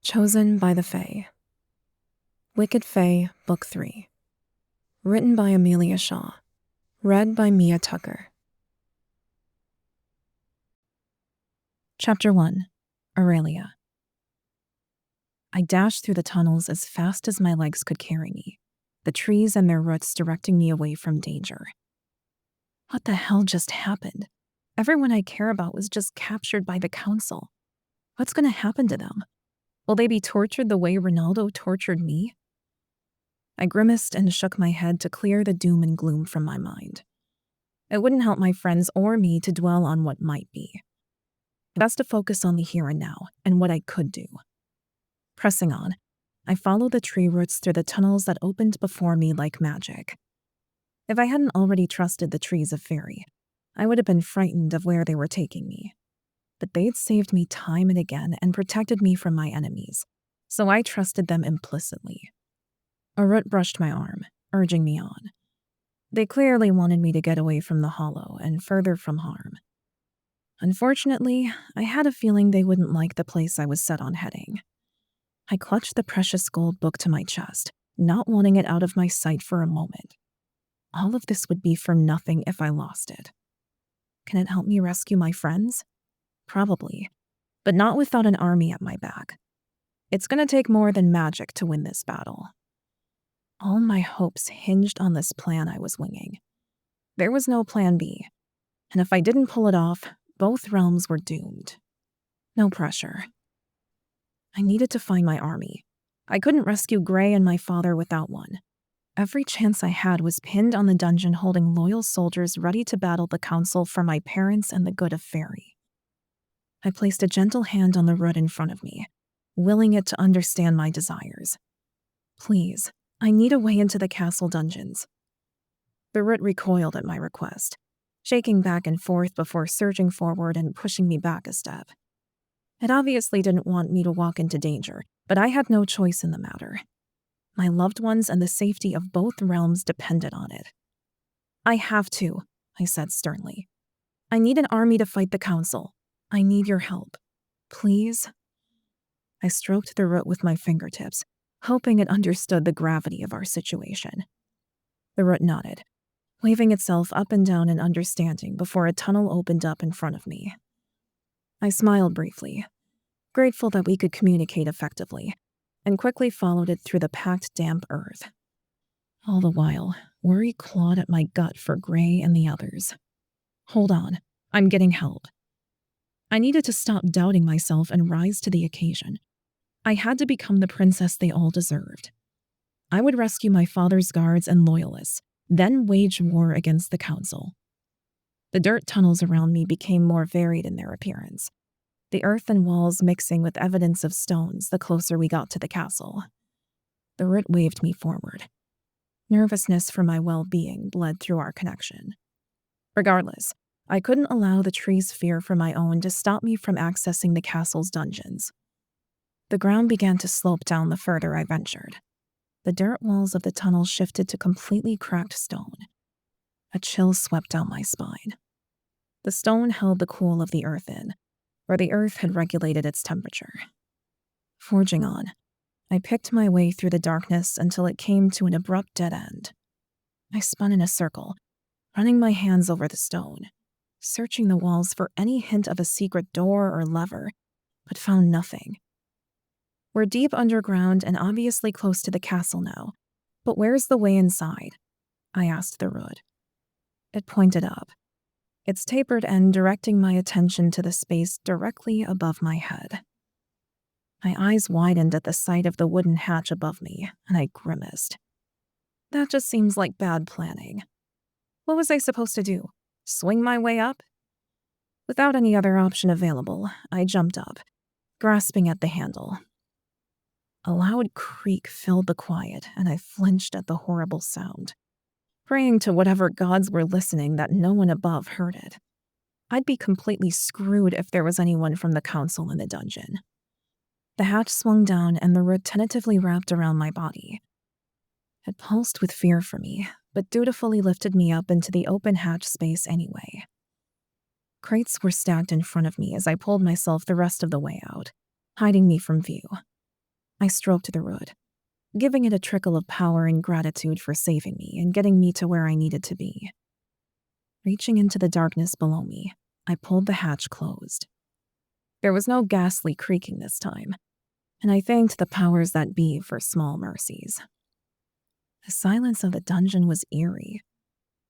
Chosen by the Fae. Wicked Fae, Book 3. Written by Amelia Shaw. Read by Mia Tucker. Chapter 1. Aurelia. I dashed through the tunnels as fast as my legs could carry me, the trees and their roots directing me away from danger. What the hell just happened? Everyone I care about was just captured by the council. What's going to happen to them? Will they be tortured the way Ronaldo tortured me? I grimaced and shook my head to clear the doom and gloom from my mind. It wouldn't help my friends or me to dwell on what might be. Best to focus on the here and now and what I could do. Pressing on, I followed the tree roots through the tunnels that opened before me like magic. If I hadn't already trusted the trees of Faery, I would have been frightened of where they were taking me. But they'd saved me time and again and protected me from my enemies, so I trusted them implicitly. A root brushed my arm, urging me on. They clearly wanted me to get away from the hollow and further from harm. Unfortunately, I had a feeling they wouldn't like the place I was set on heading. I clutched the precious gold book to my chest, not wanting it out of my sight for a moment. All of this would be for nothing if I lost it. Can it help me rescue my friends? Probably, but not without an army at my back. It's going to take more than magic to win this battle. All my hopes hinged on this plan I was winging. There was no plan B, and if I didn't pull it off, both realms were doomed. No pressure. I needed to find my army. I couldn't rescue Gray and my father without one. Every chance I had was pinned on the dungeon holding loyal soldiers ready to battle the council for my parents and the good of Faery. I placed a gentle hand on the root in front of me, willing it to understand my desires. Please, I need a way into the castle dungeons. The root recoiled at my request, shaking back and forth before surging forward and pushing me back a step. It obviously didn't want me to walk into danger, but I had no choice in the matter. My loved ones and the safety of both realms depended on it. I have to, I said sternly. I need an army to fight the council. I need your help. Please? I stroked the root with my fingertips, hoping it understood the gravity of our situation. The root nodded, waving itself up and down in understanding before a tunnel opened up in front of me. I smiled briefly, grateful that we could communicate effectively, and quickly followed it through the packed, damp earth. All the while, worry clawed at my gut for Gray and the others. Hold on, I'm getting help. I needed to stop doubting myself and rise to the occasion. I had to become the princess they all deserved. I would rescue my father's guards and loyalists, then wage war against the council. The dirt tunnels around me became more varied in their appearance, the earthen walls mixing with evidence of stones the closer we got to the castle. The root waved me forward. Nervousness for my well-being bled through our connection. Regardless, I couldn't allow the tree's fear for my own to stop me from accessing the castle's dungeons. The ground began to slope down the further I ventured. The dirt walls of the tunnel shifted to completely cracked stone. A chill swept down my spine. The stone held the cool of the earth in, where the earth had regulated its temperature. Forging on, I picked my way through the darkness until it came to an abrupt dead end. I spun in a circle, running my hands over the stone, searching the walls for any hint of a secret door or lever, but found nothing. We're deep underground and obviously close to the castle now, but where's the way inside? I asked the root. It pointed up, its tapered end directing my attention to the space directly above my head. My eyes widened at the sight of the wooden hatch above me, and I grimaced. That just seems like bad planning. What was I supposed to do? Swing my way up? Without any other option available, I jumped up, grasping at the handle. A loud creak filled the quiet, and I flinched at the horrible sound, praying to whatever gods were listening that no one above heard it. I'd be completely screwed if there was anyone from the council in the dungeon. The hatch swung down, and the root tentatively wrapped around my body. It pulsed with fear for me, but dutifully lifted me up into the open hatch space anyway. Crates were stacked in front of me as I pulled myself the rest of the way out, hiding me from view. I stroked the root, giving it a trickle of power and gratitude for saving me and getting me to where I needed to be. Reaching into the darkness below me, I pulled the hatch closed. There was no ghastly creaking this time, and I thanked the powers that be for small mercies. The silence of the dungeon was eerie.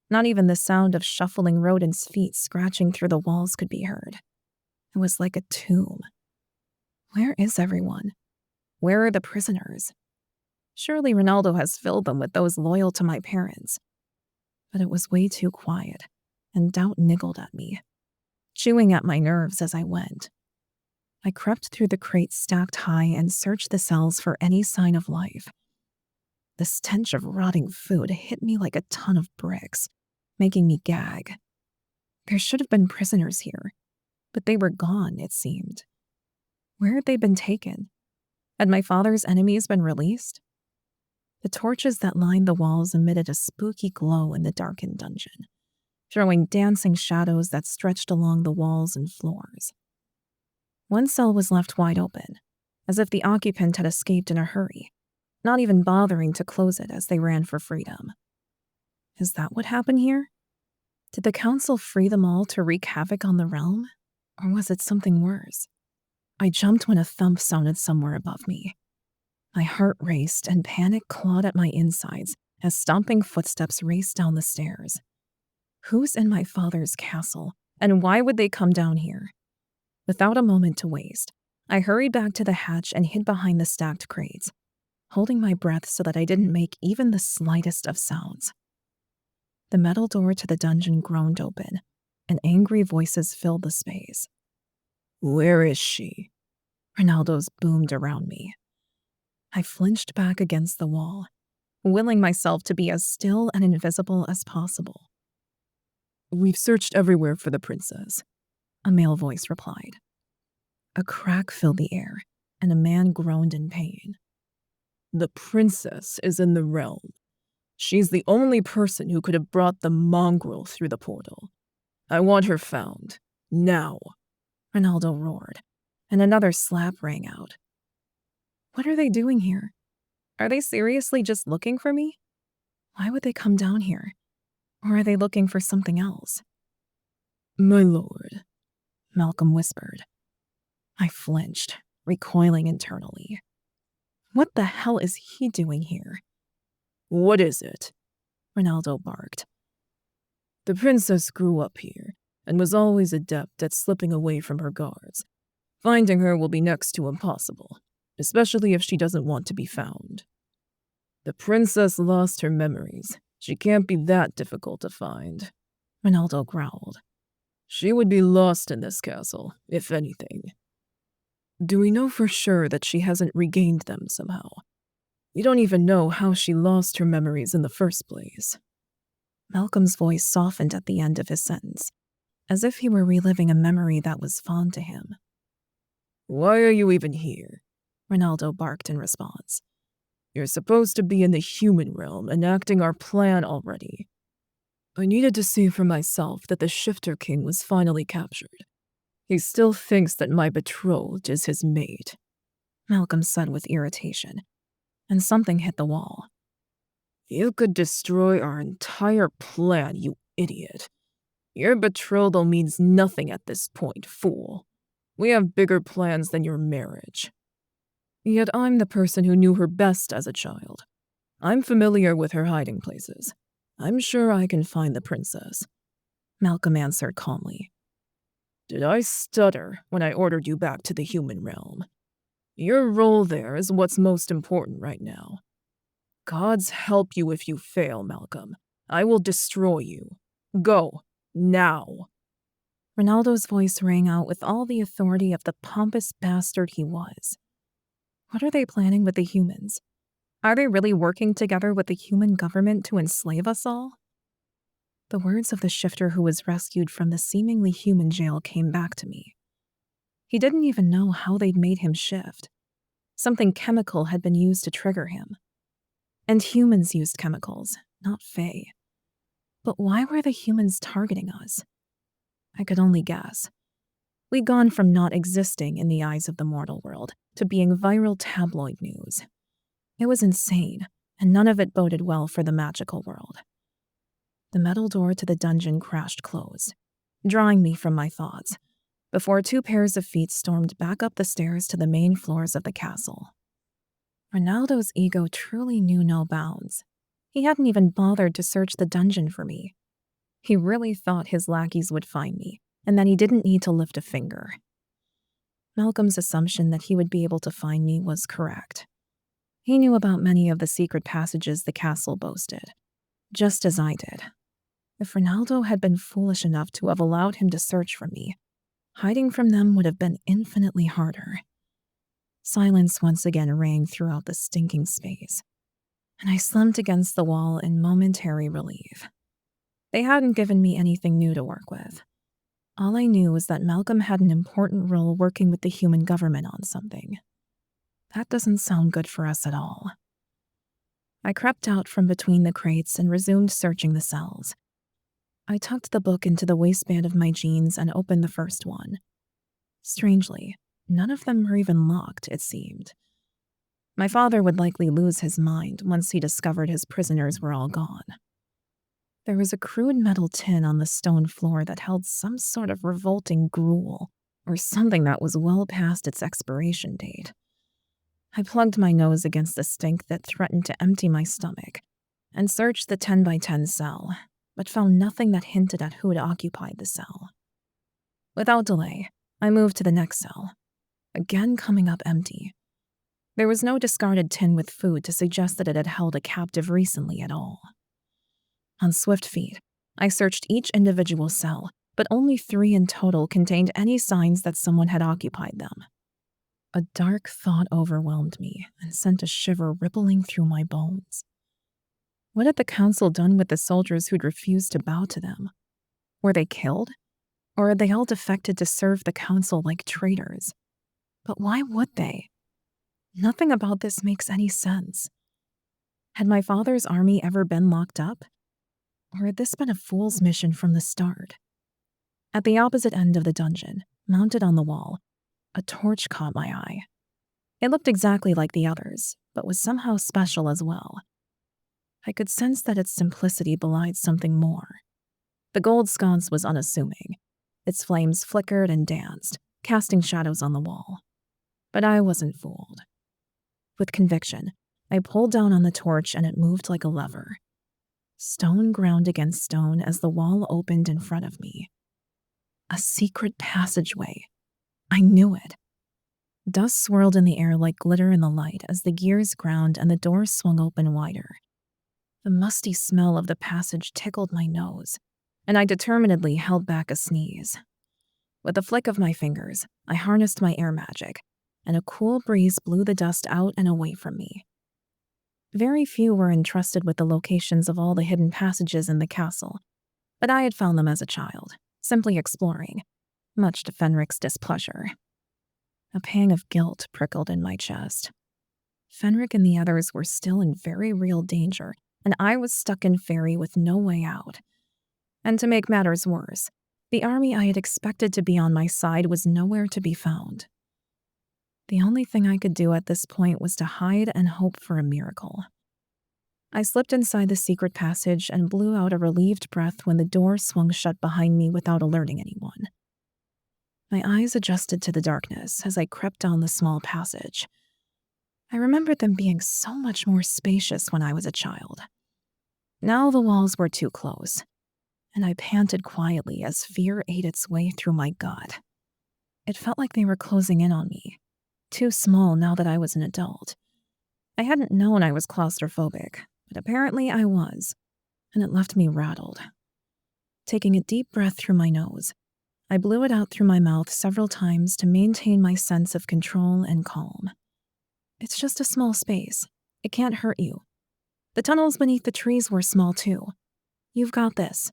Not even the sound of shuffling rodents' feet scratching through the walls could be heard. It was like a tomb. Where is everyone? Where are the prisoners? Surely Ronaldo has filled them with those loyal to my parents. But it was way too quiet, and doubt niggled at me, chewing at my nerves as I went. I crept through the crates stacked high and searched the cells for any sign of life. The stench of rotting food hit me like a ton of bricks, making me gag. There should have been prisoners here, but they were gone, it seemed. Where had they been taken? Had my father's enemies been released? The torches that lined the walls emitted a spooky glow in the darkened dungeon, throwing dancing shadows that stretched along the walls and floors. One cell was left wide open, as if the occupant had escaped in a hurry, not even bothering to close it as they ran for freedom. Is that what happened here? Did the council free them all to wreak havoc on the realm? Or was it something worse? I jumped when a thump sounded somewhere above me. My heart raced and panic clawed at my insides as stomping footsteps raced down the stairs. Who's in my father's castle, and why would they come down here? Without a moment to waste, I hurried back to the hatch and hid behind the stacked crates, holding my breath so that I didn't make even the slightest of sounds. The metal door to the dungeon groaned open, and angry voices filled the space. "Where is she?" Ronaldo's boomed around me. I flinched back against the wall, willing myself to be as still and invisible as possible. "We've searched everywhere for the princess," a male voice replied. A crack filled the air, and a man groaned in pain. "The princess is in the realm. She's the only person who could have brought the mongrel through the portal. I want her found. Now," Ronaldo roared, and another slap rang out. What are they doing here? Are they seriously just looking for me? Why would they come down here? Or are they looking for something else? "My lord," Malcolm whispered. I flinched, recoiling internally. What the hell is he doing here? "What is it?" Ronaldo barked. "The princess grew up here and was always adept at slipping away from her guards. Finding her will be next to impossible, especially if she doesn't want to be found. The princess lost her memories. She can't be that difficult to find," Ronaldo growled. "She would be lost in this castle, if anything. Do we know for sure that she hasn't regained them somehow? We don't even know how she lost her memories in the first place." Malcolm's voice softened at the end of his sentence, as if he were reliving a memory that was fond to him. "Why are you even here?" Ronaldo barked in response. "You're supposed to be in the human realm enacting our plan already." "I needed to see for myself that the Shifter King was finally captured. He still thinks that my betrothed is his mate," Malcolm said with irritation, and something hit the wall. "You could destroy our entire plan, you idiot. Your betrothal means nothing at this point, fool. We have bigger plans than your marriage." "Yet I'm the person who knew her best as a child. I'm familiar with her hiding places. I'm sure I can find the princess," Malcolm answered calmly. "Did I stutter when I ordered you back to the human realm? Your role there is what's most important right now. Gods help you if you fail, Malcolm. I will destroy you. Go, now." Ronaldo's voice rang out with all the authority of the pompous bastard he was. What are they planning with the humans? Are they really working together with the human government to enslave us all? The words of the shifter who was rescued from the seemingly human jail came back to me. He didn't even know how they'd made him shift. Something chemical had been used to trigger him. And humans used chemicals, not Fae. But why were the humans targeting us? I could only guess. We'd gone from not existing in the eyes of the mortal world to being viral tabloid news. It was insane, and none of it boded well for the magical world. The metal door to the dungeon crashed closed, drawing me from my thoughts, before 2 pairs of feet stormed back up the stairs to the main floors of the castle. Ronaldo's ego truly knew no bounds. He hadn't even bothered to search the dungeon for me. He really thought his lackeys would find me, and that he didn't need to lift a finger. Malcolm's assumption that he would be able to find me was correct. He knew about many of the secret passages the castle boasted, just as I did. If Ronaldo had been foolish enough to have allowed him to search for me, hiding from them would have been infinitely harder. Silence once again rang throughout the stinking space, and I slumped against the wall in momentary relief. They hadn't given me anything new to work with. All I knew was that Malcolm had an important role working with the human government on something. That doesn't sound good for us at all. I crept out from between the crates and resumed searching the cells. I tucked the book into the waistband of my jeans and opened the first one. Strangely, none of them were even locked, it seemed. My father would likely lose his mind once he discovered his prisoners were all gone. There was a crude metal tin on the stone floor that held some sort of revolting gruel, or something that was well past its expiration date. I plugged my nose against the stink that threatened to empty my stomach, and searched the 10 by 10 cell, but found nothing that hinted at who had occupied the cell. Without delay, I moved to the next cell, again coming up empty. There was no discarded tin with food to suggest that it had held a captive recently at all. On swift feet, I searched each individual cell, but only 3 in total contained any signs that someone had occupied them. A dark thought overwhelmed me and sent a shiver rippling through my bones. What had the council done with the soldiers who'd refused to bow to them? Were they killed? Or had they all defected to serve the council like traitors? But why would they? Nothing about this makes any sense. Had my father's army ever been locked up? Or had this been a fool's mission from the start? At the opposite end of the dungeon, mounted on the wall, a torch caught my eye. It looked exactly like the others, but was somehow special as well. I could sense that its simplicity belied something more. The gold sconce was unassuming. Its flames flickered and danced, casting shadows on the wall. But I wasn't fooled. With conviction, I pulled down on the torch and it moved like a lever. Stone ground against stone as the wall opened in front of me. A secret passageway. I knew it. Dust swirled in the air like glitter in the light as the gears ground and the door swung open wider. The musty smell of the passage tickled my nose, and I determinedly held back a sneeze. With a flick of my fingers, I harnessed my air magic, and a cool breeze blew the dust out and away from me. Very few were entrusted with the locations of all the hidden passages in the castle, but I had found them as a child, simply exploring, much to Fenric's displeasure. A pang of guilt prickled in my chest. Fenric and the others were still in very real danger, and I was stuck in Faery with no way out. And to make matters worse, the army I had expected to be on my side was nowhere to be found. The only thing I could do at this point was to hide and hope for a miracle. I slipped inside the secret passage and blew out a relieved breath when the door swung shut behind me without alerting anyone. My eyes adjusted to the darkness as I crept down the small passage. I remembered them being so much more spacious when I was a child. Now the walls were too close, and I panted quietly as fear ate its way through my gut. It felt like they were closing in on me, too small now that I was an adult. I hadn't known I was claustrophobic, but apparently I was, and it left me rattled. Taking a deep breath through my nose, I blew it out through my mouth several times to maintain my sense of control and calm. It's just a small space. It can't hurt you. The tunnels beneath the trees were small too. You've got this.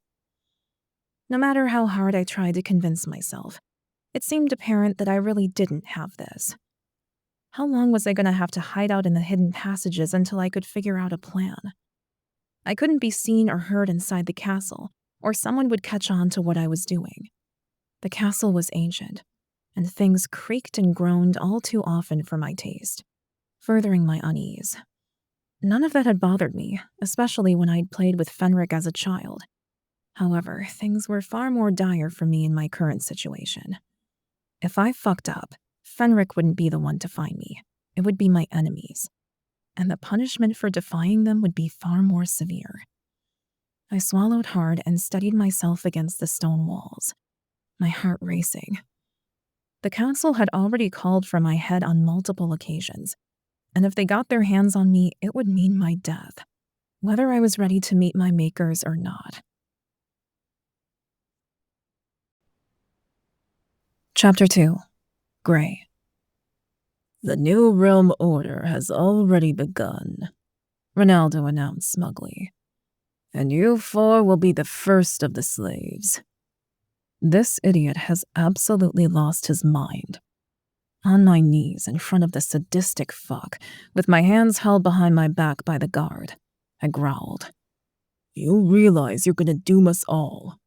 No matter how hard I tried to convince myself, it seemed apparent that I really didn't have this. How long was I going to have to hide out in the hidden passages until I could figure out a plan? I couldn't be seen or heard inside the castle, or someone would catch on to what I was doing. The castle was ancient, and things creaked and groaned all too often for my taste, furthering my unease. None of that had bothered me, especially when I'd played with Fenric as a child. However, things were far more dire for me in my current situation. If I fucked up, Fenric wouldn't be the one to find me. It would be my enemies. And the punishment for defying them would be far more severe. I swallowed hard and steadied myself against the stone walls, my heart racing. The council had already called for my head on multiple occasions, and if they got their hands on me, it would mean my death, whether I was ready to meet my makers or not. Chapter 2. Grey. The new realm order has already begun, Ronaldo announced smugly. And you four will be the first of the slaves. This idiot has absolutely lost his mind. On my knees in front of the sadistic fuck, with my hands held behind my back by the guard, I growled. You realize you're gonna doom us all,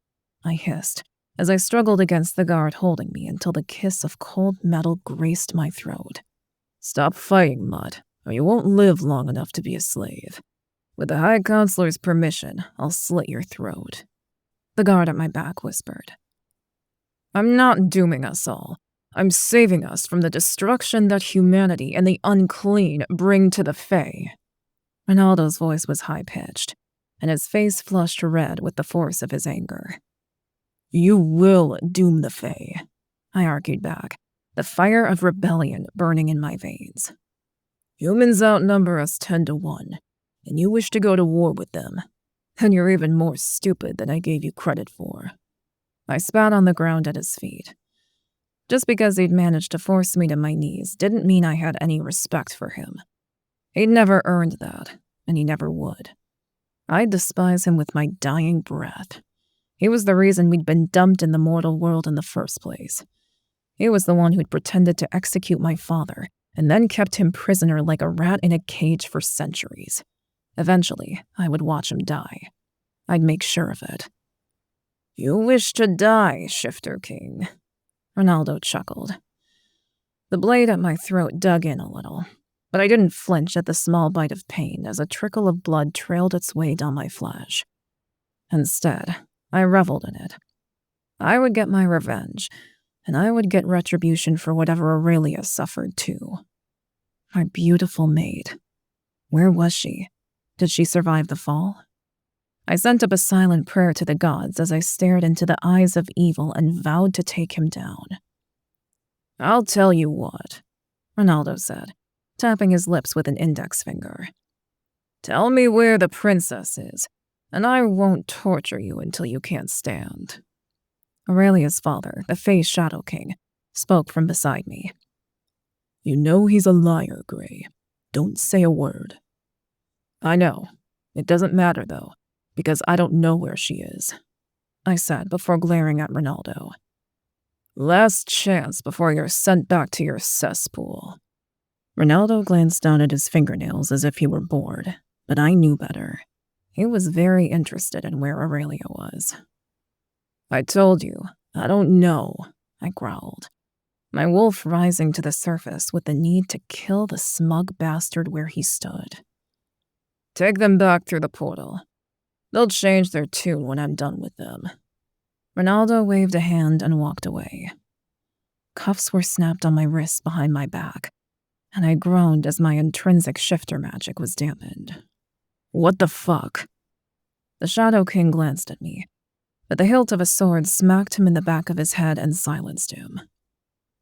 I hissed, as I struggled against the guard holding me until the kiss of cold metal graced my throat. Stop fighting, Mutt, or you won't live long enough to be a slave. With the High Counselor's permission, I'll slit your throat. The guard at my back whispered. I'm not dooming us all. I'm saving us from the destruction that humanity and the unclean bring to the Fae. Ronaldo's voice was high-pitched, and his face flushed red with the force of his anger. You will doom the Fae, I argued back, the fire of rebellion burning in my veins. Humans outnumber us 10-1, and you wish to go to war with them. And you're even more stupid than I gave you credit for. I spat on the ground at his feet. Just because he'd managed to force me to my knees didn't mean I had any respect for him. He'd never earned that, and he never would. I'd despise him with my dying breath. He was the reason we'd been dumped in the mortal world in the first place. He was the one who'd pretended to execute my father, and then kept him prisoner like a rat in a cage for centuries. Eventually, I would watch him die. I'd make sure of it. You wish to die, Shifter King, Ronaldo chuckled. The blade at my throat dug in a little, but I didn't flinch at the small bite of pain as a trickle of blood trailed its way down my flesh. Instead, I reveled in it. I would get my revenge, and I would get retribution for whatever Aurelia suffered too. My beautiful maid. Where was she? Did she survive the fall? I sent up a silent prayer to the gods as I stared into the eyes of evil and vowed to take him down. I'll tell you what, Ronaldo said, tapping his lips with an index finger. Tell me where the princess is, and I won't torture you until you can't stand. Aurelia's father, the Fae Shadow King, spoke from beside me. You know he's a liar, Grey. Don't say a word. I know. It doesn't matter, though, because I don't know where she is, I said before glaring at Ronaldo. Last chance before you're sent back to your cesspool. Ronaldo glanced down at his fingernails as if he were bored, but I knew better. He was very interested in where Aurelia was. I told you, I don't know, I growled, my wolf rising to the surface with the need to kill the smug bastard where he stood. Take them back through the portal. They'll change their tune when I'm done with them. Ronaldo waved a hand and walked away. Cuffs were snapped on my wrists behind my back, and I groaned as my intrinsic shifter magic was dampened. What the fuck? The Shadow King glanced at me, but the hilt of a sword smacked him in the back of his head and silenced him.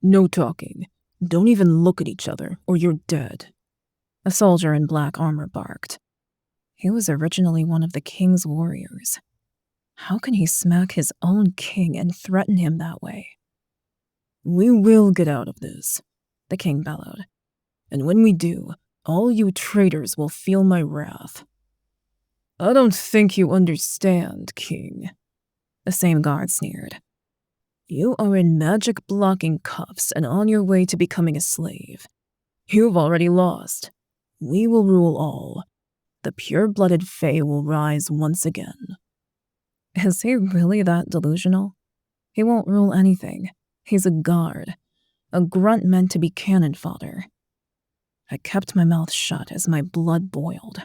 No talking. Don't even look at each other, or you're dead. A soldier in black armor barked. He was originally one of the king's warriors. How can he smack his own king and threaten him that way? We will get out of this, the king bellowed. And when we do, all you traitors will feel my wrath. I don't think you understand, King. The same guard sneered. You are in magic-blocking cuffs and on your way to becoming a slave. You've already lost. We will rule all. The pure-blooded Fae will rise once again. Is he really that delusional? He won't rule anything. He's a guard. A grunt meant to be cannon fodder. I kept my mouth shut as my blood boiled.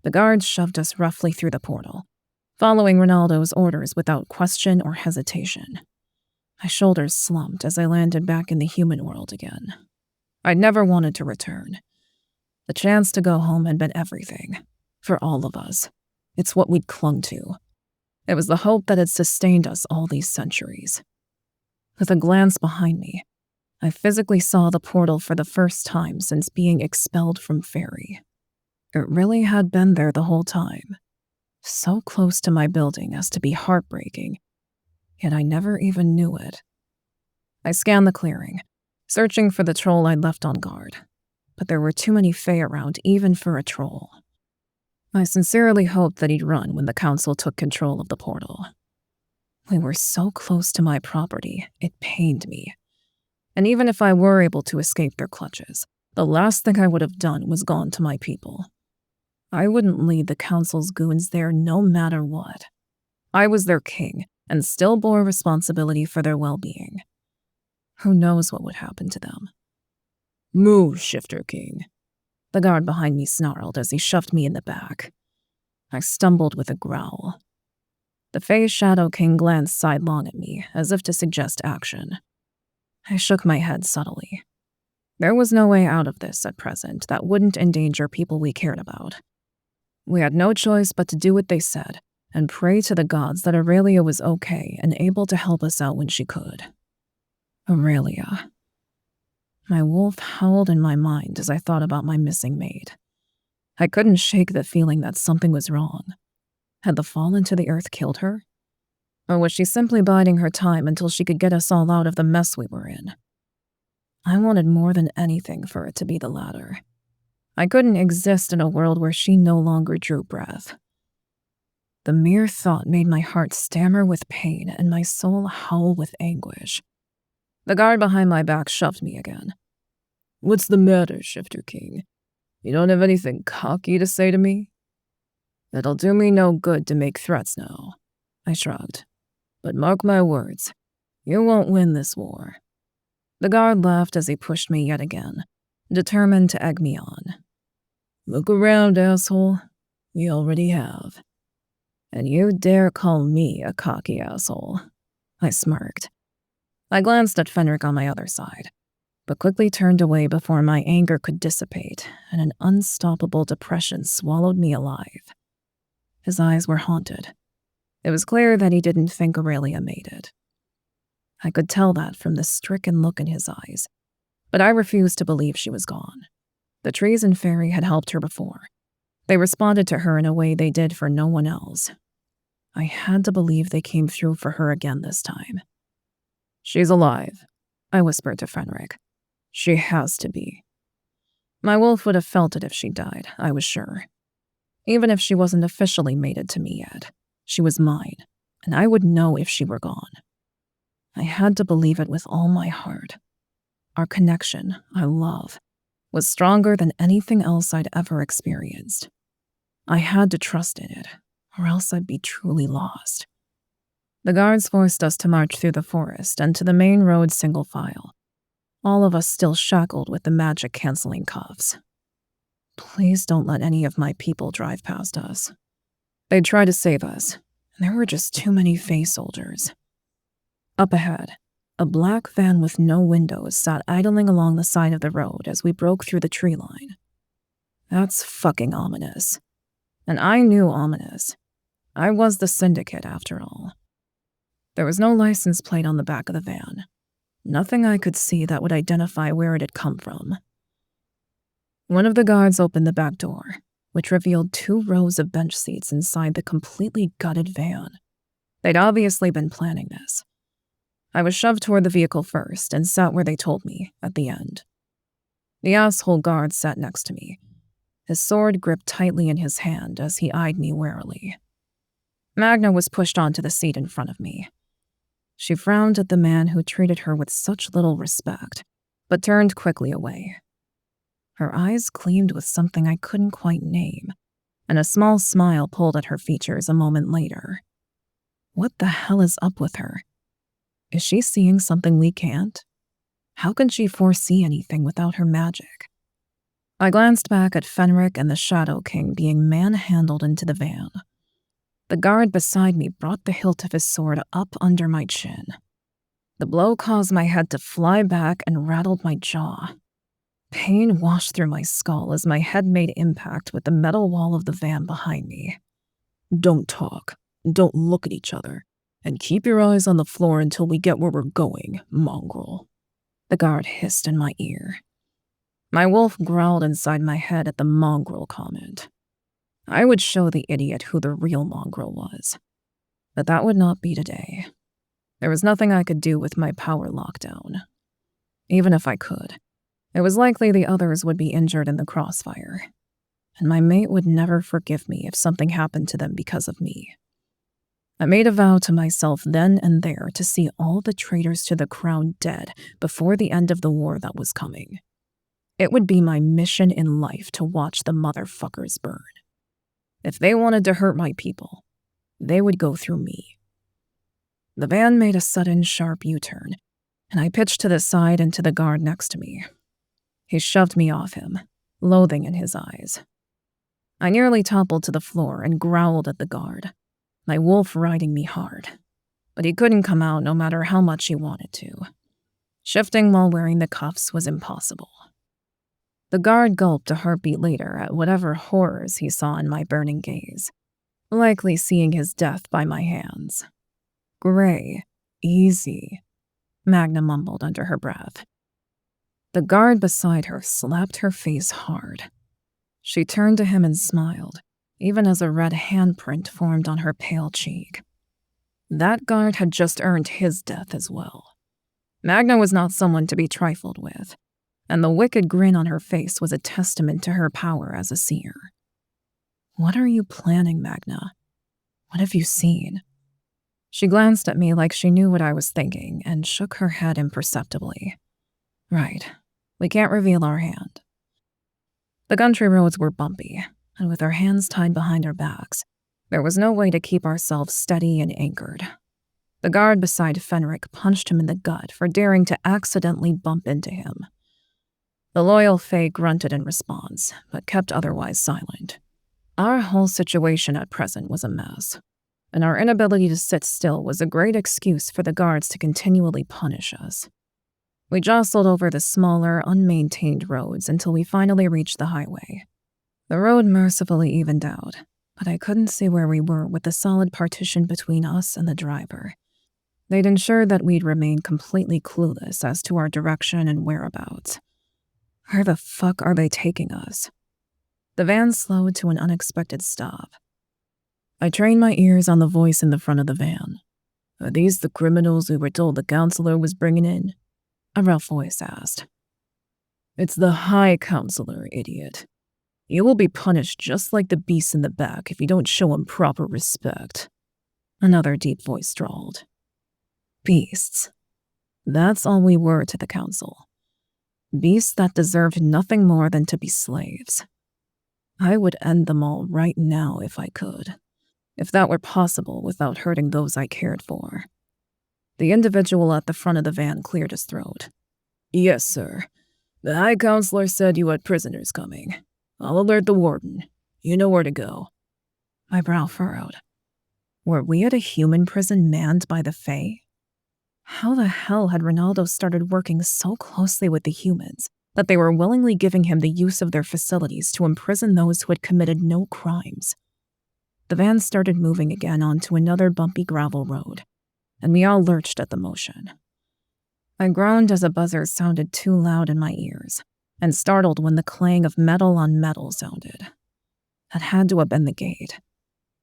The guards shoved us roughly through the portal, following Ronaldo's orders without question or hesitation. My shoulders slumped as I landed back in the human world again. I'd never wanted to return. The chance to go home had been everything. For all of us. It's what we'd clung to. It was the hope that had sustained us all these centuries. With a glance behind me, I physically saw the portal for the first time since being expelled from Faery. It really had been there the whole time. So close to my building as to be heartbreaking, yet I never even knew it. I scanned the clearing, searching for the troll I'd left on guard, but there were too many Fae around even for a troll. I sincerely hoped that he'd run when the council took control of the portal. We were so close to my property, it pained me. And even if I were able to escape their clutches, the last thing I would have done was gone to my people. I wouldn't lead the council's goons there no matter what. I was their king, and still bore responsibility for their well-being. Who knows what would happen to them? "Move, Shifter King," the guard behind me snarled as he shoved me in the back. I stumbled with a growl. The Fae Shadow King glanced sidelong at me, as if to suggest action. I shook my head subtly. There was no way out of this at present that wouldn't endanger people we cared about. We had no choice but to do what they said, and pray to the gods that Aurelia was okay and able to help us out when she could. Aurelia. My wolf howled in my mind as I thought about my missing maid. I couldn't shake the feeling that something was wrong. Had the fall into the earth killed her? Or was she simply biding her time until she could get us all out of the mess we were in? I wanted more than anything for it to be the latter. I couldn't exist in a world where she no longer drew breath. The mere thought made my heart stammer with pain and my soul howl with anguish. The guard behind my back shoved me again. "What's the matter, Shifter King? You don't have anything cocky to say to me?" "It'll do me no good to make threats now," I shrugged. "But mark my words, you won't win this war." The guard laughed as he pushed me yet again, determined to egg me on. "Look around, asshole. We already have. And you dare call me a cocky asshole?" I smirked. I glanced at Fenric on my other side, but quickly turned away before my anger could dissipate and an unstoppable depression swallowed me alive. His eyes were haunted. It was clear that he didn't think Aurelia made it. I could tell that from the stricken look in his eyes, but I refused to believe she was gone. The trees in Faery had helped her before. They responded to her in a way they did for no one else. I had to believe they came through for her again this time. "She's alive," I whispered to Fenric. "She has to be." My wolf would have felt it if she died, I was sure. Even if she wasn't officially mated to me yet, she was mine, and I would know if she were gone. I had to believe it with all my heart. Our connection, our love, was stronger than anything else I'd ever experienced. I had to trust in it, or else I'd be truly lost. The guards forced us to march through the forest and to the main road single file, all of us still shackled with the magic-canceling cuffs. Please don't let any of my people drive past us. They'd try to save us, and there were just too many Fae soldiers. Up ahead, a black van with no windows sat idling along the side of the road as we broke through the tree line. That's fucking ominous. And I knew ominous. I was the Syndicate, after all. There was no license plate on the back of the van. Nothing I could see that would identify where it had come from. One of the guards opened the back door, which revealed 2 rows of bench seats inside the completely gutted van. They'd obviously been planning this. I was shoved toward the vehicle first and sat where they told me, at the end. The asshole guard sat next to me, his sword gripped tightly in his hand as he eyed me warily. Magna was pushed onto the seat in front of me. She frowned at the man who treated her with such little respect, but turned quickly away. Her eyes gleamed with something I couldn't quite name, and a small smile pulled at her features a moment later. What the hell is up with her? Is she seeing something we can't? How could she foresee anything without her magic? I glanced back at Fenric and the Shadow King being manhandled into the van. The guard beside me brought the hilt of his sword up under my chin. The blow caused my head to fly back and rattled my jaw. Pain washed through my skull as my head made impact with the metal wall of the van behind me. Don't talk, don't look at each other, and keep your eyes on the floor until we get where we're going, mongrel. The guard hissed in my ear. My wolf growled inside my head at the mongrel comment. I would show the idiot who the real mongrel was. But that would not be today. There was nothing I could do with my power lockdown. Even if I could, it was likely the others would be injured in the crossfire, and my mate would never forgive me if something happened to them because of me. I made a vow to myself then and there to see all the traitors to the crown dead before the end of the war that was coming. It would be my mission in life to watch the motherfuckers burn. If they wanted to hurt my people, they would go through me. The van made a sudden, sharp U-turn, and I pitched to the side and to the guard next to me. He shoved me off him, loathing in his eyes. I nearly toppled to the floor and growled at the guard, my wolf riding me hard. But he couldn't come out no matter how much he wanted to. Shifting while wearing the cuffs was impossible. The guard gulped a heartbeat later at whatever horrors he saw in my burning gaze, likely seeing his death by my hands. "Gray, easy," Magna mumbled under her breath. The guard beside her slapped her face hard. She turned to him and smiled, even as a red handprint formed on her pale cheek. That guard had just earned his death as well. Magna was not someone to be trifled with, and the wicked grin on her face was a testament to her power as a seer. "What are you planning, Magna? What have you seen?" She glanced at me like she knew what I was thinking and shook her head imperceptibly. "Right. We can't reveal our hand." The country roads were bumpy, and with our hands tied behind our backs, there was no way to keep ourselves steady and anchored. The guard beside Fenric punched him in the gut for daring to accidentally bump into him. The loyal Fae grunted in response, but kept otherwise silent. Our whole situation at present was a mess, and our inability to sit still was a great excuse for the guards to continually punish us. We jostled over the smaller, unmaintained roads until we finally reached the highway. The road mercifully evened out, but I couldn't see where we were with the solid partition between us and the driver. They'd ensured that we'd remain completely clueless as to our direction and whereabouts. Where the fuck are they taking us? The van slowed to an unexpected stop. I trained my ears on the voice in the front of the van. "Are these the criminals we were told the counselor was bringing in?" a rough voice asked. "It's the High Counselor, idiot. You will be punished just like the beasts in the back if you don't show him proper respect," another deep voice drawled. Beasts. That's all we were to the council. Beasts that deserved nothing more than to be slaves. I would end them all right now if I could, if that were possible without hurting those I cared for. The individual at the front of the van cleared his throat. "Yes, sir. The High Counselor said you had prisoners coming. I'll alert the warden. You know where to go." My brow furrowed. Were we at a human prison manned by the Fae? How the hell had Ronaldo started working so closely with the humans that they were willingly giving him the use of their facilities to imprison those who had committed no crimes? The van started moving again onto another bumpy gravel road, and we all lurched at the motion. I groaned as a buzzer sounded too loud in my ears, and startled when the clang of metal on metal sounded. That had to have been the gate.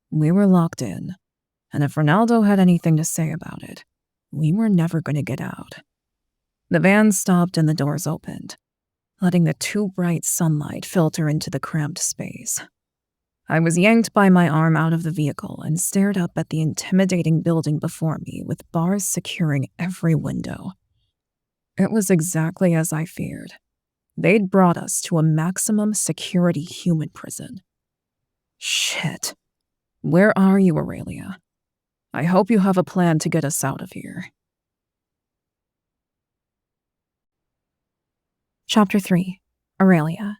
We were locked in, and if Ronaldo had anything to say about it, we were never going to get out. The van stopped and the doors opened, letting the too bright sunlight filter into the cramped space. I was yanked by my arm out of the vehicle and stared up at the intimidating building before me with bars securing every window. It was exactly as I feared. They'd brought us to a maximum security human prison. Shit. Where are you, Aurelia? I hope you have a plan to get us out of here. Chapter 3. Aurelia.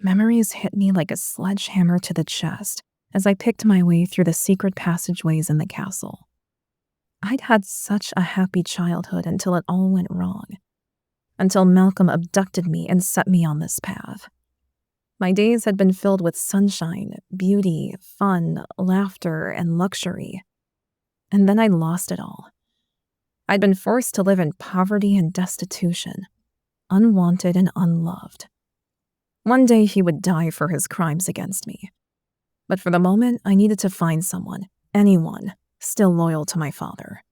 Memories hit me like a sledgehammer to the chest as I picked my way through the secret passageways in the castle. I'd had such a happy childhood until it all went wrong. Until Malcolm abducted me and set me on this path. My days had been filled with sunshine, beauty, fun, laughter, and luxury. And then I lost it all. I'd been forced to live in poverty and destitution, unwanted and unloved. One day he would die for his crimes against me. But for the moment, I needed to find someone, anyone, still loyal to my father.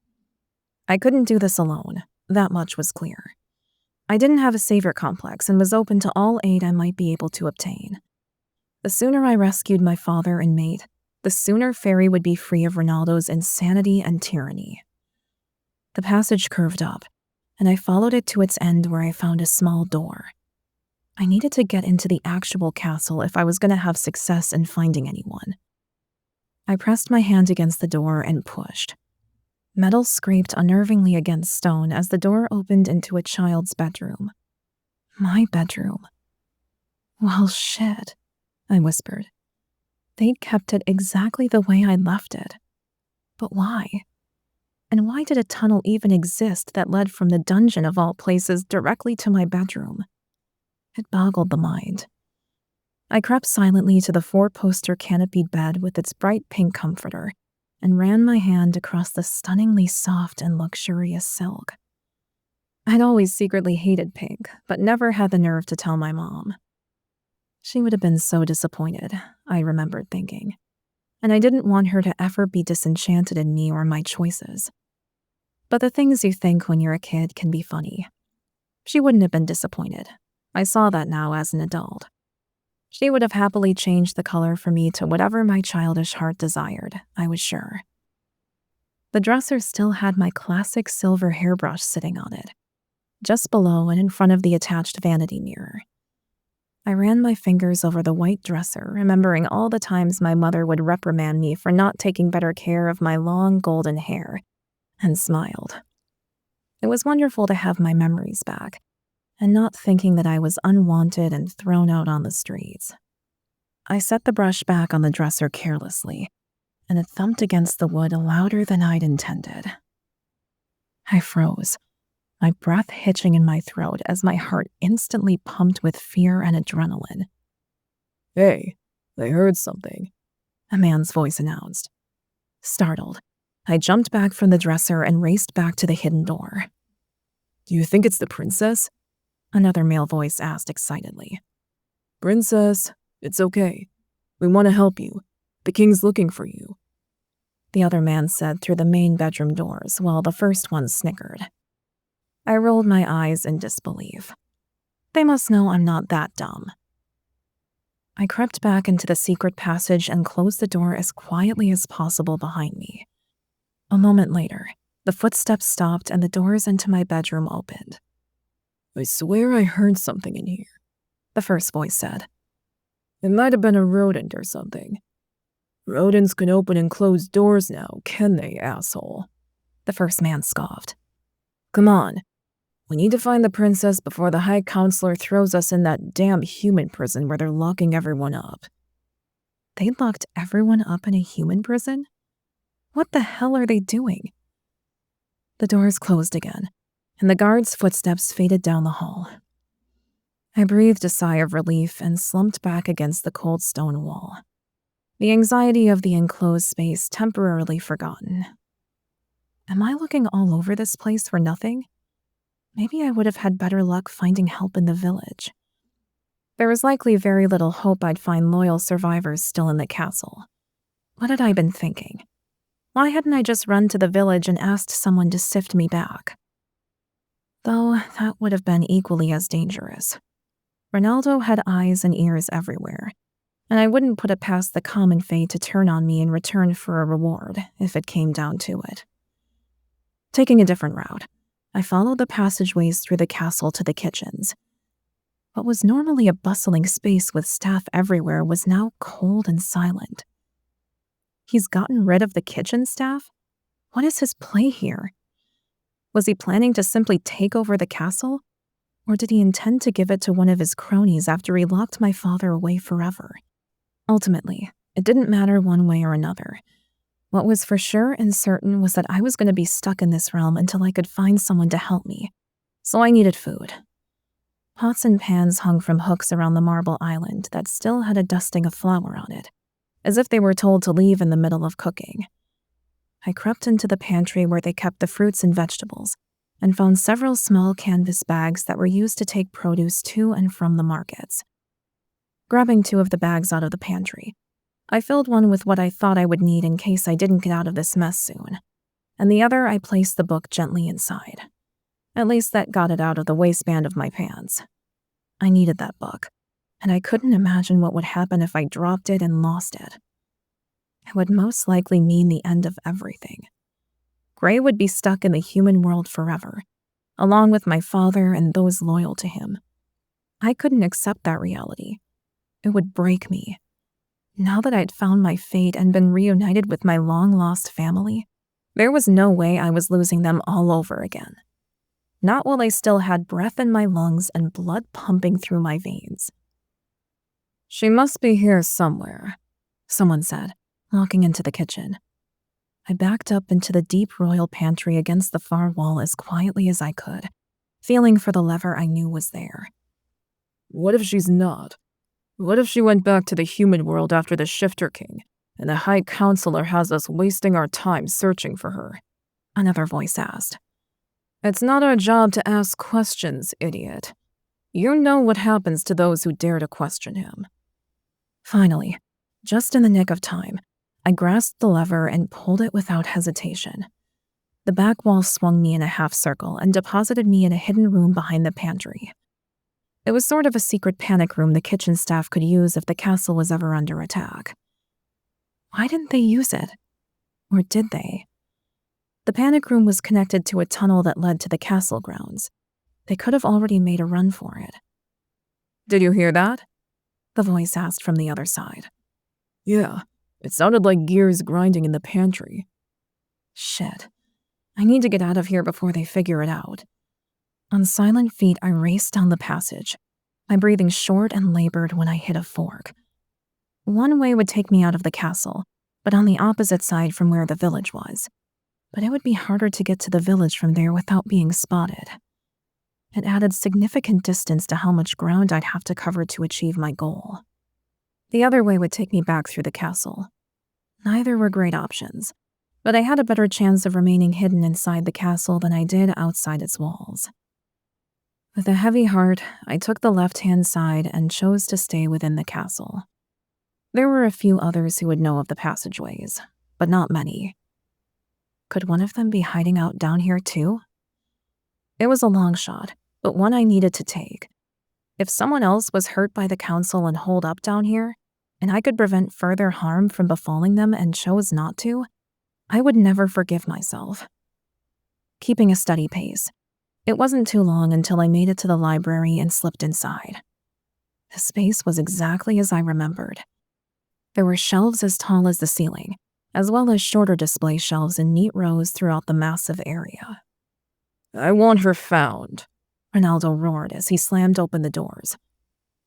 I couldn't do this alone, that much was clear. I didn't have a savior complex and was open to all aid I might be able to obtain. The sooner I rescued my father and mate, the sooner Faery would be free of Ronaldo's insanity and tyranny. The passage curved up, and I followed it to its end where I found a small door. I needed to get into the actual castle if I was going to have success in finding anyone. I pressed my hand against the door and pushed. Metal scraped unnervingly against stone as the door opened into a child's bedroom. My bedroom. Well, shit, I whispered. They'd kept it exactly the way I'd left it. But why? And why did a tunnel even exist that led from the dungeon of all places directly to my bedroom? It boggled the mind. I crept silently to the four-poster canopied bed with its bright pink comforter and ran my hand across the stunningly soft and luxurious silk. I'd always secretly hated pink, but never had the nerve to tell my mom. She would have been so disappointed, I remembered thinking, and I didn't want her to ever be disenchanted in me or my choices. But the things you think when you're a kid can be funny. She wouldn't have been disappointed. I saw that now as an adult. She would have happily changed the color for me to whatever my childish heart desired, I was sure. The dresser still had my classic silver hairbrush sitting on it, just below and in front of the attached vanity mirror. I ran my fingers over the white dresser, remembering all the times my mother would reprimand me for not taking better care of my long golden hair, and smiled. It was wonderful to have my memories back, and not thinking that I was unwanted and thrown out on the streets. I set the brush back on the dresser carelessly, and it thumped against the wood louder than I'd intended. I froze, my breath hitching in my throat as my heart instantly pumped with fear and adrenaline. Hey, I heard something, a man's voice announced. Startled, I jumped back from the dresser and raced back to the hidden door. Do you think it's the princess? Another male voice asked excitedly. Princess, it's okay. We want to help you. The king's looking for you, the other man said through the main bedroom doors while the first one snickered. I rolled my eyes in disbelief. They must know I'm not that dumb. I crept back into the secret passage and closed the door as quietly as possible behind me. A moment later, the footsteps stopped and the doors into my bedroom opened. I swear I heard something in here, the first voice said. It might have been a rodent or something. Rodents can open and close doors now, can they, asshole? The first man scoffed. Come on. We need to find the princess before the High Counselor throws us in that damn human prison where they're locking everyone up. They locked everyone up in a human prison? What the hell are they doing? The doors closed again, and the guard's footsteps faded down the hall. I breathed a sigh of relief and slumped back against the cold stone wall, the anxiety of the enclosed space temporarily forgotten. Am I looking all over this place for nothing? Maybe I would have had better luck finding help in the village. There was likely very little hope I'd find loyal survivors still in the castle. What had I been thinking? Why hadn't I just run to the village and asked someone to sift me back? Though that would have been equally as dangerous. Ronaldo had eyes and ears everywhere, and I wouldn't put it past the common fate to turn on me in return for a reward if it came down to it. Taking a different route, I followed the passageways through the castle to the kitchens. What was normally a bustling space with staff everywhere was now cold and silent. He's gotten rid of the kitchen staff? What is his play here? Was he planning to simply take over the castle? Or did he intend to give it to one of his cronies after he locked my father away forever? Ultimately, it didn't matter one way or another. What was for sure and certain was that I was going to be stuck in this realm until I could find someone to help me. So I needed food. Pots and pans hung from hooks around the marble island that still had a dusting of flour on it, as if they were told to leave in the middle of cooking. I crept into the pantry where they kept the fruits and vegetables, and found several small canvas bags that were used to take produce to and from the markets. Grabbing 2 of the bags out of the pantry, I filled one with what I thought I would need in case I didn't get out of this mess soon, and the other I placed the book gently inside. At least that got it out of the waistband of my pants. I needed that book, and I couldn't imagine what would happen if I dropped it and lost it. It would most likely mean the end of everything. Gray would be stuck in the human world forever, along with my father and those loyal to him. I couldn't accept that reality. It would break me. Now that I'd found my fate and been reunited with my long-lost family, there was no way I was losing them all over again. Not while I still had breath in my lungs and blood pumping through my veins. "She must be here somewhere," someone said, walking into the kitchen. I backed up into the deep royal pantry against the far wall as quietly as I could, feeling for the lever I knew was there. What if she's not? What if she went back to the human world after the Shifter King, and the High Counselor has us wasting our time searching for her? Another voice asked. It's not our job to ask questions, idiot. You know what happens to those who dare to question him. Finally, just in the nick of time, I grasped the lever and pulled it without hesitation. The back wall swung me in a half circle and deposited me in a hidden room behind the pantry. It was sort of a secret panic room the kitchen staff could use if the castle was ever under attack. Why didn't they use it? Or did they? The panic room was connected to a tunnel that led to the castle grounds. They could have already made a run for it. Did you hear that? The voice asked from the other side. Yeah, it sounded like gears grinding in the pantry. Shit. I need to get out of here before they figure it out. On silent feet, I raced down the passage, my breathing short and labored when I hit a fork. One way would take me out of the castle, but on the opposite side from where the village was. But it would be harder to get to the village from there without being spotted. It added significant distance to how much ground I'd have to cover to achieve my goal. The other way would take me back through the castle. Neither were great options, but I had a better chance of remaining hidden inside the castle than I did outside its walls. With a heavy heart, I took the left-hand side and chose to stay within the castle. There were a few others who would know of the passageways, but not many. Could one of them be hiding out down here too? It was a long shot, but one I needed to take. If someone else was hurt by the council and holed up down here, and I could prevent further harm from befalling them and chose not to, I would never forgive myself. Keeping a steady pace, it wasn't too long until I made it to the library and slipped inside. The space was exactly as I remembered. There were shelves as tall as the ceiling, as well as shorter display shelves in neat rows throughout the massive area. I want her found, Ronaldo roared as he slammed open the doors.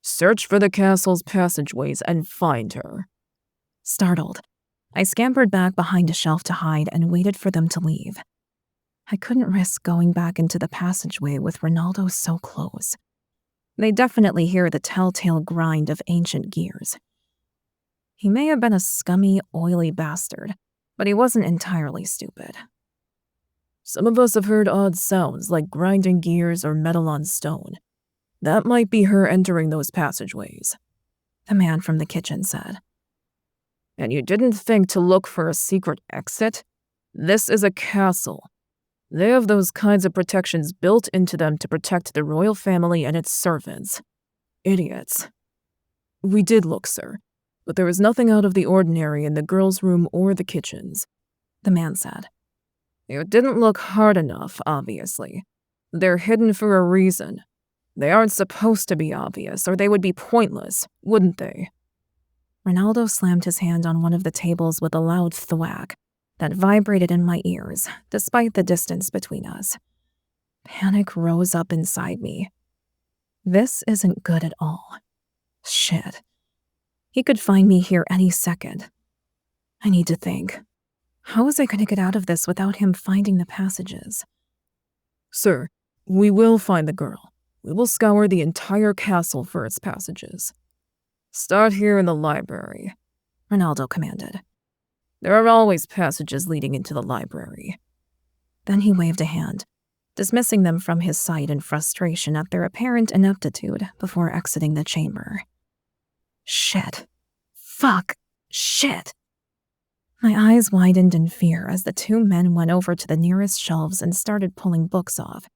Search for the castle's passageways and find her. Startled, I scampered back behind a shelf to hide and waited for them to leave. I couldn't risk going back into the passageway with Ronaldo so close. They'd definitely hear the telltale grind of ancient gears. He may have been a scummy, oily bastard, but he wasn't entirely stupid. Some of us have heard odd sounds like grinding gears or metal on stone. That might be her entering those passageways, the man from the kitchen said. And you didn't think to look for a secret exit? This is a castle. They have those kinds of protections built into them to protect the royal family and its servants. Idiots. We did look, sir, but there was nothing out of the ordinary in the girls' room or the kitchens, the man said. You didn't look hard enough, obviously. They're hidden for a reason. They aren't supposed to be obvious, or they would be pointless, wouldn't they? Ronaldo slammed his hand on one of the tables with a loud thwack that vibrated in my ears, despite the distance between us. Panic rose up inside me. This isn't good at all. Shit. He could find me here any second. I need to think. How was I going to get out of this without him finding the passages? Sir, we will find the girl. We will scour the entire castle for its passages. Start here in the library, Ronaldo commanded. There are always passages leading into the library. Then he waved a hand, dismissing them from his sight in frustration at their apparent ineptitude before exiting the chamber. Shit. Fuck. Shit. My eyes widened in fear as the two men went over to the nearest shelves and started pulling books off,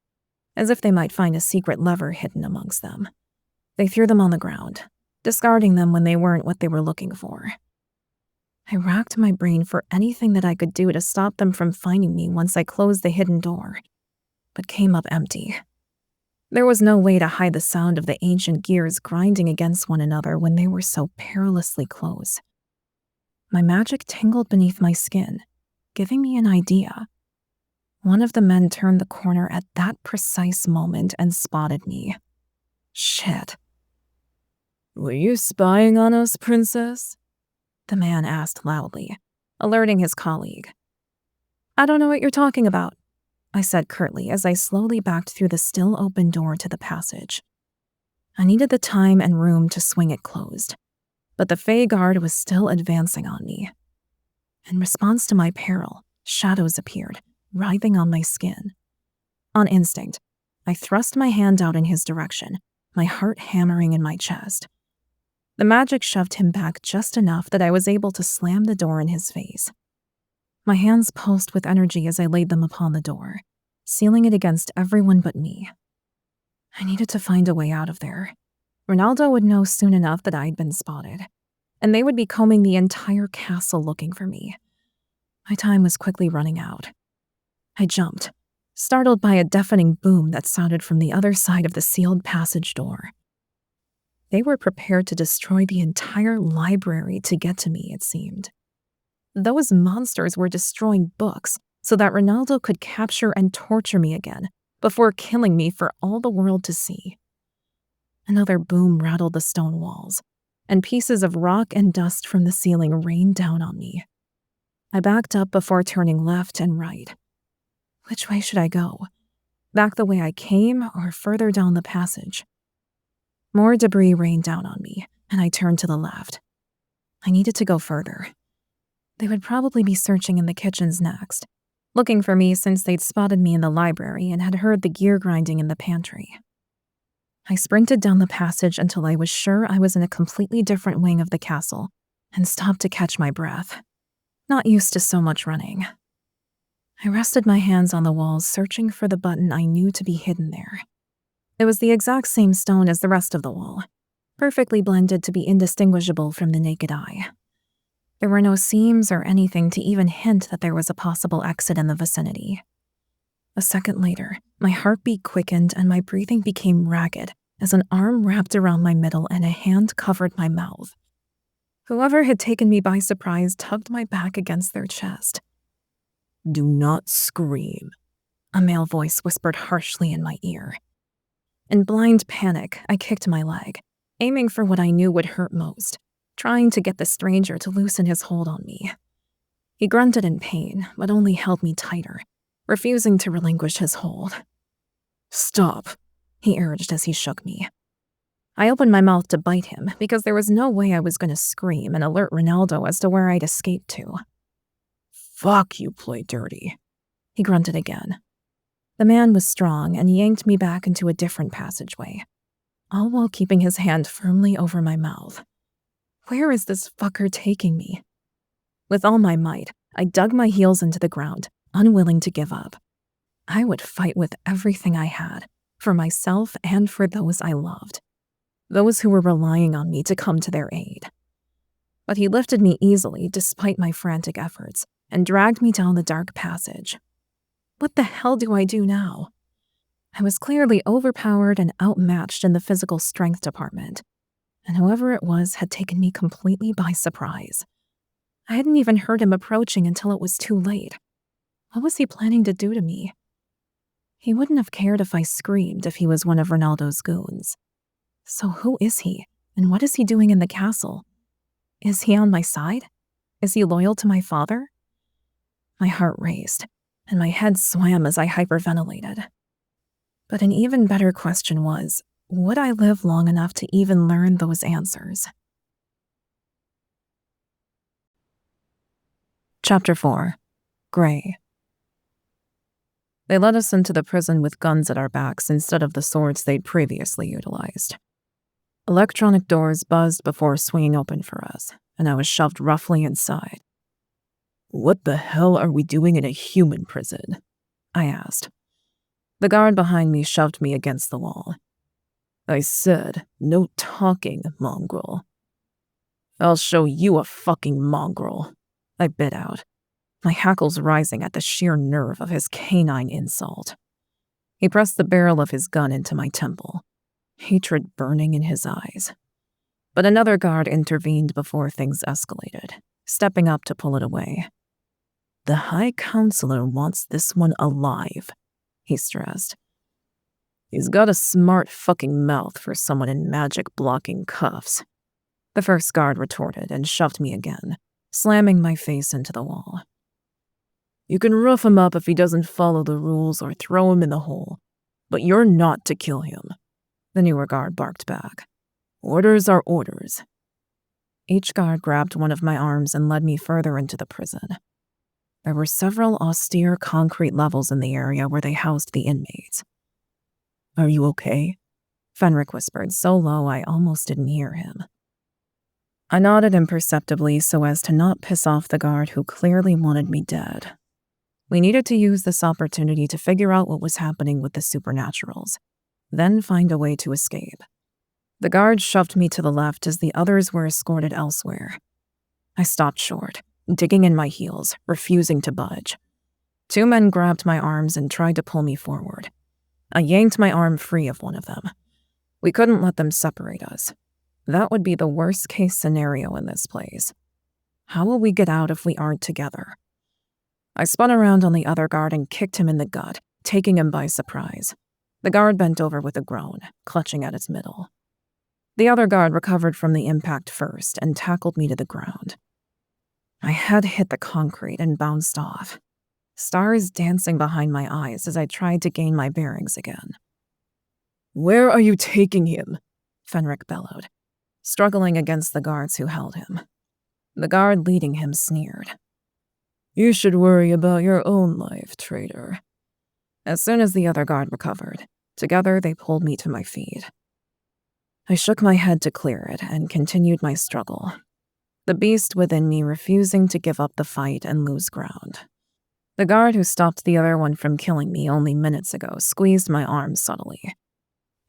as if they might find a secret lever hidden amongst them. They threw them on the ground, discarding them when they weren't what they were looking for. I racked my brain for anything that I could do to stop them from finding me once I closed the hidden door, but came up empty. There was no way to hide the sound of the ancient gears grinding against one another when they were so perilously close. My magic tingled beneath my skin, giving me an idea. One of the men turned the corner at that precise moment and spotted me. Shit. Were you spying on us, princess? The man asked loudly, alerting his colleague. I don't know what you're talking about, I said curtly as I slowly backed through the still open door to the passage. I needed the time and room to swing it closed, but the Fae guard was still advancing on me. In response to my peril, shadows appeared, writhing on my skin. On instinct, I thrust my hand out in his direction, my heart hammering in my chest. The magic shoved him back just enough that I was able to slam the door in his face. My hands pulsed with energy as I laid them upon the door, sealing it against everyone but me. I needed to find a way out of there. Ronaldo would know soon enough that I'd been spotted, and they would be combing the entire castle looking for me. My time was quickly running out. I jumped, startled by a deafening boom that sounded from the other side of the sealed passage door. They were prepared to destroy the entire library to get to me, it seemed. Those monsters were destroying books so that Ronaldo could capture and torture me again before killing me for all the world to see. Another boom rattled the stone walls, and pieces of rock and dust from the ceiling rained down on me. I backed up before turning left and right. Which way should I go? Back the way I came or further down the passage? More debris rained down on me, and I turned to the left. I needed to go further. They would probably be searching in the kitchens next, looking for me since they'd spotted me in the library and had heard the gear grinding in the pantry. I sprinted down the passage until I was sure I was in a completely different wing of the castle and stopped to catch my breath. Not used to so much running. I rested my hands on the walls, searching for the button I knew to be hidden there. It was the exact same stone as the rest of the wall, perfectly blended to be indistinguishable from the naked eye. There were no seams or anything to even hint that there was a possible exit in the vicinity. A second later, my heartbeat quickened and my breathing became ragged as an arm wrapped around my middle and a hand covered my mouth. Whoever had taken me by surprise tugged my back against their chest. Do not scream, a male voice whispered harshly in my ear. In blind panic, I kicked my leg, aiming for what I knew would hurt most, trying to get the stranger to loosen his hold on me. He grunted in pain, but only held me tighter, refusing to relinquish his hold. Stop, he urged as he shook me. I opened my mouth to bite him because there was no way I was going to scream and alert Ronaldo as to where I'd escaped to. Fuck, you play dirty, he grunted again. The man was strong and yanked me back into a different passageway, all while keeping his hand firmly over my mouth. Where is this fucker taking me? With all my might, I dug my heels into the ground, unwilling to give up. I would fight with everything I had, for myself and for those I loved, those who were relying on me to come to their aid. But he lifted me easily despite my frantic efforts and dragged me down the dark passage. What the hell do I do now? I was clearly overpowered and outmatched in the physical strength department, and whoever it was had taken me completely by surprise. I hadn't even heard him approaching until it was too late. What was he planning to do to me? He wouldn't have cared if I screamed if he was one of Ronaldo's goons. So who is he? And what is he doing in the castle? Is he on my side? Is he loyal to my father? My heart raced, and my head swam as I hyperventilated. But an even better question was, would I live long enough to even learn those answers? Chapter 4. Gray. They led us into the prison with guns at our backs instead of the swords they'd previously utilized. Electronic doors buzzed before swinging open for us, and I was shoved roughly inside. What the hell are we doing in a human prison? I asked. The guard behind me shoved me against the wall. I said, no talking, mongrel. I'll show you a fucking mongrel, I bit out, my hackles rising at the sheer nerve of his canine insult. He pressed the barrel of his gun into my temple, hatred burning in his eyes. But another guard intervened before things escalated, stepping up to pull it away. The High Counselor wants this one alive, he stressed. He's got a smart fucking mouth for someone in magic-blocking cuffs. The first guard retorted and shoved me again, slamming my face into the wall. You can rough him up if he doesn't follow the rules or throw him in the hole, but you're not to kill him, the newer guard barked back. Orders are orders. Each guard grabbed one of my arms and led me further into the prison. There were several austere concrete levels in the area where they housed the inmates. Are you okay? Fenric whispered so low I almost didn't hear him. I nodded imperceptibly so as to not piss off the guard who clearly wanted me dead. We needed to use this opportunity to figure out what was happening with the supernaturals, then find a way to escape. The guard shoved me to the left as the others were escorted elsewhere. I stopped short, digging in my heels, refusing to budge. Two men grabbed my arms and tried to pull me forward. I yanked my arm free of one of them. We couldn't let them separate us. That would be the worst-case scenario in this place. How will we get out if we aren't together? I spun around on the other guard and kicked him in the gut, taking him by surprise. The guard bent over with a groan, clutching at its middle. The other guard recovered from the impact first and tackled me to the ground. My head hit the concrete and bounced off, stars dancing behind my eyes as I tried to gain my bearings again. Where are you taking him? Fenric bellowed, struggling against the guards who held him. The guard leading him sneered. You should worry about your own life, traitor. As soon as the other guard recovered, together they pulled me to my feet. I shook my head to clear it and continued my struggle, the beast within me refusing to give up the fight and lose ground. The guard who stopped the other one from killing me only minutes ago squeezed my arm subtly.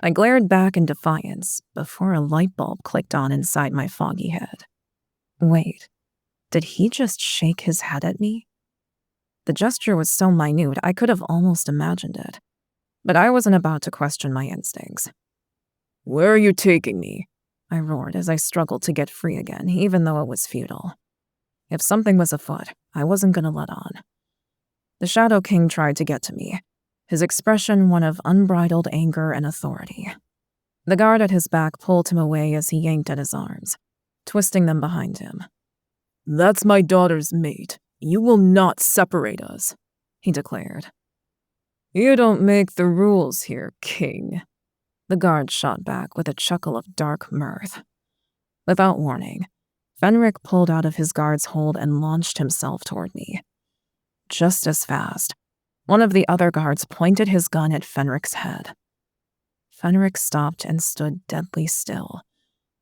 I glared back in defiance before a light bulb clicked on inside my foggy head. Wait, did he just shake his head at me? The gesture was so minute I could have almost imagined it, but I wasn't about to question my instincts. Where are you taking me? I roared as I struggled to get free again, even though it was futile. If something was afoot, I wasn't going to let on. The Shadow King tried to get to me, his expression one of unbridled anger and authority. The guard at his back pulled him away as he yanked at his arms, twisting them behind him. That's my daughter's mate. You will not separate us, he declared. You don't make the rules here, King. The guard shot back with a chuckle of dark mirth. Without warning, Fenric pulled out of his guard's hold and launched himself toward me. Just as fast, one of the other guards pointed his gun at Fenric's head. Fenric stopped and stood deadly still,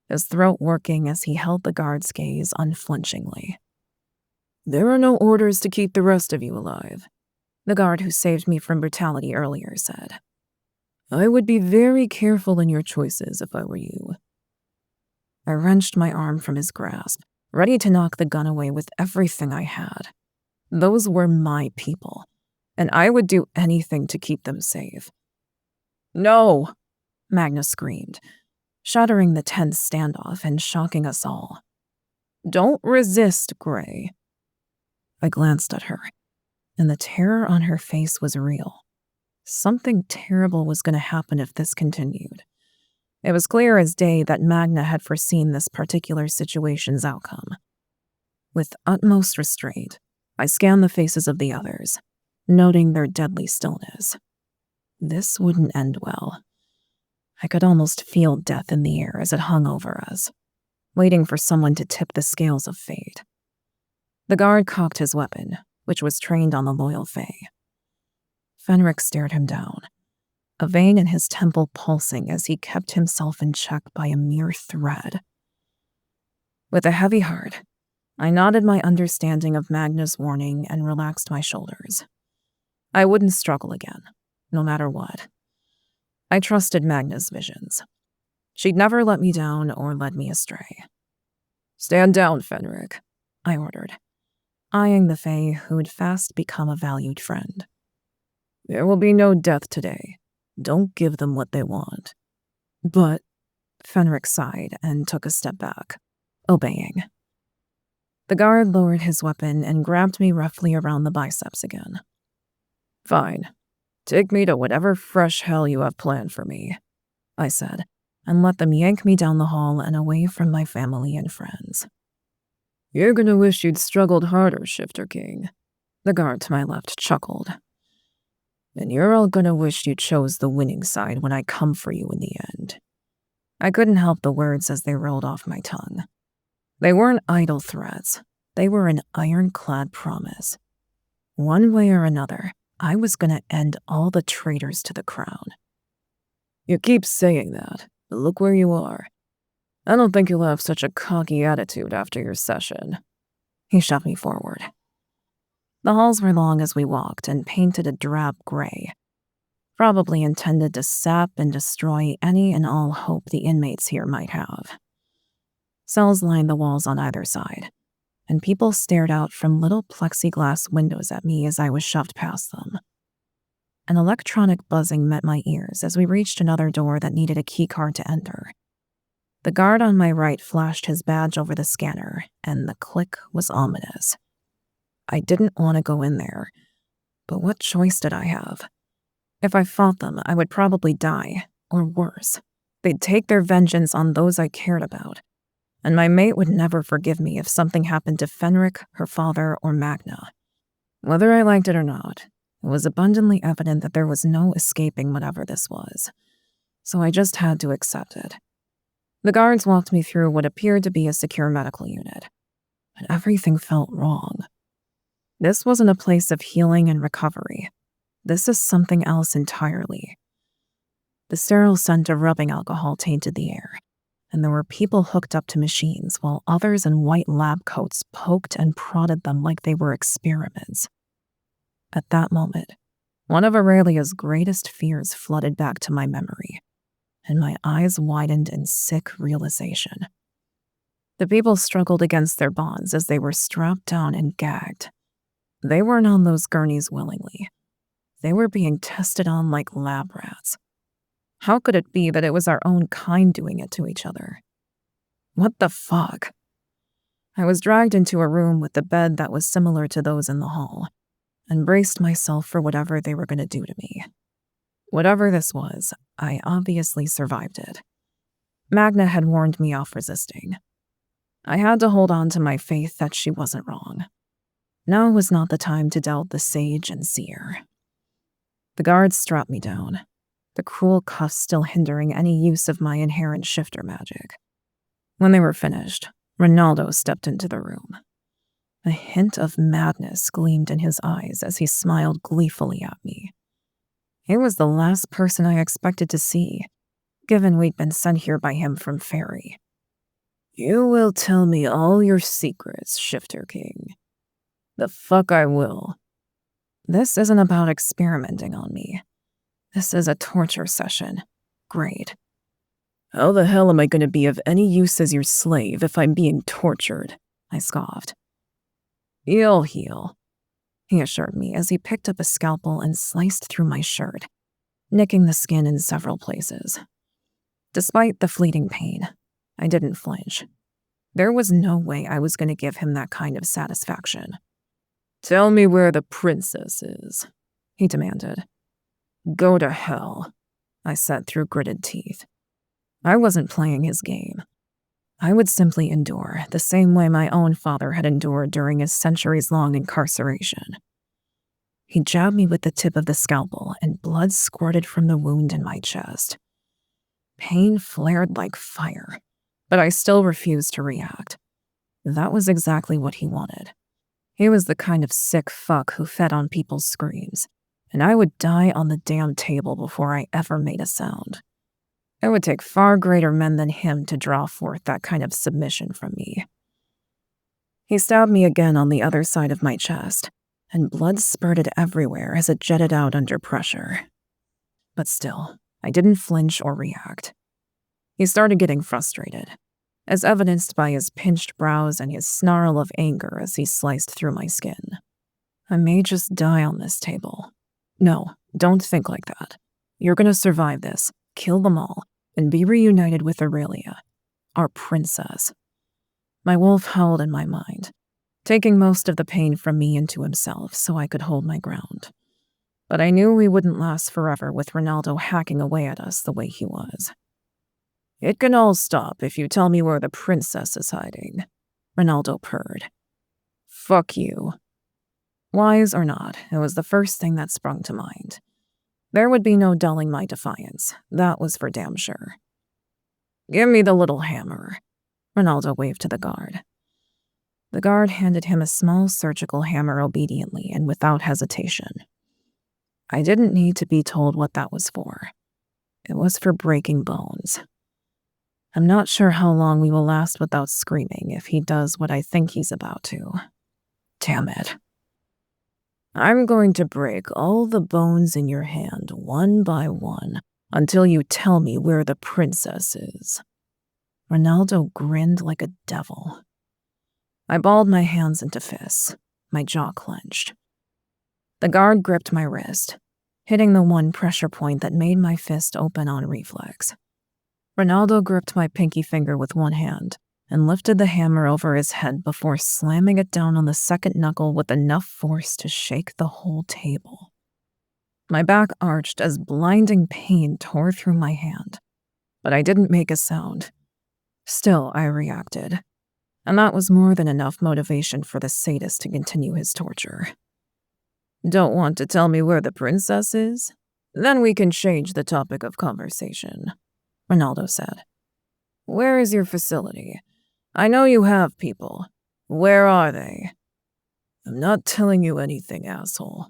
his throat working as he held the guard's gaze unflinchingly. There are no orders to keep the rest of you alive, the guard who saved me from brutality earlier said. I would be very careful in your choices if I were you. I wrenched my arm from his grasp, ready to knock the gun away with everything I had. Those were my people, and I would do anything to keep them safe. No, Magna screamed, shattering the tense standoff and shocking us all. Don't resist, Gray. I glanced at her, and the terror on her face was real. Something terrible was going to happen if this continued. It was clear as day that Magna had foreseen this particular situation's outcome. With utmost restraint, I scanned the faces of the others, noting their deadly stillness. This wouldn't end well. I could almost feel death in the air as it hung over us, waiting for someone to tip the scales of fate. The guard cocked his weapon, which was trained on the loyal Fae. Fenric stared him down, a vein in his temple pulsing as he kept himself in check by a mere thread. With a heavy heart, I nodded my understanding of Magna's warning and relaxed my shoulders. I wouldn't struggle again, no matter what. I trusted Magna's visions. She'd never let me down or led me astray. "Stand down, Fenric," I ordered, eyeing the Fae who'd fast become a valued friend. "There will be no death today. Don't give them what they want." "But," Fenric sighed and took a step back, obeying. The guard lowered his weapon and grabbed me roughly around the biceps again. "Fine. Take me to whatever fresh hell you have planned for me," I said, and let them yank me down the hall and away from my family and friends. "You're gonna wish you'd struggled harder, Shifter King," the guard to my left chuckled. "And you're all gonna wish you chose the winning side when I come for you in the end." I couldn't help the words as they rolled off my tongue. They weren't idle threats. They were an ironclad promise. One way or another, I was gonna end all the traitors to the crown. "You keep saying that, but look where you are. I don't think you'll have such a cocky attitude after your session." He shoved me forward. The halls were long as we walked and painted a drab gray, probably intended to sap and destroy any and all hope the inmates here might have. Cells lined the walls on either side, and people stared out from little plexiglass windows at me as I was shoved past them. An electronic buzzing met my ears as we reached another door that needed a keycard to enter. The guard on my right flashed his badge over the scanner, and the click was ominous. I didn't want to go in there, but what choice did I have? If I fought them, I would probably die, or worse. They'd take their vengeance on those I cared about, and my mate would never forgive me if something happened to Fenric, her father, or Magna. Whether I liked it or not, it was abundantly evident that there was no escaping whatever this was, so I just had to accept it. The guards walked me through what appeared to be a secure medical unit, but everything felt wrong. This wasn't a place of healing and recovery. This is something else entirely. The sterile scent of rubbing alcohol tainted the air, and there were people hooked up to machines while others in white lab coats poked and prodded them like they were experiments. At that moment, one of Aurelia's greatest fears flooded back to my memory, and my eyes widened in sick realization. The people struggled against their bonds as they were strapped down and gagged. They weren't on those gurneys willingly. They were being tested on like lab rats. How could it be that it was our own kind doing it to each other? What the fuck? I was dragged into a room with a bed that was similar to those in the hall, and braced myself for whatever they were going to do to me. Whatever this was, I obviously survived it. Magna had warned me off resisting. I had to hold on to my faith that she wasn't wrong. Now was not the time to doubt the sage and seer. The guards strapped me down, the cruel cuffs still hindering any use of my inherent shifter magic. When they were finished, Ronaldo stepped into the room. A hint of madness gleamed in his eyes as he smiled gleefully at me. He was the last person I expected to see, given we'd been sent here by him from Faery. "You will tell me all your secrets, Shifter King." "The fuck I will." "This isn't about experimenting on me. This is a torture session. Great." "How the hell am I going to be of any use as your slave if I'm being tortured?" I scoffed. "You'll heal," he assured me as he picked up a scalpel and sliced through my shirt, nicking the skin in several places. Despite the fleeting pain, I didn't flinch. There was no way I was going to give him that kind of satisfaction. "Tell me where the princess is," he demanded. "Go to hell," I said through gritted teeth. I wasn't playing his game. I would simply endure, the same way my own father had endured during his centuries-long incarceration. He jabbed me with the tip of the scalpel, and blood squirted from the wound in my chest. Pain flared like fire, but I still refused to react. That was exactly what he wanted. He was the kind of sick fuck who fed on people's screams, and I would die on the damn table before I ever made a sound. It would take far greater men than him to draw forth that kind of submission from me. He stabbed me again on the other side of my chest, and blood spurted everywhere as it jetted out under pressure. But still, I didn't flinch or react. He started getting frustrated, as evidenced by his pinched brows and his snarl of anger as he sliced through my skin. I may just die on this table. No, don't think like that. You're gonna survive this, kill them all, and be reunited with Aurelia, our princess. My wolf howled in my mind, taking most of the pain from me into himself so I could hold my ground. But I knew we wouldn't last forever with Ronaldo hacking away at us the way he was. It can all stop if you tell me where the princess is hiding, Ronaldo purred. Fuck you. Wise or not, it was the first thing that sprung to mind. There would be no dulling my defiance, that was for damn sure. Give me the little hammer, Ronaldo waved to the guard. The guard handed him a small surgical hammer obediently and without hesitation. I didn't need to be told what that was for. It was for breaking bones. I'm not sure how long we will last without screaming if he does what I think he's about to. Damn it. I'm going to break all the bones in your hand one by one until you tell me where the princess is. Ronaldo grinned like a devil. I balled my hands into fists, my jaw clenched. The guard gripped my wrist, hitting the one pressure point that made my fist open on reflex. Ronaldo gripped my pinky finger with one hand and lifted the hammer over his head before slamming it down on the second knuckle with enough force to shake the whole table. My back arched as blinding pain tore through my hand, but I didn't make a sound. Still, I reacted, and that was more than enough motivation for the sadist to continue his torture. Don't want to tell me where the princess is? Then we can change the topic of conversation, Ronaldo said. Where is your facility? I know you have people. Where are they? I'm not telling you anything, asshole.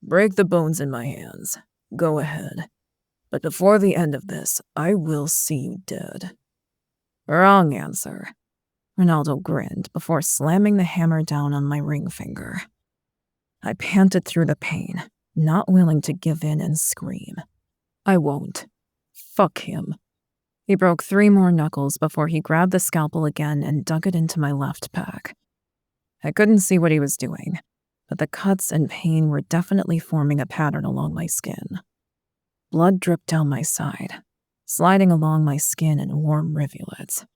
Break the bones in my hands. Go ahead. But before the end of this, I will see you dead. Wrong answer. Ronaldo grinned before slamming the hammer down on my ring finger. I panted through the pain, not willing to give in and scream. I won't. Fuck him. He broke 3 more knuckles before he grabbed the scalpel again and dug it into my left pec. I couldn't see what he was doing, but the cuts and pain were definitely forming a pattern along my skin. Blood dripped down my side, sliding along my skin in warm rivulets.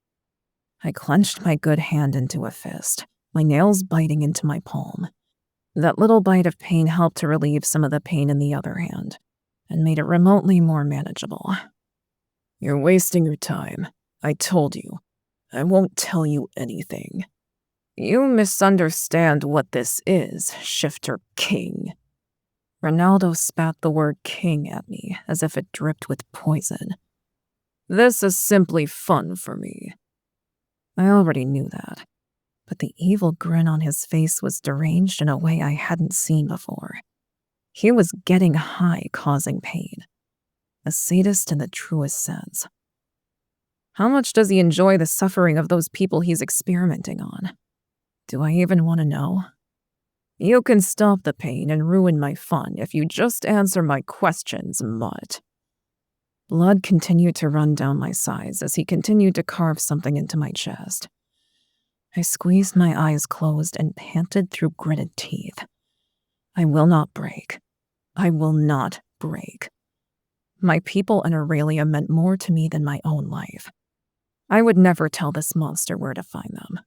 I clenched my good hand into a fist, my nails biting into my palm. That little bite of pain helped to relieve some of the pain in the other hand, and made it remotely more manageable. You're wasting your time. I told you. I won't tell you anything. You misunderstand what this is, Shifter King. Ronaldo spat the word king at me as if it dripped with poison. This is simply fun for me. I already knew that, but the evil grin on his face was deranged in a way I hadn't seen before. He was getting high, causing pain. A sadist in the truest sense. How much does he enjoy the suffering of those people he's experimenting on? Do I even want to know? You can stop the pain and ruin my fun if you just answer my questions, mutt. Blood continued to run down my sides as he continued to carve something into my chest. I squeezed my eyes closed and panted through gritted teeth. I will not break. I will not break. My people and Aurelia meant more to me than my own life. I would never tell this monster where to find them.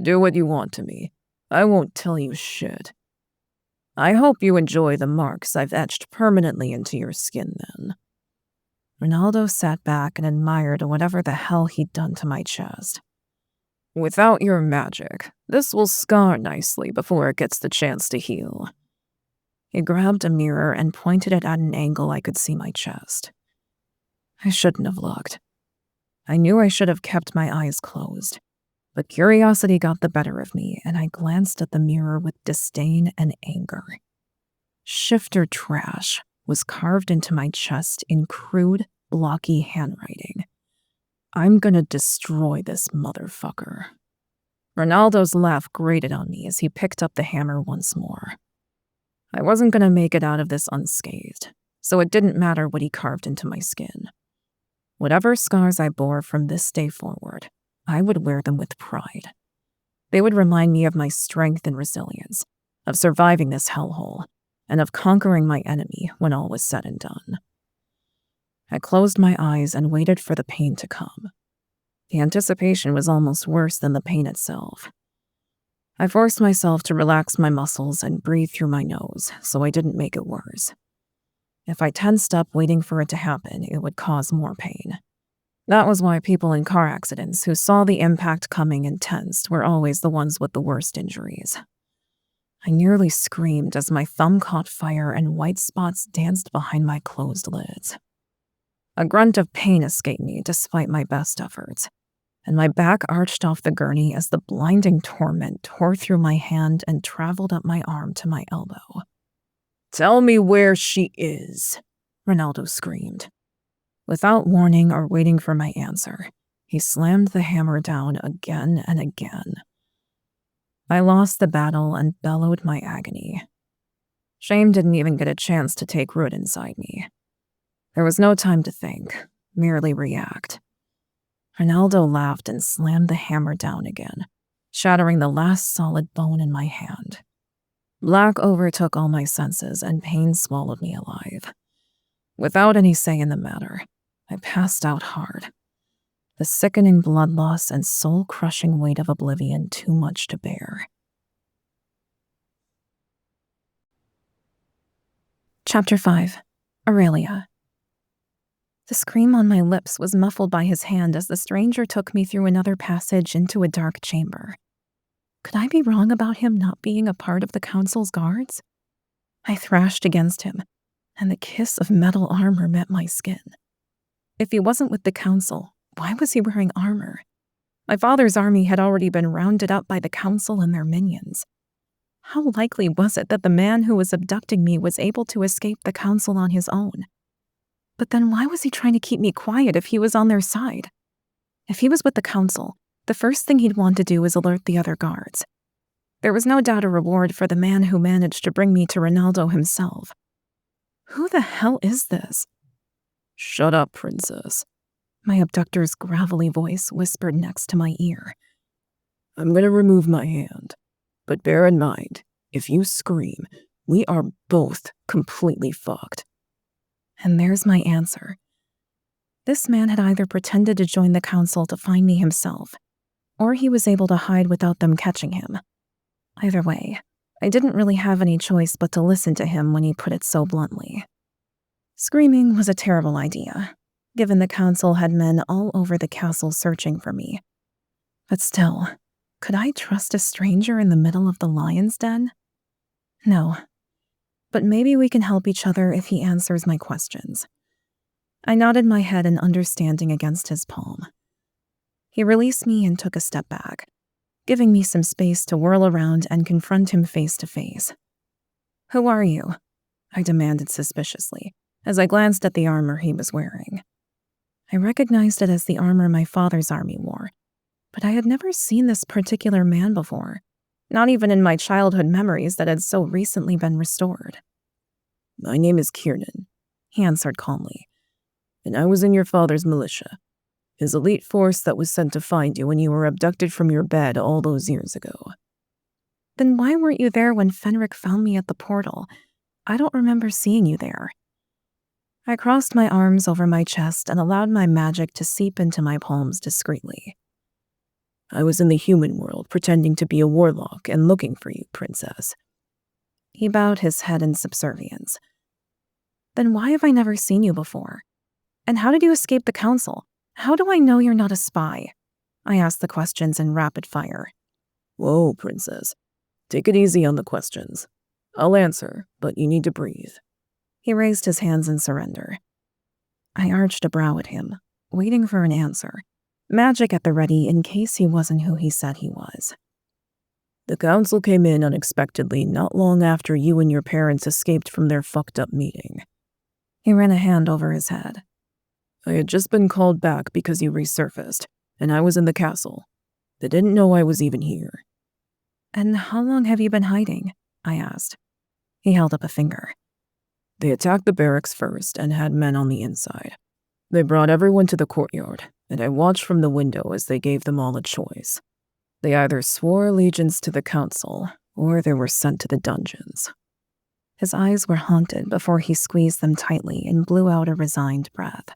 Do what you want to me. I won't tell you shit. I hope you enjoy the marks I've etched permanently into your skin then. Ronaldo sat back and admired whatever the hell he'd done to my chest. Without your magic, this will scar nicely before it gets the chance to heal. He grabbed a mirror and pointed it at an angle I could see my chest. I shouldn't have looked. I knew I should have kept my eyes closed, but curiosity got the better of me, and I glanced at the mirror with disdain and anger. Shifter trash was carved into my chest in crude, blocky handwriting. I'm gonna destroy this motherfucker. Ronaldo's laugh grated on me as he picked up the hammer once more. I wasn't gonna make it out of this unscathed, so it didn't matter what he carved into my skin. Whatever scars I bore from this day forward, I would wear them with pride. They would remind me of my strength and resilience, of surviving this hellhole, and of conquering my enemy when all was said and done. I closed my eyes and waited for the pain to come. The anticipation was almost worse than the pain itself. I forced myself to relax my muscles and breathe through my nose so I didn't make it worse. If I tensed up waiting for it to happen, it would cause more pain. That was why people in car accidents who saw the impact coming and tensed were always the ones with the worst injuries. I nearly screamed as my thumb caught fire and white spots danced behind my closed lids. A grunt of pain escaped me despite my best efforts, and my back arched off the gurney as the blinding torment tore through my hand and traveled up my arm to my elbow. "Tell me where she is," Ronaldo screamed. Without warning or waiting for my answer, he slammed the hammer down again and again. I lost the battle and bellowed my agony. Shame didn't even get a chance to take root inside me. There was no time to think, merely react. Ronaldo laughed and slammed the hammer down again, shattering the last solid bone in my hand. Black overtook all my senses and pain swallowed me alive. Without any say in the matter, I passed out hard. The sickening blood loss and soul-crushing weight of oblivion too much to bear. Chapter 5. Aurelia. The scream on my lips was muffled by his hand as the stranger took me through another passage into a dark chamber. Could I be wrong about him not being a part of the council's guards? I thrashed against him, and the kiss of metal armor met my skin. If he wasn't with the council, why was he wearing armor? My father's army had already been rounded up by the council and their minions. How likely was it that the man who was abducting me was able to escape the council on his own? But then why was he trying to keep me quiet if he was on their side? If he was with the council, the first thing he'd want to do is alert the other guards. There was no doubt a reward for the man who managed to bring me to Ronaldo himself. Who the hell is this? "Shut up, princess," my abductor's gravelly voice whispered next to my ear. "I'm gonna remove my hand, but bear in mind, if you scream, we are both completely fucked." And there's my answer. This man had either pretended to join the council to find me himself, or he was able to hide without them catching him. Either way, I didn't really have any choice but to listen to him when he put it so bluntly. Screaming was a terrible idea, given the council had men all over the castle searching for me. But still, could I trust a stranger in the middle of the lion's den? No. But maybe we can help each other if he answers my questions. I nodded my head in understanding against his palm. He released me and took a step back, giving me some space to whirl around and confront him face to face. "Who are you?" I demanded suspiciously, as I glanced at the armor he was wearing. I recognized it as the armor my father's army wore, but I had never seen this particular man before, not even in my childhood memories that had so recently been restored. "My name is Kiernan," he answered calmly, "and I was in your father's militia, his elite force that was sent to find you when you were abducted from your bed all those years ago." "Then why weren't you there when Fenric found me at the portal? I don't remember seeing you there." I crossed my arms over my chest and allowed my magic to seep into my palms discreetly. "I was in the human world pretending to be a warlock and looking for you, princess." He bowed his head in subservience. "Then why have I never seen you before? And how did you escape the council? How do I know you're not a spy? I asked the questions in rapid fire. Whoa, princess. Take it easy on the questions. I'll answer, but you need to breathe. He raised his hands in surrender. I arched a brow at him, waiting for an answer. Magic at the ready in case he wasn't who he said he was. The council came in unexpectedly not long after you and your parents escaped from their fucked up meeting. He ran a hand over his head. I had just been called back because you resurfaced, and I was in the castle. They didn't know I was even here. And how long have you been hiding? I asked. He held up a finger. They attacked the barracks first and had men on the inside. They brought everyone to the courtyard, and I watched from the window as they gave them all a choice. They either swore allegiance to the council, or they were sent to the dungeons. His eyes were haunted before he squeezed them tightly and blew out a resigned breath.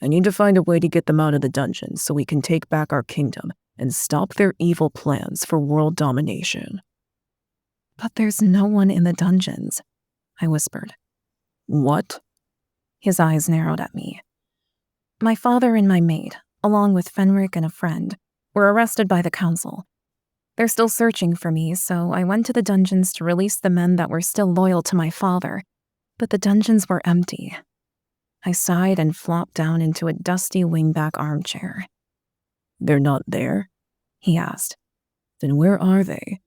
I need to find a way to get them out of the dungeons so we can take back our kingdom and stop their evil plans for world domination. But there's no one in the dungeons, I whispered. What? His eyes narrowed at me. My father and my maid, along with Fenric and a friend, were arrested by the council. They're still searching for me, so I went to the dungeons to release the men that were still loyal to my father, but the dungeons were empty. I sighed and flopped down into a dusty wingback armchair. They're not there? He asked. Then where are they?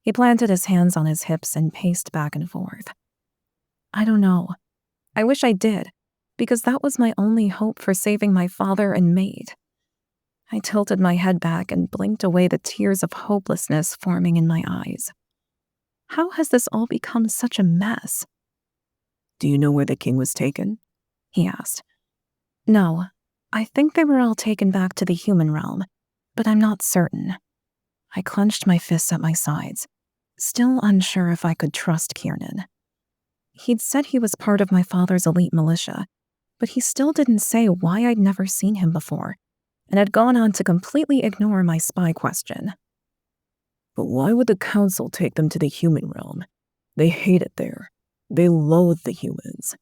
He planted his hands on his hips and paced back and forth. I don't know. I wish I did, because that was my only hope for saving my father and maid. I tilted my head back and blinked away the tears of hopelessness forming in my eyes. How has this all become such a mess? Do you know where the king was taken? He asked. No, I think they were all taken back to the human realm, but I'm not certain. I clenched my fists at my sides, still unsure if I could trust Kiernan. He'd said he was part of my father's elite militia, but he still didn't say why I'd never seen him before, and had gone on to completely ignore my spy question. But why would the council take them to the human realm? They hate it there. They loathe the humans.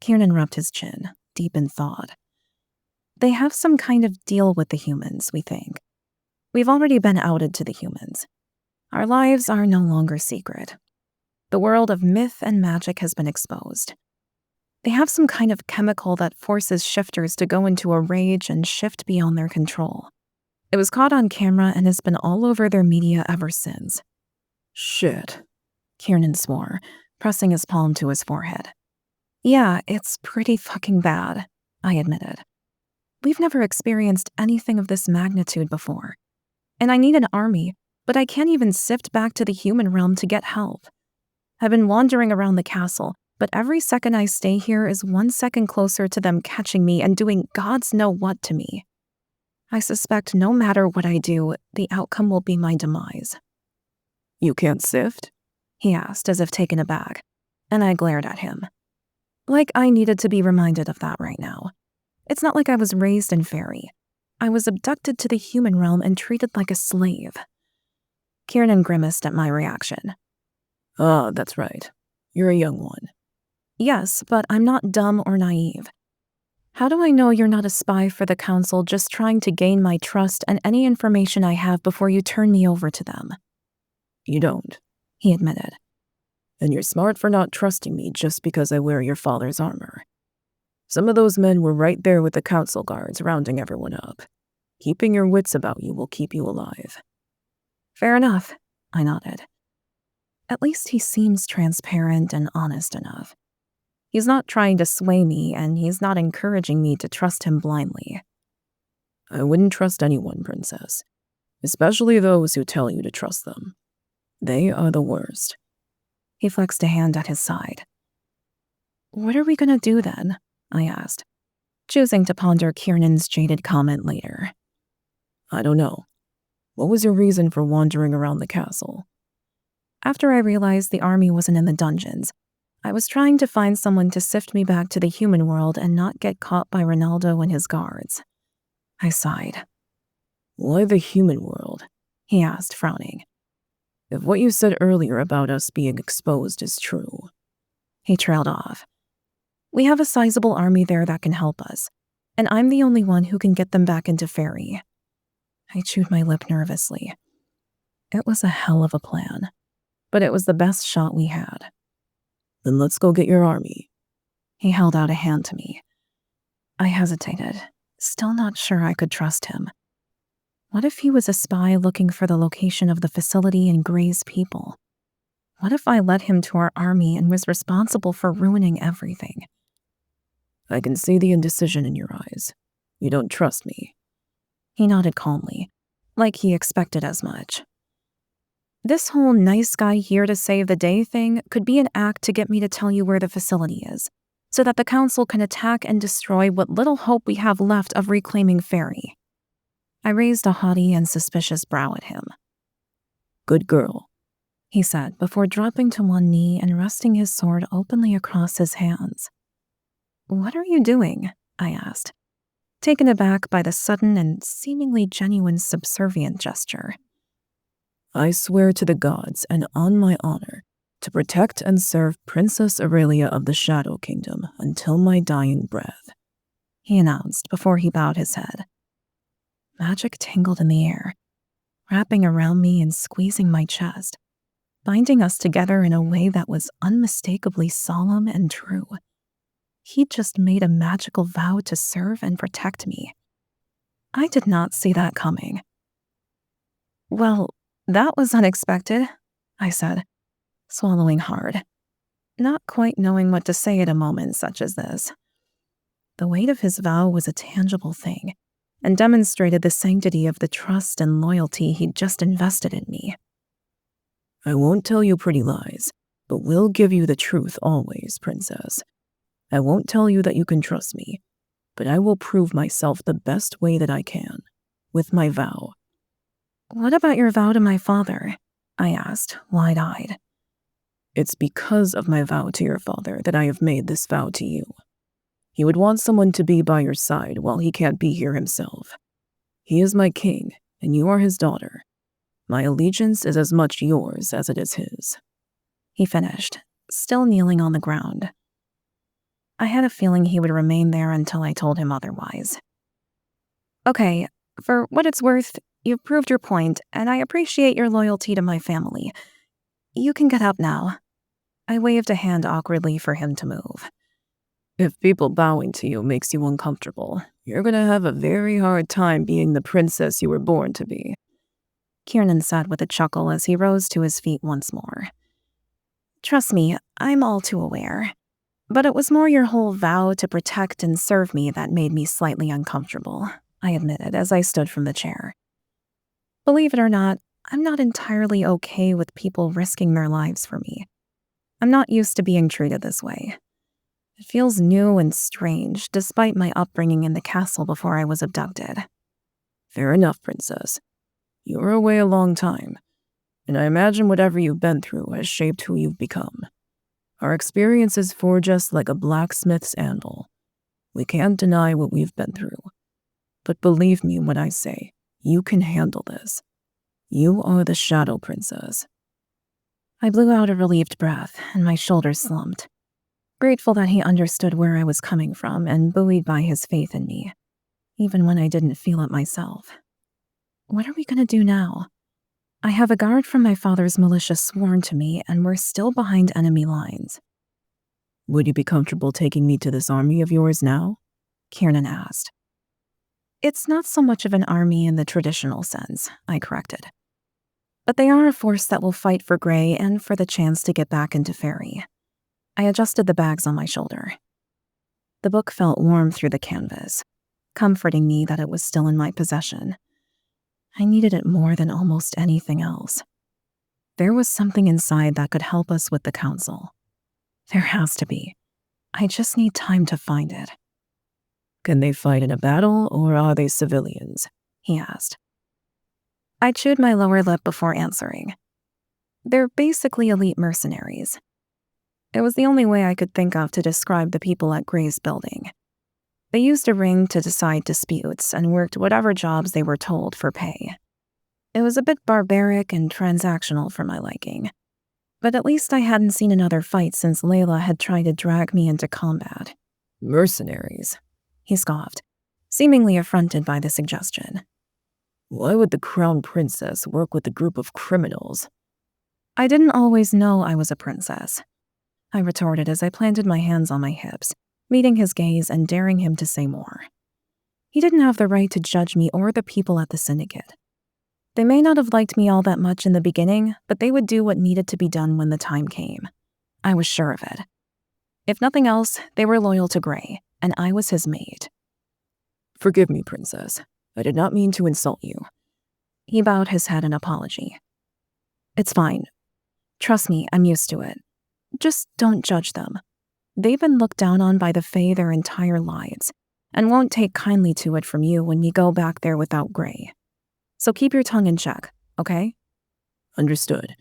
Kiernan rubbed his chin, deep in thought. They have some kind of deal with the humans, we think. We've already been outed to the humans. Our lives are no longer secret. The world of myth and magic has been exposed. They have some kind of chemical that forces shifters to go into a rage and shift beyond their control. It was caught on camera and has been all over their media ever since. Shit, Kiernan swore, pressing his palm to his forehead. Yeah, it's pretty fucking bad, I admitted. We've never experienced anything of this magnitude before. And I need an army, but I can't even sift back to the human realm to get help. I've been wandering around the castle, but every second I stay here is 1 second closer to them catching me and doing gods know what to me. I suspect no matter what I do, the outcome will be my demise. You can't sift? He asked, as if taken aback, and I glared at him. Like I needed to be reminded of that right now. It's not like I was raised in Faery. I was abducted to the human realm and treated like a slave. Kiernan grimaced at my reaction. Ah, that's right. You're a young one. Yes, but I'm not dumb or naive. How do I know you're not a spy for the council just trying to gain my trust and any information I have before you turn me over to them? You don't, he admitted. And you're smart for not trusting me just because I wear your father's armor. Some of those men were right there with the council guards rounding everyone up. Keeping your wits about you will keep you alive. Fair enough, I nodded. At least he seems transparent and honest enough. He's not trying to sway me, and he's not encouraging me to trust him blindly. I wouldn't trust anyone, princess. Especially those who tell you to trust them. They are the worst. He flexed a hand at his side. What are we gonna do then? I asked, choosing to ponder Kiernan's jaded comment later. I don't know. What was your reason for wandering around the castle? After I realized the army wasn't in the dungeons, I was trying to find someone to sift me back to the human world and not get caught by Ronaldo and his guards. I sighed. Why the human world? He asked, frowning. If what you said earlier about us being exposed is true. He trailed off. We have a sizable army there that can help us, and I'm the only one who can get them back into Faery. I chewed my lip nervously. It was a hell of a plan, but it was the best shot we had. Then let's go get your army. He held out a hand to me. I hesitated, still not sure I could trust him. What if he was a spy looking for the location of the facility and Gray's people? What if I led him to our army and was responsible for ruining everything? I can see the indecision in your eyes. You don't trust me. He nodded calmly, like he expected as much. This whole nice guy here to save the day thing could be an act to get me to tell you where the facility is, so that the council can attack and destroy what little hope we have left of reclaiming Faery. I raised a haughty and suspicious brow at him. Good girl, he said before dropping to one knee and resting his sword openly across his hands. What are you doing? I asked, taken aback by the sudden and seemingly genuine subservient gesture. I swear to the gods and on my honor to protect and serve Princess Aurelia of the Shadow Kingdom until my dying breath, he announced before he bowed his head. Magic tingled in the air, wrapping around me and squeezing my chest, binding us together in a way that was unmistakably solemn and true. He'd just made a magical vow to serve and protect me. I did not see that coming. Well, that was unexpected, I said, swallowing hard, not quite knowing what to say at a moment such as this. The weight of his vow was a tangible thing, and demonstrated the sanctity of the trust and loyalty he'd just invested in me. I won't tell you pretty lies, but will give you the truth always, Princess. I won't tell you that you can trust me, but I will prove myself the best way that I can, with my vow. What about your vow to my father? I asked, wide-eyed. It's because of my vow to your father that I have made this vow to you. He would want someone to be by your side while he can't be here himself. He is my king, and you are his daughter. My allegiance is as much yours as it is his. He finished, still kneeling on the ground. I had a feeling he would remain there until I told him otherwise. Okay, for what it's worth, you've proved your point, and I appreciate your loyalty to my family. You can get up now. I waved a hand awkwardly for him to move. If people bowing to you makes you uncomfortable, you're gonna have a very hard time being the princess you were born to be, Kiernan said with a chuckle as he rose to his feet once more. Trust me, I'm all too aware. But it was more your whole vow to protect and serve me that made me slightly uncomfortable, I admitted as I stood from the chair. Believe it or not, I'm not entirely okay with people risking their lives for me. I'm not used to being treated this way. It feels new and strange, despite my upbringing in the castle before I was abducted. Fair enough, Princess. You were away a long time, and I imagine whatever you've been through has shaped who you've become. Our experiences forge us like a blacksmith's anvil. We can't deny what we've been through. But believe me when I say, you can handle this. You are the Shadow Princess. I blew out a relieved breath, and my shoulders slumped. Grateful that he understood where I was coming from and buoyed by his faith in me, even when I didn't feel it myself. What are we going to do now? I have a guard from my father's militia sworn to me, and we're still behind enemy lines. Would you be comfortable taking me to this army of yours now? Kiernan asked. It's not so much of an army in the traditional sense, I corrected. But they are a force that will fight for Gray and for the chance to get back into Faery. I adjusted the bags on my shoulder. The book felt warm through the canvas, comforting me that it was still in my possession. I needed it more than almost anything else. There was something inside that could help us with the council. There has to be. I just need time to find it. Can they fight in a battle, or are they civilians? He asked. I chewed my lower lip before answering. They're basically elite mercenaries. It was the only way I could think of to describe the people at Gray's building. They used a ring to decide disputes and worked whatever jobs they were told for pay. It was a bit barbaric and transactional for my liking, but at least I hadn't seen another fight since Layla had tried to drag me into combat, Mercenaries? He scoffed, seemingly affronted by the suggestion. Why would the crown princess work with a group of criminals? I didn't always know I was a princess, I retorted as I planted my hands on my hips, meeting his gaze and daring him to say more. He didn't have the right to judge me or the people at the Syndicate. They may not have liked me all that much in the beginning, but they would do what needed to be done when the time came. I was sure of it. If nothing else, they were loyal to Gray, and I was his mate. Forgive me, princess. I did not mean to insult you. He bowed his head in apology. It's fine. Trust me, I'm used to it. Just don't judge them. They've been looked down on by the Fae their entire lives, and won't take kindly to it from you when you go back there without Gray. So keep your tongue in check, okay? Understood.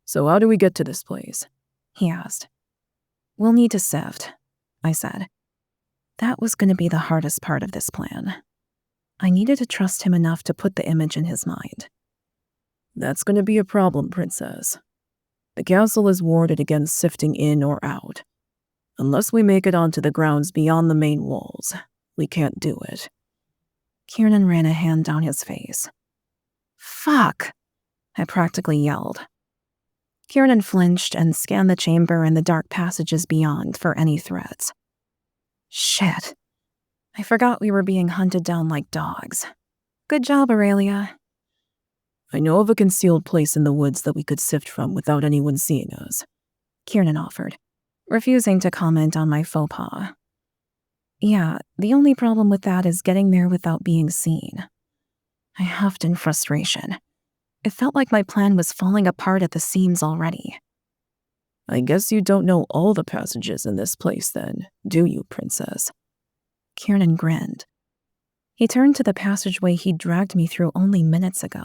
So how do we get to this place? He asked. We'll need to sift, I said. That was going to be the hardest part of this plan. I needed to trust him enough to put the image in his mind. That's going to be a problem, princess. The castle is warded against sifting in or out. Unless we make it onto the grounds beyond the main walls, we can't do it. Kiernan ran a hand down his face. Fuck! I practically yelled. Kiernan flinched and scanned the chamber and the dark passages beyond for any threats. Shit. I forgot we were being hunted down like dogs. Good job, Aurelia. I know of a concealed place in the woods that we could sift from without anyone seeing us, Kiernan offered, refusing to comment on my faux pas. Yeah, the only problem with that is getting there without being seen. I huffed in frustration. It felt like my plan was falling apart at the seams already. I guess you don't know all the passages in this place then, do you, princess? Kiernan grinned. He turned to the passageway he'd dragged me through only minutes ago.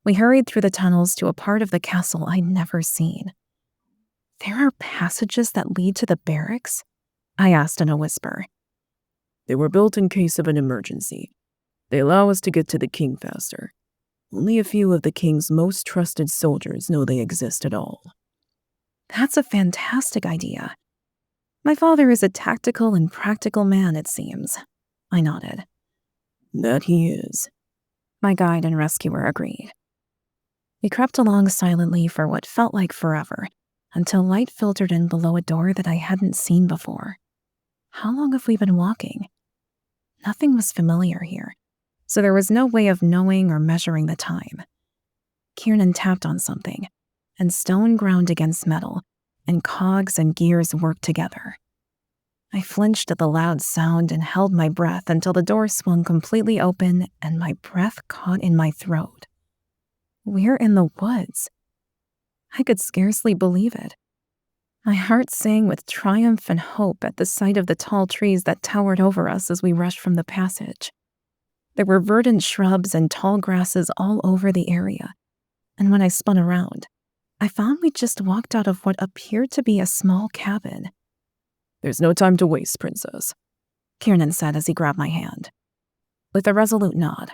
We hurried through the tunnels to a part of the castle I'd never seen. There are passages that lead to the barracks? I asked in a whisper. They were built in case of an emergency. They allow us to get to the king faster. Only a few of the king's most trusted soldiers know they exist at all. That's a fantastic idea. My father is a tactical and practical man, it seems. I nodded. That he is. My guide and rescuer agreed. We crept along silently for what felt like forever, until light filtered in below a door that I hadn't seen before. How long have we been walking? Nothing was familiar here, so there was no way of knowing or measuring the time. Kiernan tapped on something, and stone ground against metal, and cogs and gears worked together. I flinched at the loud sound and held my breath until the door swung completely open and my breath caught in my throat. We're in the woods. I could scarcely believe it. My heart sang with triumph and hope at the sight of the tall trees that towered over us as we rushed from the passage. There were verdant shrubs and tall grasses all over the area, and when I spun around, I found we'd just walked out of what appeared to be a small cabin. There's no time to waste, princess, Kiernan said as he grabbed my hand. With a resolute nod,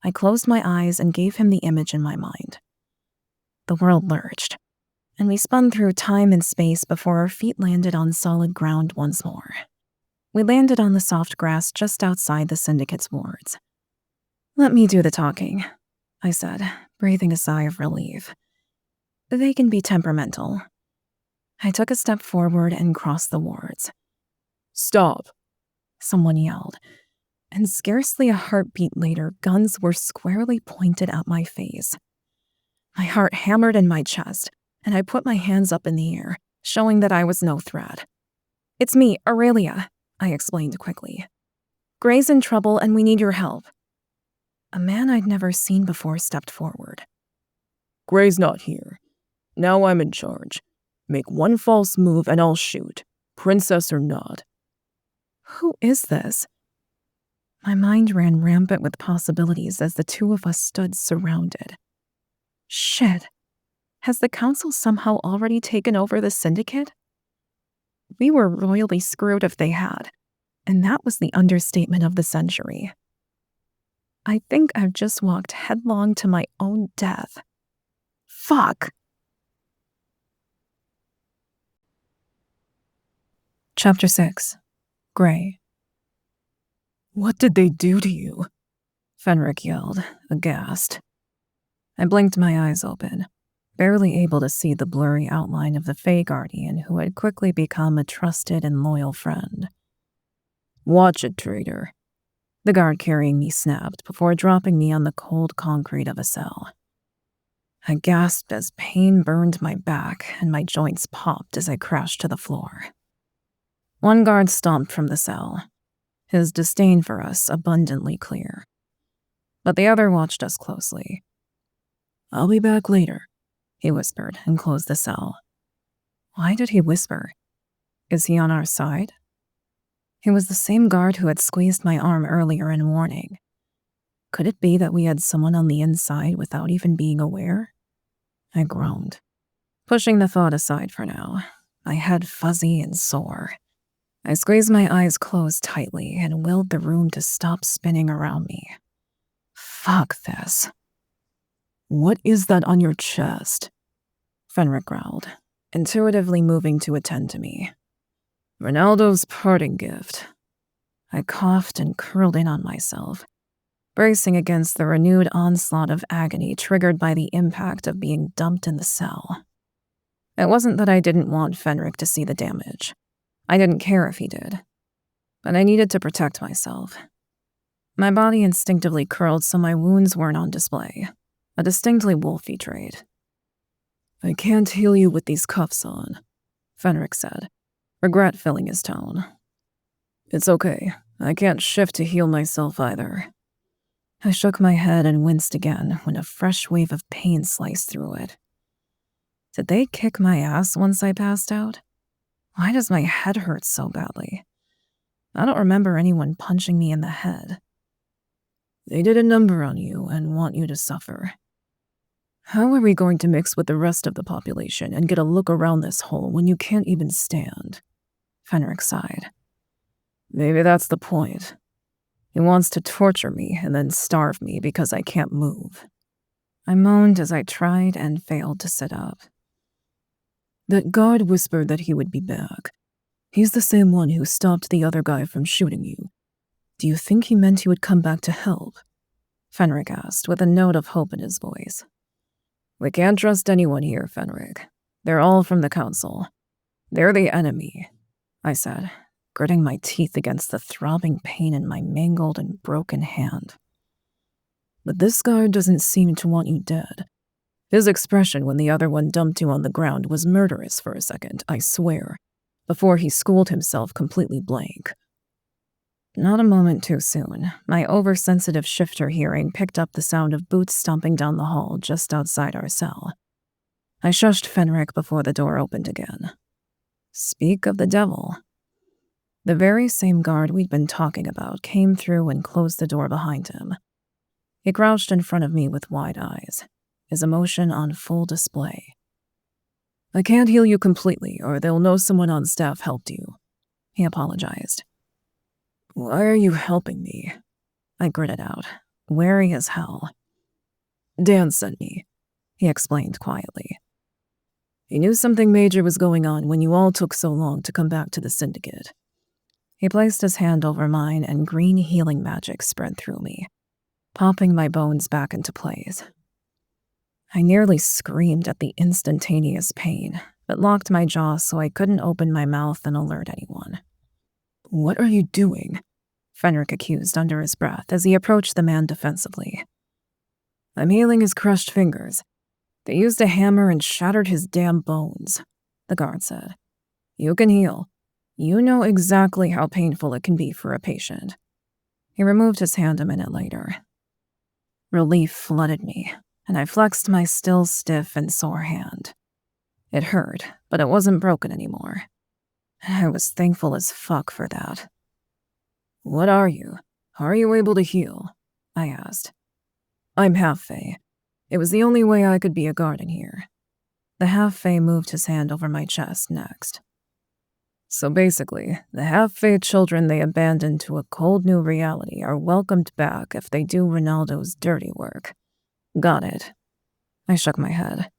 I closed my eyes and gave him the image in my mind. The world lurched, and we spun through time and space before our feet landed on solid ground once more. We landed on the soft grass just outside the Syndicate's wards. Let me do the talking, I said, breathing a sigh of relief. They can be temperamental. I took a step forward and crossed the wards. Stop, someone yelled, and scarcely a heartbeat later, guns were squarely pointed at my face. My heart hammered in my chest, and I put my hands up in the air, showing that I was no threat. It's me, Aurelia, I explained quickly. Gray's in trouble and we need your help. A man I'd never seen before stepped forward. Gray's not here. Now I'm in charge. Make one false move and I'll shoot, princess or not. Who is this? My mind ran rampant with possibilities as the two of us stood surrounded. Shit. Has the council somehow already taken over the Syndicate? We were royally screwed if they had, and that was the understatement of the century. I think I've just walked headlong to my own death. Fuck! Chapter 6. Gray. What did they do to you? Fenric yelled, aghast. I blinked my eyes open, barely able to see the blurry outline of the Fae Guardian who had quickly become a trusted and loyal friend. Watch it, traitor. The guard carrying me snapped before dropping me on the cold concrete of a cell. I gasped as pain burned my back and my joints popped as I crashed to the floor. One guard stomped from the cell, his disdain for us abundantly clear. But the other watched us closely. I'll be back later, he whispered and closed the cell. Why did he whisper? Is he on our side? He was the same guard who had squeezed my arm earlier in warning. Could it be that we had someone on the inside without even being aware? I groaned, pushing the thought aside for now, my head fuzzy and sore. I squeezed my eyes closed tightly and willed the room to stop spinning around me. Fuck this. What is that on your chest? Fenric growled, intuitively moving to attend to me. Ronaldo's parting gift. I coughed and curled in on myself, bracing against the renewed onslaught of agony triggered by the impact of being dumped in the cell. It wasn't that I didn't want Fenric to see the damage. I didn't care if he did. But I needed to protect myself. My body instinctively curled so my wounds weren't on display, a distinctly wolfy trait. I can't heal you with these cuffs on, Fenric said, regret filling his tone. It's okay. I can't shift to heal myself either. I shook my head and winced again when a fresh wave of pain sliced through it. Did they kick my ass once I passed out? Why does my head hurt so badly? I don't remember anyone punching me in the head. They did a number on you and want you to suffer. How are we going to mix with the rest of the population and get a look around this hole when you can't even stand? Fenric sighed. Maybe that's the point. He wants to torture me and then starve me because I can't move. I moaned as I tried and failed to sit up. That guard whispered that he would be back. He's the same one who stopped the other guy from shooting you. Do you think he meant he would come back to help? Fenric asked with a note of hope in his voice. We can't trust anyone here, Fenric. They're all from the council. They're the enemy, I said, gritting my teeth against the throbbing pain in my mangled and broken hand. But this guard doesn't seem to want you dead. His expression when the other one dumped you on the ground was murderous for a second, I swear, before he schooled himself completely blank. Not a moment too soon, my oversensitive shifter hearing picked up the sound of boots stomping down the hall just outside our cell. I shushed Fenric before the door opened again. Speak of the devil. The very same guard we'd been talking about came through and closed the door behind him. He crouched in front of me with wide eyes, his emotion on full display. I can't heal you completely, or they'll know someone on staff helped you, he apologized. Why are you helping me? I gritted out, wary as hell. Dan sent me, he explained quietly. He knew something major was going on when you all took so long to come back to the Syndicate. He placed his hand over mine and green healing magic spread through me, popping my bones back into place. I nearly screamed at the instantaneous pain, but locked my jaw so I couldn't open my mouth and alert anyone. What are you doing? Fenric accused under his breath as he approached the man defensively. I'm healing his crushed fingers. They used a hammer and shattered his damn bones, the guard said. You can heal. You know exactly how painful it can be for a patient. He removed his hand a minute later. Relief flooded me, and I flexed my still stiff and sore hand. It hurt, but it wasn't broken anymore. I was thankful as fuck for that. What are you? How are you able to heal? I asked. I'm half-fae. It was the only way I could be a guard in here. The half-fae moved his hand over my chest next. So basically, the half-fae children they abandoned to a cold new reality are welcomed back if they do Ronaldo's dirty work. Got it. I shook my head.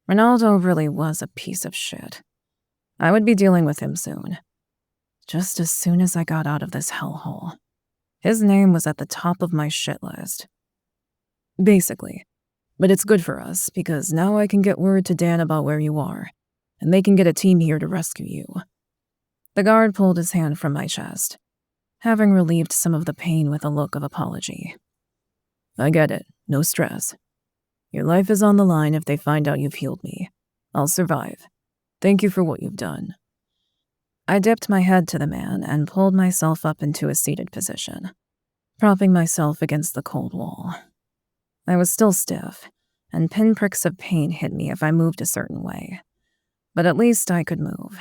Ronaldo really was a piece of shit. I would be dealing with him soon. just as soon as I got out of this hellhole. His name was at the top of my shit list. Basically. But it's good for us, because now I can get word to Dan about where you are, and they can get a team here to rescue you. The guard pulled his hand from my chest, having relieved some of the pain with a look of apology. I get it. No stress. Your life is on the line if they find out you've healed me. I'll survive. Thank you for what you've done. I dipped my head to the man and pulled myself up into a seated position, propping myself against the cold wall. I was still stiff, and pinpricks of pain hit me if I moved a certain way. But at least I could move.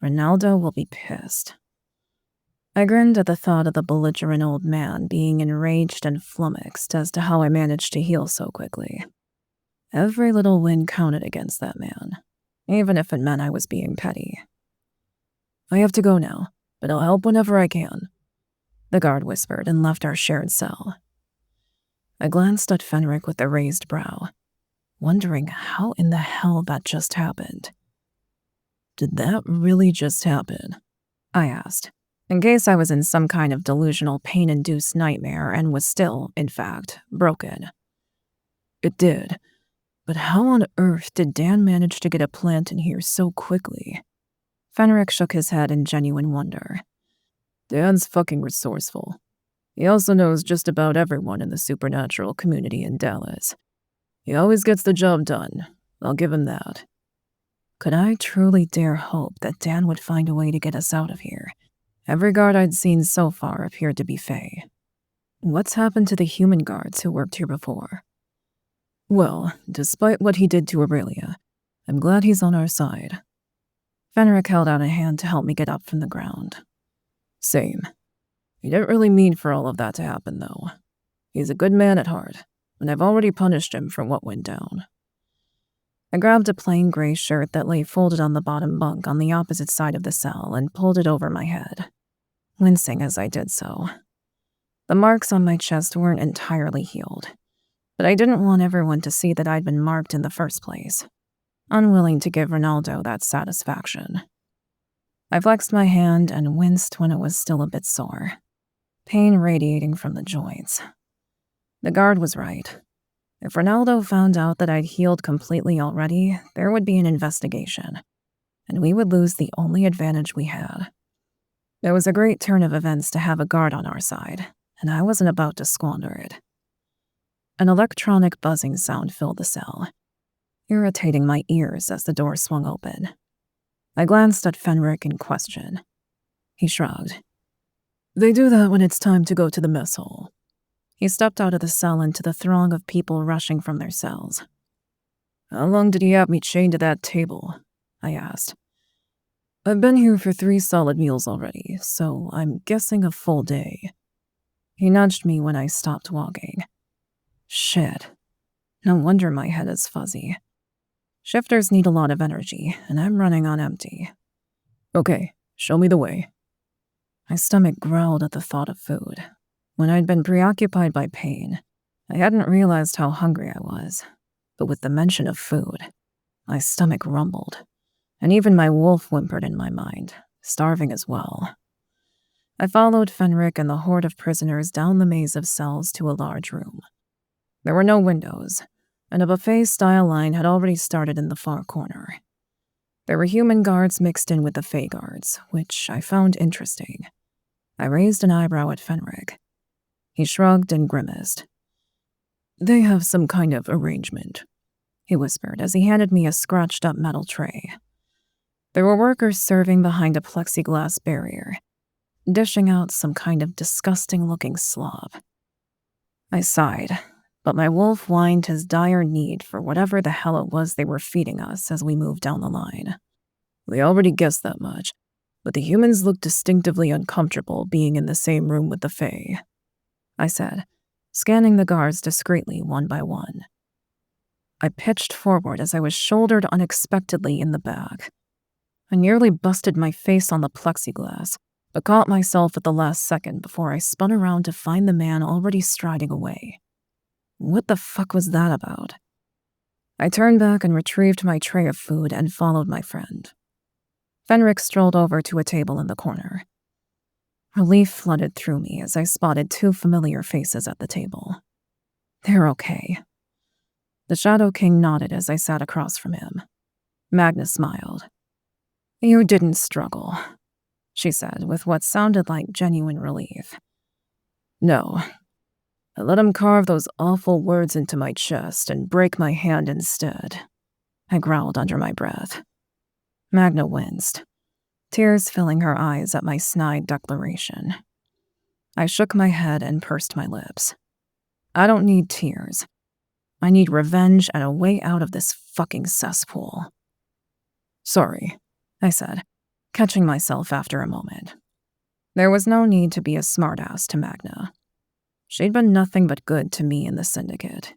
Ronaldo will be pissed. I grinned at the thought of the belligerent old man being enraged and flummoxed as to how I managed to heal so quickly. Every little win counted against that man, even if it meant I was being petty. I have to go now, but I'll help whenever I can, the guard whispered and left our shared cell. I glanced at Fenric with a raised brow, wondering how in the hell that just happened. Did that really just happen? I asked, in case I was in some kind of delusional pain-induced nightmare and was still, in fact, broken. It did. But how on earth did Dan manage to get a plant in here so quickly? Fenric shook his head in genuine wonder. Dan's fucking resourceful. He also knows just about everyone in the supernatural community in Dallas. He always gets the job done. I'll give him that. Could I truly dare hope that Dan would find a way to get us out of here? Every guard I'd seen so far appeared to be Fae. What's happened to the human guards who worked here before? Well, despite what he did to Aurelia, I'm glad he's on our side. Fenric held out a hand to help me get up from the ground. Same. He didn't really mean for all of that to happen, though. He's a good man at heart, and I've already punished him for what went down. I grabbed a plain gray shirt that lay folded on the bottom bunk on the opposite side of the cell and pulled it over my head, wincing as I did so. The marks on my chest weren't entirely healed, but I didn't want everyone to see that I'd been marked in the first place, unwilling to give Ronaldo that satisfaction. I flexed my hand and winced when it was still a bit sore, pain radiating from the joints. The guard was right. If Ronaldo found out that I'd healed completely already, there would be an investigation, and we would lose the only advantage we had. There was a great turn of events to have a guard on our side, and I wasn't about to squander it. An electronic buzzing sound filled the cell, irritating my ears as the door swung open. I glanced at Fenric in question. He shrugged. They do that when it's time to go to the mess hall. He stepped out of the cell into the throng of people rushing from their cells. How long did he have me chained to that table? I asked. I've been here for 3 solid meals already, so I'm guessing a full day. He nudged me when I stopped walking. Shit. No wonder my head is fuzzy. Shifters need a lot of energy, and I'm running on empty. Okay, show me the way. My stomach growled at the thought of food. When I'd been preoccupied by pain, I hadn't realized how hungry I was. But with the mention of food, my stomach rumbled, and even my wolf whimpered in my mind, starving as well. I followed Fenric and the horde of prisoners down the maze of cells to a large room. There were no windows, and a buffet-style line had already started in the far corner. There were human guards mixed in with the Fae guards, which I found interesting. I raised an eyebrow at Fenric. He shrugged and grimaced. They have some kind of arrangement, he whispered as he handed me a scratched-up metal tray. There were workers serving behind a plexiglass barrier, dishing out some kind of disgusting-looking slop. I sighed, but my wolf whined his dire need for whatever the hell it was they were feeding us as we moved down the line. We already guessed that much, but the humans looked distinctively uncomfortable being in the same room with the Fae, I said, scanning the guards discreetly one by one. I pitched forward as I was shouldered unexpectedly in the back. I nearly busted my face on the plexiglass, but caught myself at the last second before I spun around to find the man already striding away. What the fuck was that about? I turned back and retrieved my tray of food and followed my friend. Fenric strolled over to a table in the corner. Relief flooded through me as I spotted two familiar faces at the table. They're okay. The Shadow King nodded as I sat across from him. Magna smiled. You didn't struggle, she said with what sounded like genuine relief. No. I let him carve those awful words into my chest and break my hand instead. I growled under my breath. Magna winced, tears filling her eyes at my snide declaration. I shook my head and pursed my lips. I don't need tears. I need revenge and a way out of this fucking cesspool. Sorry, I said, catching myself after a moment. There was no need to be a smartass to Magna. She'd been nothing but good to me and the Syndicate.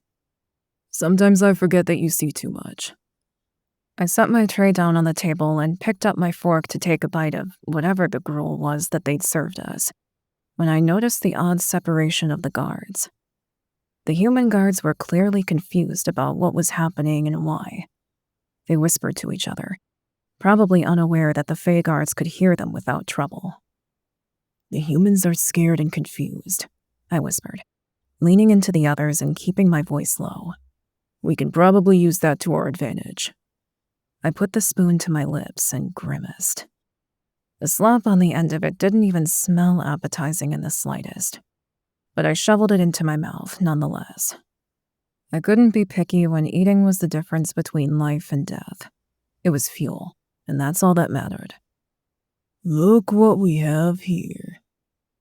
Sometimes I forget that you see too much. I set my tray down on the table and picked up my fork to take a bite of whatever the gruel was that they'd served us, when I noticed the odd separation of the guards. The human guards were clearly confused about what was happening and why. They whispered to each other, probably unaware that the Fae guards could hear them without trouble. The humans are scared and confused, I whispered, leaning into the others and keeping my voice low. We can probably use that to our advantage. I put the spoon to my lips and grimaced. The slop on the end of it didn't even smell appetizing in the slightest, but I shoveled it into my mouth nonetheless. I couldn't be picky when eating was the difference between life and death. It was fuel, and that's all that mattered. Look what we have here,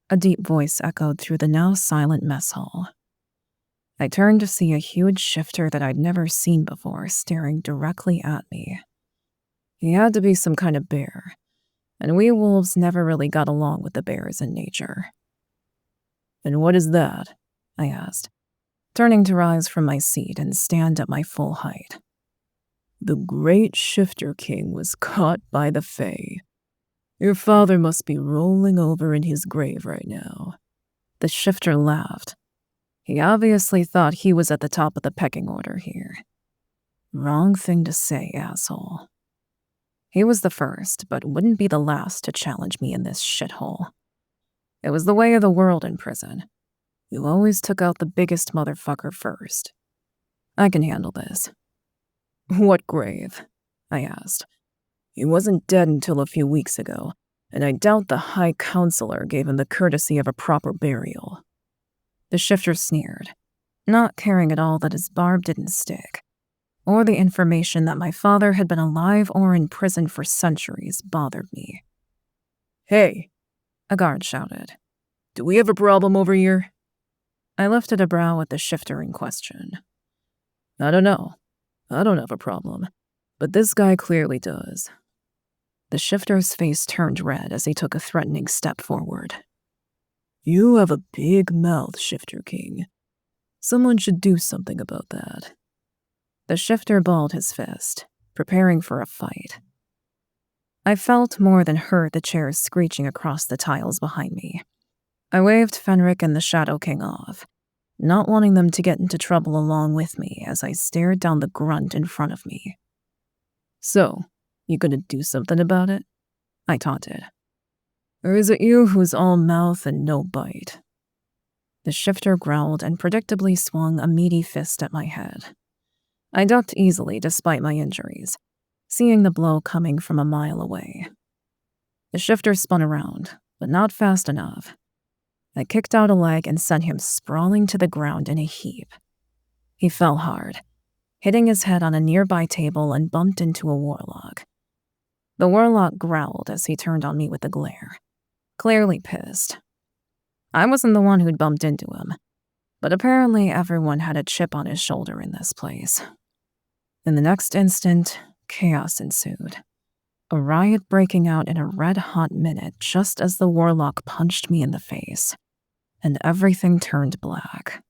a deep voice echoed through the now silent mess hall. I turned to see a huge shifter that I'd never seen before staring directly at me. He had to be some kind of bear, and we wolves never really got along with the bears in nature. And what is that? I asked, turning to rise from my seat and stand at my full height. The great Shifter King was caught by the Fae. Your father must be rolling over in his grave right now. The shifter laughed. He obviously thought he was at the top of the pecking order here. Wrong thing to say, asshole. He was the first, but wouldn't be the last to challenge me in this shithole. It was the way of the world in prison. You always took out the biggest motherfucker first. I can handle this. What grave? I asked. He wasn't dead until a few weeks ago, and I doubt the High Counselor gave him the courtesy of a proper burial. The shifter sneered, not caring at all that his barb didn't stick, or the information that my father had been alive or in prison for centuries bothered me. Hey, a guard shouted. Do we have a problem over here? I lifted a brow at the shifter in question. I don't know. I don't have a problem, but this guy clearly does. The shifter's face turned red as he took a threatening step forward. You have a big mouth, Shifter King. Someone should do something about that. The shifter balled his fist, preparing for a fight. I felt more than heard the chairs screeching across the tiles behind me. I waved Fenric and the Shadow King off, not wanting them to get into trouble along with me as I stared down the grunt in front of me. So, you gonna do something about it? I taunted. Or is it you who's all mouth and no bite? The shifter growled and predictably swung a meaty fist at my head. I ducked easily despite my injuries, seeing the blow coming from a mile away. The shifter spun around, but not fast enough. I kicked out a leg and sent him sprawling to the ground in a heap. He fell hard, hitting his head on a nearby table and bumped into a warlock. The warlock growled as he turned on me with a glare, clearly pissed. I wasn't the one who'd bumped into him, but apparently everyone had a chip on his shoulder in this place. In the next instant, chaos ensued. A riot breaking out in a red-hot minute just as the warlock punched me in the face, and everything turned black.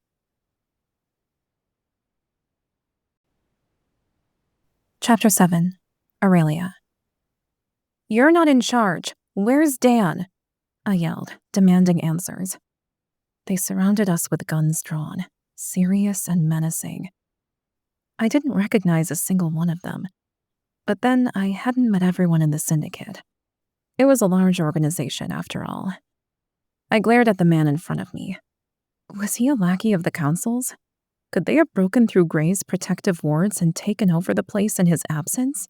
Chapter 7. Aurelia. You're not in charge. Where's Dan? I yelled, demanding answers. They surrounded us with guns drawn, serious and menacing. I didn't recognize a single one of them. But then I hadn't met everyone in the Syndicate. It was a large organization, after all. I glared at the man in front of me. Was he a lackey of the Council's? Could they have broken through Gray's protective wards and taken over the place in his absence?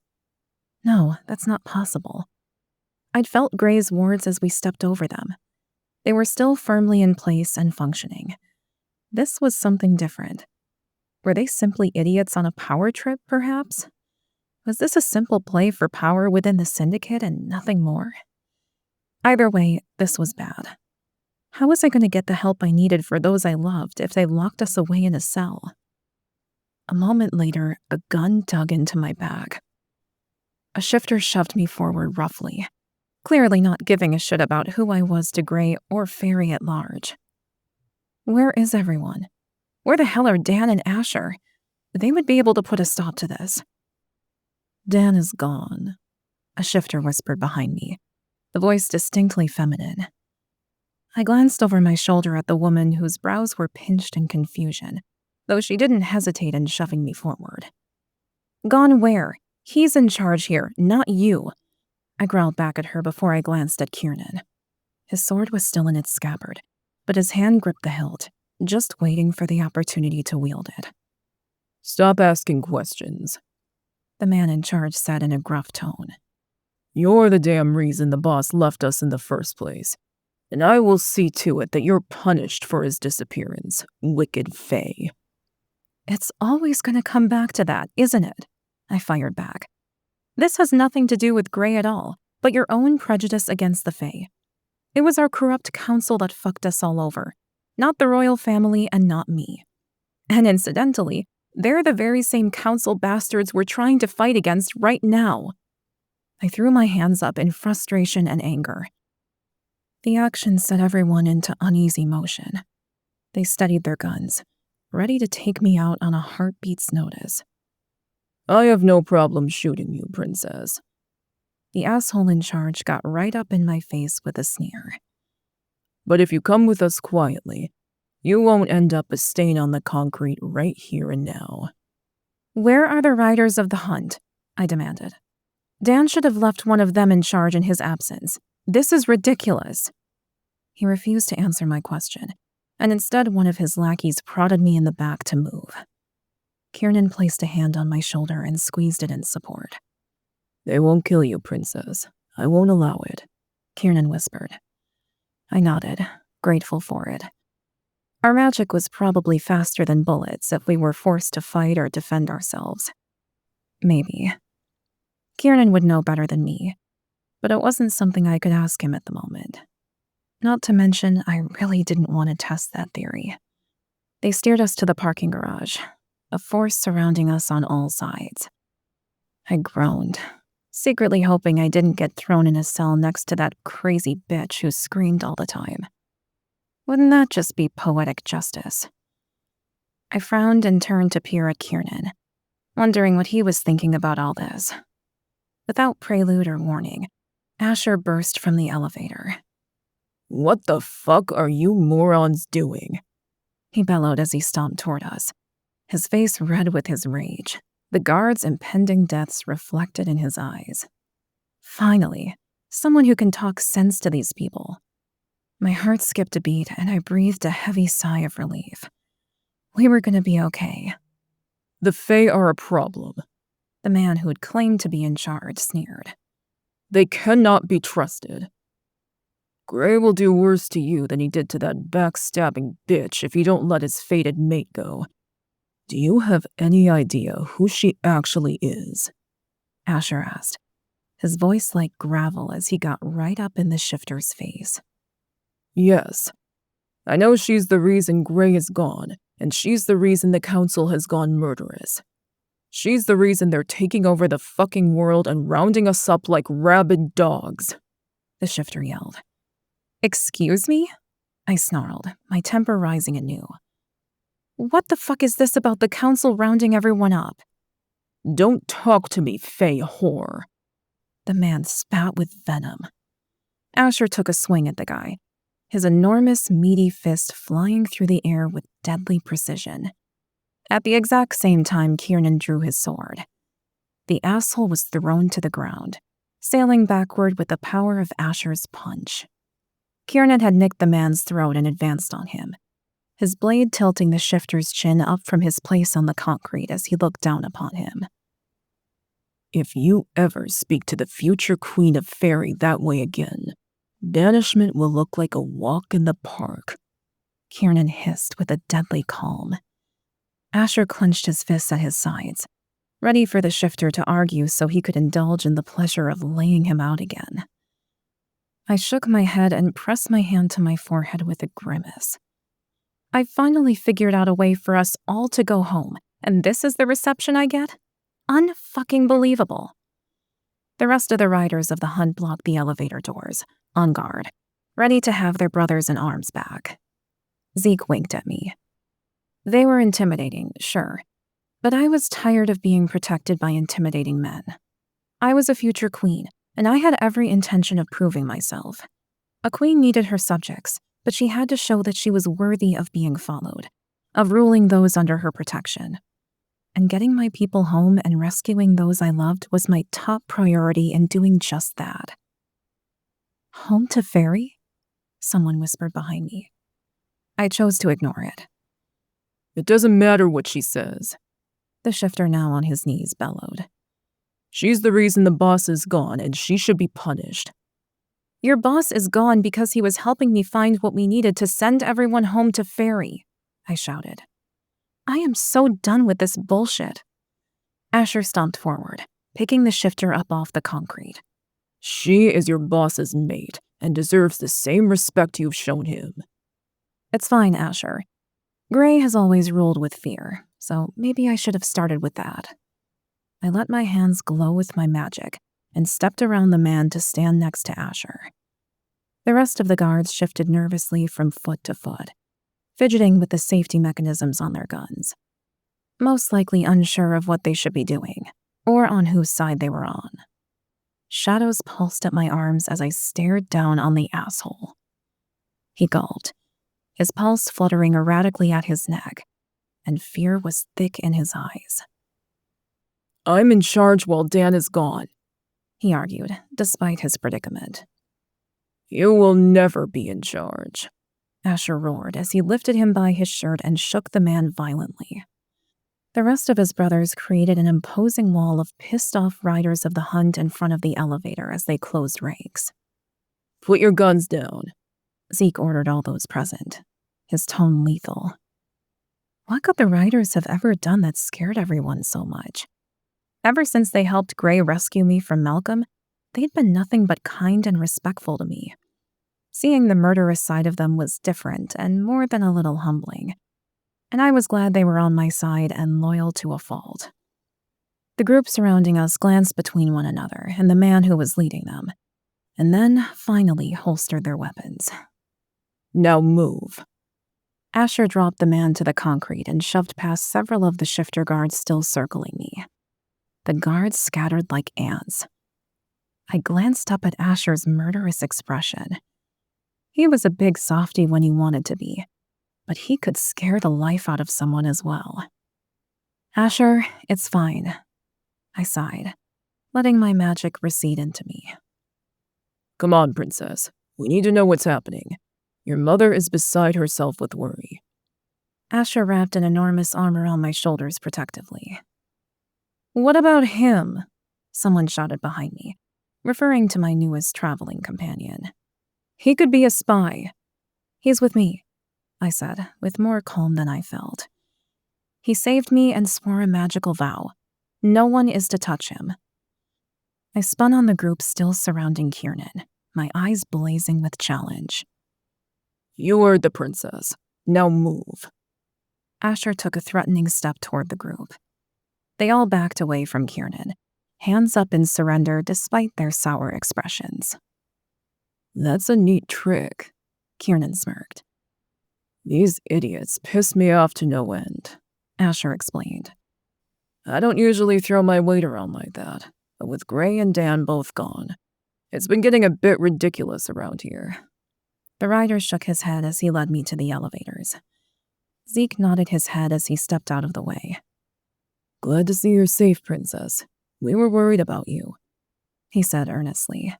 No, that's not possible. I'd felt Gray's wards as we stepped over them. They were still firmly in place and functioning. This was something different. Were they simply idiots on a power trip, perhaps? Was this a simple play for power within the Syndicate and nothing more? Either way, this was bad. How was I going to get the help I needed for those I loved if they locked us away in a cell? A moment later, a gun dug into my bag. A shifter shoved me forward roughly, clearly not giving a shit about who I was to Gray or Faery at large. Where is everyone? Where the hell are Dan and Asher? They would be able to put a stop to this. Dan is gone, a shifter whispered behind me, the voice distinctly feminine. I glanced over my shoulder at the woman whose brows were pinched in confusion, though she didn't hesitate in shoving me forward. Gone where? He's in charge here, not you. I growled back at her before I glanced at Kiernan. His sword was still in its scabbard, but his hand gripped the hilt, just waiting for the opportunity to wield it. Stop asking questions, the man in charge said in a gruff tone. You're the damn reason the boss left us in the first place, and I will see to it that you're punished for his disappearance, wicked Fae. It's always going to come back to that, isn't it? I fired back. This has nothing to do with Gray at all, but your own prejudice against the Fae. It was our corrupt council that fucked us all over, not the royal family and not me. And incidentally, they're the very same council bastards we're trying to fight against right now. I threw my hands up in frustration and anger. The action set everyone into uneasy motion. They steadied their guns, ready to take me out on a heartbeat's notice. I have no problem shooting you, princess. The asshole in charge got right up in my face with a sneer. But if you come with us quietly, you won't end up a stain on the concrete right here and now. Where are the riders of the hunt? I demanded. Dan should have left one of them in charge in his absence. This is ridiculous. He refused to answer my question, and instead one of his lackeys prodded me in the back to move. Kiernan placed a hand on my shoulder and squeezed it in support. They won't kill you, princess. I won't allow it, Kiernan whispered. I nodded, grateful for it. Our magic was probably faster than bullets if we were forced to fight or defend ourselves. Maybe. Kiernan would know better than me, but it wasn't something I could ask him at the moment. Not to mention, I really didn't want to test that theory. They steered us to the parking garage, a force surrounding us on all sides. I groaned, secretly hoping I didn't get thrown in a cell next to that crazy bitch who screamed all the time. Wouldn't that just be poetic justice? I frowned and turned to peer at Kiernan, wondering what he was thinking about all this. Without prelude or warning, Asher burst from the elevator. What the fuck are you morons doing? He bellowed as he stomped toward us, his face red with his rage, the guard's impending deaths reflected in his eyes. Finally, someone who can talk sense to these people. My heart skipped a beat and I breathed a heavy sigh of relief. We were going to be okay. The Fae are a problem, the man who had claimed to be in charge sneered. They cannot be trusted. Gray will do worse to you than he did to that backstabbing bitch if you don't let his fated mate go. Do you have any idea who she actually is? Asher asked, his voice like gravel as he got right up in the shifter's face. Yes. I know she's the reason Gray is gone, and she's the reason the council has gone murderous. She's the reason they're taking over the fucking world and rounding us up like rabid dogs, the shifter yelled. Excuse me? I snarled, my temper rising anew. What the fuck is this about the council rounding everyone up? Don't talk to me, Fae whore. The man spat with venom. Asher took a swing at the guy, his enormous, meaty fist flying through the air with deadly precision. At the exact same time, Kiernan drew his sword. The asshole was thrown to the ground, sailing backward with the power of Asher's punch. Kiernan had nicked the man's throat and advanced on him, his blade tilting the shifter's chin up from his place on the concrete as he looked down upon him. If you ever speak to the future queen of Faery that way again, banishment will look like a walk in the park, Kiernan hissed with a deadly calm. Asher clenched his fists at his sides, ready for the shifter to argue so he could indulge in the pleasure of laying him out again. I shook my head and pressed my hand to my forehead with a grimace. I finally figured out a way for us all to go home, and this is the reception I get? Unfucking believable. The rest of the riders of the hunt blocked the elevator doors, on guard, ready to have their brothers in arms back. Zeke winked at me. They were intimidating, sure, but I was tired of being protected by intimidating men. I was a future queen, and I had every intention of proving myself. A queen needed her subjects, but she had to show that she was worthy of being followed, of ruling those under her protection. And getting my people home and rescuing those I loved was my top priority in doing just that. Home to Faery? Someone whispered behind me. I chose to ignore it. It doesn't matter what she says, the shifter, now on his knees, bellowed. She's the reason the boss is gone, and she should be punished. Your boss is gone because he was helping me find what we needed to send everyone home to Faery, I shouted. I am so done with this bullshit. Asher stomped forward, picking the shifter up off the concrete. She is your boss's mate and deserves the same respect you've shown him. It's fine, Asher. Gray has always ruled with fear, so maybe I should have started with that. I let my hands glow with my magic and stepped around the man to stand next to Asher. The rest of the guards shifted nervously from foot to foot, fidgeting with the safety mechanisms on their guns, most likely unsure of what they should be doing, or on whose side they were on. Shadows pulsed at my arms as I stared down on the asshole. He gulped, his pulse fluttering erratically at his neck, and fear was thick in his eyes. I'm in charge while Dan is gone, he argued, despite his predicament. You will never be in charge, Asher roared as he lifted him by his shirt and shook the man violently. The rest of his brothers created an imposing wall of pissed-off riders of the hunt in front of the elevator as they closed ranks. Put your guns down, Zeke ordered all those present, his tone lethal. What could the riders have ever done that scared everyone so much? Ever since they helped Gray rescue me from Malcolm, they'd been nothing but kind and respectful to me. Seeing the murderous side of them was different and more than a little humbling, and I was glad they were on my side and loyal to a fault. The group surrounding us glanced between one another and the man who was leading them, and then finally holstered their weapons. Now move. Asher dropped the man to the concrete and shoved past several of the shifter guards still circling me. The guards scattered like ants. I glanced up at Asher's murderous expression. He was a big softy when he wanted to be, but he could scare the life out of someone as well. Asher, it's fine, I sighed, letting my magic recede into me. Come on, princess. We need to know what's happening. Your mother is beside herself with worry. Asher wrapped an enormous arm around my shoulders protectively. What about him? Someone shouted behind me, referring to my newest traveling companion. He could be a spy. He's with me, I said, with more calm than I felt. He saved me and swore a magical vow. No one is to touch him. I spun on the group still surrounding Kiernan, my eyes blazing with challenge. You are the princess. Now move. Asher took a threatening step toward the group. They all backed away from Kiernan, hands up in surrender despite their sour expressions. That's a neat trick, Kiernan smirked. These idiots piss me off to no end, Asher explained. I don't usually throw my weight around like that, but with Gray and Dan both gone, it's been getting a bit ridiculous around here. The rider shook his head as he led me to the elevators. Zeke nodded his head as he stepped out of the way. Glad to see you're safe, princess. We were worried about you," he said earnestly.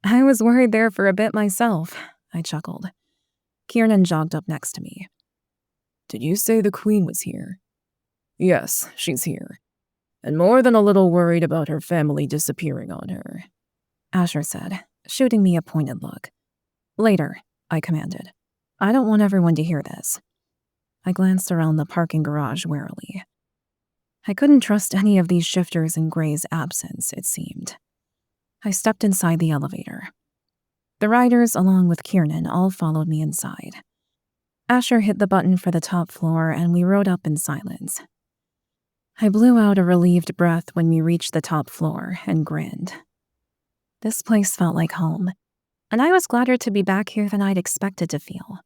I was worried there for a bit myself, I chuckled. Kiernan jogged up next to me. "Did you say the Queen was here?" "Yes, she's here. And more than a little worried about her family disappearing on her," Asher said, shooting me a pointed look. Later, I commanded. I don't want everyone to hear this. I glanced around the parking garage warily. I couldn't trust any of these shifters in Gray's absence, it seemed. I stepped inside the elevator. The riders, along with Kiernan, all followed me inside. Asher hit the button for the top floor, and we rode up in silence. I blew out a relieved breath when we reached the top floor and grinned. This place felt like home, and I was gladder to be back here than I'd expected to feel.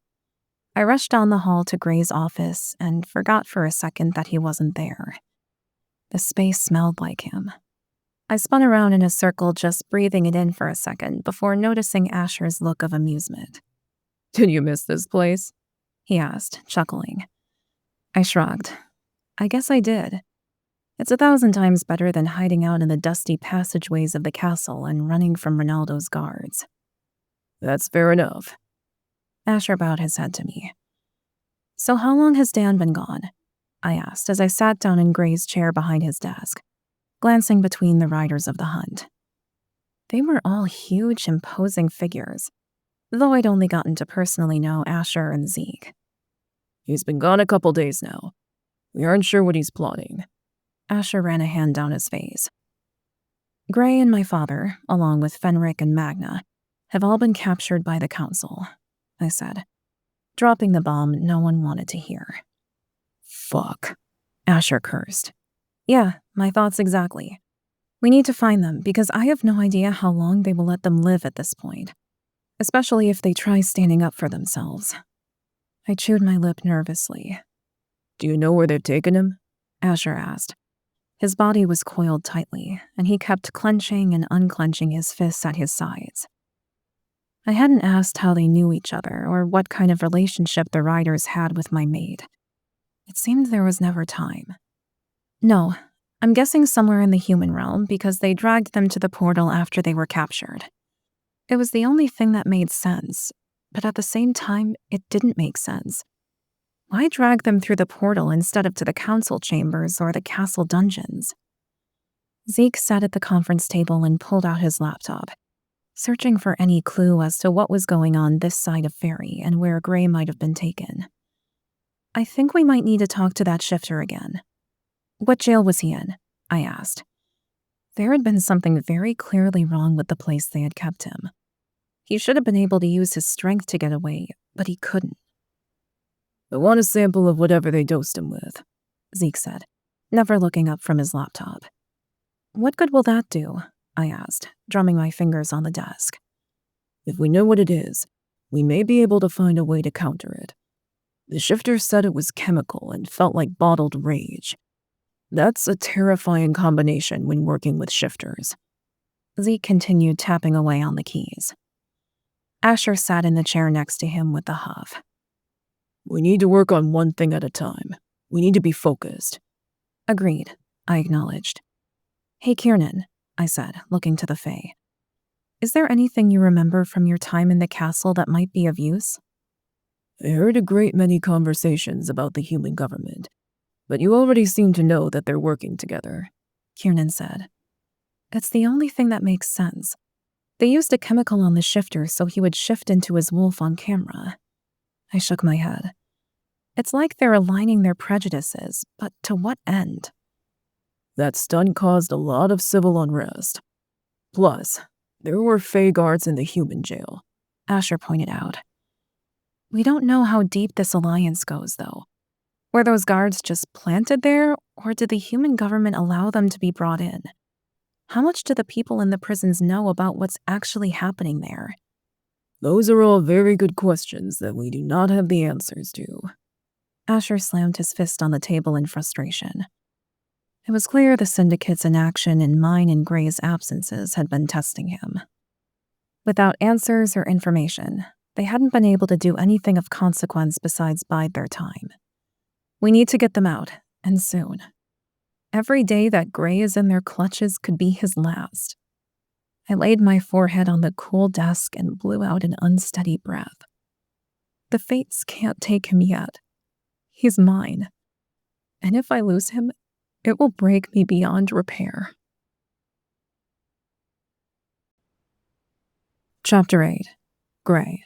I rushed down the hall to Gray's office and forgot for a second that he wasn't there. The space smelled like him. I spun around in a circle, just breathing it in for a second before noticing Asher's look of amusement. "Did you miss this place?" he asked, chuckling. I shrugged. I guess I did. It's 1,000 times better than hiding out in the dusty passageways of the castle and running from Ronaldo's guards. "That's fair enough." Asher bowed his head to me. So how long has Dan been gone? I asked as I sat down in Gray's chair behind his desk, glancing between the riders of the hunt. They were all huge, imposing figures, though I'd only gotten to personally know Asher and Zeke. "He's been gone a couple days now. We aren't sure what he's plotting." Asher ran a hand down his face. Gray and my father, along with Fenric and Magna, have all been captured by the council, I said, dropping the bomb no one wanted to hear. "Fuck," Asher cursed. Yeah, my thoughts exactly. We need to find them because I have no idea how long they will let them live at this point, especially if they try standing up for themselves. I chewed my lip nervously. "Do you know where they've taken him?" Asher asked. His body was coiled tightly, and he kept clenching and unclenching his fists at his sides. I hadn't asked how they knew each other or what kind of relationship the riders had with my maid. It seemed there was never time. No, I'm guessing somewhere in the human realm because they dragged them to the portal after they were captured. It was the only thing that made sense, but at the same time, it didn't make sense. Why drag them through the portal instead of to the council chambers or the castle dungeons? Zeke sat at the conference table and pulled out his laptop, searching for any clue as to what was going on this side of Faery and where Gray might have been taken. I think we might need to talk to that shifter again. What jail was he in? I asked. There had been something very clearly wrong with the place they had kept him. He should have been able to use his strength to get away, but he couldn't. "I want a sample of whatever they dosed him with," Zeke said, never looking up from his laptop. What good will that do? I asked, drumming my fingers on the desk. "If we know what it is, we may be able to find a way to counter it. The shifter said it was chemical and felt like bottled rage. That's a terrifying combination when working with shifters." Zeke continued tapping away on the keys. Asher sat in the chair next to him with a huff. "We need to work on one thing at a time. We need to be focused." Agreed, I acknowledged. Hey, Kiernan, I said, looking to the Fae. Is there anything you remember from your time in the castle that might be of use? "I heard a great many conversations about the human government, but you already seem to know that they're working together," Kiernan said. It's the only thing that makes sense. They used a chemical on the shifter so he would shift into his wolf on camera. I shook my head. It's like they're aligning their prejudices, but to what end? "That stunt caused a lot of civil unrest. Plus, there were Fae guards in the human jail," Asher pointed out. We don't know how deep this alliance goes, though. Were those guards just planted there, or did the human government allow them to be brought in? How much do the people in the prisons know about what's actually happening there? "Those are all very good questions that we do not have the answers to." Asher slammed his fist on the table in frustration. It was clear the Syndicate's inaction in mine and Gray's absences had been testing him. Without answers or information, they hadn't been able to do anything of consequence besides bide their time. We need to get them out, and soon. Every day that Gray is in their clutches could be his last. I laid my forehead on the cool desk and blew out an unsteady breath. The fates can't take him yet. He's mine. And if I lose him, it will break me beyond repair. Chapter 8. Gray.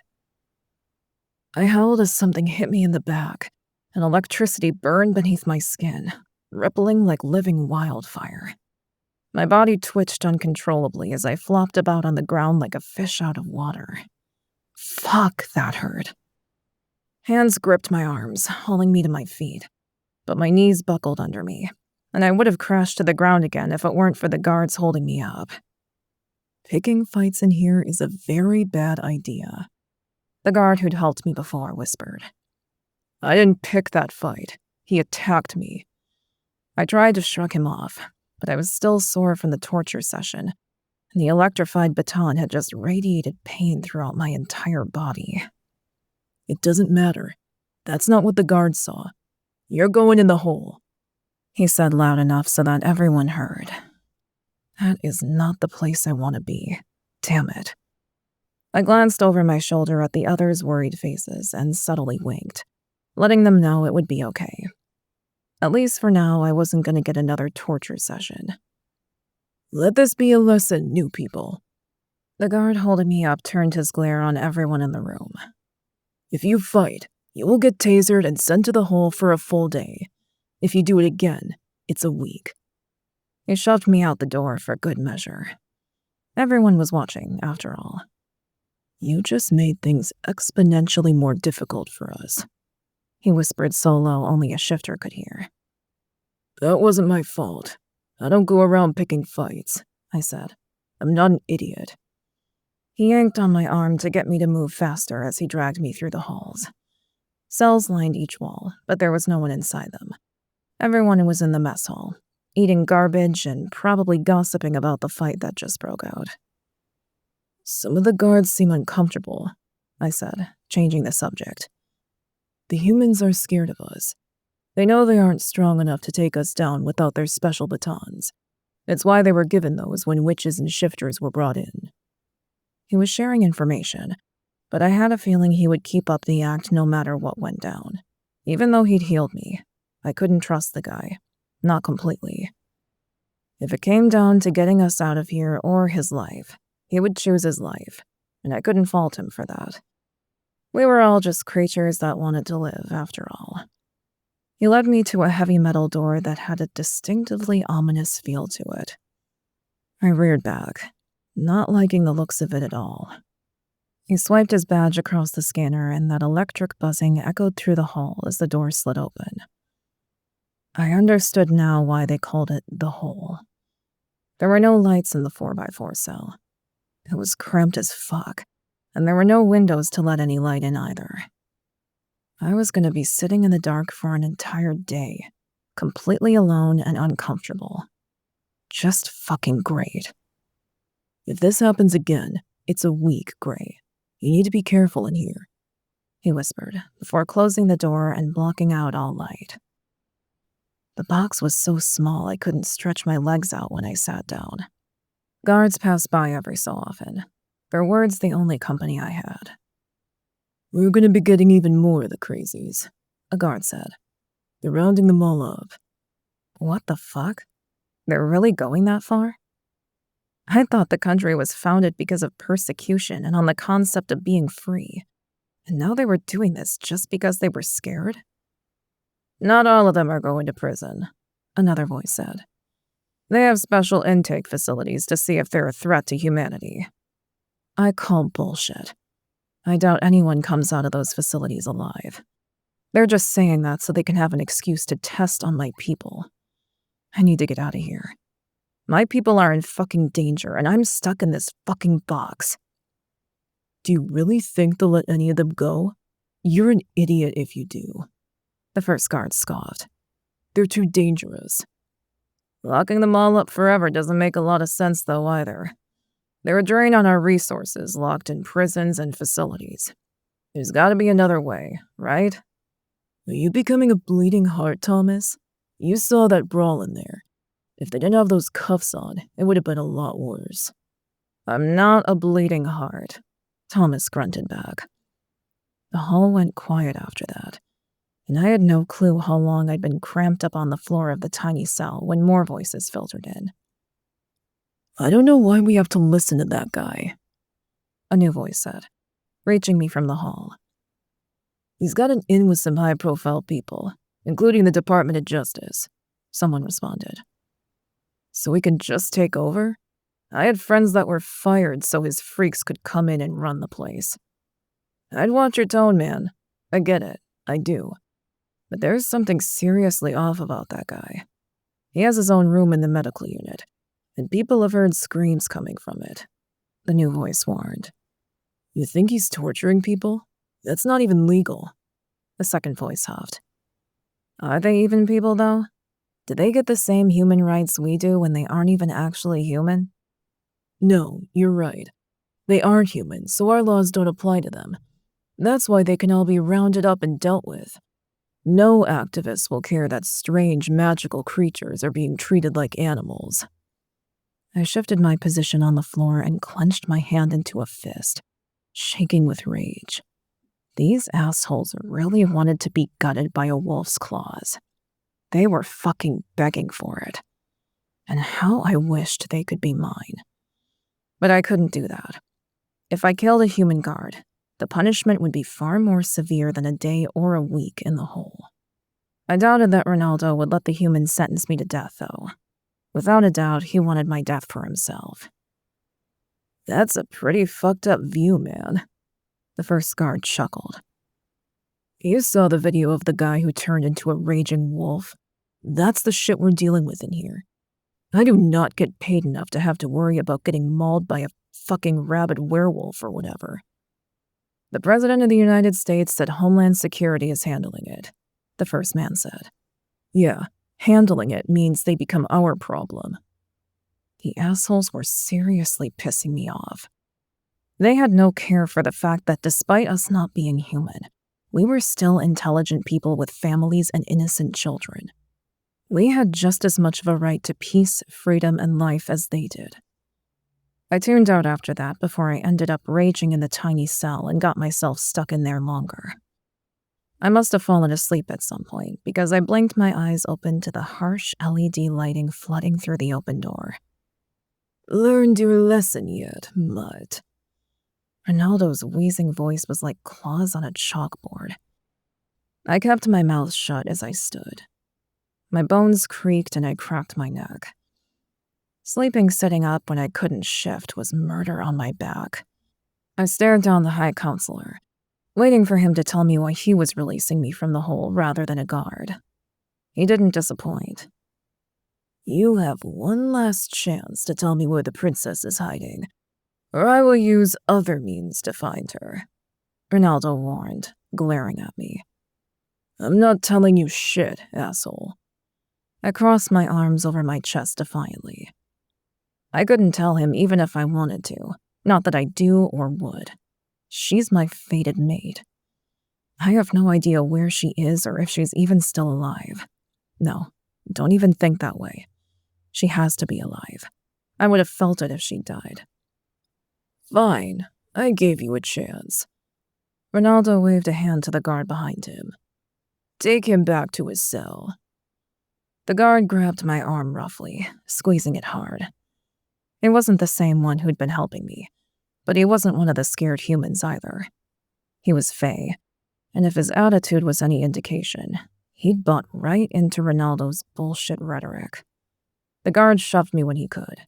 I howled as something hit me in the back, and electricity burned beneath my skin, rippling like living wildfire. My body twitched uncontrollably as I flopped about on the ground like a fish out of water. Fuck, that hurt. Hands gripped my arms, hauling me to my feet, but my knees buckled under me, and I would have crashed to the ground again if it weren't for the guards holding me up. Picking fights in here is a very bad idea, the guard who'd helped me before whispered. I didn't pick that fight. He attacked me. I tried to shrug him off, but I was still sore from the torture session, and the electrified baton had just radiated pain throughout my entire body. It doesn't matter. That's not what the guards saw. You're going in the hole, he said loud enough so that everyone heard. That is not the place I want to be. Damn it. I glanced over my shoulder at the others' worried faces and subtly winked, letting them know it would be okay. At least for now, I wasn't going to get another torture session. Let this be a lesson, new people. The guard holding me up turned his glare on everyone in the room. If you fight, you will get tasered and sent to the hole for a full day. If you do it again, it's a week. He shoved me out the door for good measure. Everyone was watching, after all. You just made things exponentially more difficult for us, he whispered so low only a shifter could hear. That wasn't my fault. I don't go around picking fights, I said. I'm not an idiot. He yanked on my arm to get me to move faster as he dragged me through the halls. Cells lined each wall, but there was no one inside them. Everyone was in the mess hall, eating garbage and probably gossiping about the fight that just broke out. Some of the guards seem uncomfortable, I said, changing the subject. The humans are scared of us. They know they aren't strong enough to take us down without their special batons. It's why they were given those when witches and shifters were brought in. He was sharing information, but I had a feeling he would keep up the act no matter what went down. Even though he'd healed me, I couldn't trust the guy. Not completely. If it came down to getting us out of here or his life, he would choose his life, and I couldn't fault him for that. We were all just creatures that wanted to live, after all. He led me to a heavy metal door that had a distinctively ominous feel to it. I reared back, not liking the looks of it at all. He swiped his badge across the scanner, and that electric buzzing echoed through the hall as the door slid open. I understood now why they called it the hole. There were no lights in the 4x4 cell. It was cramped as fuck, and there were no windows to let any light in either. I was going to be sitting in the dark for an entire day, completely alone and uncomfortable. Just fucking great. If this happens again, it's a week, Gray. You need to be careful in here, he whispered, before closing the door and blocking out all light. The box was so small I couldn't stretch my legs out when I sat down. Guards passed by every so often. Their words the only company I had. We're gonna be getting even more of the crazies, a guard said. They're rounding them all up. What the fuck? They're really going that far? I thought the country was founded because of persecution and on the concept of being free. And now they were doing this just because they were scared? Not all of them are going to prison, another voice said. They have special intake facilities to see if they're a threat to humanity. I call bullshit. I doubt anyone comes out of those facilities alive. They're just saying that so they can have an excuse to test on my people. I need to get out of here. My people are in fucking danger, and I'm stuck in this fucking box. Do you really think they'll let any of them go? You're an idiot if you do. The first guard scoffed. They're too dangerous. Locking them all up forever doesn't make a lot of sense, though, either. They're a drain on our resources, locked in prisons and facilities. There's gotta be another way, right? Are you becoming a bleeding heart, Thomas? You saw that brawl in there. If they didn't have those cuffs on, it would have been a lot worse. I'm not a bleeding heart, Thomas grunted back. The hall went quiet after that, and I had no clue how long I'd been cramped up on the floor of the tiny cell when more voices filtered in. I don't know why we have to listen to that guy, a new voice said, reaching me from the hall. He's got an in with some high-profile people, including the Department of Justice, someone responded. So we can just take over? I had friends that were fired so his freaks could come in and run the place. I'd watch your tone, man. I get it. I do. But there's something seriously off about that guy. He has his own room in the medical unit, and people have heard screams coming from it, the new voice warned. You think he's torturing people? That's not even legal, the second voice huffed. Are they even people, though? Do they get the same human rights we do when they aren't even actually human? No, you're right. They aren't human, so our laws don't apply to them. That's why they can all be rounded up and dealt with. No activists will care that strange, magical creatures are being treated like animals. I shifted my position on the floor and clenched my hand into a fist, shaking with rage. These assholes really wanted to be gutted by a wolf's claws. They were fucking begging for it. And how I wished they could be mine. But I couldn't do that. If I killed a human guard, the punishment would be far more severe than a day or a week in the hole. I doubted that Ronaldo would let the humans sentence me to death, though. Without a doubt, he wanted my death for himself. That's a pretty fucked up view, man, the first guard chuckled. You saw the video of the guy who turned into a raging wolf. That's the shit we're dealing with in here. I do not get paid enough to have to worry about getting mauled by a fucking rabid werewolf or whatever. The President of the United States said Homeland Security is handling it, the first man said. Yeah, handling it means they become our problem. The assholes were seriously pissing me off. They had no care for the fact that despite us not being human, we were still intelligent people with families and innocent children. We had just as much of a right to peace, freedom, and life as they did. I tuned out after that before I ended up raging in the tiny cell and got myself stuck in there longer. I must have fallen asleep at some point because I blinked my eyes open to the harsh LED lighting flooding through the open door. Learned your lesson yet, mutt? Ronaldo's wheezing voice was like claws on a chalkboard. I kept my mouth shut as I stood. My bones creaked and I cracked my neck. Sleeping sitting up when I couldn't shift was murder on my back. I stared down the High Counselor, waiting for him to tell me why he was releasing me from the hole rather than a guard. He didn't disappoint. You have one last chance to tell me where the princess is hiding, or I will use other means to find her, Ronaldo warned, glaring at me. I'm not telling you shit, asshole. I crossed my arms over my chest defiantly. I couldn't tell him even if I wanted to, not that I do or would. She's my fated mate. I have no idea where she is or if she's even still alive. No, don't even think that way. She has to be alive. I would have felt it if she died. Fine, I gave you a chance. Ronaldo waved a hand to the guard behind him. Take him back to his cell. The guard grabbed my arm roughly, squeezing it hard. It wasn't the same one who'd been helping me, but he wasn't one of the scared humans either. He was Fae, and if his attitude was any indication, he'd bought right into Ronaldo's bullshit rhetoric. The guard shoved me when he could,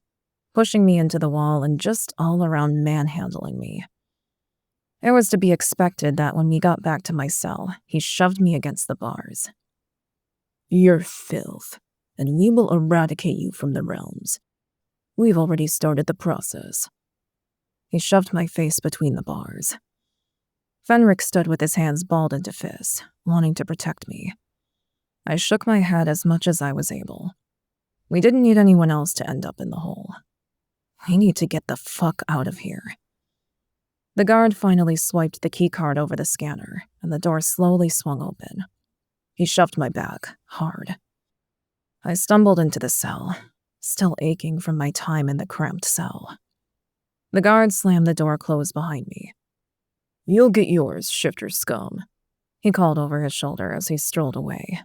pushing me into the wall and just all around manhandling me. It was to be expected that when we got back to my cell, he shoved me against the bars. You're filth, and we will eradicate you from the realms. We've already started the process. He shoved my face between the bars. Fenric stood with his hands balled into fists, wanting to protect me. I shook my head as much as I was able. We didn't need anyone else to end up in the hole. We need to get the fuck out of here. The guard finally swiped the keycard over the scanner, and the door slowly swung open. He shoved my back, hard. I stumbled into the cell, still aching from my time in the cramped cell. The guard slammed the door closed behind me. "You'll get yours, shifter scum," he called over his shoulder as he strolled away.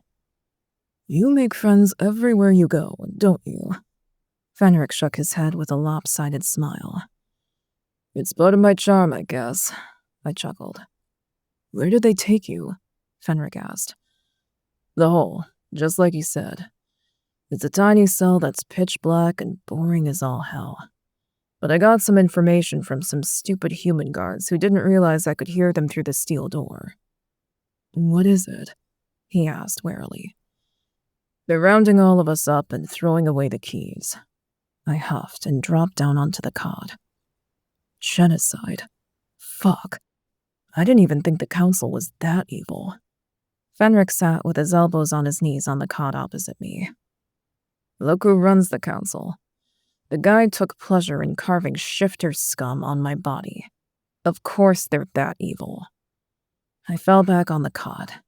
"You make friends everywhere you go, don't you?" Fenric shook his head with a lopsided smile. "It's part of my charm, I guess," I chuckled. "Where did they take you?" Fenric asked. "The hole, just like you said. It's a tiny cell that's pitch black and boring as all hell. But I got some information from some stupid human guards who didn't realize I could hear them through the steel door." "What is it?" he asked warily. "They're rounding all of us up and throwing away the keys." I huffed and dropped down onto the cot. Genocide. Fuck. I didn't even think the council was that evil. Fenric sat with his elbows on his knees on the cot opposite me. "Look who runs the council. The guy took pleasure in carving shifter scum on my body. Of course they're that evil." I fell back on the cot,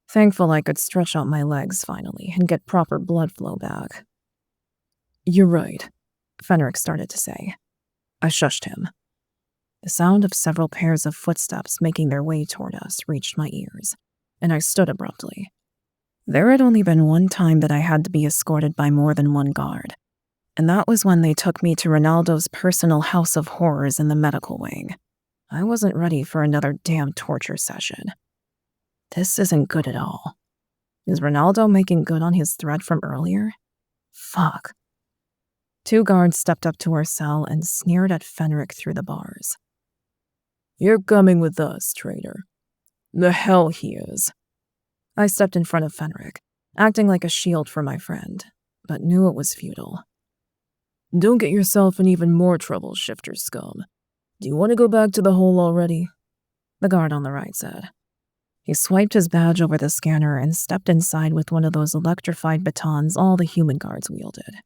thankful I could stretch out my legs finally and get proper blood flow back. "You're right," Fenric started to say. I shushed him. The sound of several pairs of footsteps making their way toward us reached my ears, and I stood abruptly. There had only been one time that I had to be escorted by more than one guard, and that was when they took me to Ronaldo's personal house of horrors in the medical wing. I wasn't ready for another damn torture session. This isn't good at all. Is Ronaldo making good on his threat from earlier? Fuck. 2 guards stepped up to our cell and sneered at Fenric through the bars. "You're coming with us, traitor." "The hell he is." I stepped in front of Fenric, acting like a shield for my friend, but knew it was futile. "Don't get yourself in even more trouble, shifter scum. Do you want to go back to the hole already?" The guard on the right said. He swiped his badge over the scanner and stepped inside with one of those electrified batons all the human guards wielded.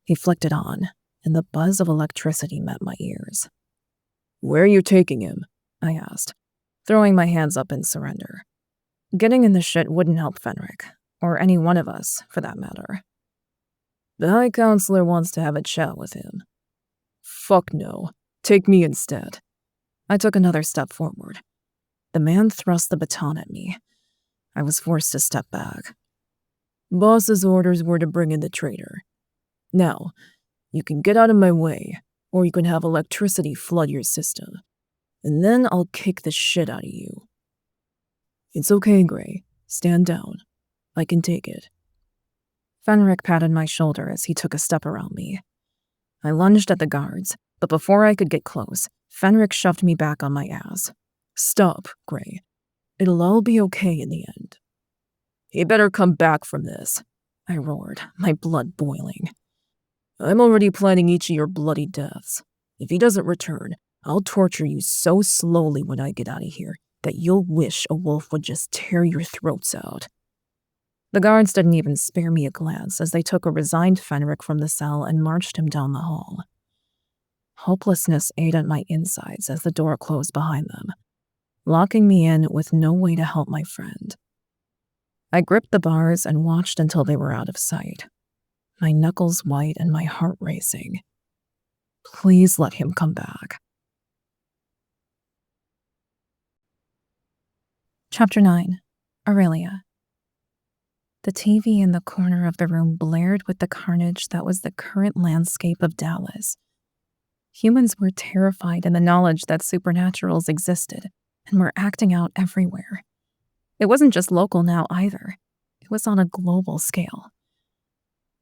He flicked it on, and the buzz of electricity met my ears. "Where are you taking him?" I asked, throwing my hands up in surrender. Getting in the shit wouldn't help Fenric, or any one of us, for that matter. "The High Counselor wants to have a chat with him." "Fuck no. Take me instead." I took another step forward. The man thrust the baton at me. I was forced to step back. "Boss's orders were to bring in the traitor. Now, you can get out of my way, or you can have electricity flood your system, and then I'll kick the shit out of you." "It's okay, Gray. Stand down. I can take it." Fenric patted my shoulder as he took a step around me. I lunged at the guards, but before I could get close, Fenric shoved me back on my ass. "Stop, Gray. It'll all be okay in the end." "He better come back from this," I roared, my blood boiling. "I'm already planning each of your bloody deaths. If he doesn't return, I'll torture you so slowly when I get out of here that you'll wish a wolf would just tear your throats out." The guards didn't even spare me a glance as they took a resigned Fenric from the cell and marched him down the hall. Hopelessness ate at my insides as the door closed behind them, locking me in with no way to help my friend. I gripped the bars and watched until they were out of sight, my knuckles white and my heart racing. Please let him come back. Chapter 9. Aurelia. The TV in the corner of the room blared with the carnage that was the current landscape of Dallas. Humans were terrified in the knowledge that supernaturals existed and were acting out everywhere. It wasn't just local now either. It was on a global scale.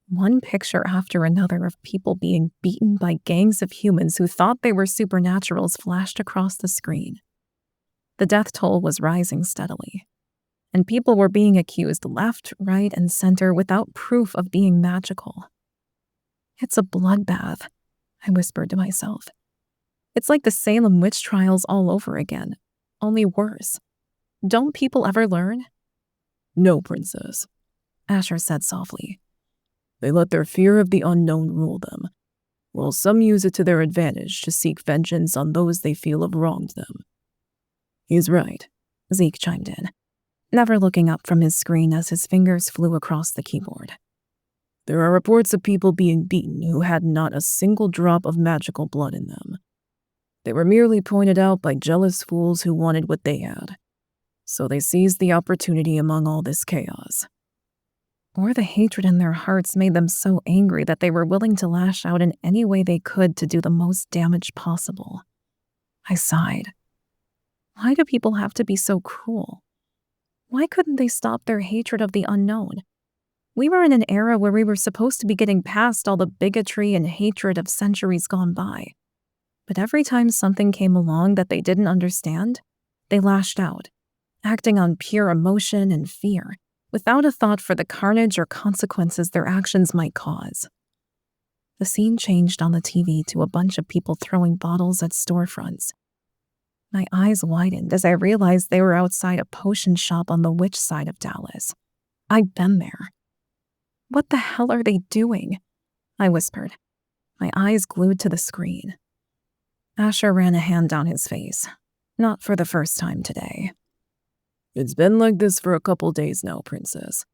One picture after another of people being beaten by gangs of humans who thought they were supernaturals flashed across the screen. The death toll was rising steadily, and people were being accused left, right, and center without proof of being magical. It's a bloodbath, I whispered to myself. It's like the Salem witch trials all over again, only worse. Don't people ever learn? "No, Princess," Asher said softly. "They let their fear of the unknown rule them, while some use it to their advantage to seek vengeance on those they feel have wronged them." He's right, Zeke chimed in, never looking up from his screen as his fingers flew across the keyboard. There are reports of people being beaten who had not a single drop of magical blood in them. They were merely pointed out by jealous fools who wanted what they had. So they seized the opportunity among all this chaos. Or the hatred in their hearts made them so angry that they were willing to lash out in any way they could to do the most damage possible. I sighed. Why do people have to be so cruel? Why couldn't they stop their hatred of the unknown? We were in an era where we were supposed to be getting past all the bigotry and hatred of centuries gone by. But every time something came along that they didn't understand, they lashed out, acting on pure emotion and fear, without a thought for the carnage or consequences their actions might cause. The scene changed on the TV to a bunch of people throwing bottles at storefronts. My eyes widened as I realized they were outside a potion shop on the witch side of Dallas. I'd been there. What the hell are they doing? I whispered, my eyes glued to the screen. Asher ran a hand down his face. Not for the first time today. It's been like this for a couple days now, Princess.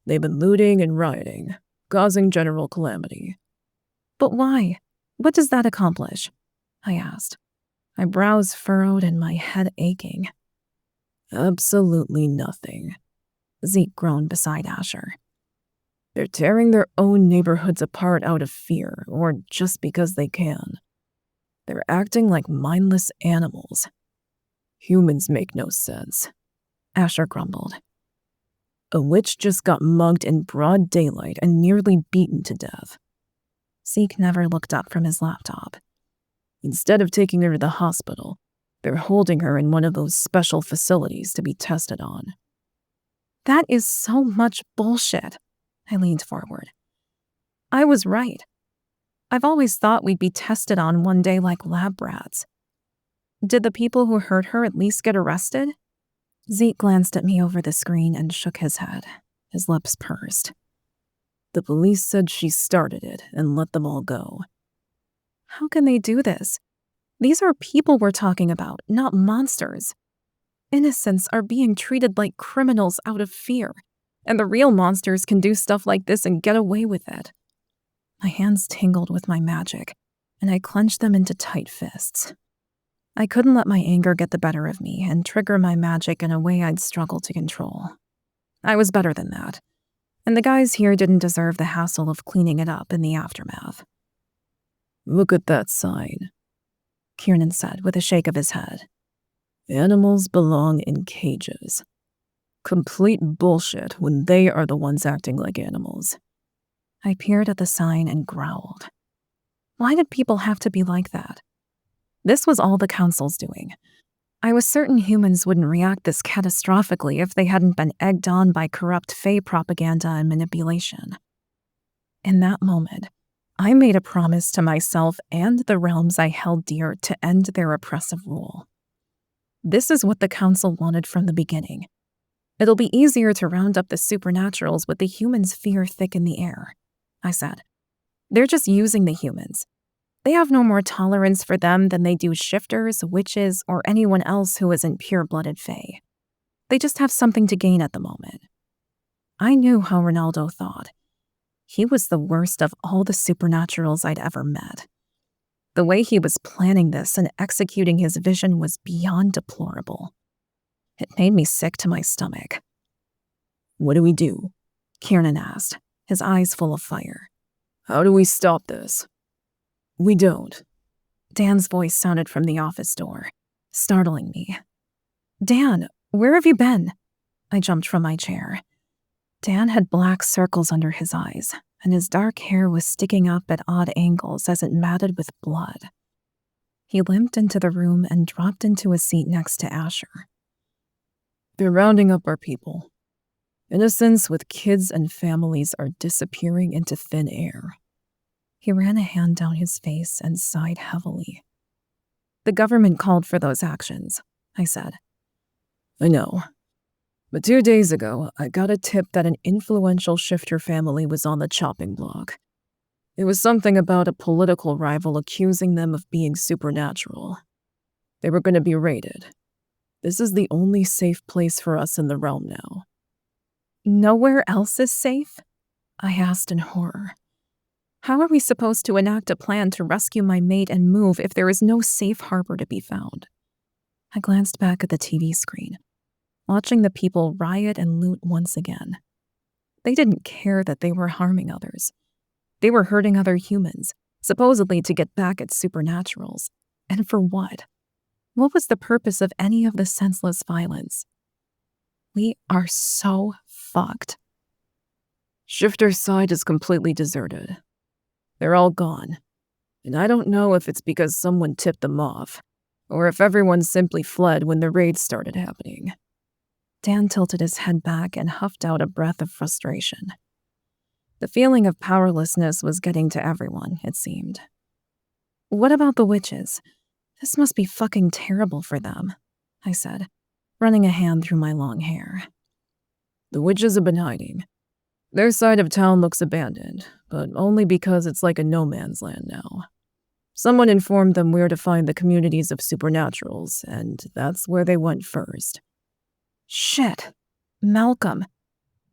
They've been looting and rioting, causing general calamity. But why? What does that accomplish? I asked, my brows furrowed and my head aching. Absolutely nothing, Zeke groaned beside Asher. They're tearing their own neighborhoods apart out of fear, or just because they can. They're acting like mindless animals. Humans make no sense, Asher grumbled. A witch just got mugged in broad daylight and nearly beaten to death. Zeke never looked up from his laptop. Instead of taking her to the hospital, they're holding her in one of those special facilities to be tested on. That is so much bullshit. I leaned forward. I was right. I've always thought we'd be tested on one day like lab rats. Did the people who hurt her at least get arrested? Zeke glanced at me over the screen and shook his head. His lips pursed. The police said she started it and let them all go. How can they do this? These are people we're talking about, not monsters. Innocents are being treated like criminals out of fear, and the real monsters can do stuff like this and get away with it. My hands tingled with my magic, and I clenched them into tight fists. I couldn't let my anger get the better of me and trigger my magic in a way I'd struggle to control. I was better than that, and the guys here didn't deserve the hassle of cleaning it up in the aftermath. Look at that sign, Kiernan said with a shake of his head. Animals belong in cages. Complete bullshit when they are the ones acting like animals. I peered at the sign and growled. Why did people have to be like that? This was all the council's doing. I was certain humans wouldn't react this catastrophically if they hadn't been egged on by corrupt Fae propaganda and manipulation. In that moment, I made a promise to myself and the realms I held dear to end their oppressive rule. This is what the council wanted from the beginning. It'll be easier to round up the supernaturals with the humans' fear thick in the air, I said. They're just using the humans. They have no more tolerance for them than they do shifters, witches, or anyone else who isn't pure-blooded Fae. They just have something to gain at the moment. I knew how Ronaldo thought. He was the worst of all the supernaturals I'd ever met. The way he was planning this and executing his vision was beyond deplorable. It made me sick to my stomach. What do we do? Kiernan asked, his eyes full of fire. How do we stop this? We don't. Dan's voice sounded from the office door, startling me. Dan, where have you been? I jumped from my chair. Dan had black circles under his eyes, and his dark hair was sticking up at odd angles as it matted with blood. He limped into the room and dropped into a seat next to Asher. They're rounding up our people. Innocents with kids and families are disappearing into thin air. He ran a hand down his face and sighed heavily. The government called for those actions, I said. I know. But 2 days ago, I got a tip that an influential shifter family was on the chopping block. It was something about a political rival accusing them of being supernatural. They were going to be raided. This is the only safe place for us in the realm now. Nowhere else is safe? I asked in horror. How are we supposed to enact a plan to rescue my mate and move if there is no safe harbor to be found? I glanced back at the TV screen, watching the people riot and loot once again. They didn't care that they were harming others. They were hurting other humans, supposedly to get back at supernaturals. And for what? What was the purpose of any of the senseless violence? We are so fucked. Shifter's side is completely deserted. They're all gone. And I don't know if it's because someone tipped them off, or if everyone simply fled when the raids started happening. Dan tilted his head back and huffed out a breath of frustration. The feeling of powerlessness was getting to everyone, it seemed. What about the witches? This must be fucking terrible for them, I said, running a hand through my long hair. The witches have been hiding. Their side of town looks abandoned, but only because it's like a no-man's land now. Someone informed them where to find the communities of supernaturals, and that's where they went first. Shit. Malcolm.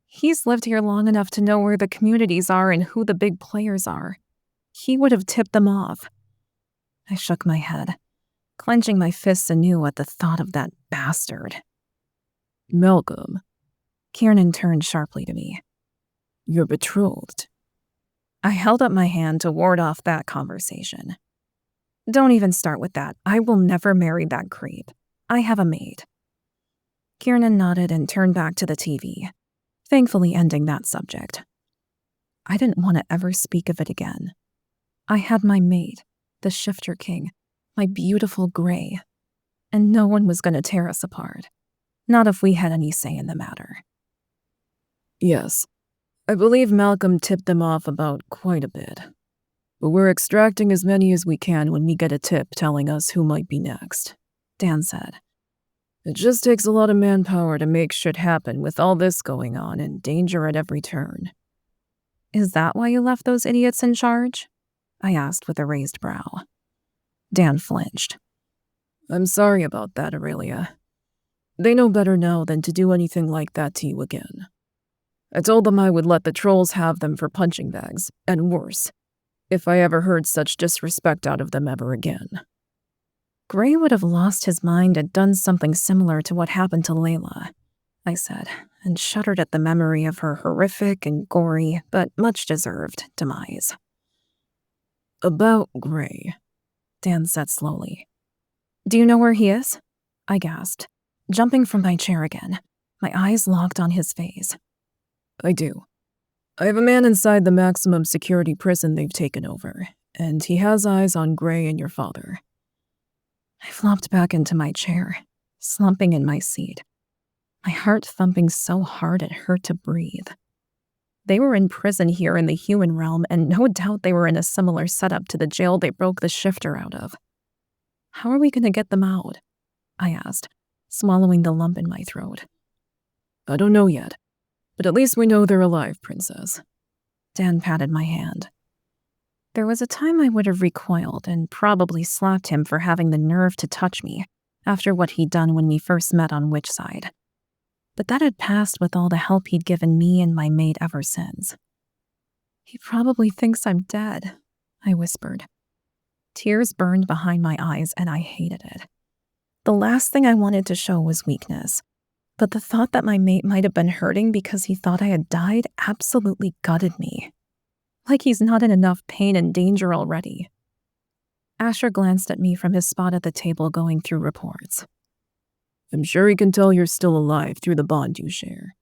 He's lived here long enough to know where the communities are and who the big players are. He would have tipped them off. I shook my head, clenching my fists anew at the thought of that bastard. Malcolm. Kiernan turned sharply to me. You're betrothed. I held up my hand to ward off that conversation. Don't even start with that. I will never marry that creep. I have a maid. Kiernan nodded and turned back to the TV, thankfully ending that subject. I didn't want to ever speak of it again. I had my mate, the Shifter King, my beautiful Gray, and no one was going to tear us apart. Not if we had any say in the matter. Yes, I believe Malcolm tipped them off about quite a bit. But we're extracting as many as we can when we get a tip telling us who might be next, Dan said. It just takes a lot of manpower to make shit happen with all this going on and danger at every turn. Is that why you left those idiots in charge? I asked with a raised brow. Dan flinched. I'm sorry about that, Aurelia. They know better now than to do anything like that to you again. I told them I would let the trolls have them for punching bags, and worse, if I ever heard such disrespect out of them ever again. Gray would have lost his mind and done something similar to what happened to Layla, I said, and shuddered at the memory of her horrific and gory, but much-deserved, demise. About Gray, Dan said slowly. Do you know where he is? I gasped, jumping from my chair again, my eyes locked on his face. I do. I have a man inside the maximum security prison they've taken over, and he has eyes on Gray and your father. I flopped back into my chair, slumping in my seat, my heart thumping so hard it hurt to breathe. They were in prison here in the human realm, and no doubt they were in a similar setup to the jail they broke the Shifter out of. How are we going to get them out? I asked, swallowing the lump in my throat. I don't know yet, but at least we know they're alive, Princess. Dan patted my hand. There was a time I would have recoiled and probably slapped him for having the nerve to touch me after what he'd done when we first met on Witchside. But that had passed with all the help he'd given me and my maid ever since. He probably thinks I'm dead, I whispered. Tears burned behind my eyes and I hated it. The last thing I wanted to show was weakness, but the thought that my mate might have been hurting because he thought I had died absolutely gutted me. Like he's not in enough pain and danger already. Asher glanced at me from his spot at the table going through reports. I'm sure he can tell you're still alive through the bond you share.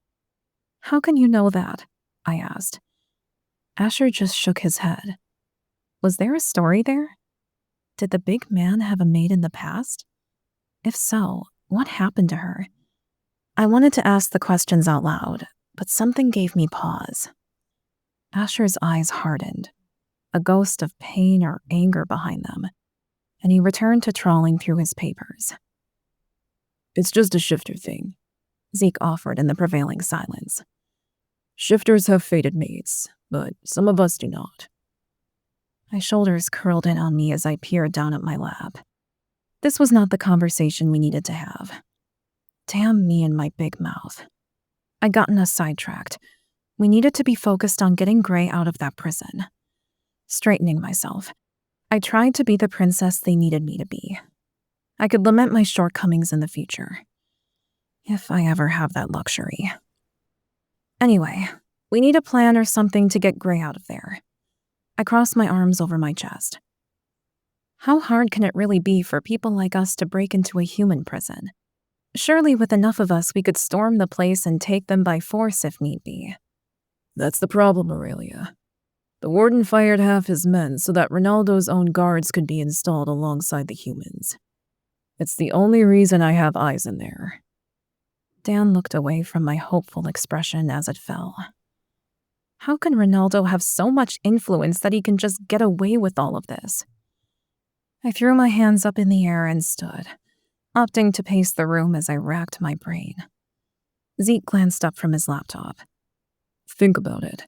How can you know that? I asked. Asher just shook his head. Was there a story there? Did the big man have a maid in the past? If so, what happened to her? I wanted to ask the questions out loud, but something gave me pause. Asher's eyes hardened, a ghost of pain or anger behind them, and he returned to trawling through his papers. It's just a shifter thing, Zeke offered in the prevailing silence. Shifters have fated mates, but some of us do not. My shoulders curled in on me as I peered down at my lap. This was not the conversation we needed to have. Damn me and my big mouth. I'd gotten us sidetracked. We needed to be focused on getting Gray out of that prison. Straightening myself, I tried to be the princess they needed me to be. I could lament my shortcomings in the future, if I ever have that luxury. Anyway, we need a plan or something to get Gray out of there. I crossed my arms over my chest. How hard can it really be for people like us to break into a human prison? Surely with enough of us, we could storm the place and take them by force if need be. That's the problem, Aurelia. The warden fired half his men so that Ronaldo's own guards could be installed alongside the humans. It's the only reason I have eyes in there. Dan looked away from my hopeful expression as it fell. How can Ronaldo have so much influence that he can just get away with all of this? I threw my hands up in the air and stood, opting to pace the room as I racked my brain. Zeke glanced up from his laptop. Think about it.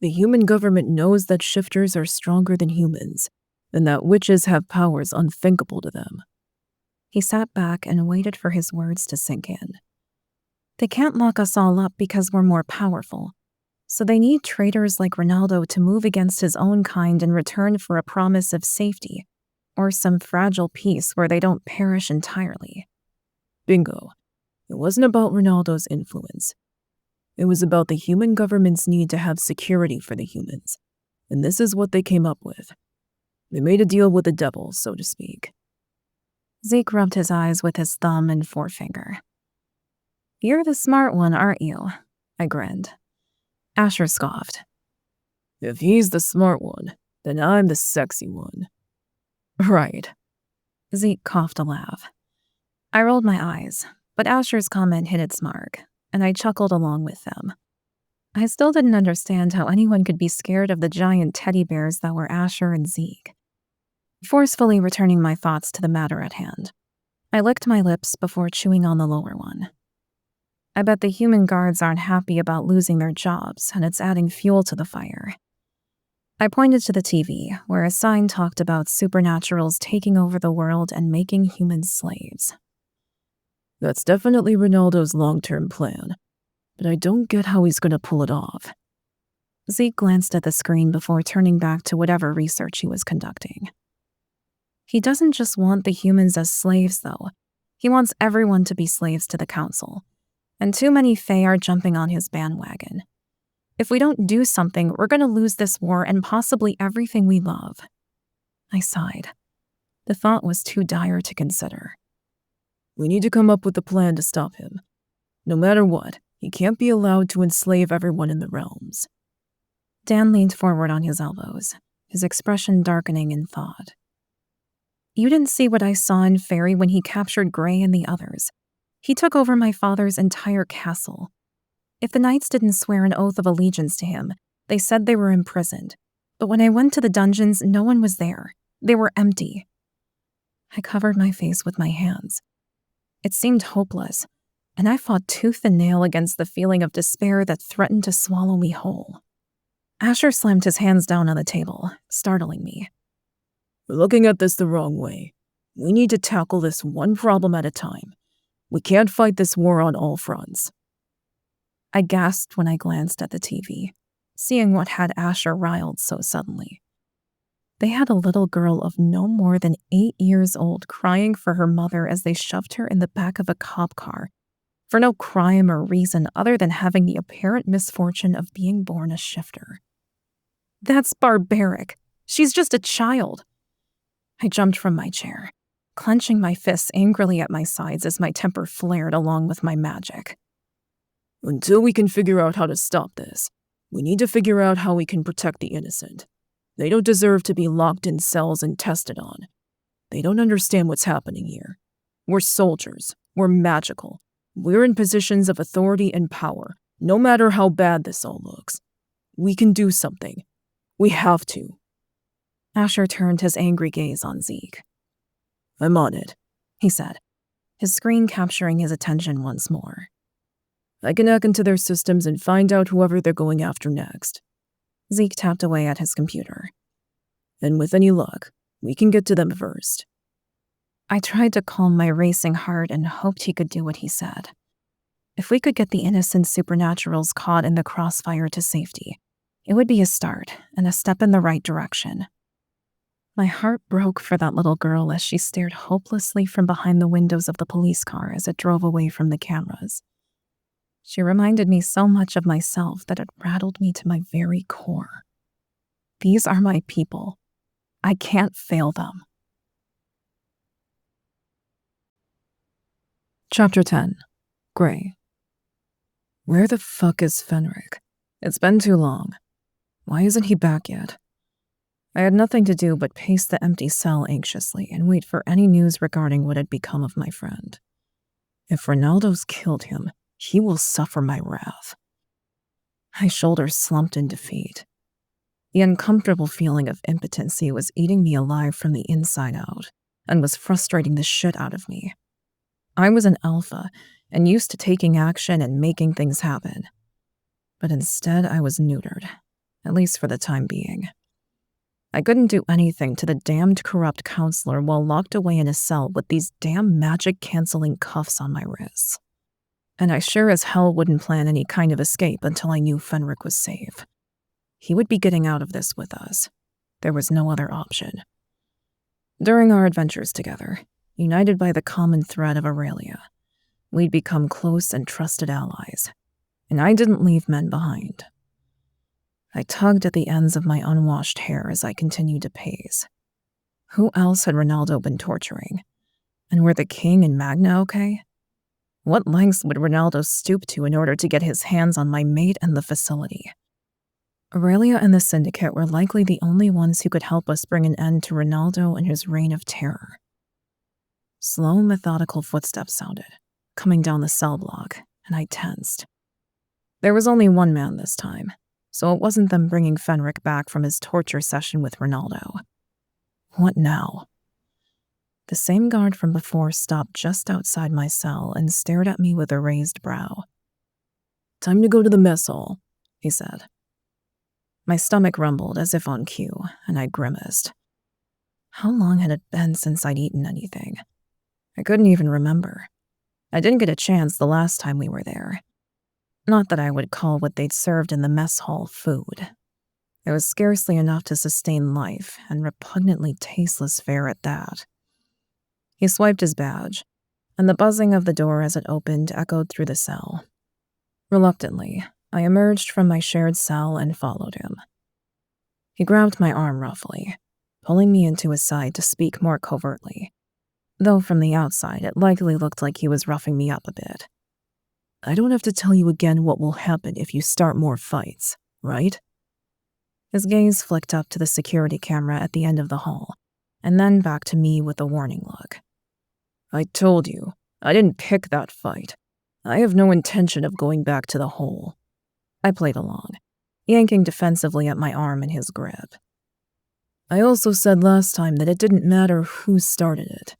The human government knows that shifters are stronger than humans, and that witches have powers unthinkable to them. He sat back and waited for his words to sink in. They can't lock us all up because we're more powerful, so they need traitors like Ronaldo to move against his own kind in return for a promise of safety, or some fragile peace where they don't perish entirely. Bingo. It wasn't about Ronaldo's influence. It was about the human government's need to have security for the humans, and this is what they came up with. They made a deal with the devil, so to speak. Zeke rubbed his eyes with his thumb and forefinger. You're the smart one, aren't you? I grinned. Asher scoffed. If he's the smart one, then I'm the sexy one. Right. Zeke coughed a laugh. I rolled my eyes, but Asher's comment hit its mark, and I chuckled along with them. I still didn't understand how anyone could be scared of the giant teddy bears that were Asher and Zeke. Forcefully returning my thoughts to the matter at hand, I licked my lips before chewing on the lower one. I bet the human guards aren't happy about losing their jobs, and it's adding fuel to the fire. I pointed to the TV, where a sign talked about supernaturals taking over the world and making humans slaves. That's definitely Ronaldo's long-term plan, but I don't get how he's going to pull it off. Zeke glanced at the screen before turning back to whatever research he was conducting. He doesn't just want the humans as slaves, though. He wants everyone to be slaves to the Council. And too many Fae are jumping on his bandwagon. If we don't do something, we're going to lose this war and possibly everything we love. I sighed. The thought was too dire to consider. We need to come up with a plan to stop him. No matter what, he can't be allowed to enslave everyone in the realms. Dan leaned forward on his elbows, his expression darkening in thought. You didn't see what I saw in Faery when he captured Gray and the others. He took over my father's entire castle. If the knights didn't swear an oath of allegiance to him, they said they were imprisoned. But when I went to the dungeons, no one was there. They were empty. I covered my face with my hands. It seemed hopeless, and I fought tooth and nail against the feeling of despair that threatened to swallow me whole. Asher slammed his hands down on the table, startling me. We're looking at this the wrong way. We need to tackle this one problem at a time. We can't fight this war on all fronts. I gasped when I glanced at the TV, seeing what had Asher riled so suddenly. They had a little girl of no more than 8 years old crying for her mother as they shoved her in the back of a cop car, for no crime or reason other than having the apparent misfortune of being born a shifter. That's barbaric. She's just a child. I jumped from my chair, clenching my fists angrily at my sides as my temper flared along with my magic. Until we can figure out how to stop this, we need to figure out how we can protect the innocent. They don't deserve to be locked in cells and tested on. They don't understand what's happening here. We're soldiers. We're magical. We're in positions of authority and power, no matter how bad this all looks. We can do something. We have to. Asher turned his angry gaze on Zeke. I'm on it, he said, his screen capturing his attention once more. I can hack into their systems and find out whoever they're going after next. Zeke tapped away at his computer. And with any luck, we can get to them first. I tried to calm my racing heart and hoped he could do what he said. If we could get the innocent supernaturals caught in the crossfire to safety, it would be a start and a step in the right direction. My heart broke for that little girl as she stared hopelessly from behind the windows of the police car as it drove away from the cameras. She reminded me so much of myself that it rattled me to my very core. These are my people. I can't fail them. Chapter 10. Gray. Where the fuck is Fenric? It's been too long. Why isn't he back yet? I had nothing to do but pace the empty cell anxiously and wait for any news regarding what had become of my friend. If Ronaldo's killed him, he will suffer my wrath. My shoulders slumped in defeat. The uncomfortable feeling of impotency was eating me alive from the inside out and was frustrating the shit out of me. I was an alpha and used to taking action and making things happen. But instead, I was neutered, at least for the time being. I couldn't do anything to the damned corrupt counselor while locked away in a cell with these damn magic-canceling cuffs on my wrists. And I sure as hell wouldn't plan any kind of escape until I knew Fenric was safe. He would be getting out of this with us. There was no other option. During our adventures together, united by the common thread of Aurelia, we'd become close and trusted allies, and I didn't leave men behind. I tugged at the ends of my unwashed hair as I continued to pace. Who else had Ronaldo been torturing? And were the king and Magna okay? What lengths would Ronaldo stoop to in order to get his hands on my mate and the facility? Aurelia and the Syndicate were likely the only ones who could help us bring an end to Ronaldo and his reign of terror. Slow, methodical footsteps sounded, coming down the cell block, and I tensed. There was only one man this time, so it wasn't them bringing Fenric back from his torture session with Ronaldo. What now? The same guard from before stopped just outside my cell and stared at me with a raised brow. "Time to go to the mess hall," he said. My stomach rumbled as if on cue, and I grimaced. How long had it been since I'd eaten anything? I couldn't even remember. I didn't get a chance the last time we were there. Not that I would call what they'd served in the mess hall food. It was scarcely enough to sustain life, and repugnantly tasteless fare at that. He swiped his badge, and the buzzing of the door as it opened echoed through the cell. Reluctantly, I emerged from my shared cell and followed him. He grabbed my arm roughly, pulling me into his side to speak more covertly, though from the outside it likely looked like he was roughing me up a bit. "I don't have to tell you again what will happen if you start more fights, right?" His gaze flicked up to the security camera at the end of the hall, and then back to me with a warning look. "I told you, I didn't pick that fight. I have no intention of going back to the hole." I played along, yanking defensively at my arm in his grip. "I also said last time that it didn't matter who started it.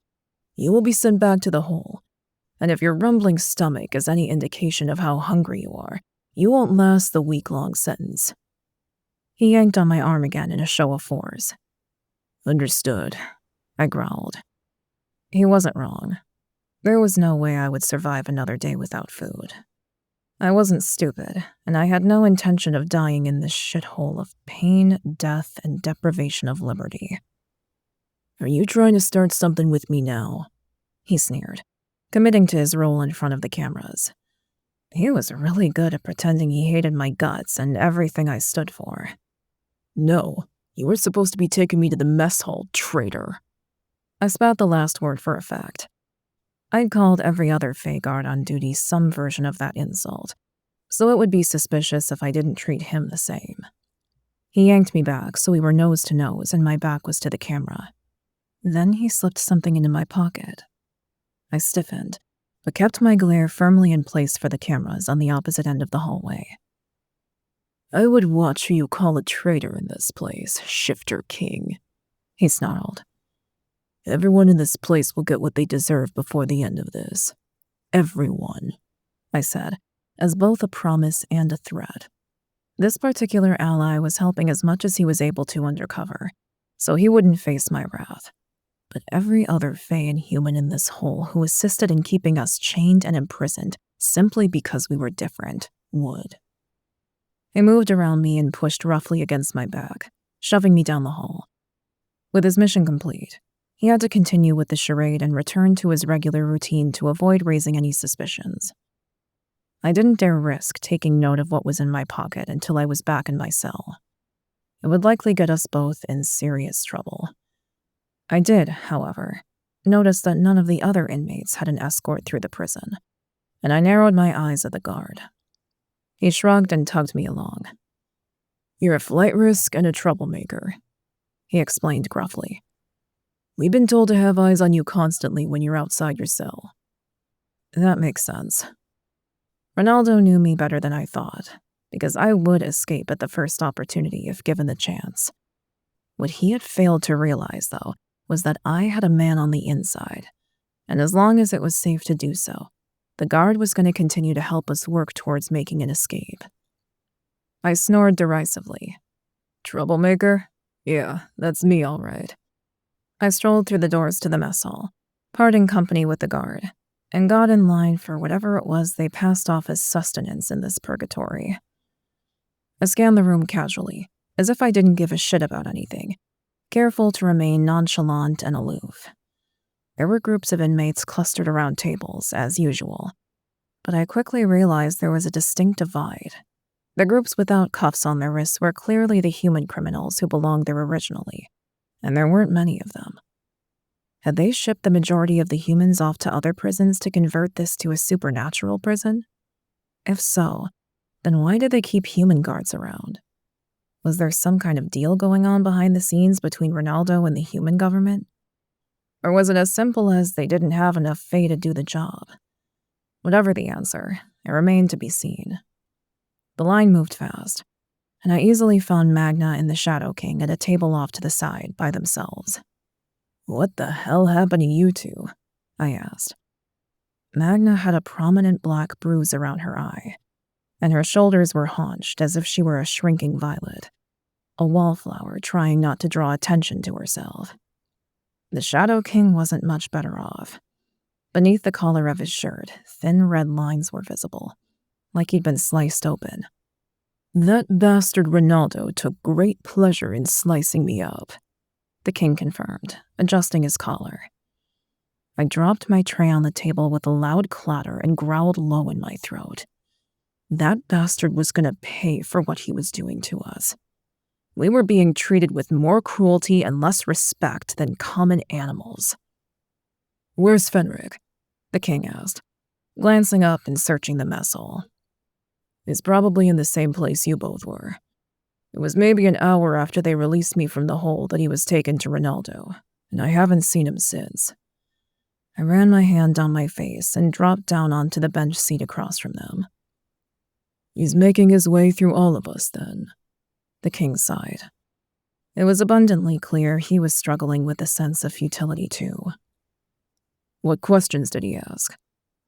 You will be sent back to the hole, and if your rumbling stomach is any indication of how hungry you are, you won't last the week-long sentence." He yanked on my arm again in a show of force. "Understood," I growled. He wasn't wrong. There was no way I would survive another day without food. I wasn't stupid, and I had no intention of dying in this shithole of pain, death, and deprivation of liberty. "Are you trying to start something with me now?" he sneered, committing to his role in front of the cameras. He was really good at pretending he hated my guts and everything I stood for. "No, you were supposed to be taking me to the mess hall, traitor." I spat the last word for effect. I'd called every other Fae guard on duty some version of that insult, so it would be suspicious if I didn't treat him the same. He yanked me back so we were nose to nose and my back was to the camera. Then he slipped something into my pocket. I stiffened, but kept my glare firmly in place for the cameras on the opposite end of the hallway. "I would watch who you call a traitor in this place, Shifter King," he snarled. "Everyone in this place will get what they deserve before the end of this. Everyone," I said, as both a promise and a threat. This particular ally was helping as much as he was able to undercover, so he wouldn't face my wrath. But every other Fae and human in this hole who assisted in keeping us chained and imprisoned simply because we were different, would. He moved around me and pushed roughly against my back, shoving me down the hall. With his mission complete, he had to continue with the charade and return to his regular routine to avoid raising any suspicions. I didn't dare risk taking note of what was in my pocket until I was back in my cell. It would likely get us both in serious trouble. I did, however, notice that none of the other inmates had an escort through the prison, and I narrowed my eyes at the guard. He shrugged and tugged me along. "You're a flight risk and a troublemaker," he explained gruffly. "We've been told to have eyes on you constantly when you're outside your cell." That makes sense. Ronaldo knew me better than I thought, because I would escape at the first opportunity if given the chance. What he had failed to realize, though, was that I had a man on the inside, and as long as it was safe to do so, the guard was going to continue to help us work towards making an escape. I snored derisively. "Troublemaker? Yeah, that's me all right." I strolled through the doors to the mess hall, parting company with the guard, and got in line for whatever it was they passed off as sustenance in this purgatory. I scanned the room casually, as if I didn't give a shit about anything, careful to remain nonchalant and aloof. There were groups of inmates clustered around tables, as usual, but I quickly realized there was a distinct divide. The groups without cuffs on their wrists were clearly the human criminals who belonged there originally, and there weren't many of them. Had they shipped the majority of the humans off to other prisons to convert this to a supernatural prison? If so, then why did they keep human guards around? Was there some kind of deal going on behind the scenes between Ronaldo and the human government? Or was it as simple as they didn't have enough Fae to do the job? Whatever the answer, it remained to be seen. The line moved fast, and I easily found Magna and the Shadow King at a table off to the side by themselves. "What the hell happened to you two?" I asked. Magna had a prominent black bruise around her eye, and her shoulders were hunched as if she were a shrinking violet, a wallflower trying not to draw attention to herself. The Shadow King wasn't much better off. Beneath the collar of his shirt, thin red lines were visible, like he'd been sliced open. "That bastard Ronaldo took great pleasure in slicing me up," the king confirmed, adjusting his collar. I dropped my tray on the table with a loud clatter and growled low in my throat. That bastard was going to pay for what he was doing to us. We were being treated with more cruelty and less respect than common animals. "Where's Fenric?" the king asked, glancing up and searching the mess hall. "He's probably in the same place you both were. It was maybe an hour after they released me from the hole that he was taken to Ronaldo, and I haven't seen him since." I ran my hand down my face and dropped down onto the bench seat across from them. "He's making his way through all of us, then," the king sighed. It was abundantly clear he was struggling with a sense of futility too. "What questions did he ask?"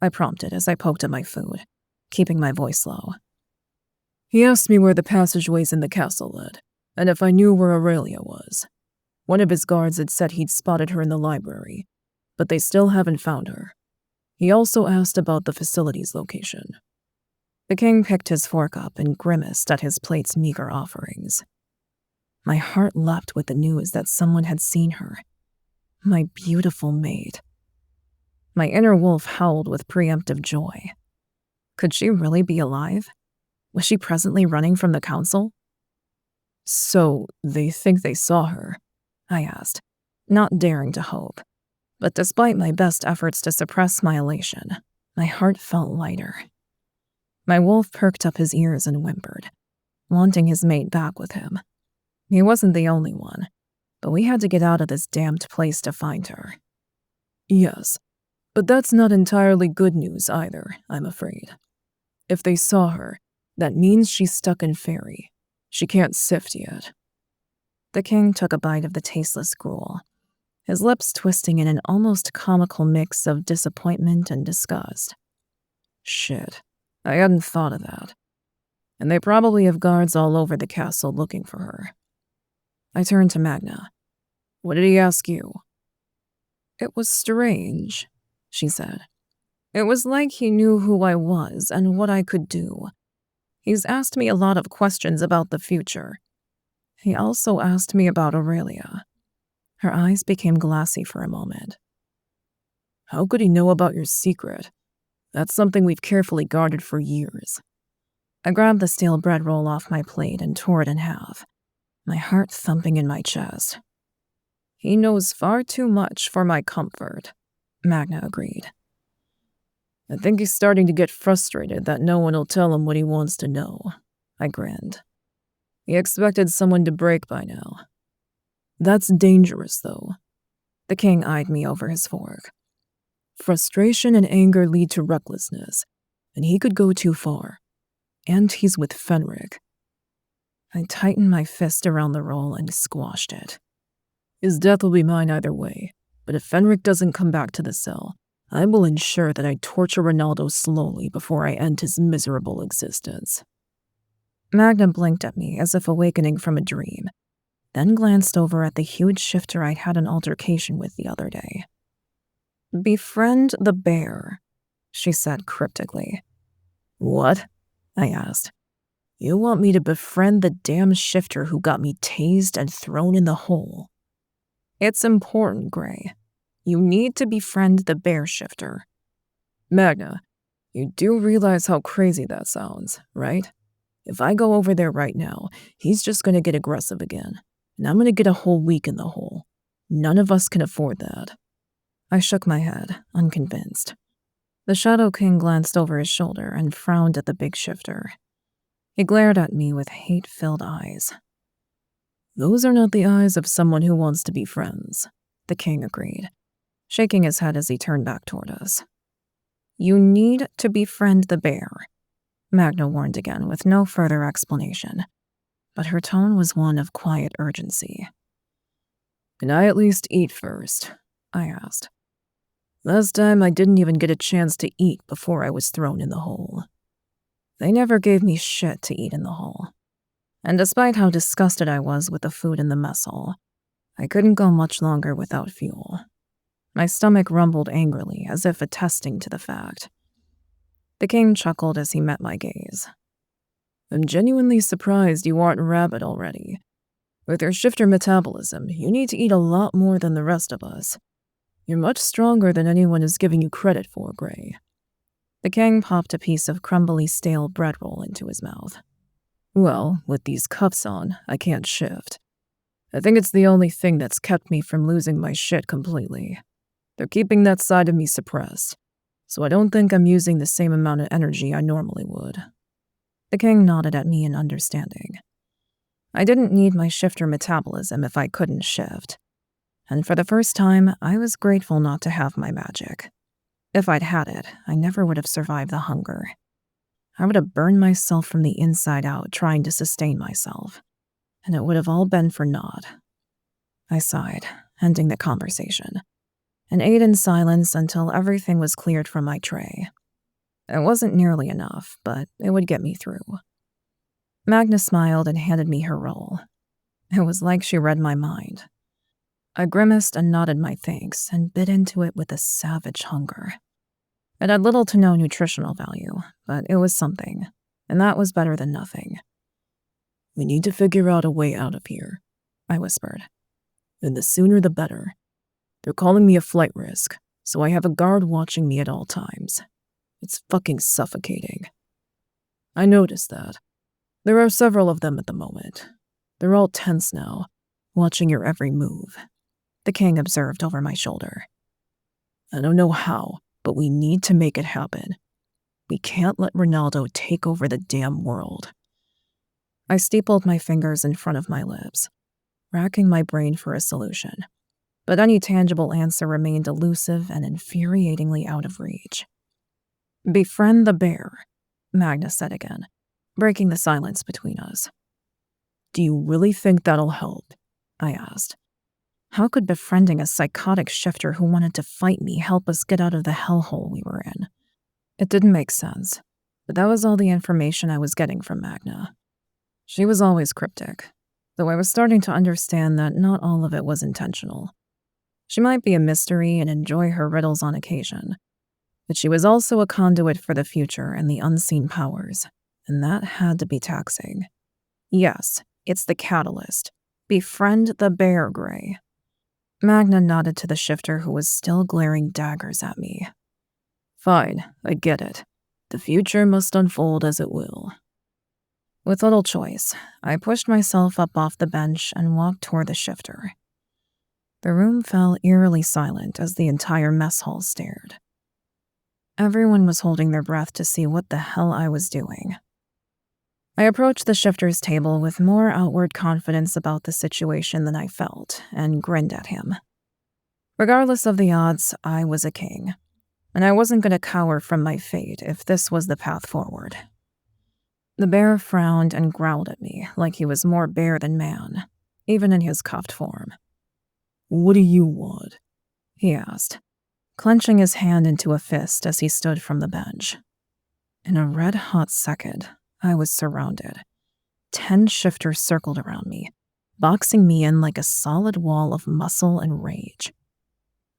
I prompted as I poked at my food, keeping my voice low. "He asked me where the passageways in the castle led, and if I knew where Aurelia was. One of his guards had said he'd spotted her in the library, but they still haven't found her. He also asked about the facility's location." The king picked his fork up and grimaced at his plate's meager offerings. My heart leapt with the news that someone had seen her. My beautiful maid. My inner wolf howled with preemptive joy. Could she really be alive? Was she presently running from the council? "So, they think they saw her?" I asked, not daring to hope. But despite my best efforts to suppress my elation, my heart felt lighter. My wolf perked up his ears and whimpered, wanting his mate back with him. He wasn't the only one, but we had to get out of this damned place to find her. "Yes, but that's not entirely good news either, I'm afraid. If they saw her, that means she's stuck in Faery. She can't sift yet." The king took a bite of the tasteless gruel, his lips twisting in an almost comical mix of disappointment and disgust. Shit, I hadn't thought of that. And they probably have guards all over the castle looking for her. I turned to Magna. "What did he ask you?" "It was strange," she said. It was like he knew who I was and what I could do. He's asked me a lot of questions about the future. He also asked me about Aurelia. Her eyes became glassy for a moment. How could he know about your secret? That's something we've carefully guarded for years. I grabbed the stale bread roll off my plate and tore it in half, my heart thumping in my chest. He knows far too much for my comfort, Magna agreed. I think he's starting to get frustrated that no one will tell him what he wants to know. I grinned. He expected someone to break by now. That's dangerous, though. The king eyed me over his fork. Frustration and anger lead to recklessness, and he could go too far. And he's with Fenric. I tightened my fist around the roll and squashed it. His death will be mine either way, but if Fenric doesn't come back to the cell, I will ensure that I torture Ronaldo slowly before I end his miserable existence. Magna blinked at me as if awakening from a dream, then glanced over at the huge shifter I'd had an altercation with the other day. Befriend the bear, she said cryptically. What? I asked. You want me to befriend the damn shifter who got me tased and thrown in the hole? It's important, Gray. You need to befriend the bear shifter. Magna, you do realize how crazy that sounds, right? If I go over there right now, he's just going to get aggressive again, and I'm going to get a whole week in the hole. None of us can afford that. I shook my head, unconvinced. The Shadow King glanced over his shoulder and frowned at the big shifter. He glared at me with hate-filled eyes. Those are not the eyes of someone who wants to be friends, the king agreed, shaking his head as he turned back toward us. You need to befriend the bear, Magna warned again with no further explanation, but her tone was one of quiet urgency. Can I at least eat first? I asked. Last time I didn't even get a chance to eat before I was thrown in the hole. They never gave me shit to eat in the hole. And despite how disgusted I was with the food in the mess hall, I couldn't go much longer without fuel. My stomach rumbled angrily, as if attesting to the fact. The king chuckled as he met my gaze. I'm genuinely surprised you aren't rabid already. With your shifter metabolism, you need to eat a lot more than the rest of us. You're much stronger than anyone is giving you credit for, Gray. The king popped a piece of crumbly stale bread roll into his mouth. Well, with these cuffs on, I can't shift. I think it's the only thing that's kept me from losing my shit completely. They're keeping that side of me suppressed, so I don't think I'm using the same amount of energy I normally would. The king nodded at me in understanding. I didn't need my shifter metabolism if I couldn't shift. And for the first time, I was grateful not to have my magic. If I'd had it, I never would have survived the hunger. I would have burned myself from the inside out trying to sustain myself, and it would have all been for naught. I sighed, ending the conversation, and ate in silence until everything was cleared from my tray. It wasn't nearly enough, but it would get me through. Magna smiled and handed me her roll. It was like she read my mind. I grimaced and nodded my thanks and bit into it with a savage hunger. It had little to no nutritional value, but it was something, and that was better than nothing. We need to figure out a way out of here, I whispered. And the sooner the better. They're calling me a flight risk, so I have a guard watching me at all times. It's fucking suffocating. I noticed that. There are several of them at the moment. They're all tense now, watching your every move. The king observed over my shoulder. I don't know how, but we need to make it happen. We can't let Ronaldo take over the damn world. I steepled my fingers in front of my lips, racking my brain for a solution. But any tangible answer remained elusive and infuriatingly out of reach. Befriend the bear, Magna said again, breaking the silence between us. Do you really think that'll help? I asked. How could befriending a psychotic shifter who wanted to fight me help us get out of the hellhole we were in? It didn't make sense, but that was all the information I was getting from Magna. She was always cryptic, though I was starting to understand that not all of it was intentional. She might be a mystery and enjoy her riddles on occasion, But she was also a conduit for the future and the unseen powers, and that had to be taxing. Yes, it's the catalyst. Befriend the bear, Gray. Magna nodded to the shifter who was still glaring daggers at me. Fine, I get it. The future must unfold as it will. With little choice, I pushed myself up off the bench and walked toward the shifter. The room fell eerily silent as the entire mess hall stared. Everyone was holding their breath to see what the hell I was doing. I approached the shifter's table with more outward confidence about the situation than I felt, and grinned at him. Regardless of the odds, I was a king, and I wasn't going to cower from my fate if this was the path forward. The bear frowned and growled at me like he was more bear than man, even in his cuffed form. "What do you want?" he asked, clenching his hand into a fist as he stood from the bench. In a red-hot second, I was surrounded. 10 shifters circled around me, boxing me in like a solid wall of muscle and rage.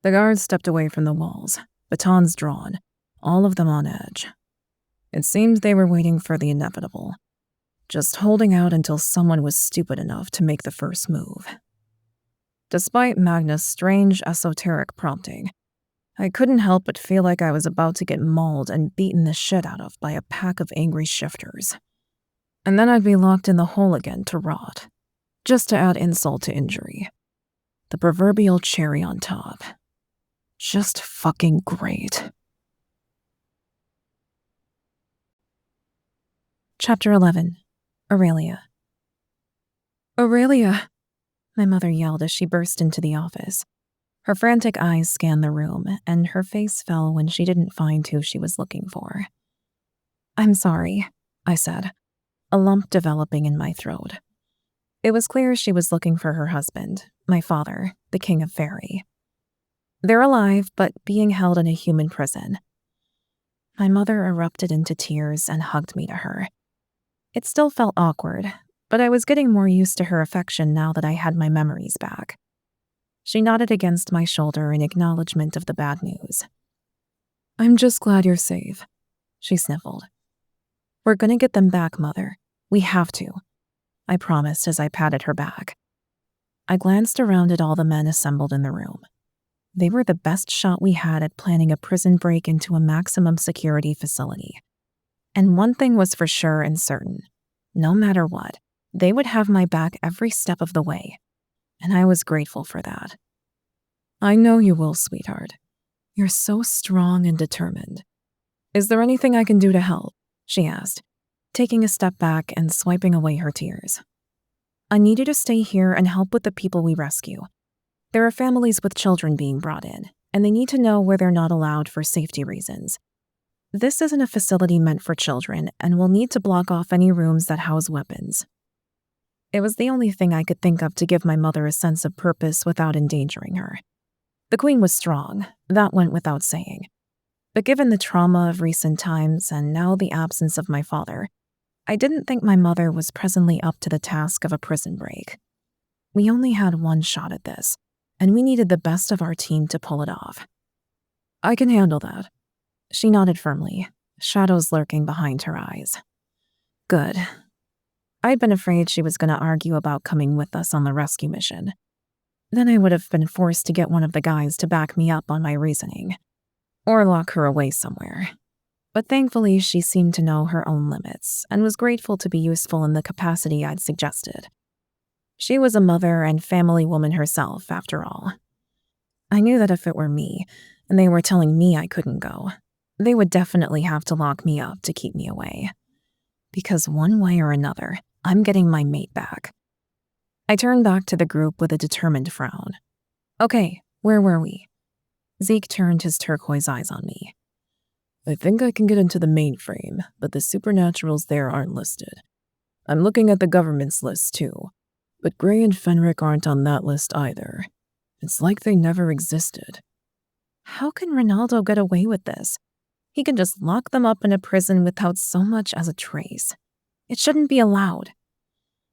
The guards stepped away from the walls, batons drawn, all of them on edge. It seemed they were waiting for the inevitable, just holding out until someone was stupid enough to make the first move. Despite Magna's strange esoteric prompting, I couldn't help but feel like I was about to get mauled and beaten the shit out of by a pack of angry shifters. And then I'd be locked in the hole again to rot, just to add insult to injury. The proverbial cherry on top. Just fucking great. Chapter 11. Aurelia. "Aurelia!" my mother yelled as she burst into the office. Her frantic eyes scanned the room, and her face fell when she didn't find who she was looking for. "I'm sorry," I said, a lump developing in my throat. It was clear she was looking for her husband, my father, the King of Faery. They're alive, but being held in a human prison. My mother erupted into tears and hugged me to her. It still felt awkward, but I was getting more used to her affection now that I had my memories back. She nodded against my shoulder in acknowledgement of the bad news. "I'm just glad you're safe," she sniffled. "We're gonna get them back, Mother. We have to," I promised as I patted her back. I glanced around at all the men assembled in the room. They were the best shot we had at planning a prison break into a maximum security facility. And one thing was for sure and certain. No matter what, they would have my back every step of the way. And I was grateful for that. "I know you will, sweetheart. You're so strong and determined. Is there anything I can do to help?" she asked, taking a step back and swiping away her tears. "I need you to stay here and help with the people we rescue. There are families with children being brought in, and they need to know where they're not allowed for safety reasons. This isn't a facility meant for children, and we'll need to block off any rooms that house weapons." It was the only thing I could think of to give my mother a sense of purpose without endangering her. The Queen was strong, that went without saying. But given the trauma of recent times and now the absence of my father, I didn't think my mother was presently up to the task of a prison break. We only had one shot at this, and we needed the best of our team to pull it off. "I can handle that." She nodded firmly, shadows lurking behind her eyes. Good. I'd been afraid she was going to argue about coming with us on the rescue mission. Then I would have been forced to get one of the guys to back me up on my reasoning, or lock her away somewhere. But thankfully, she seemed to know her own limits and was grateful to be useful in the capacity I'd suggested. She was a mother and family woman herself, after all. I knew that if it were me, and they were telling me I couldn't go, they would definitely have to lock me up to keep me away. Because one way or another, I'm getting my mate back. I turned back to the group with a determined frown. Okay, where were we? Zeke turned his turquoise eyes on me. "I think I can get into the mainframe, but the supernaturals there aren't listed. I'm looking at the government's list too, but Gray and Fenric aren't on that list either. It's like they never existed." How can Ronaldo get away with this? He can just lock them up in a prison without so much as a trace. It shouldn't be allowed.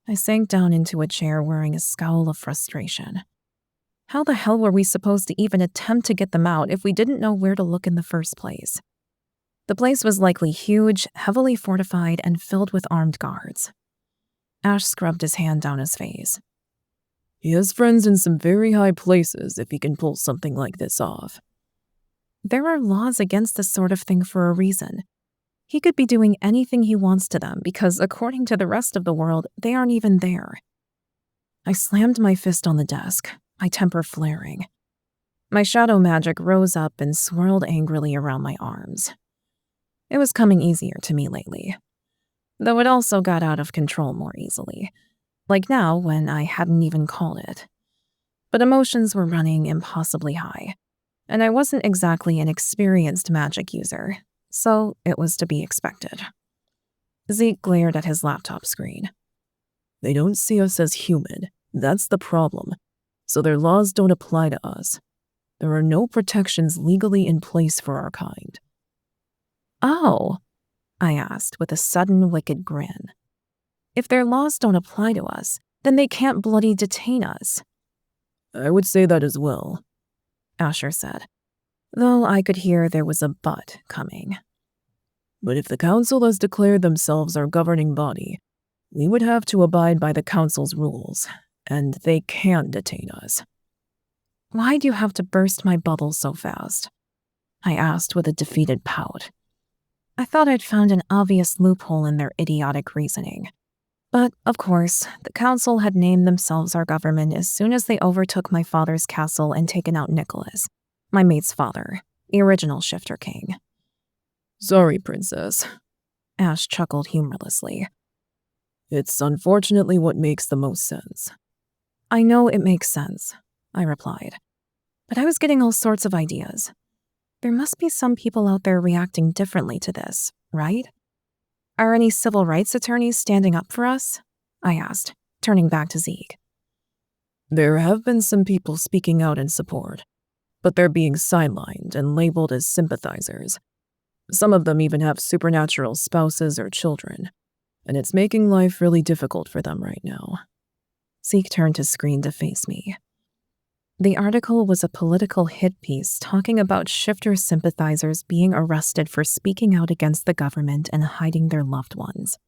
I sank down into a chair wearing a scowl of frustration. How the hell were we supposed to even attempt to get them out if we didn't know where to look in the first place? The place was likely huge, heavily fortified, and filled with armed guards. Ash scrubbed his hand down his face. He has friends in some very high places if he can pull something like this off. There are laws against this sort of thing for a reason. He could be doing anything he wants to them because, according to the rest of the world, they aren't even there. I slammed my fist on the desk, my temper flaring. My shadow magic rose up and swirled angrily around my arms. It was coming easier to me lately, though it also got out of control more easily, like now when I hadn't even called it. But emotions were running impossibly high, and I wasn't exactly an experienced magic user, so it was to be expected. Zeke glared at his laptop screen. They don't see us as human, that's the problem, so their laws don't apply to us. There are no protections legally in place for our kind. Oh, I asked with a sudden wicked grin. If their laws don't apply to us, then they can't bloody detain us. I would say that as well, Asher said, though I could hear there was a but coming. But if the council has declared themselves our governing body, we would have to abide by the council's rules, and they can't detain us. Why do you have to burst my bubble so fast? I asked with a defeated pout. I thought I'd found an obvious loophole in their idiotic reasoning. But, of course, the council had named themselves our government as soon as they overtook my father's castle and taken out Nicholas, my mate's father, the original Shifter King. Sorry, Princess. Ash chuckled humorlessly. It's unfortunately what makes the most sense. I know it makes sense, I replied. But I was getting all sorts of ideas. There must be some people out there reacting differently to this, right? Are any civil rights attorneys standing up for us? I asked, turning back to Zeke. There have been some people speaking out in support, but they're being sidelined and labeled as sympathizers. Some of them even have supernatural spouses or children, and it's making life really difficult for them right now. Zeke turned his screen to face me. The article was a political hit piece talking about shifter sympathizers being arrested for speaking out against the government and hiding their loved ones.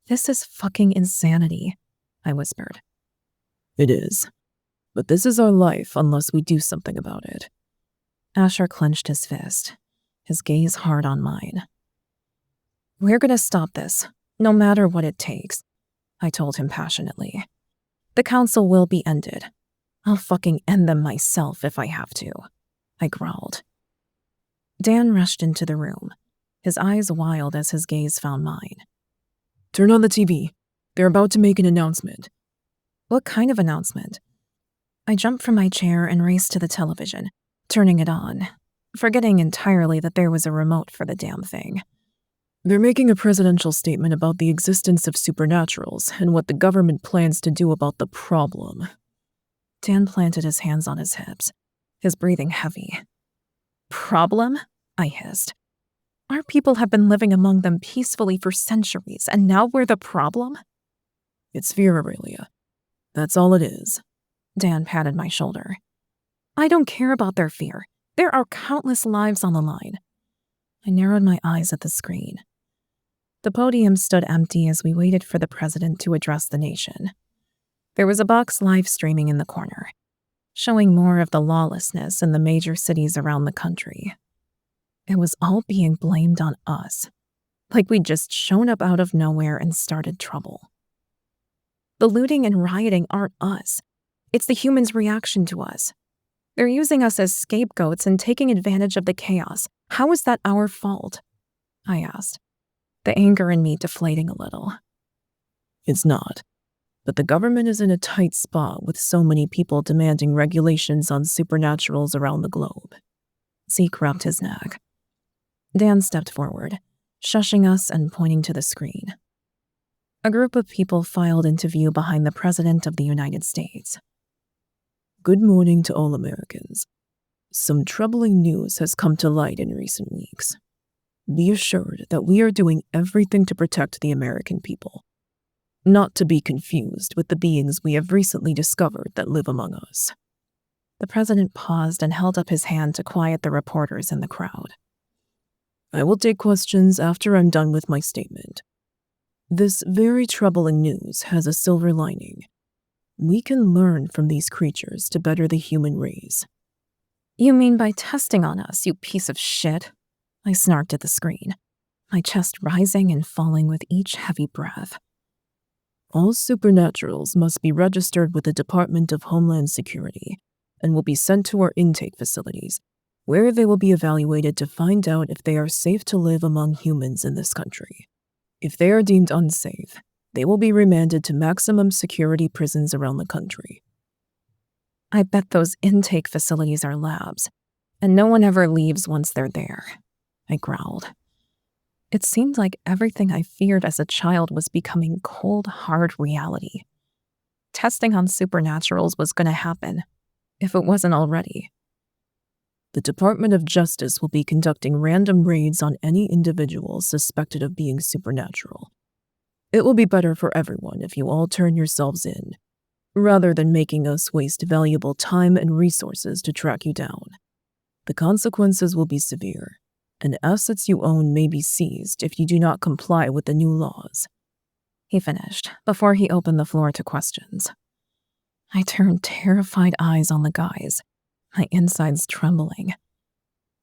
This is fucking insanity, I whispered. It is. But this is our life unless we do something about it. Asher clenched his fist, his gaze hard on mine. We're gonna stop this, no matter what it takes, I told him passionately. The council will be ended. I'll fucking end them myself if I have to, I growled. Dan rushed into the room, his eyes wild as his gaze found mine. Turn on the TV. They're about to make an announcement. What kind of announcement? I jumped from my chair and raced to the television, turning it on, forgetting entirely that there was a remote for the damn thing. They're making a presidential statement about the existence of supernaturals and what the government plans to do about the problem. Dan planted his hands on his hips, his breathing heavy. Problem? I hissed. Our people have been living among them peacefully for centuries, and now we're the problem? It's fear, Aurelia. That's all it is. Dan patted my shoulder. I don't care about their fear. There are countless lives on the line. I narrowed my eyes at the screen. The podium stood empty as we waited for the president to address the nation. There was a box live streaming in the corner, showing more of the lawlessness in the major cities around the country. It was all being blamed on us, like we'd just shown up out of nowhere and started trouble. The looting and rioting aren't us. It's the humans' reaction to us. They're using us as scapegoats and taking advantage of the chaos. How is that our fault? I asked, the anger in me deflating a little. It's not. But the government is in a tight spot with so many people demanding regulations on supernaturals around the globe. Zeke rubbed his neck. Dan stepped forward, shushing us and pointing to the screen. A group of people filed into view behind the President of the United States. Good morning to all Americans. Some troubling news has come to light in recent weeks. Be assured that we are doing everything to protect the American people, not to be confused with the beings we have recently discovered that live among us. The president paused and held up his hand to quiet the reporters in the crowd. I will take questions after I'm done with my statement. This very troubling news has a silver lining. We can learn from these creatures to better the human race. You mean by testing on us, you piece of shit? I snarked at the screen, my chest rising and falling with each heavy breath. All supernaturals must be registered with the Department of Homeland Security and will be sent to our intake facilities, where they will be evaluated to find out if they are safe to live among humans in this country. If they are deemed unsafe, they will be remanded to maximum security prisons around the country. I bet those intake facilities are labs, and no one ever leaves once they're there, I growled. It seemed like everything I feared as a child was becoming cold, hard reality. Testing on supernaturals was going to happen, if it wasn't already. The Department of Justice will be conducting random raids on any individual suspected of being supernatural. It will be better for everyone if you all turn yourselves in, rather than making us waste valuable time and resources to track you down. The consequences will be severe, and assets you own may be seized if you do not comply with the new laws. He finished, before he opened the floor to questions. I turned terrified eyes on the guys, my insides trembling.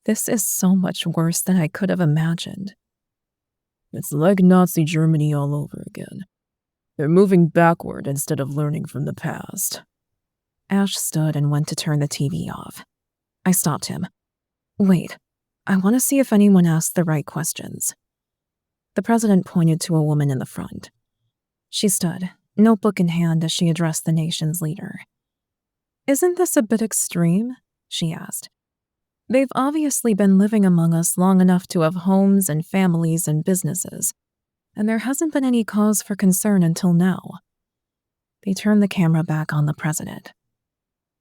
This is so much worse than I could have imagined. It's like Nazi Germany all over again. They're moving backward instead of learning from the past. Ash stood and went to turn the TV off. I stopped him. Wait, I want to see if anyone asked the right questions. The president pointed to a woman in the front. She stood, notebook in hand, as she addressed the nation's leader. Isn't this a bit extreme? She asked. They've obviously been living among us long enough to have homes and families and businesses, and there hasn't been any cause for concern until now. They turned the camera back on the president.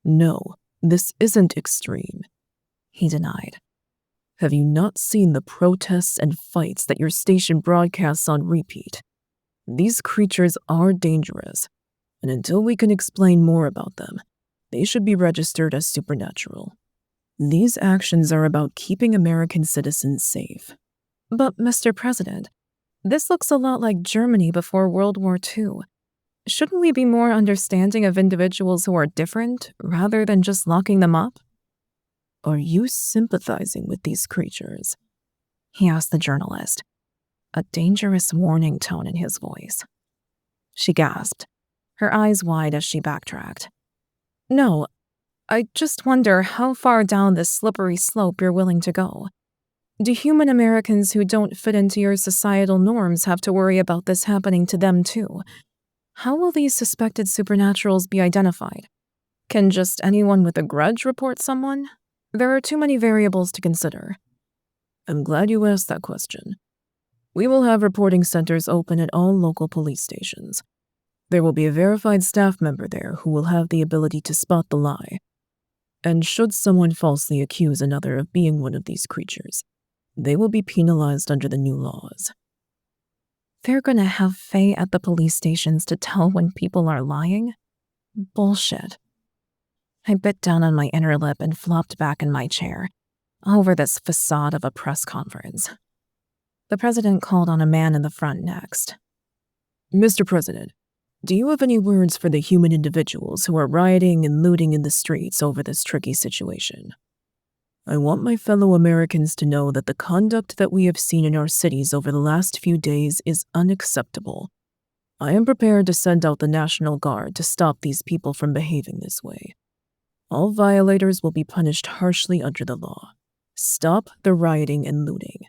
No, this isn't extreme, he denied. Have you not seen the protests and fights that your station broadcasts on repeat? These creatures are dangerous, and until we can explain more about them, they should be registered as supernatural. These actions are about keeping American citizens safe. But, Mr. President, this looks a lot like Germany before World War II. Shouldn't we be more understanding of individuals who are different, rather than just locking them up? Are you sympathizing with these creatures? He asked the journalist, a dangerous warning tone in his voice. She gasped, her eyes wide as she backtracked. No, I just wonder how far down this slippery slope you're willing to go. Do human Americans who don't fit into your societal norms have to worry about this happening to them too? How will these suspected supernaturals be identified? Can just anyone with a grudge report someone? There are too many variables to consider. I'm glad you asked that question. We will have reporting centers open at all local police stations. There will be a verified staff member there who will have the ability to spot the lie. And should someone falsely accuse another of being one of these creatures, they will be penalized under the new laws. They're gonna have Fae at the police stations to tell when people are lying? Bullshit. I bit down on my inner lip and flopped back in my chair, over this facade of a press conference. The president called on a man in the front next. Mr. President, do you have any words for the human individuals who are rioting and looting in the streets over this tricky situation? I want my fellow Americans to know that the conduct that we have seen in our cities over the last few days is unacceptable. I am prepared to send out the National Guard to stop these people from behaving this way. All violators will be punished harshly under the law. Stop the rioting and looting.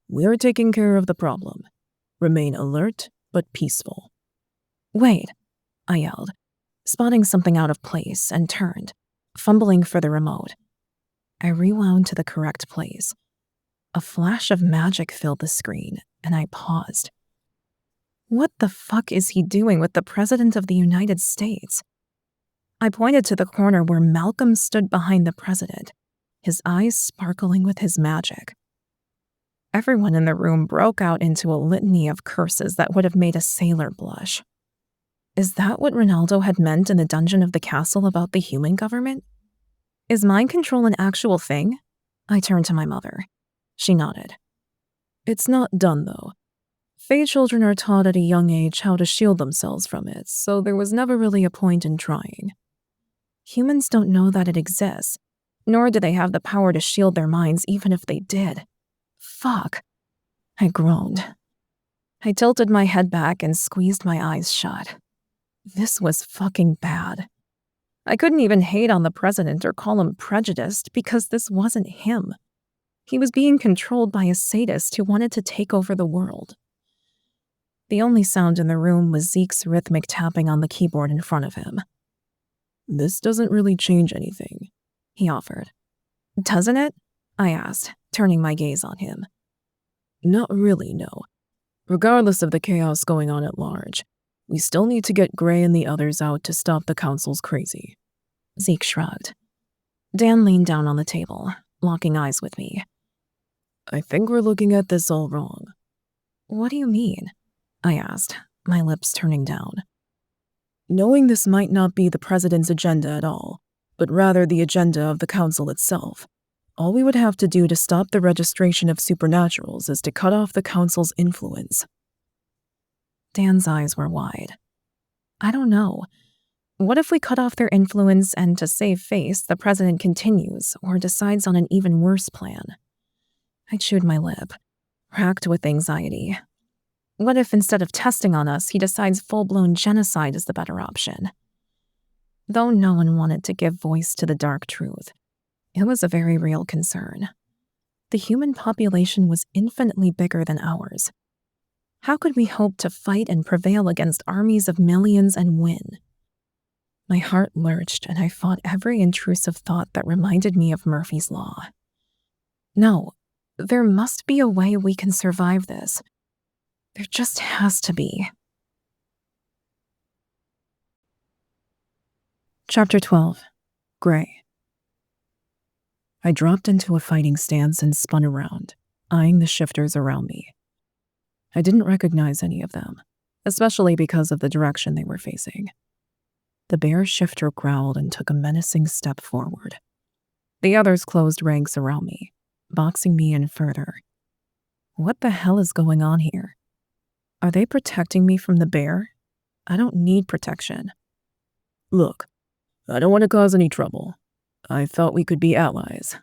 We are taking care of the problem. Remain alert but peaceful. Wait, I yelled, spotting something out of place, and turned, fumbling for the remote. I rewound to the correct place. A flash of magic filled the screen, and I paused. What the fuck is he doing with the President of the United States? I pointed to the corner where Malcolm stood behind the president, his eyes sparkling with his magic. Everyone in the room broke out into a litany of curses that would have made a sailor blush. Is that what Ronaldo had meant in the dungeon of the castle about the human government? Is mind control an actual thing? I turned to my mother. She nodded. It's not done, though. Fae children are taught at a young age how to shield themselves from it, so there was never really a point in trying. Humans don't know that it exists, nor do they have the power to shield their minds even if they did. Fuck. I groaned. I tilted my head back and squeezed my eyes shut. This was fucking bad. I couldn't even hate on the president or call him prejudiced because this wasn't him. He was being controlled by a sadist who wanted to take over the world. The only sound in the room was Zeke's rhythmic tapping on the keyboard in front of him. This doesn't really change anything, he offered. Doesn't it? I asked, turning my gaze on him. Not really, no. Regardless of the chaos going on at large, we still need to get Gray and the others out to stop the council's crazy. Zeke shrugged. Dan leaned down on the table, locking eyes with me. I think we're looking at this all wrong. What do you mean? I asked, my lips turning down. Knowing this might not be the president's agenda at all, but rather the agenda of the council itself, all we would have to do to stop the registration of supernaturals is to cut off the council's influence. Dan's eyes were wide. I don't know. What if we cut off their influence and to save face, the president continues or decides on an even worse plan? I chewed my lip, racked with anxiety. What if instead of testing on us, he decides full-blown genocide is the better option? Though no one wanted to give voice to the dark truth, it was a very real concern. The human population was infinitely bigger than ours. How could we hope to fight and prevail against armies of millions and win? My heart lurched and I fought every intrusive thought that reminded me of Murphy's Law. No, there must be a way we can survive this. There just has to be. Chapter 12. Gray. I dropped into a fighting stance and spun around, eyeing the shifters around me. I didn't recognize any of them, especially because of the direction they were facing. The bear shifter growled and took a menacing step forward. The others closed ranks around me, boxing me in further. What the hell is going on here? Are they protecting me from the bear? I don't need protection. Look, I don't want to cause any trouble. I thought we could be allies,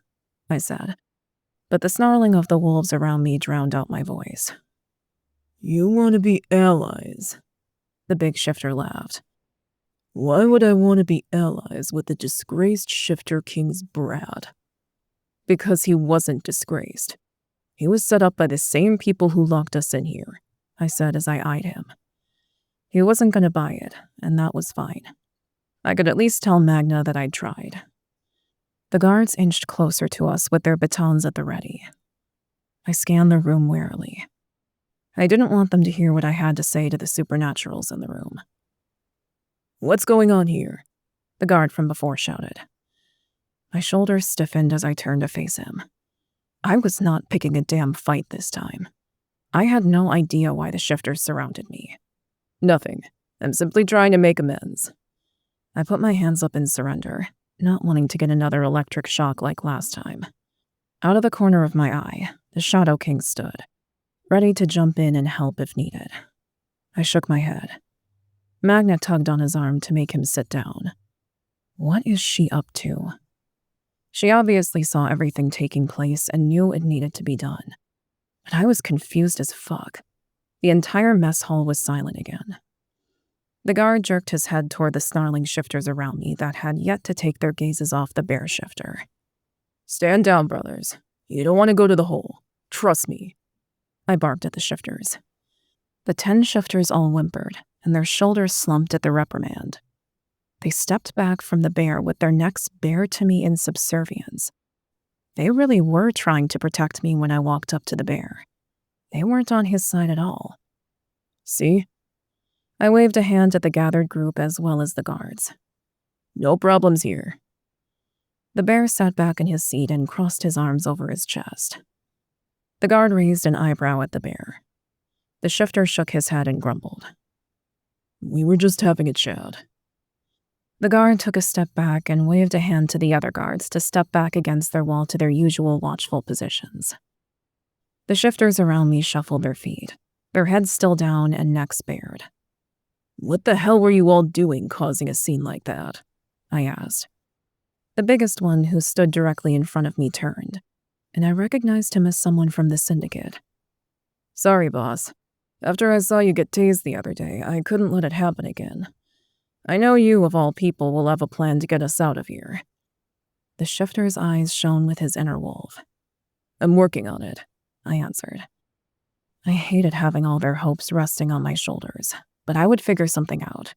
I said, but the snarling of the wolves around me drowned out my voice. You want to be allies? The big shifter laughed. Why would I want to be allies with the disgraced shifter king's brat? Because he wasn't disgraced. He was set up by the same people who locked us in here, I said as I eyed him. He wasn't going to buy it, and that was fine. I could at least tell Magna that I'd tried. The guards inched closer to us with their batons at the ready. I scanned the room warily. I didn't want them to hear what I had to say to the supernaturals in the room. What's going on here? The guard from before shouted. My shoulders stiffened as I turned to face him. I was not picking a damn fight this time. I had no idea why the shifters surrounded me. Nothing. I'm simply trying to make amends. I put my hands up in surrender, not wanting to get another electric shock like last time. Out of the corner of my eye, the Shadow King stood, ready to jump in and help if needed. I shook my head. Magna tugged on his arm to make him sit down. What is she up to? She obviously saw everything taking place and knew it needed to be done. But I was confused as fuck. The entire mess hall was silent again. The guard jerked his head toward the snarling shifters around me that had yet to take their gazes off the bear shifter. Stand down, brothers. You don't want to go to the hole. Trust me. I barked at the shifters. The 10 shifters all whimpered, and their shoulders slumped at the reprimand. They stepped back from the bear with their necks bare to me in subservience. They really were trying to protect me when I walked up to the bear. They weren't on his side at all. See? I waved a hand at the gathered group as well as the guards. No problems here. The bear sat back in his seat and crossed his arms over his chest. The guard raised an eyebrow at the bear. The shifter shook his head and grumbled. We were just having a chat. The guard took a step back and waved a hand to the other guards to step back against their wall to their usual watchful positions. The shifters around me shuffled their feet, their heads still down and necks bared. "What the hell were you all doing causing a scene like that?" I asked. The biggest one, who stood directly in front of me, turned, and I recognized him as someone from the Syndicate. "Sorry, boss. After I saw you get tased the other day, I couldn't let it happen again. I know you, of all people, will have a plan to get us out of here." The shifter's eyes shone with his inner wolf. "I'm working on it," I answered. I hated having all their hopes resting on my shoulders, but I would figure something out.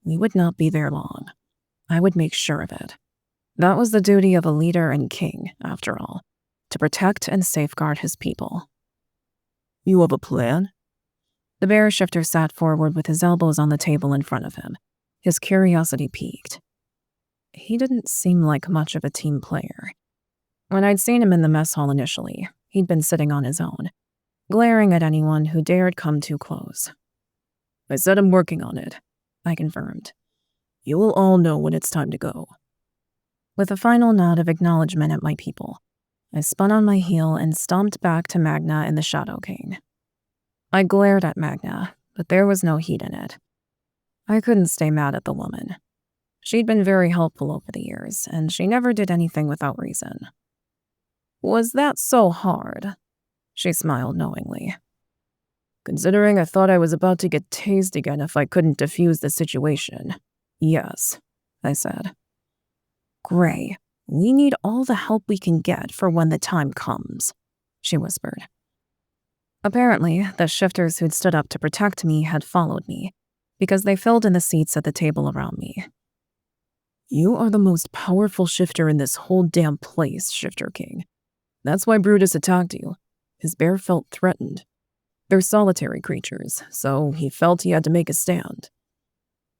We would not be there long. I would make sure of it. That was the duty of a leader and king, after all, to protect and safeguard his people. "You have a plan?" The bear shifter sat forward with his elbows on the table in front of him, his curiosity piqued. He didn't seem like much of a team player. When I'd seen him in the mess hall initially, he'd been sitting on his own, glaring at anyone who dared come too close. "I said I'm working on it," I confirmed. "You will all know when it's time to go." With a final nod of acknowledgement at my people, I spun on my heel and stomped back to Magna and the Shadow King. I glared at Magna, but there was no heat in it. I couldn't stay mad at the woman. She'd been very helpful over the years, and she never did anything without reason. "Was that so hard?" She smiled knowingly. "Considering I thought I was about to get tased again if I couldn't defuse the situation, yes," I said. "Gray, we need all the help we can get for when the time comes," she whispered. Apparently, the shifters who'd stood up to protect me had followed me, because they filled in the seats at the table around me. "You are the most powerful shifter in this whole damn place, Shifter King. That's why Brutus attacked you. His bear felt threatened. They're solitary creatures, so he felt he had to make a stand."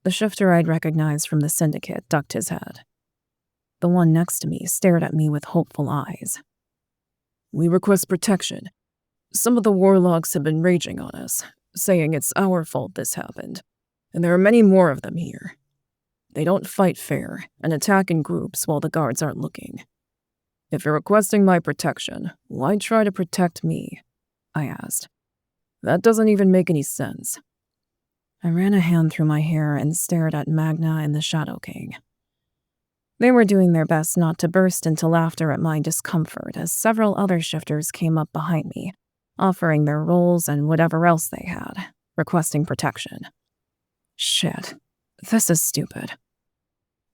The shifter I'd recognized from the Syndicate ducked his head. The one next to me stared at me with hopeful eyes. "We request protection. Some of the warlocks have been raging on us, saying it's our fault this happened, and there are many more of them here. They don't fight fair and attack in groups while the guards aren't looking. If you're requesting my protection, why try to protect me?" I asked. "That doesn't even make any sense." I ran a hand through my hair and stared at Magna and the Shadow King. They were doing their best not to burst into laughter at my discomfort as several other shifters came up behind me, offering their rolls and whatever else they had, requesting protection. Shit, this is stupid.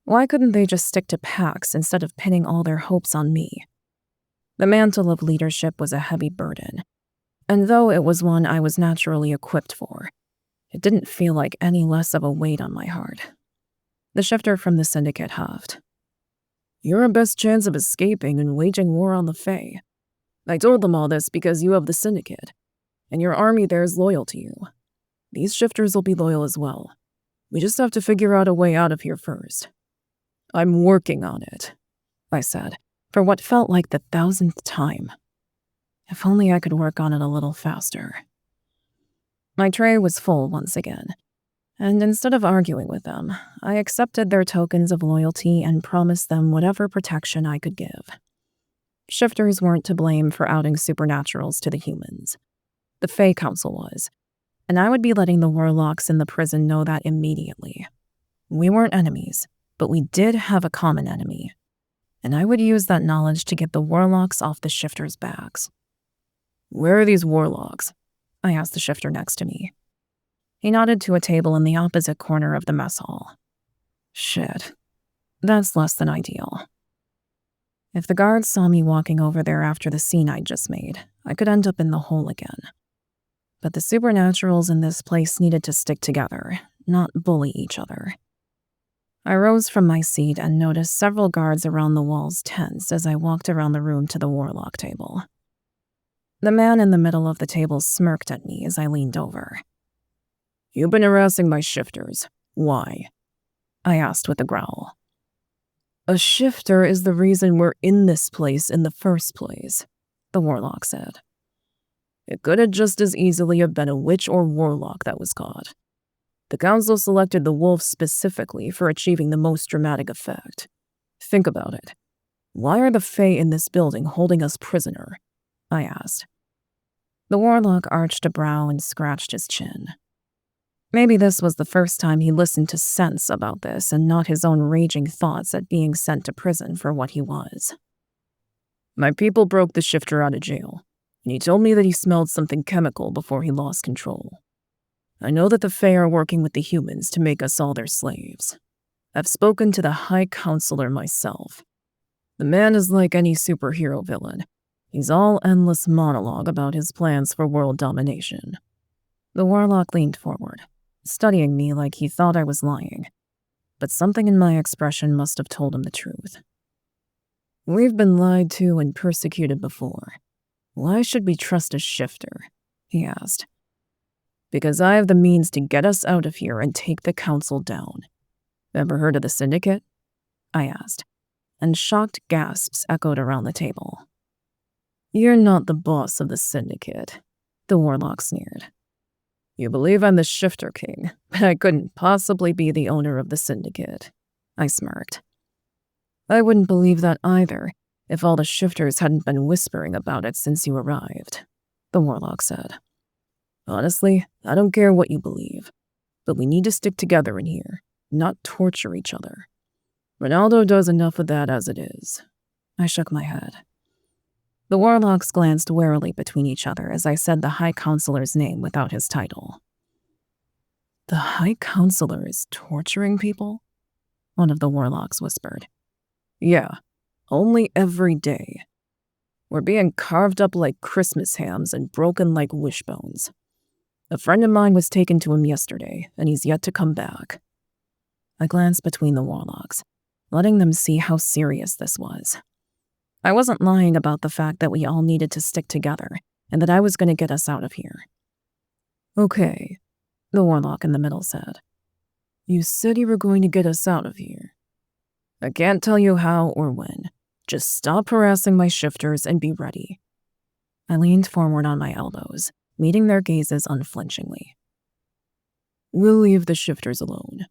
Why couldn't they just stick to packs instead of pinning all their hopes on me? The mantle of leadership was a heavy burden, and though it was one I was naturally equipped for, it didn't feel like any less of a weight on my heart. The shifter from the Syndicate huffed. "You're our best chance of escaping and waging war on the Fae. I told them all this because you have the Syndicate, and your army there is loyal to you. These shifters will be loyal as well. We just have to figure out a way out of here first." "I'm working on it," I said, for what felt like the 1,000th time. If only I could work on it a little faster. My tray was full once again, and instead of arguing with them, I accepted their tokens of loyalty and promised them whatever protection I could give. Shifters weren't to blame for outing supernaturals to the humans. The Fae Council was, and I would be letting the warlocks in the prison know that immediately. We weren't enemies, but we did have a common enemy, and I would use that knowledge to get the warlocks off the shifters' backs. "Where are these warlocks?" I asked the shifter next to me. He nodded to a table in the opposite corner of the mess hall. Shit, that's less than ideal. If the guards saw me walking over there after the scene I'd just made, I could end up in the hole again. But the supernaturals in this place needed to stick together, not bully each other. I rose from my seat and noticed several guards around the walls tense as I walked around the room to the warlock table. The man in the middle of the table smirked at me as I leaned over. "You've been harassing my shifters. Why?" I asked with a growl. "A shifter is the reason we're in this place in the first place," the warlock said. "It could have just as easily have been a witch or warlock that was caught. The council selected the wolf specifically for achieving the most dramatic effect. Think about it. Why are the Fae in this building holding us prisoner? I asked. The warlock arched a brow and scratched his chin. Maybe this was the first time he listened to sense about this and not his own raging thoughts at being sent to prison for what he was. My people broke the shifter out of jail, and he told me that he smelled something chemical before he lost control. I know that the Fae are working with the humans to make us all their slaves. I've spoken to the High Counselor myself. The man is like any superhero villain. He's all endless monologue about his plans for world domination. The warlock leaned forward, studying me like he thought I was lying, but something in my expression must have told him the truth. We've been lied to and persecuted before. Why should we trust a shifter? He asked. Because I have the means to get us out of here and take the council down. Ever heard of the Syndicate? I asked, and shocked gasps echoed around the table. You're not the boss of the Syndicate, the warlock sneered. You believe I'm the Shifter King, but I couldn't possibly be the owner of the Syndicate, I smirked. I wouldn't believe that either if all the shifters hadn't been whispering about it since you arrived, the warlock said. Honestly, I don't care what you believe, but we need to stick together in here, not torture each other. Ronaldo does enough of that as it is. I shook my head. The warlocks glanced warily between each other as I said the High Counselor's name without his title. The High Counselor is torturing people? One of the warlocks whispered. Yeah, only every day. We're being carved up like Christmas hams and broken like wishbones. A friend of mine was taken to him yesterday, and he's yet to come back. I glanced between the warlocks, letting them see how serious this was. I wasn't lying about the fact that we all needed to stick together, and that I was going to get us out of here. Okay, the warlock in the middle said. You said you were going to get us out of here. I can't tell you how or when. Just stop harassing my shifters and be ready. I leaned forward on my elbows, meeting their gazes unflinchingly. We'll leave the shifters alone.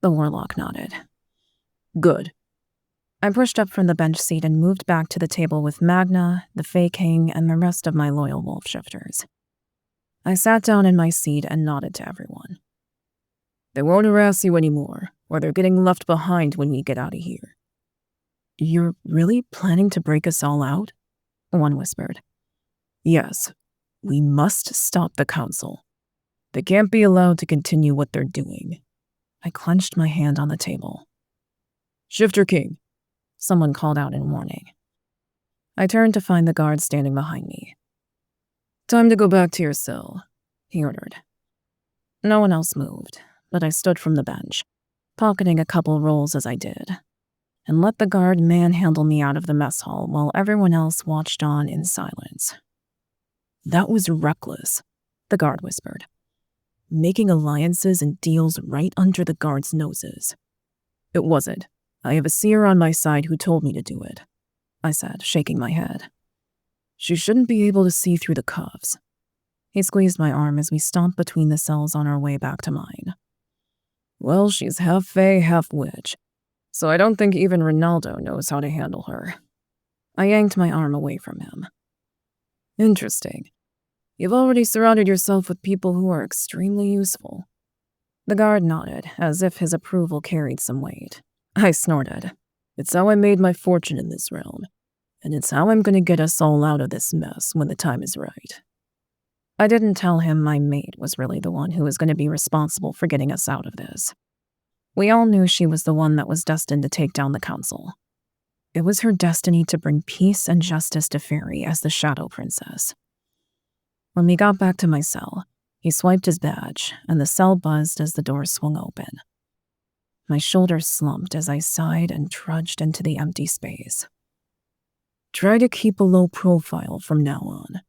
The warlock nodded. Good. I pushed up from the bench seat and moved back to the table with Magna, the Fae King, and the rest of my loyal wolf shifters. I sat down in my seat and nodded to everyone. They won't harass you anymore, or they're getting left behind when we get out of here. You're really planning to break us all out? One whispered. Yes, we must stop the council. They can't be allowed to continue what they're doing. I clenched my hand on the table. Shifter King, someone called out in warning. I turned to find the guard standing behind me. Time to go back to your cell, he ordered. No one else moved, but I stood from the bench, pocketing a couple rolls as I did, and let the guard manhandle me out of the mess hall while everyone else watched on in silence. That was reckless, the guard whispered. Making alliances and deals right under the guards' noses. It wasn't. I have a seer on my side who told me to do it, I said, shaking my head. She shouldn't be able to see through the cuffs. He squeezed my arm as we stomped between the cells on our way back to mine. Well, she's half Fae, half witch, so I don't think even Ronaldo knows how to handle her. I yanked my arm away from him. Interesting. You've already surrounded yourself with people who are extremely useful. The guard nodded, as if his approval carried some weight. I snorted. It's how I made my fortune in this realm, and it's how I'm going to get us all out of this mess when the time is right. I didn't tell him my mate was really the one who was going to be responsible for getting us out of this. We all knew she was the one that was destined to take down the council. It was her destiny to bring peace and justice to Faery as the Shadow Princess. When we got back to my cell, he swiped his badge, and the cell buzzed as the door swung open. My shoulders slumped as I sighed and trudged into the empty space. Try to keep a low profile from now on,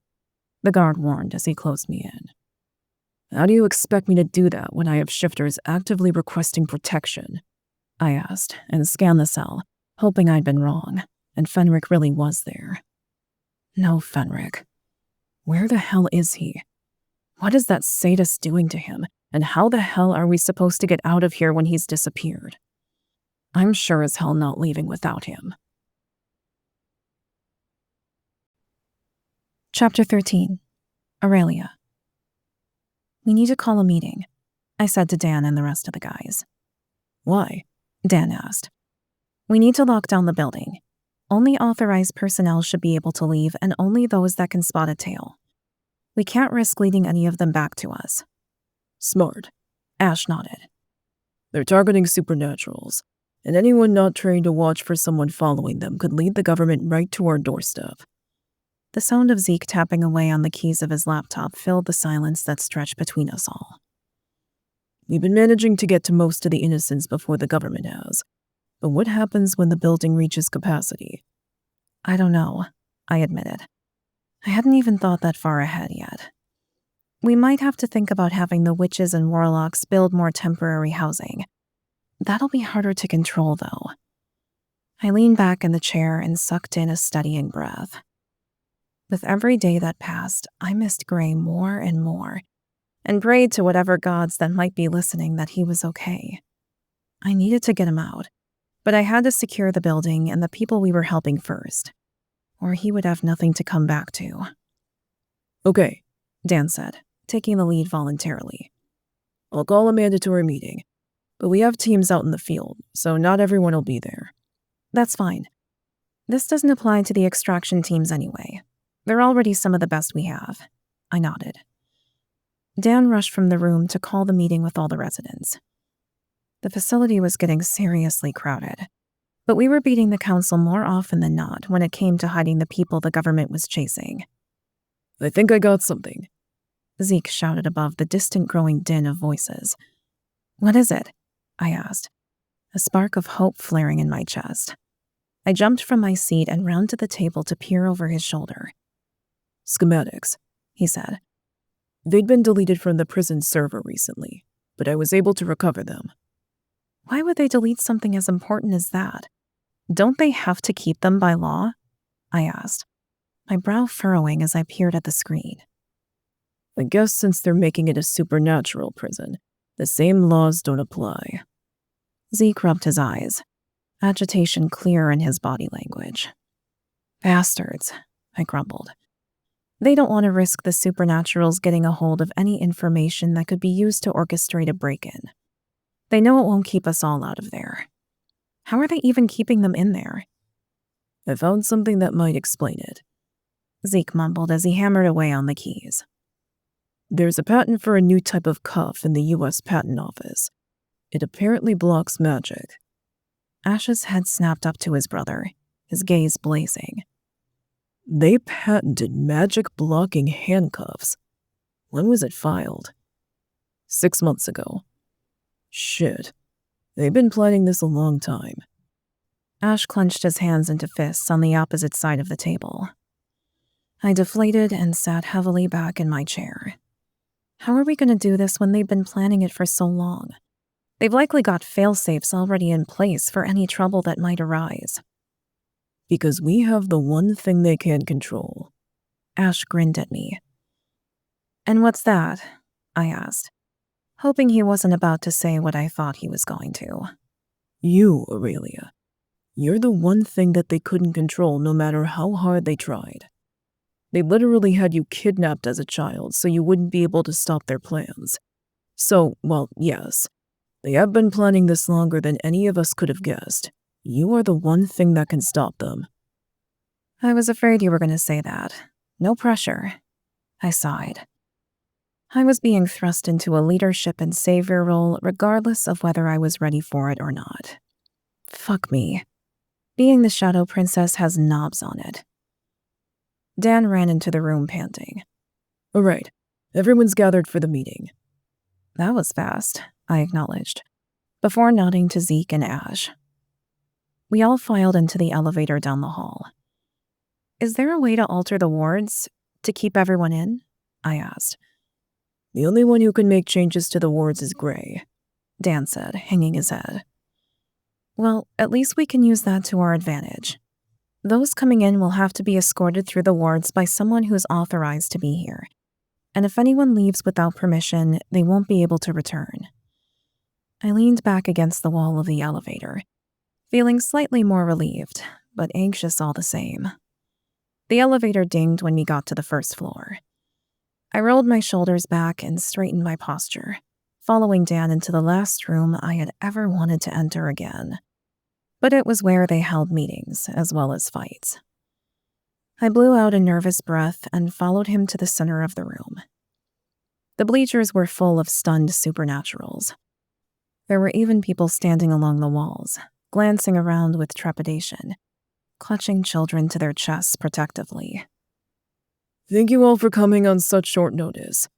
the guard warned as he closed me in. How do you expect me to do that when I have shifters actively requesting protection? I asked, and scanned the cell, hoping I'd been wrong, and Fenric really was there. No Fenric. Where the hell is he? What is that sadist doing to him, And how the hell are we supposed to get out of here when he's disappeared? I'm sure as hell not leaving without him. Chapter 13. Aurelia. We need to call a meeting, I said to Dan and the rest of the guys. Why? Dan asked. We need to lock down the building. Only authorized personnel should be able to leave, and only those that can spot a tail. We can't risk leading any of them back to us. Smart. Ash nodded. They're targeting supernaturals, and anyone not trained to watch for someone following them could lead the government right to our doorstep. The sound of Zeke tapping away on the keys of his laptop filled the silence that stretched between us all. We've been managing to get to most of the innocents before the government has. But what happens when the building reaches capacity? I don't know, I admitted. I hadn't even thought that far ahead yet. We might have to think about having the witches and warlocks build more temporary housing. That'll be harder to control, though. I leaned back in the chair and sucked in a steadying breath. With every day that passed, I missed Gray more and more, and prayed to whatever gods that might be listening that he was okay. I needed to get him out, but I had to secure the building and the people we were helping first, or he would have nothing to come back to. Okay, Dan said, taking the lead voluntarily. I'll call a mandatory meeting, but we have teams out in the field, so not everyone will be there. That's fine. This doesn't apply to the extraction teams anyway. They're already some of the best we have. I nodded. Dan rushed from the room to call the meeting with all the residents. The facility was getting seriously crowded, but we were beating the council more often than not when it came to hiding the people the government was chasing. I think I got something, Zeke shouted above the distant growing din of voices. What is it? I asked, a spark of hope flaring in my chest. I jumped from my seat and ran to the table to peer over his shoulder. Schematics, he said. They'd been deleted from the prison server recently, but I was able to recover them. Why would they delete something as important as that? Don't they have to keep them by law? I asked, my brow furrowing as I peered at the screen. I guess since they're making it a supernatural prison, the same laws don't apply. Zeke rubbed his eyes, agitation clear in his body language. Bastards, I grumbled. They don't want to risk the supernaturals getting a hold of any information that could be used to orchestrate a break-in. They know it won't keep us all out of there. How are they even keeping them in there? I found something that might explain it, Zeke mumbled as he hammered away on the keys. There's a patent for a new type of cuff in the U.S. Patent Office. It apparently blocks magic. Ash's head snapped up to his brother, his gaze blazing. They patented magic-blocking handcuffs. When was it filed? 6 months ago. Shit. They've been planning this a long time. Ash clenched his hands into fists on the opposite side of the table. I deflated and sat heavily back in my chair. How are we going to do this when they've been planning it for so long? They've likely got fail-safes already in place for any trouble that might arise. Because we have the one thing they can't control. Ash grinned at me. And what's that? I asked, hoping he wasn't about to say what I thought he was going to. You, Aurelia. You're the one thing that they couldn't control no matter how hard they tried. They literally had you kidnapped as a child so you wouldn't be able to stop their plans. So, well, yes, they have been planning this longer than any of us could have guessed. You are the one thing that can stop them. I was afraid you were going to say that. No pressure. I sighed. I was being thrust into a leadership and savior role regardless of whether I was ready for it or not. Fuck me. Being the Shadow Princess has knobs on it. Dan ran into the room panting. All right, everyone's gathered for the meeting. That was fast, I acknowledged, before nodding to Zeke and Ash. We all filed into the elevator down the hall. Is there a way to alter the wards to keep everyone in? I asked. The only one who can make changes to the wards is Gray, Dan said, hanging his head. Well, at least we can use that to our advantage. Those coming in will have to be escorted through the wards by someone who's authorized to be here. and if anyone leaves without permission, they won't be able to return. I leaned back against the wall of the elevator, feeling slightly more relieved, but anxious all the same. The elevator dinged when we got to the first floor. I rolled my shoulders back and straightened my posture, following Dan into the last room I had ever wanted to enter again. But it was where they held meetings, as well as fights. I blew out a nervous breath and followed him to the center of the room. The bleachers were full of stunned supernaturals. There were even people standing along the walls, glancing around with trepidation, clutching children to their chests protectively. "Thank you all for coming on such short notice,"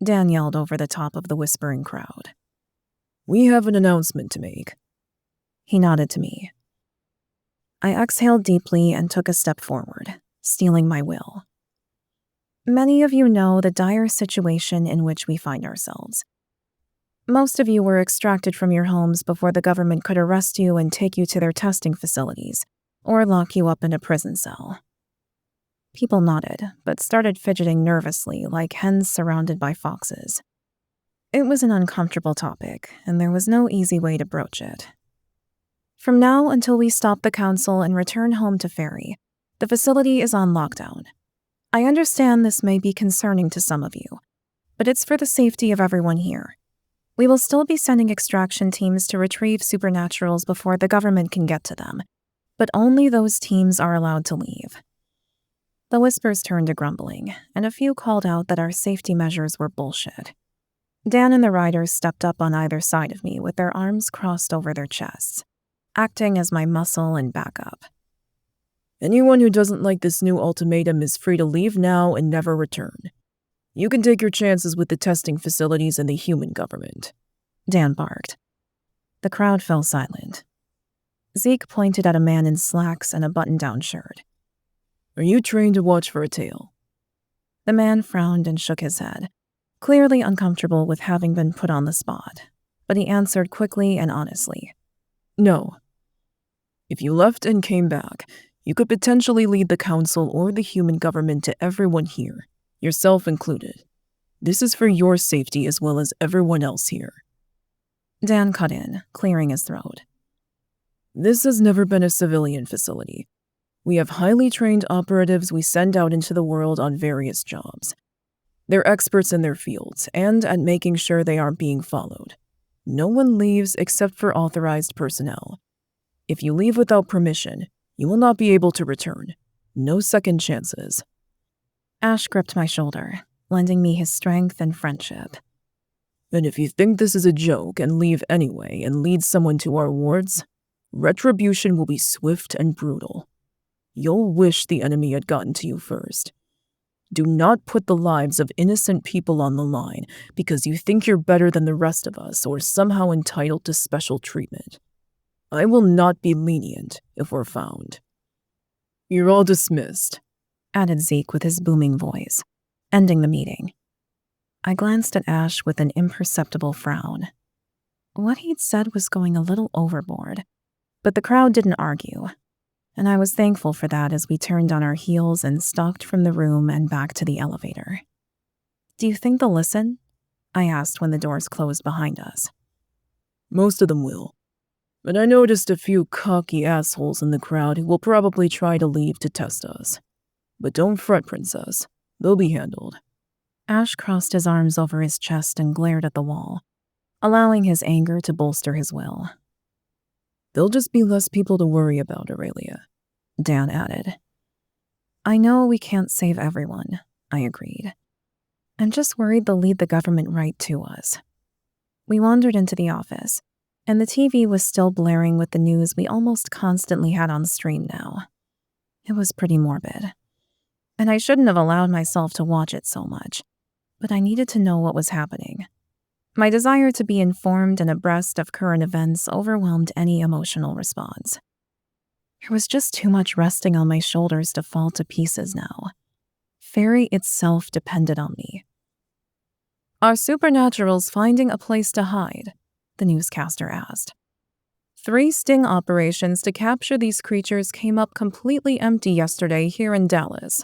Dan yelled over the top of the whispering crowd. "We have an announcement to make." He nodded to me. I exhaled deeply and took a step forward, steeling my will. Many of you know the dire situation in which we find ourselves. Most of you were extracted from your homes before the government could arrest you and take you to their testing facilities, or lock you up in a prison cell. People nodded, but started fidgeting nervously like hens surrounded by foxes. It was an uncomfortable topic, and there was no easy way to broach it. From now until we stop the council and return home to Faery, the facility is on lockdown. I understand this may be concerning to some of you, but it's for the safety of everyone here. We will still be sending extraction teams to retrieve supernaturals before the government can get to them, but only those teams are allowed to leave. The whispers turned to grumbling, and a few called out that our safety measures were bullshit. Dan and the riders stepped up on either side of me with their arms crossed over their chests, acting as my muscle and backup. "Anyone who doesn't like this new ultimatum is free to leave now and never return. You can take your chances with the testing facilities and the human government," Dan barked. The crowd fell silent. Zeke pointed at a man in slacks and a button-down shirt. "Are you trained to watch for a tail?" The man frowned and shook his head, clearly uncomfortable with having been put on the spot, but he answered quickly and honestly. "No. If you left and came back, you could potentially lead the council or the human government to everyone here, yourself included. This is for your safety as well as everyone else here." Dan cut in, clearing his throat. "This has never been a civilian facility. We have highly trained operatives we send out into the world on various jobs. They're experts in their fields and at making sure they aren't being followed. No one leaves except for authorized personnel. If you leave without permission, you will not be able to return. No second chances." Ash gripped my shoulder, lending me his strength and friendship. "And if you think this is a joke and leave anyway and lead someone to our wards, retribution will be swift and brutal. You'll wish the enemy had gotten to you first. Do not put the lives of innocent people on the line because you think you're better than the rest of us or somehow entitled to special treatment. I will not be lenient if we're found." "You're all dismissed," added Zeke with his booming voice, ending the meeting. I glanced at Ash with an imperceptible frown. What he'd said was going a little overboard, but the crowd didn't argue, and I was thankful for that as we turned on our heels and stalked from the room and back to the elevator. "Do you think they'll listen?" I asked when the doors closed behind us. "Most of them will. But I noticed a few cocky assholes in the crowd who will probably try to leave to test us. But don't fret, Princess. They'll be handled." Ash crossed his arms over his chest and glared at the wall, allowing his anger to bolster his will. "There'll just be less people to worry about, Aurelia," Dan added. "I know we can't save everyone," I agreed. "I'm just worried they'll lead the government right to us." We wandered into the office, and the TV was still blaring with the news we almost constantly had on stream now. It was pretty morbid, and I shouldn't have allowed myself to watch it so much, but I needed to know what was happening. My desire to be informed and abreast of current events overwhelmed any emotional response. There was just too much resting on my shoulders to fall to pieces now. Faery itself depended on me. "Are supernaturals finding a place to hide?" the newscaster asked. 3 sting operations to capture these creatures came up completely empty yesterday here in Dallas."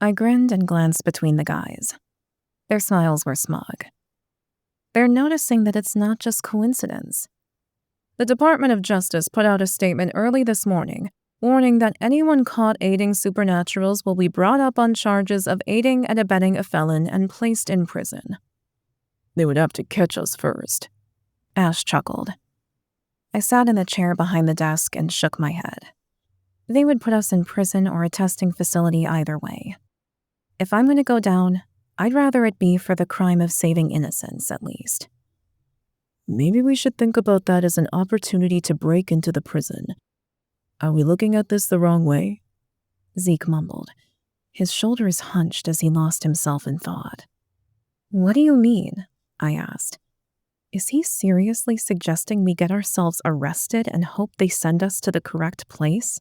I grinned and glanced between the guys. Their smiles were smug. They're noticing that it's not just coincidence. The Department of Justice put out a statement early this morning warning that anyone caught aiding supernaturals will be brought up on charges of aiding and abetting a felon and placed in prison. They would have to catch us first. Ash chuckled. I sat in the chair behind the desk and shook my head. They would put us in prison or a testing facility either way. If I'm going to go down, I'd rather it be for the crime of saving innocence, at least. Maybe we should think about that as an opportunity to break into the prison. Are we looking at this the wrong way? Zeke mumbled. His shoulders hunched as he lost himself in thought. What do you mean? I asked. Is he seriously suggesting we get ourselves arrested and hope they send us to the correct place?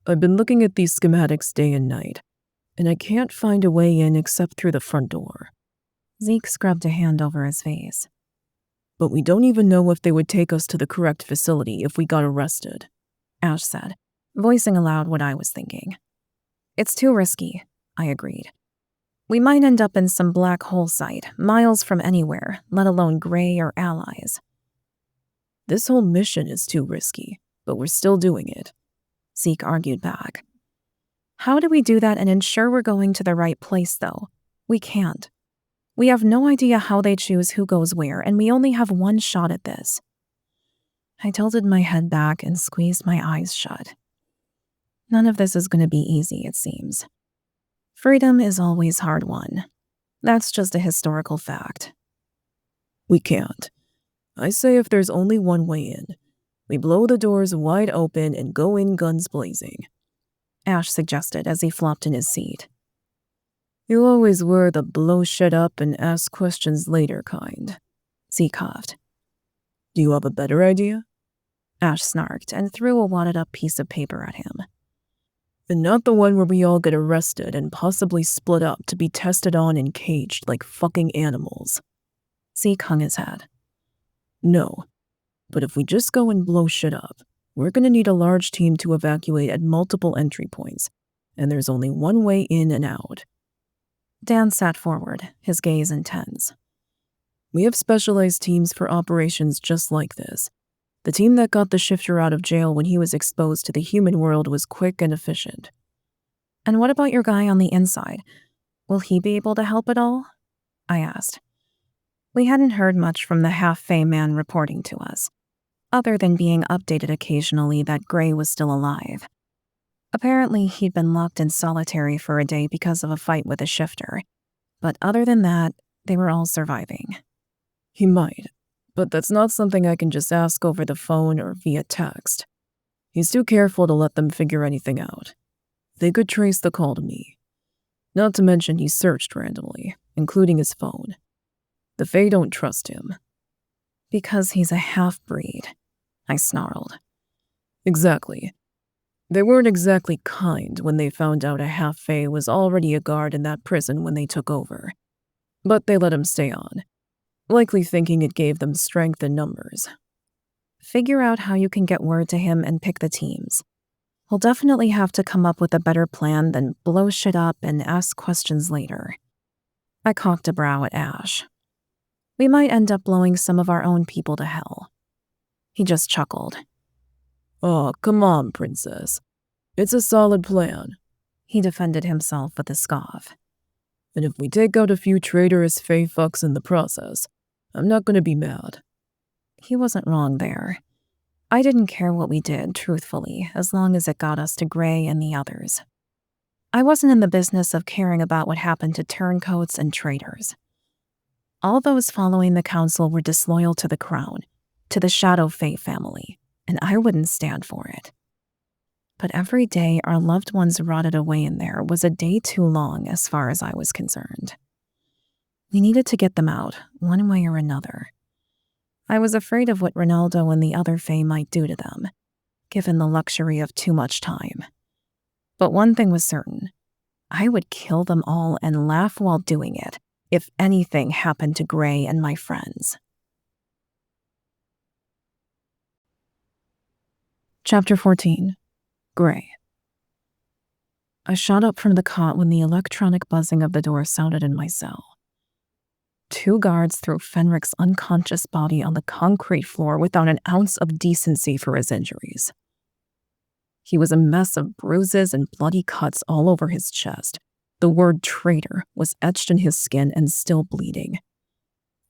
I've been looking at these schematics day and night, and I can't find a way in except through the front door. Zeke scrubbed a hand over his face. But we don't even know if they would take us to the correct facility if we got arrested, Ash said, voicing aloud what I was thinking. It's too risky, I agreed. We might end up in some black hole site, miles from anywhere, let alone Grey or allies. This whole mission is too risky, but we're still doing it, Zeke argued back. How do we do that and ensure we're going to the right place, though? We can't. We have no idea how they choose who goes where, and we only have one shot at this. I tilted my head back and squeezed my eyes shut. None of this is going to be easy, it seems. Freedom is always hard won. That's just a historical fact. We can't. I say if there's only one way in, we blow the doors wide open and go in guns blazing, Ash suggested as he flopped in his seat. You always were the blow shit up and ask questions later kind, Zeke coughed. Do you have a better idea? Ash snarked and threw a wadded up piece of paper at him. And not the one where we all get arrested and possibly split up to be tested on and caged like fucking animals. Zeke hung his head. No, but if we just go and blow shit up, we're gonna need a large team to evacuate at multiple entry points, and there's only one way in and out. Dan sat forward, his gaze intense. We have specialized teams for operations just like this. The team that got the shifter out of jail when he was exposed to the human world was quick and efficient. And what about your guy on the inside? Will he be able to help at all? I asked. We hadn't heard much from the half-Fae man reporting to us, other than being updated occasionally that Grey was still alive. Apparently, he'd been locked in solitary for a day because of a fight with a shifter, but other than that, they were all surviving. He might, but that's not something I can just ask over the phone or via text. He's too careful to let them figure anything out. They could trace the call to me. Not to mention he searched randomly, including his phone. The Fae don't trust him. Because he's a half-breed, I snarled. Exactly. They weren't exactly kind when they found out a half-Fae was already a guard in that prison when they took over. But they let him stay on, likely thinking it gave them strength in numbers. Figure out how you can get word to him and pick the teams. We'll definitely have to come up with a better plan than blow shit up and ask questions later. I cocked a brow at Ash. We might end up blowing some of our own people to hell. He just chuckled. Oh, come on, princess. It's a solid plan. He defended himself with a scoff. And if we take out a few traitorous Fae fucks in the process, I'm not gonna be mad. He wasn't wrong there. I didn't care what we did, truthfully, as long as it got us to Grey and the others. I wasn't in the business of caring about what happened to turncoats and traitors. All those following the council were disloyal to the crown, to the Shadow Fae family, and I wouldn't stand for it. But every day our loved ones rotted away in there was a day too long as far as I was concerned. We needed to get them out, one way or another. I was afraid of what Ronaldo and the other Fae might do to them, given the luxury of too much time. But one thing was certain. I would kill them all and laugh while doing it, if anything happened to Grey and my friends. Chapter 14. Grey. I shot up from the cot when the electronic buzzing of the door sounded in my cell. 2 guards threw Fenric's unconscious body on the concrete floor without an ounce of decency for his injuries. He was a mess of bruises and bloody cuts all over his chest. The word traitor was etched in his skin and still bleeding.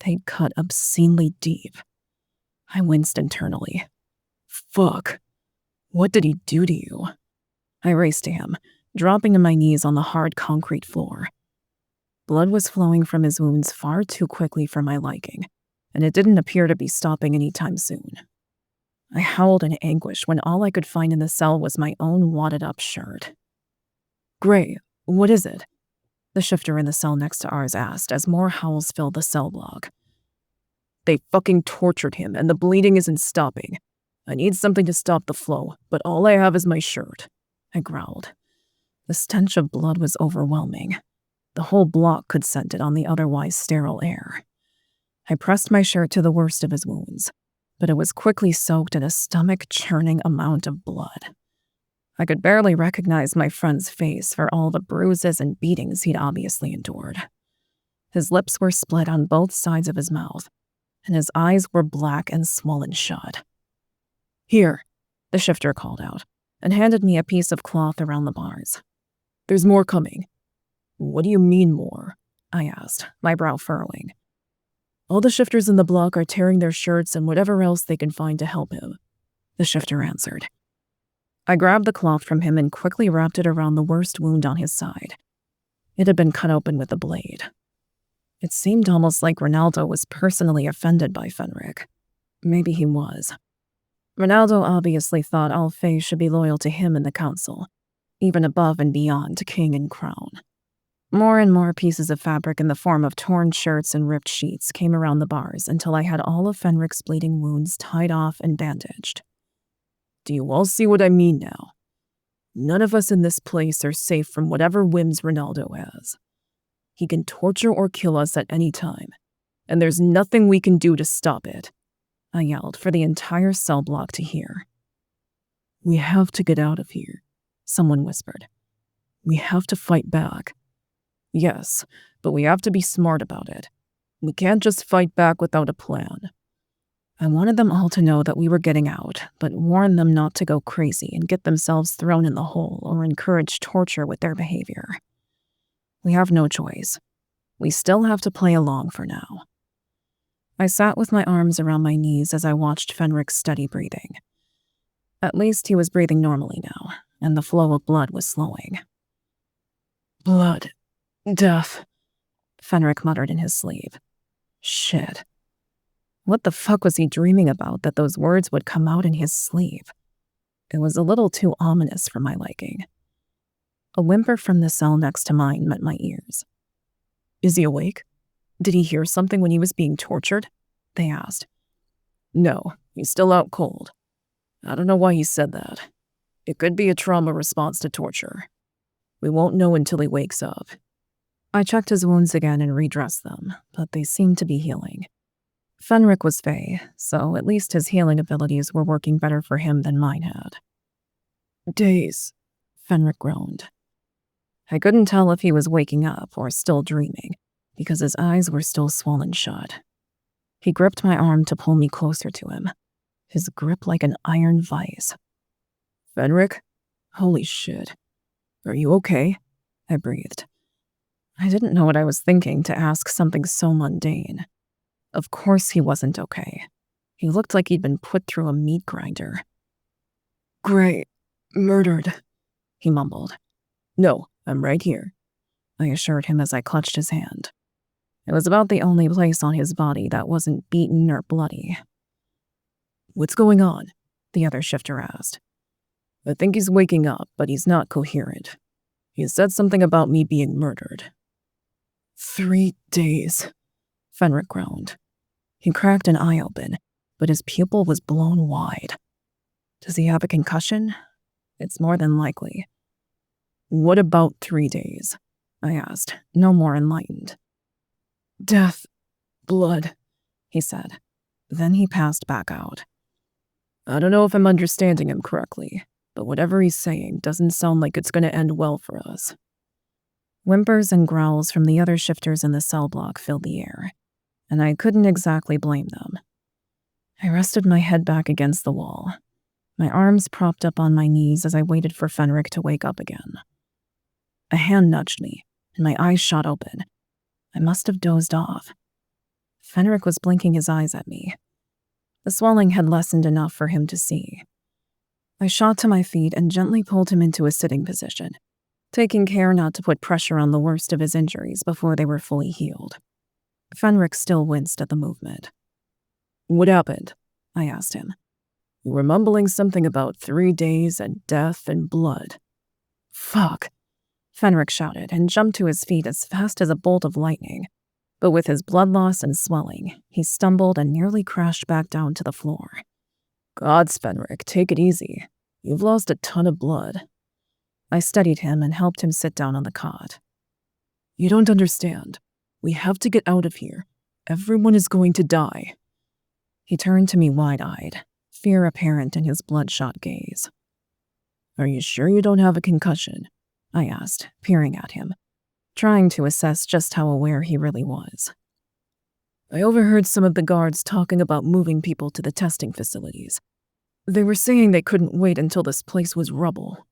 They'd cut obscenely deep. I winced internally. Fuck. What did he do to you? I raced to him, dropping to my knees on the hard concrete floor. Blood was flowing from his wounds far too quickly for my liking, and it didn't appear to be stopping anytime soon. I howled in anguish when all I could find in the cell was my own wadded-up shirt. Gray, what is it? The shifter in the cell next to ours asked as more howls filled the cell block. They fucking tortured him, and the bleeding isn't stopping. I need something to stop the flow, but all I have is my shirt, I growled. The stench of blood was overwhelming. The whole block could scent it on the otherwise sterile air. I pressed my shirt to the worst of his wounds, but it was quickly soaked in a stomach-churning amount of blood. I could barely recognize my friend's face for all the bruises and beatings he'd obviously endured. His lips were split on both sides of his mouth, and his eyes were black and swollen shut. Here, the shifter called out, and handed me a piece of cloth around the bars. There's more coming. What do you mean more? I asked, my brow furrowing. All the shifters in the block are tearing their shirts and whatever else they can find to help him, the shifter answered. I grabbed the cloth from him and quickly wrapped it around the worst wound on his side. It had been cut open with a blade. It seemed almost like Ronaldo was personally offended by Fenric. Maybe he was. Ronaldo obviously thought all Fae should be loyal to him and the council, even above and beyond to king and crown. More and more pieces of fabric in the form of torn shirts and ripped sheets came around the bars until I had all of Fenric's bleeding wounds tied off and bandaged. Do you all see what I mean now? None of us in this place are safe from whatever whims Ronaldo has. He can torture or kill us at any time, and there's nothing we can do to stop it, I yelled for the entire cell block to hear. We have to get out of here, someone whispered. We have to fight back. Yes, but we have to be smart about it. We can't just fight back without a plan. I wanted them all to know that we were getting out, but warned them not to go crazy and get themselves thrown in the hole or encourage torture with their behavior. We have no choice. We still have to play along for now. I sat with my arms around my knees as I watched Fenric's steady breathing. At least he was breathing normally now, and the flow of blood was slowing. Blood. Death, Fenric muttered in his sleep. Shit. What the fuck was he dreaming about that those words would come out in his sleep? It was a little too ominous for my liking. A whimper from the cell next to mine met my ears. Is he awake? Did he hear something when he was being tortured? They asked. No, he's still out cold. I don't know why he said that. It could be a trauma response to torture. We won't know until he wakes up. I checked his wounds again and redressed them, but they seemed to be healing. Fenric was Fae, so at least his healing abilities were working better for him than mine had. Days, Fenric groaned. I couldn't tell if he was waking up or still dreaming, because his eyes were still swollen shut. He gripped my arm to pull me closer to him, his grip like an iron vise. Fenric? Holy shit. Are you okay? I breathed. I didn't know what I was thinking to ask something so mundane. Of course he wasn't okay. He looked like he'd been put through a meat grinder. Gray. Murdered, he mumbled. No, I'm right here, I assured him as I clutched his hand. It was about the only place on his body that wasn't beaten or bloody. What's going on? The other shifter asked. I think he's waking up, but he's not coherent. He said something about me being murdered. 3 days, Fenric groaned. He cracked an eye open, but his pupil was blown wide. Does he have a concussion? It's more than likely. What about 3 days? I asked, no more enlightened. Death. Blood, he said. Then he passed back out. I don't know if I'm understanding him correctly, but whatever he's saying doesn't sound like it's going to end well for us. Whimpers and growls from the other shifters in the cell block filled the air. and I couldn't exactly blame them. I rested my head back against the wall, my arms propped up on my knees as I waited for Fenric to wake up again. A hand nudged me, and my eyes shot open. I must have dozed off. Fenric was blinking his eyes at me. The swelling had lessened enough for him to see. I shot to my feet and gently pulled him into a sitting position, taking care not to put pressure on the worst of his injuries before they were fully healed. Fenric still winced at the movement. "What happened?" I asked him. "You were mumbling something about 3 days and death and blood." "Fuck," Fenric shouted and jumped to his feet as fast as a bolt of lightning. But with his blood loss and swelling, he stumbled and nearly crashed back down to the floor. "Gods, Fenric, take it easy. You've lost a ton of blood." I steadied him and helped him sit down on the cot. "You don't understand. We have to get out of here. Everyone is going to die." He turned to me wide-eyed, fear apparent in his bloodshot gaze. "Are you sure you don't have a concussion?" I asked, peering at him, trying to assess just how aware he really was. "I overheard some of the guards talking about moving people to the testing facilities. They were saying they couldn't wait until this place was rubble."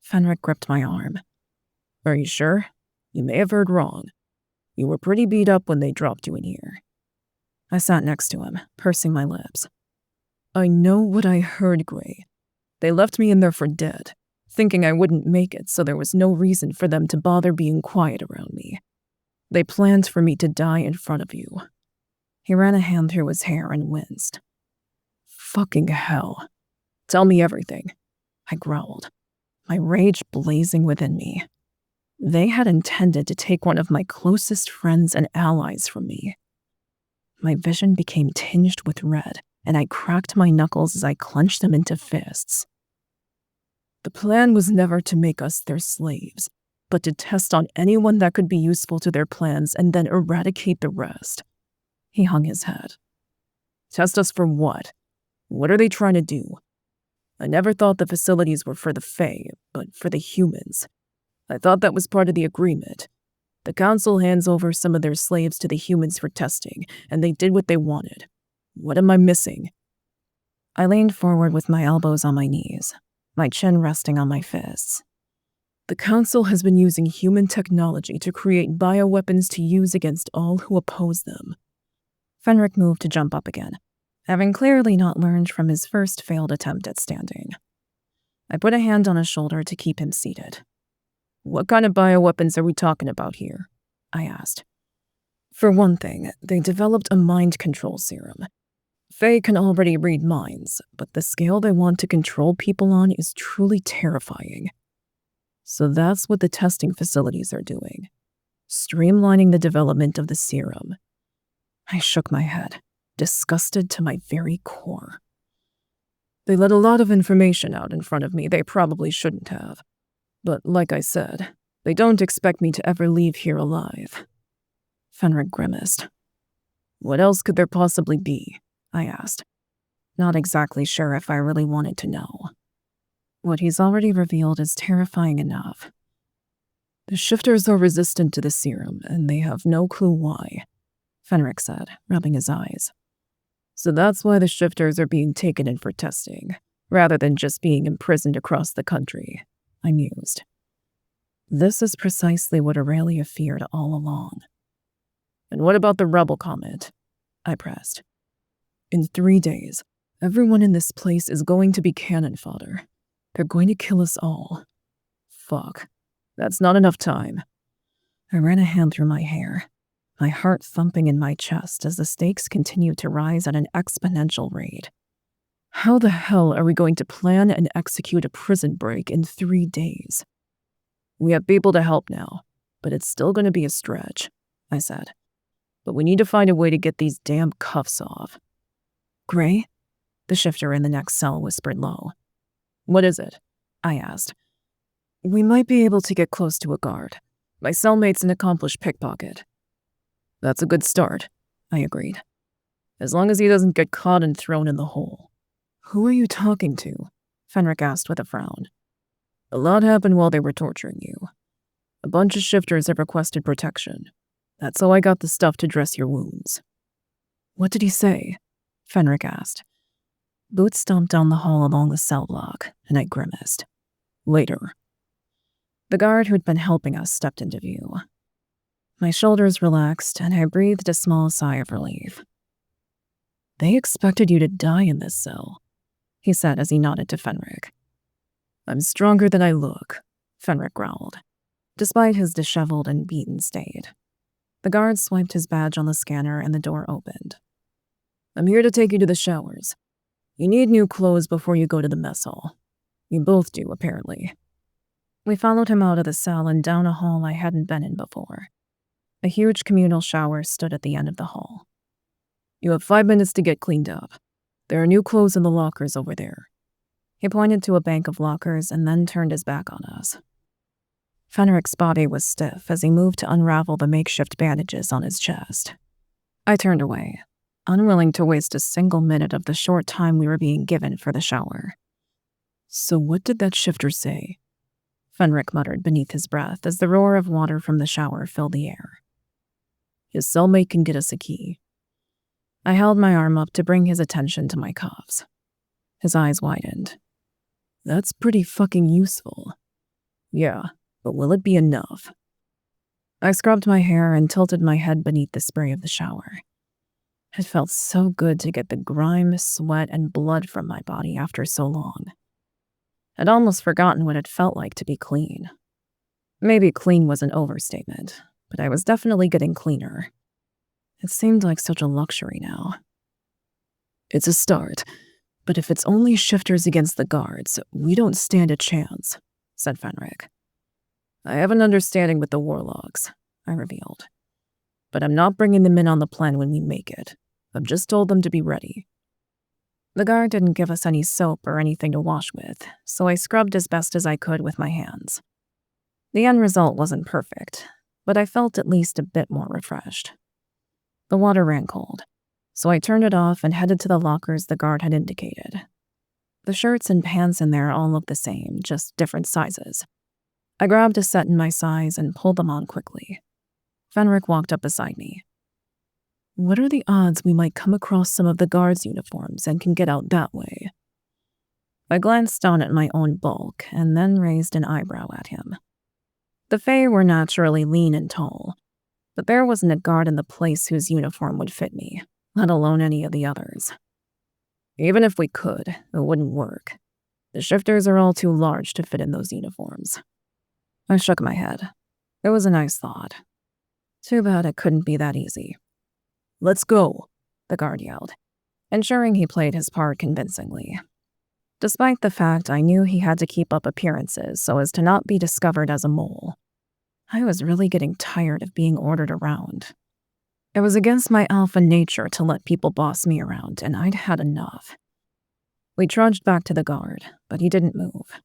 Fenric gripped my arm. "Are you sure? You may have heard wrong. You were pretty beat up when they dropped you in here." I sat next to him, pursing my lips. "I know what I heard, Gray. They left me in there for dead, thinking I wouldn't make it, so there was no reason for them to bother being quiet around me. They planned for me to die in front of you." He ran a hand through his hair and winced. "Fucking hell. Tell me everything," I growled, my rage blazing within me. They had intended to take one of my closest friends and allies from me. My vision became tinged with red, and I cracked my knuckles as I clenched them into fists. "The plan was never to make us their slaves, but to test on anyone that could be useful to their plans and then eradicate the rest." He hung his head. "Test us for what? What are they trying to do? I never thought the facilities were for the Fae, but for the humans. I thought that was part of the agreement. The council hands over some of their slaves to the humans for testing, and they did what they wanted. What am I missing?" I leaned forward with my elbows on my knees, my chin resting on my fists. "The council has been using human technology to create bioweapons to use against all who oppose them." Fenric moved to jump up again, having clearly not learned from his first failed attempt at standing. I put a hand on his shoulder to keep him seated. "What kind of bioweapons are we talking about here?" I asked. "For one thing, they developed a mind control serum. Fae can already read minds, but the scale they want to control people on is truly terrifying. So that's what the testing facilities are doing, streamlining the development of the serum." I shook my head, disgusted to my very core. "They let a lot of information out in front of me they probably shouldn't have. But like I said, they don't expect me to ever leave here alive." Fenric grimaced. "What else could there possibly be?" I asked, not exactly sure if I really wanted to know. What he's already revealed is terrifying enough. "The shifters are resistant to the serum, and they have no clue why," Fenric said, rubbing his eyes. "So that's why the shifters are being taken in for testing, rather than just being imprisoned across the country," I mused. This is precisely what Aurelia feared all along. "And what about the rebel comment?" I pressed. "In 3 days, everyone in this place is going to be cannon fodder. They're going to kill us all. Fuck. That's not enough time." I ran a hand through my hair, my heart thumping in my chest as the stakes continued to rise at an exponential rate. How the hell are we going to plan and execute a prison break in 3 days? "We have people to help now, but it's still going to be a stretch," I said. "But we need to find a way to get these damn cuffs off." "Gray?" The shifter in the next cell whispered low. "What is it?" I asked. "We might be able to get close to a guard. My cellmate's an accomplished pickpocket." "That's a good start," I agreed. "As long as he doesn't get caught and thrown in the hole." "Who are you talking to?" Fenric asked with a frown. "A lot happened while they were torturing you. A bunch of shifters have requested protection. That's how I got the stuff to dress your wounds." What did he say? Fenric asked. Boots stomped down the hall along the cell block, and I grimaced. Later. The guard who'd been helping us stepped into view. My shoulders relaxed, and I breathed a small sigh of relief. They expected you to die in this cell, he said as he nodded to Fenric. I'm stronger than I look, Fenric growled, despite his disheveled and beaten state. The guard swiped his badge on the scanner and the door opened. I'm here to take you to the showers. You need new clothes before you go to the mess hall. You both do, apparently. We followed him out of the cell and down a hall I hadn't been in before. A huge communal shower stood at the end of the hall. You have 5 minutes to get cleaned up. There are new clothes in the lockers over there. He pointed to a bank of lockers and then turned his back on us. Fenric's body was stiff as he moved to unravel the makeshift bandages on his chest. I turned away, unwilling to waste a single minute of the short time we were being given for the shower. So what did that shifter say? Fenric muttered beneath his breath as the roar of water from the shower filled the air. His cellmate can get us a key. I held my arm up to bring his attention to my cuffs. His eyes widened. That's pretty fucking useful. Yeah, but will it be enough? I scrubbed my hair and tilted my head beneath the spray of the shower. It felt so good to get the grime, sweat, and blood from my body after so long. I'd almost forgotten what it felt like to be clean. Maybe clean was an overstatement, but I was definitely getting cleaner. It seemed like such a luxury now. It's a start, but if it's only shifters against the guards, we don't stand a chance, said Fenric. I have an understanding with the warlocks, I revealed. But I'm not bringing them in on the plan when we make it. I've just told them to be ready. The guard didn't give us any soap or anything to wash with, so I scrubbed as best as I could with my hands. The end result wasn't perfect, but I felt at least a bit more refreshed. The water ran cold, so I turned it off and headed to the lockers the guard had indicated. The shirts and pants in there all looked the same, just different sizes. I grabbed a set in my size and pulled them on quickly. Fenric walked up beside me. What are the odds we might come across some of the guards' uniforms and can get out that way? I glanced down at my own bulk and then raised an eyebrow at him. The Fae were naturally lean and tall, but there wasn't a guard in the place whose uniform would fit me, let alone any of the others. Even if we could, it wouldn't work. The shifters are all too large to fit in those uniforms. I shook my head. It was a nice thought. Too bad it couldn't be that easy. Let's go, the guard yelled, ensuring he played his part convincingly. Despite the fact I knew he had to keep up appearances so as to not be discovered as a mole, I was really getting tired of being ordered around. It was against my alpha nature to let people boss me around, and I'd had enough. We trudged back to the guard, but he didn't move.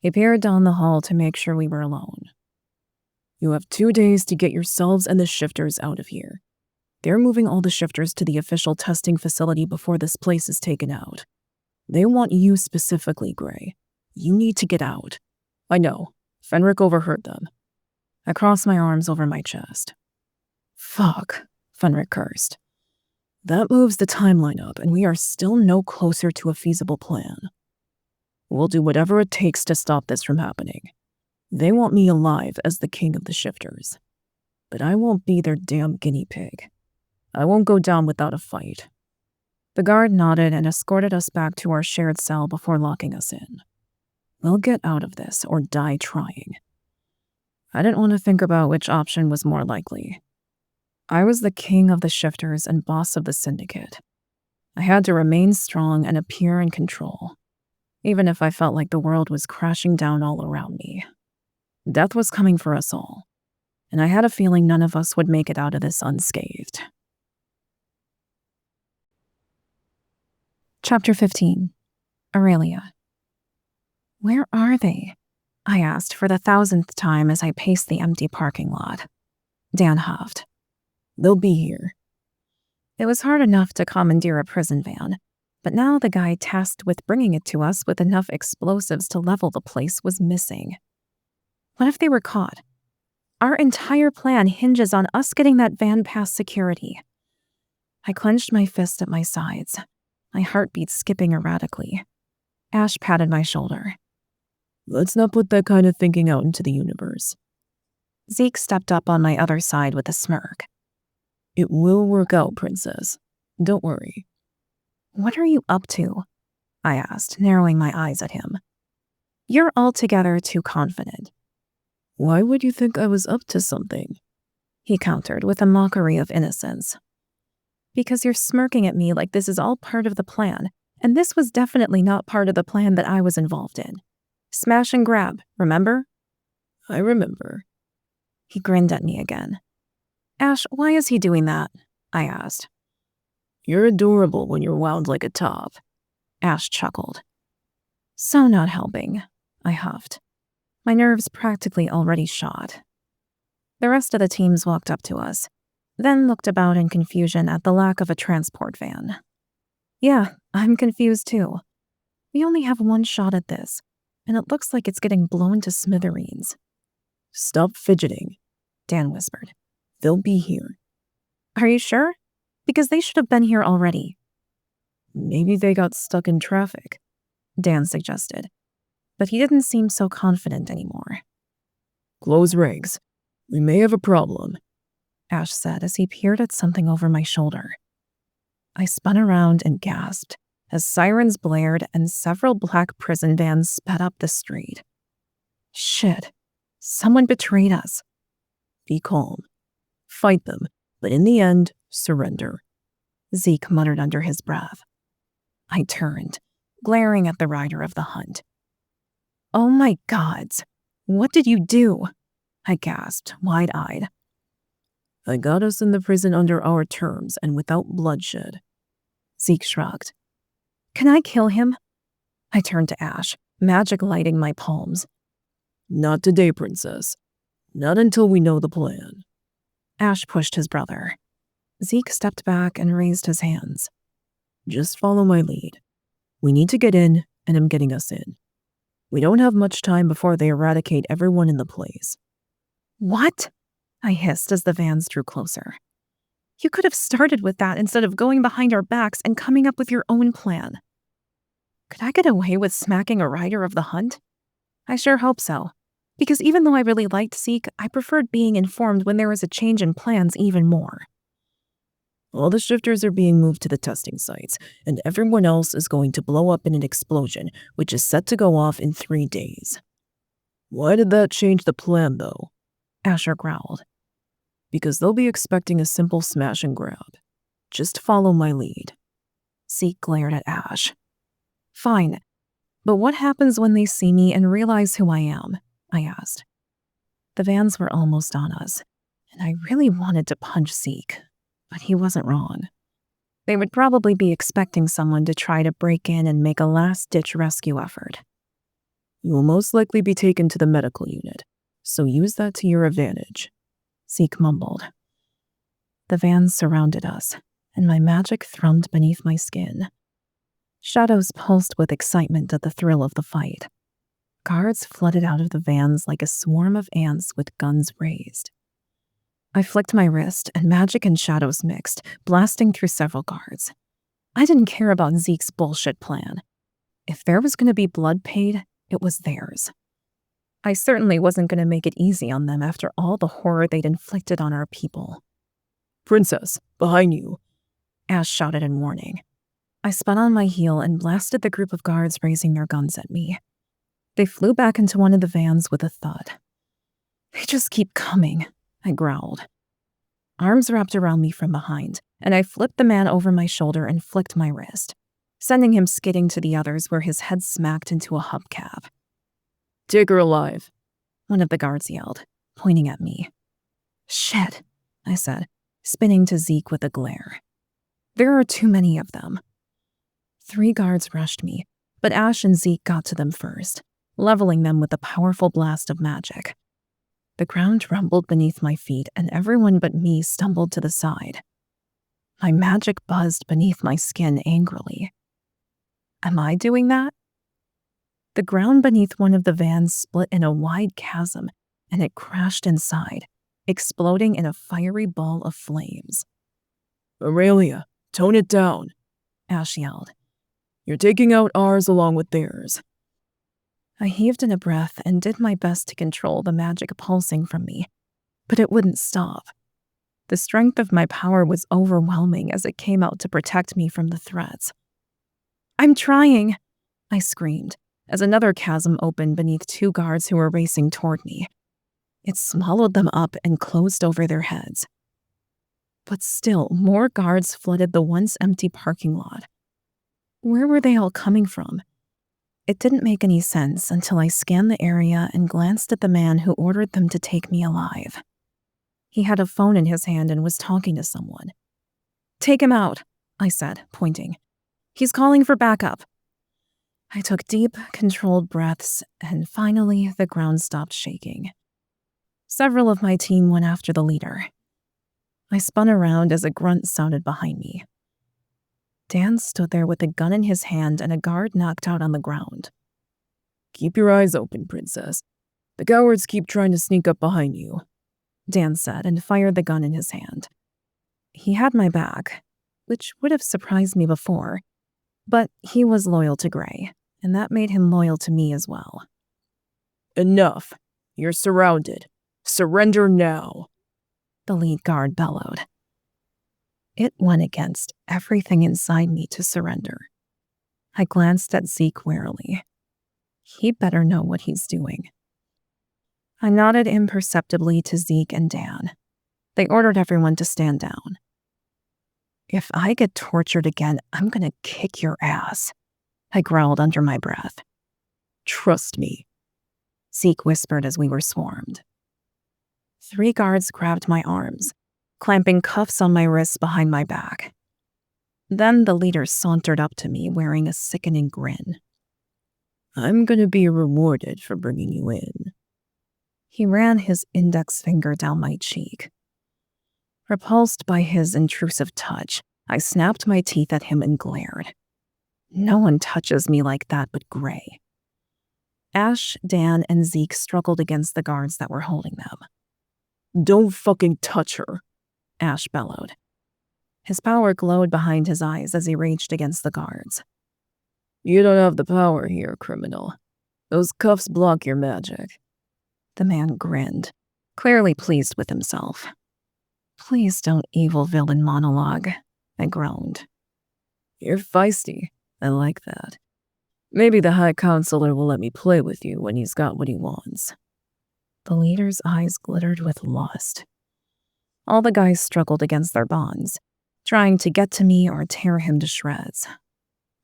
He peered down the hall to make sure we were alone. You have 2 days to get yourselves and the shifters out of here. They're moving all the shifters to the official testing facility before this place is taken out. They want you specifically, Gray. You need to get out. I know. Fenric overheard them. I crossed my arms over my chest. Fuck, Fenric cursed. That moves the timeline up, and we are still no closer to a feasible plan. We'll do whatever it takes to stop this from happening. They want me alive as the king of the shifters. But I won't be their damn guinea pig. I won't go down without a fight. The guard nodded and escorted us back to our shared cell before locking us in. We'll get out of this or die trying. I didn't want to think about which option was more likely. I was the king of the shifters and boss of the Syndicate. I had to remain strong and appear in control, even if I felt like the world was crashing down all around me. Death was coming for us all, and I had a feeling none of us would make it out of this unscathed. Chapter 15. Aurelia. Where are they? I asked for the 1,000th time as I paced the empty parking lot. Dan huffed. They'll be here. It was hard enough to commandeer a prison van, but now the guy tasked with bringing it to us with enough explosives to level the place was missing. What if they were caught? Our entire plan hinges on us getting that van past security. I clenched my fist at my sides, my heartbeat skipping erratically. Ash patted my shoulder. Let's not put that kind of thinking out into the universe. Zeke stepped up on my other side with a smirk. It will work out, Princess. Don't worry. What are you up to? I asked, narrowing my eyes at him. You're altogether too confident. Why would you think I was up to something? He countered with a mockery of innocence. Because you're smirking at me like this is all part of the plan, and this was definitely not part of the plan that I was involved in. Smash and grab, remember? I remember. He grinned at me again. Ash, why is he doing that? I asked. You're adorable when you're wound like a top. Ash chuckled. So not helping, I huffed. My nerves practically already shot. The rest of the teams walked up to us, then looked about in confusion at the lack of a transport van. Yeah, I'm confused too. We only have one shot at this, and it looks like it's getting blown to smithereens. Stop fidgeting, Dan whispered. They'll be here. Are you sure? Because they should have been here already. Maybe they got stuck in traffic, Dan suggested, but he didn't seem so confident anymore. Close ranks. We may have a problem, Ash said as he peered at something over my shoulder. I spun around and gasped as sirens blared and several black prison vans sped up the street. Shit, someone betrayed us. Be calm. Fight them, but in the end, surrender, Zeke muttered under his breath. I turned, glaring at the rider of the hunt. Oh my gods, what did you do? I gasped, wide-eyed. I got us in the prison under our terms and without bloodshed. Zeke shrugged. Can I kill him? I turned to Ash, magic lighting my palms. Not today, Princess. Not until we know the plan. Ash pushed his brother. Zeke stepped back and raised his hands. Just follow my lead. We need to get in, and I'm getting us in. We don't have much time before they eradicate everyone in the place. What? I hissed as the vans drew closer. You could have started with that instead of going behind our backs and coming up with your own plan. Could I get away with smacking a rider of the hunt? I sure hope so, because even though I really liked Zeke, I preferred being informed when there was a change in plans even more. All the shifters are being moved to the testing sites, and everyone else is going to blow up in an explosion, which is set to go off in 3 days. Why did that change the plan, though? Asher growled. Because they'll be expecting a simple smash and grab. Just follow my lead. Zeke glared at Ash. Fine, but what happens when they see me and realize who I am? I asked. The vans were almost on us, and I really wanted to punch Zeke, but he wasn't wrong. They would probably be expecting someone to try to break in and make a last-ditch rescue effort. You will most likely be taken to the medical unit, so use that to your advantage, Zeke mumbled. The vans surrounded us, and my magic thrummed beneath my skin. Shadows pulsed with excitement at the thrill of the fight. Guards flooded out of the vans like a swarm of ants with guns raised. I flicked my wrist, and magic and shadows mixed, blasting through several guards. I didn't care about Zeke's bullshit plan. If there was going to be blood paid, it was theirs. I certainly wasn't going to make it easy on them after all the horror they'd inflicted on our people. Princess, behind you, Ash shouted in warning. I spun on my heel and blasted the group of guards raising their guns at me. They flew back into one of the vans with a thud. They just keep coming, I growled. Arms wrapped around me from behind, and I flipped the man over my shoulder and flicked my wrist, sending him skidding to the others where his head smacked into a hubcap. Take her alive, one of the guards yelled, pointing at me. Shit, I said, spinning to Zeke with a glare. There are too many of them. 3 guards rushed me, but Ash and Zeke got to them first, leveling them with a powerful blast of magic. The ground rumbled beneath my feet, and everyone but me stumbled to the side. My magic buzzed beneath my skin angrily. Am I doing that? The ground beneath one of the vans split in a wide chasm, and it crashed inside, exploding in a fiery ball of flames. Aurelia, Tone it down, Ash yelled. You're taking out ours along with theirs. I heaved in a breath and did my best to control the magic pulsing from me, but it wouldn't stop. The strength of my power was overwhelming as it came out to protect me from the threats. I'm trying, I screamed, as another chasm opened beneath two guards who were racing toward me. It swallowed them up and closed over their heads. But still, more guards flooded the once empty parking lot. Where were they all coming from? It didn't make any sense until I scanned the area and glanced at the man who ordered them to take me alive. He had a phone in his hand and was talking to someone. Take him out, I said, pointing. He's calling for backup. I took deep, controlled breaths, and finally the ground stopped shaking. Several of my team went after the leader. I spun around as a grunt sounded behind me. Dan stood there with a gun in his hand and a guard knocked out on the ground. Keep your eyes open, Princess. The cowards keep trying to sneak up behind you, Dan said and fired the gun in his hand. He had my back, which would have surprised me before, but he was loyal to Gray, and that made him loyal to me as well. Enough. You're surrounded. Surrender now, the lead guard bellowed. It went against everything inside me to surrender. I glanced at Zeke warily. He better know what he's doing. I nodded imperceptibly to Zeke and Dan. They ordered everyone to stand down. If I get tortured again, I'm gonna kick your ass, I growled under my breath. Trust me, Zeke whispered as we were swarmed. 3 guards grabbed my arms, clamping cuffs on my wrists behind my back. Then the leader sauntered up to me wearing a sickening grin. I'm gonna be rewarded for bringing you in. He ran his index finger down my cheek. Repulsed by his intrusive touch, I snapped my teeth at him and glared. No one touches me like that but Gray. Ash, Dan, and Zeke struggled against the guards that were holding them. Don't fucking touch her, Ash bellowed. His power glowed behind his eyes as he raged against the guards. You don't have the power here, criminal. Those cuffs block your magic. The man grinned, clearly pleased with himself. Please don't evil villain monologue, I groaned. You're feisty. I like that. Maybe the High Counselor will let me play with you when he's got what he wants. The leader's eyes glittered with lust. All the guys struggled against their bonds, trying to get to me or tear him to shreds.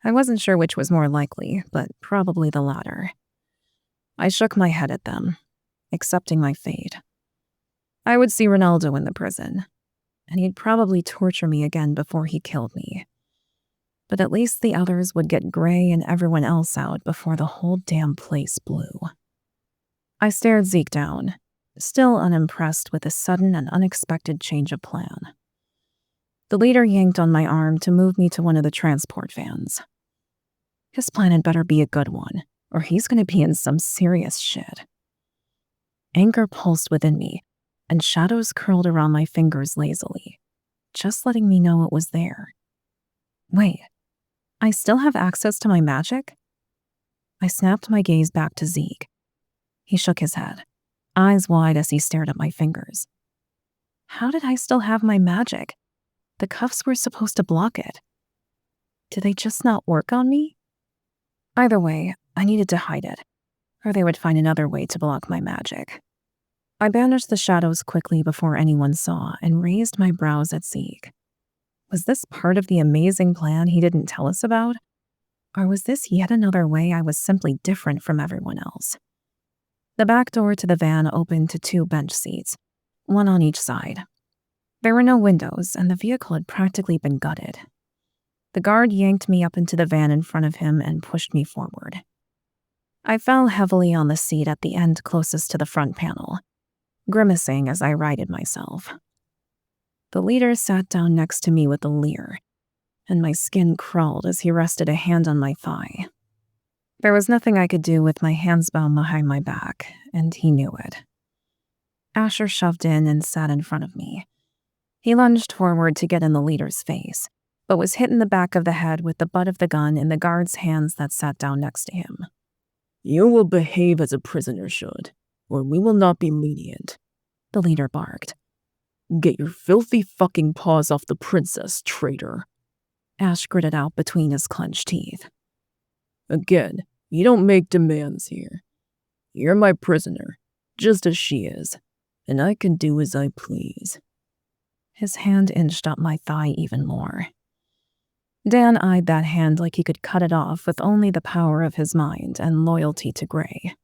I wasn't sure which was more likely, but probably the latter. I shook my head at them, accepting my fate. I would see Ronaldo in the prison, and he'd probably torture me again before he killed me. But at least the others would get Gray and everyone else out before the whole damn place blew. I stared Zeke down, still unimpressed with the sudden and unexpected change of plan. The leader yanked on my arm to move me to one of the transport vans. His plan had better be a good one, or he's going to be in some serious shit. Anger pulsed within me, and shadows curled around my fingers lazily, just letting me know it was there. Wait, I still have access to my magic? I snapped my gaze back to Zeke. He shook his head, eyes wide as he stared at my fingers. How did I still have my magic? The cuffs were supposed to block it. Did they just not work on me? Either way, I needed to hide it, or they would find another way to block my magic. I banished the shadows quickly before anyone saw and raised my brows at Zeke. Was this part of the amazing plan he didn't tell us about? Or was this yet another way I was simply different from everyone else? The back door to the van opened to 2 bench seats, one on each side. There were no windows, and the vehicle had practically been gutted. The guard yanked me up into the van in front of him and pushed me forward. I fell heavily on the seat at the end closest to the front panel, grimacing as I righted myself. The leader sat down next to me with a leer, and my skin crawled as he rested a hand on my thigh. There was nothing I could do with my hands bound behind my back, and he knew it. Asher shoved in and sat in front of me. He lunged forward to get in the leader's face, but was hit in the back of the head with the butt of the gun in the guard's hands that sat down next to him. You will behave as a prisoner should, or we will not be lenient, the leader barked. Get your filthy fucking paws off the princess, traitor, Ash gritted out between his clenched teeth. Again, you don't make demands here. You're my prisoner, just as she is, and I can do as I please. His hand inched up my thigh even more. Dan eyed that hand like he could cut it off with only the power of his mind and loyalty to Gray.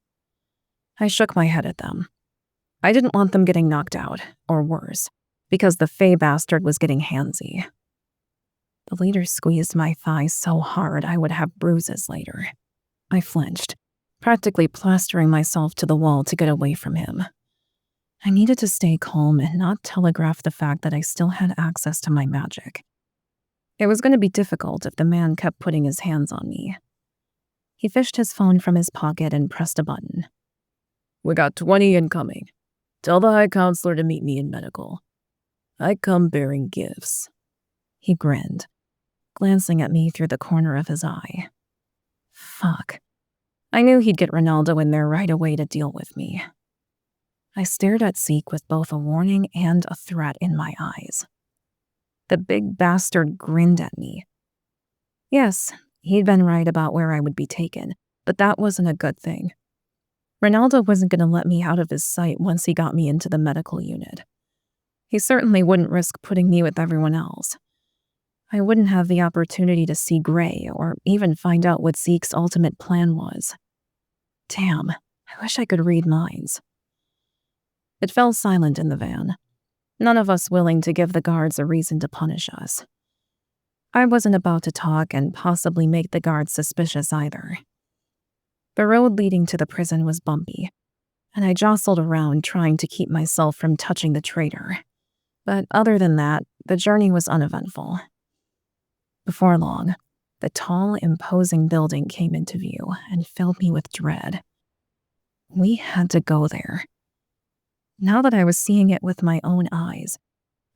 I shook my head at them. I didn't want them getting knocked out, or worse, because the Fae bastard was getting handsy. The leader squeezed my thigh so hard I would have bruises later. I flinched, practically plastering myself to the wall to get away from him. I needed to stay calm and not telegraph the fact that I still had access to my magic. It was going to be difficult if the man kept putting his hands on me. He fished his phone from his pocket and pressed a button. We got 20 incoming. Tell the High Counselor to meet me in medical. I come bearing gifts. He grinned, glancing at me through the corner of his eye. Fuck. I knew he'd get Ronaldo in there right away to deal with me. I stared at Zeke with both a warning and a threat in my eyes. The big bastard grinned at me. Yes, he'd been right about where I would be taken, but that wasn't a good thing. Ronaldo wasn't going to let me out of his sight once he got me into the medical unit. He certainly wouldn't risk putting me with everyone else. I wouldn't have the opportunity to see Gray or even find out what Zeke's ultimate plan was. Damn, I wish I could read minds. It fell silent in the van, none of us willing to give the guards a reason to punish us. I wasn't about to talk and possibly make the guards suspicious either. The road leading to the prison was bumpy, and I jostled around trying to keep myself from touching the traitor. But other than that, the journey was uneventful. Before long, the tall, imposing building came into view and filled me with dread. We had to go there. Now that I was seeing it with my own eyes,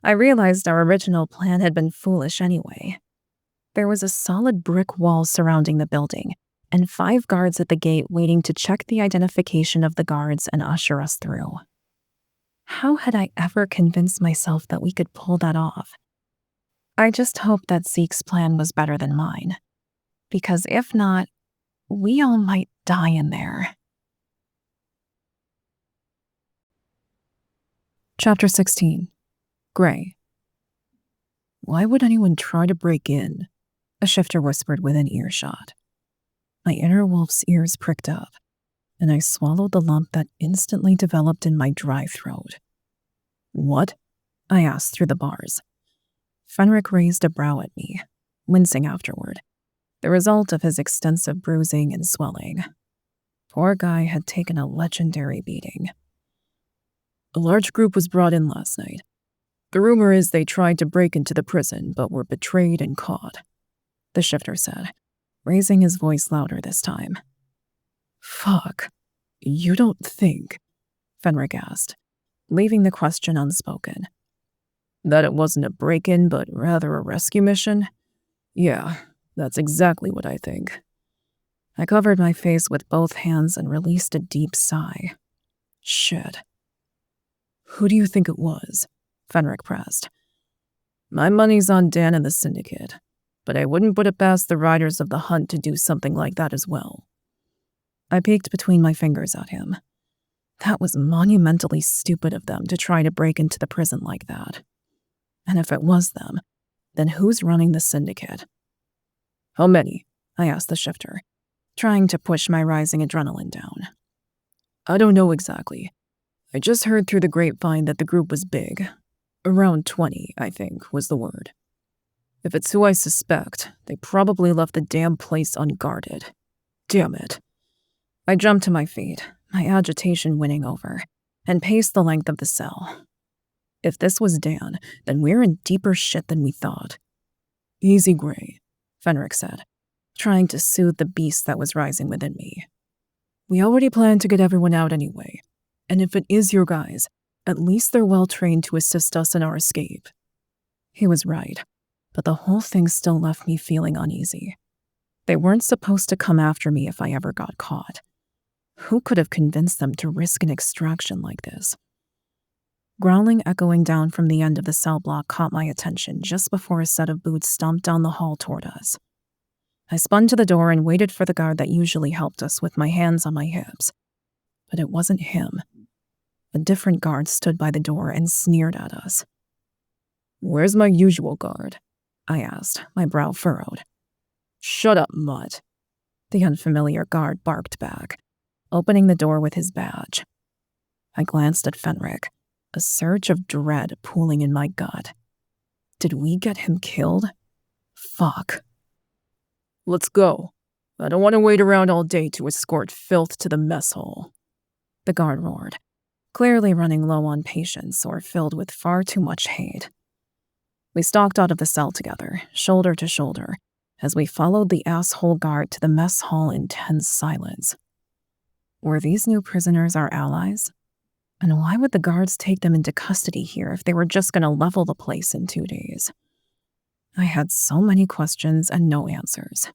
I realized our original plan had been foolish anyway. There was a solid brick wall surrounding the building, and 5 guards at the gate waiting to check the identification of the guards and usher us through. How had I ever convinced myself that we could pull that off? I just hoped that Zeke's plan was better than mine, because if not, we all might die in there. Chapter 16. Gray. Why would anyone try to break in? A shifter whispered within earshot. My inner wolf's ears pricked up, and I swallowed the lump that instantly developed in my dry throat. What? I asked through the bars. Fenric raised a brow at me, wincing afterward, the result of his extensive bruising and swelling. Poor guy had taken a legendary beating. A large group was brought in last night. The rumor is they tried to break into the prison, but were betrayed and caught, the shifter said, raising his voice louder this time. Fuck. You don't think, Fenric asked, leaving the question unspoken. That it wasn't a break-in, but rather a rescue mission? Yeah, that's exactly what I think. I covered my face with both hands and released a deep sigh. Shit. Who do you think it was? Fenric pressed. My money's on Dan and the Syndicate, but I wouldn't put it past the riders of the Hunt to do something like that as well. I peeked between my fingers at him. That was monumentally stupid of them to try to break into the prison like that. And if it was them, then who's running the Syndicate? How many? I asked the shifter, trying to push my rising adrenaline down. I don't know exactly. I just heard through the grapevine that the group was big. Around 20, I think, was the word. If it's who I suspect, they probably left the damn place unguarded. Damn it. I jumped to my feet, my agitation winning over, and paced the length of the cell. If this was Dan, then we're in deeper shit than we thought. Easy, Gray, Fenric said, trying to soothe the beast that was rising within me. We already planned to get everyone out anyway, and if it is your guys, at least they're well trained to assist us in our escape. He was right. but the whole thing still left me feeling uneasy. They weren't supposed to come after me if I ever got caught. Who could have convinced them to risk an extraction like this? Growling echoing down from the end of the cell block caught my attention just before a set of boots stomped down the hall toward us. I spun to the door and waited for the guard that usually helped us with my hands on my hips. But it wasn't him. A different guard stood by the door and sneered at us. "Where's my usual guard?" I asked, my brow furrowed. "Shut up, mutt," the unfamiliar guard barked back, opening the door with his badge. I glanced at Fenric, a surge of dread pooling in my gut. Did we get him killed? Fuck. "Let's go. I don't want to wait around all day to escort filth to the mess hall," the guard roared, clearly running low on patience or filled with far too much hate. We stalked out of the cell together, shoulder to shoulder, as we followed the asshole guard to the mess hall in tense silence. Were these new prisoners our allies? And why would the guards take them into custody here if they were just going to level the place in 2 days? I had so many questions and no answers.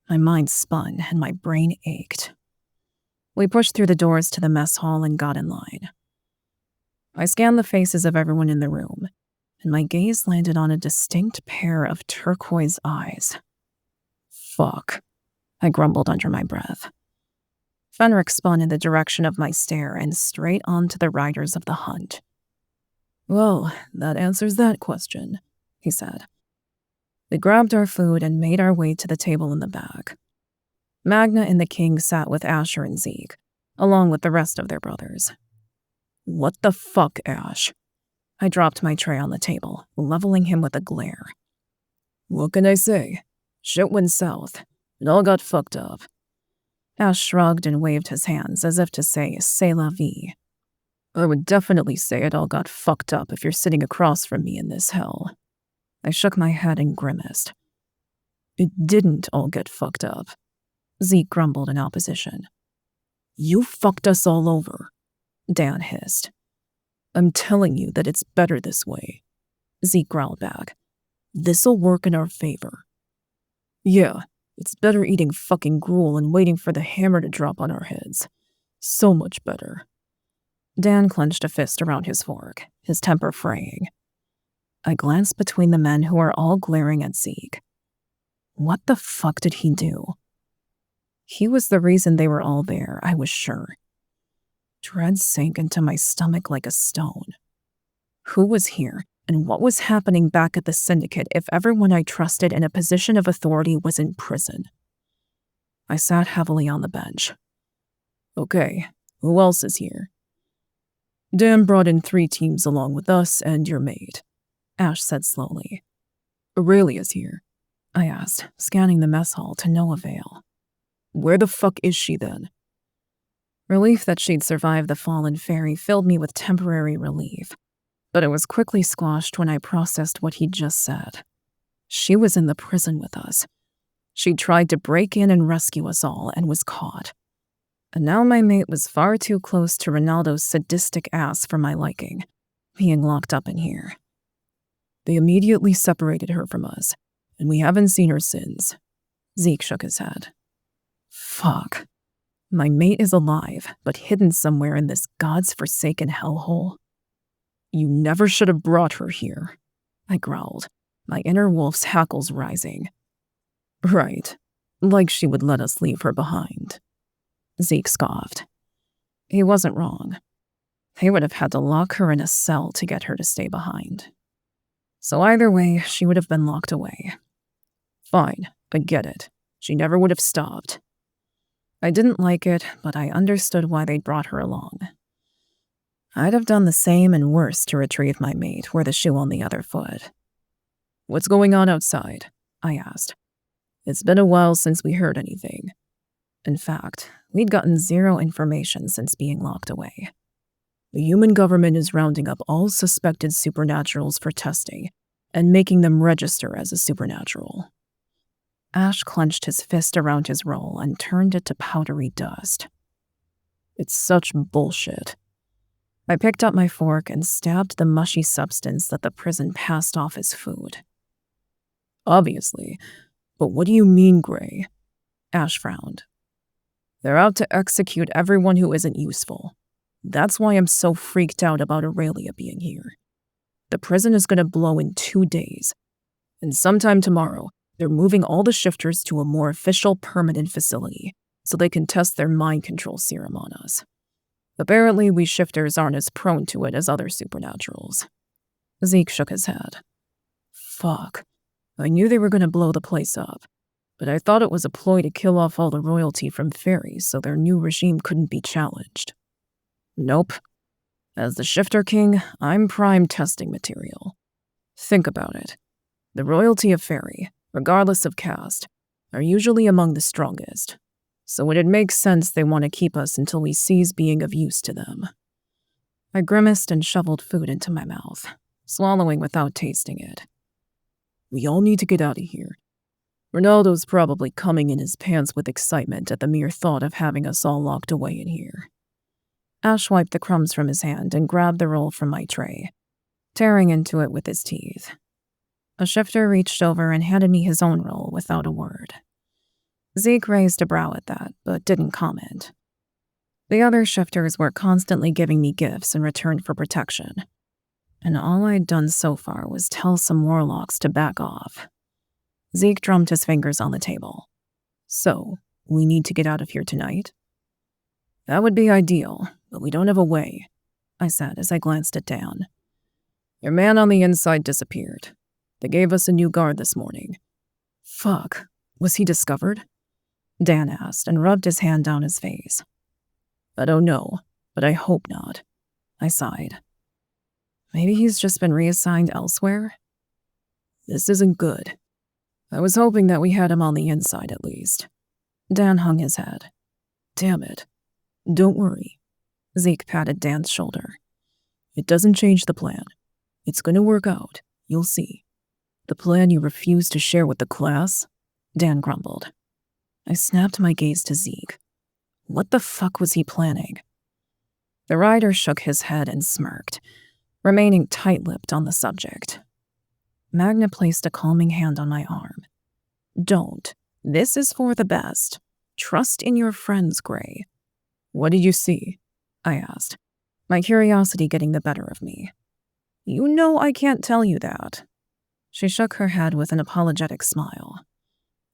My mind spun and my brain ached. We pushed through the doors to the mess hall and got in line. I scanned the faces of everyone in the room, and my gaze landed on a distinct pair of turquoise eyes. Fuck, I grumbled under my breath. Fenric spun in the direction of my stare and straight on to the riders of the hunt. "Well, that answers that question," he said. We grabbed our food and made our way to the table in the back. Magna and the king sat with Asher and Zeke, along with the rest of their brothers. "What the fuck, Ash?" I dropped my tray on the table, leveling him with a glare. "What can I say? Shit went south. It all got fucked up." Ash shrugged and waved his hands as if to say, "C'est la vie." "I would definitely say it all got fucked up if you're sitting across from me in this hell." I shook my head and grimaced. "It didn't all get fucked up," Zeke grumbled in opposition. "You fucked us all over," Dan hissed. "I'm telling you that it's better this way," Zeke growled back. "This'll work in our favor." "Yeah, it's better eating fucking gruel and waiting for the hammer to drop on our heads. So much better." Dan clenched a fist around his fork, his temper fraying. I glanced between the men who were all glaring at Zeke. What the fuck did he do? He was the reason they were all there, I was sure. Dread sank into my stomach like a stone. Who was here, and what was happening back at the Syndicate if everyone I trusted in a position of authority was in prison? I sat heavily on the bench. "Okay, who else is here?" "Dan brought in 3 teams along with us and your mate," Ash said slowly. "Aurelia's here," I asked, scanning the mess hall to no avail. "Where the fuck is she then?" Relief that she'd survived the fallen Faery filled me with temporary relief, but it was quickly squashed when I processed what he'd just said. She was in the prison with us. She'd tried to break in and rescue us all and was caught. And now my mate was far too close to Ronaldo's sadistic ass for my liking, being locked up in here. "They immediately separated her from us, and we haven't seen her since." Zeke shook his head. Fuck. My mate is alive, but hidden somewhere in this God's forsaken hellhole. "You never should have brought her here," I growled, my inner wolf's hackles rising. "Right, like she would let us leave her behind." Zeke scoffed. He wasn't wrong. They would have had to lock her in a cell to get her to stay behind. So either way, she would have been locked away. Fine, I get it. She never would have stopped. I didn't like it, but I understood why they'd brought her along. I'd have done the same and worse to retrieve my mate were the shoe on the other foot. "What's going on outside?" I asked. It's been a while since we heard anything. In fact, we'd gotten zero information since being locked away. "The human government is rounding up all suspected supernaturals for testing and making them register as a supernatural." Ash clenched his fist around his roll and turned it to powdery dust. "It's such bullshit." I picked up my fork and stabbed the mushy substance that the prison passed off as food. Obviously. But what do you mean, Gray? Ash frowned. They're out to execute everyone who isn't useful. That's why I'm so freaked out about Aurelia being here. The prison is gonna blow in 2 days. And sometime tomorrow, they're moving all the shifters to a more official permanent facility so they can test their mind control serum on us. Apparently, we shifters aren't as prone to it as other supernaturals. Zeke shook his head. Fuck. I knew they were gonna blow the place up, but I thought it was a ploy to kill off all the royalty from Faery so their new regime couldn't be challenged. Nope. As the Shifter King, I'm prime testing material. Think about it. The royalty of Faery, regardless of caste, are usually among the strongest, so it makes sense they want to keep us until we cease being of use to them. I grimaced and shoveled food into my mouth, swallowing without tasting it. We all need to get out of here. Ronaldo's probably coming in his pants with excitement at the mere thought of having us all locked away in here. Ash wiped the crumbs from his hand and grabbed the roll from my tray, tearing into it with his teeth. A shifter reached over and handed me his own roll without a word. Zeke raised a brow at that, but didn't comment. The other shifters were constantly giving me gifts in return for protection, and all I'd done so far was tell some warlocks to back off. Zeke drummed his fingers on the table. So, we need to get out of here tonight? That would be ideal, but we don't have a way, I said as I glanced at Dan. Your man on the inside disappeared. They gave us a new guard this morning. Fuck, was he discovered? Dan asked and rubbed his hand down his face. I don't know, but I hope not. I sighed. Maybe he's just been reassigned elsewhere? This isn't good. I was hoping that we had him on the inside at least. Dan hung his head. Damn it. Don't worry. Zeke patted Dan's shoulder. It doesn't change the plan. It's gonna work out. You'll see. The plan you refuse to share with the class? Dan grumbled. I snapped my gaze to Zeke. What the fuck was he planning? The rider shook his head and smirked, remaining tight-lipped on the subject. Magna placed a calming hand on my arm. Don't. This is for the best. Trust in your friends, Gray. What did you see? I asked, my curiosity getting the better of me. You know I can't tell you that. She shook her head with an apologetic smile.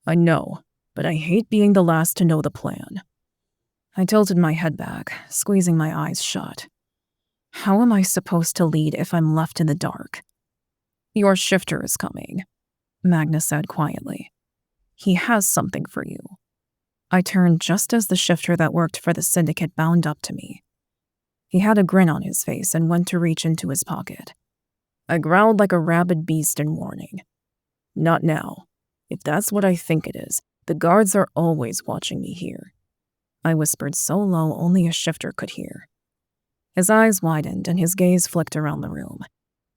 I know, but I hate being the last to know the plan. I tilted my head back, squeezing my eyes shut. How am I supposed to lead if I'm left in the dark? Your shifter is coming, Magna said quietly. He has something for you. I turned just as the shifter that worked for the Syndicate bound up to me. He had a grin on his face and went to reach into his pocket. I growled like a rabid beast in warning. Not now. If that's what I think it is, the guards are always watching me here. I whispered so low only a shifter could hear. His eyes widened and his gaze flicked around the room,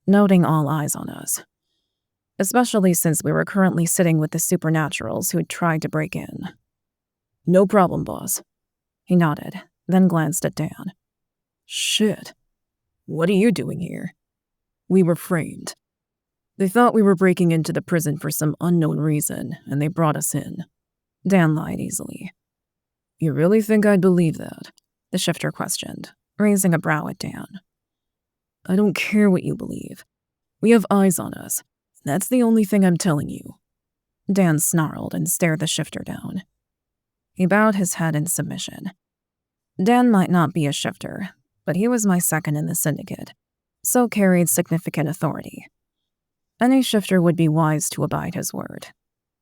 noting all eyes on us, especially since we were currently sitting with the supernaturals who'd tried to break in. No problem, boss. He nodded, then glanced at Dan. Shit. What are you doing here? We were framed. They thought we were breaking into the prison for some unknown reason, and they brought us in. Dan lied easily. You really think I'd believe that? The shifter questioned, raising a brow at Dan. I don't care what you believe. We have eyes on us. That's the only thing I'm telling you. Dan snarled and stared the shifter down. He bowed his head in submission. Dan might not be a shifter, but he was my second in the Syndicate, so carried significant authority. Any shifter would be wise to abide his word,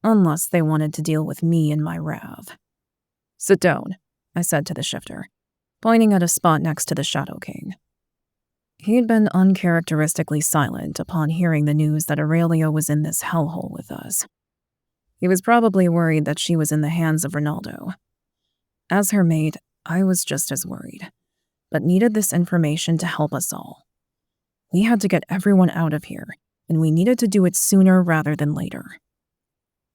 unless they wanted to deal with me and my wrath. Sit down, I said to the shifter, pointing at a spot next to the Shadow King. He had been uncharacteristically silent upon hearing the news that Aurelia was in this hellhole with us. He was probably worried that she was in the hands of Ronaldo. As her maid, I was just as worried, but needed this information to help us all. We had to get everyone out of here, and we needed to do it sooner rather than later.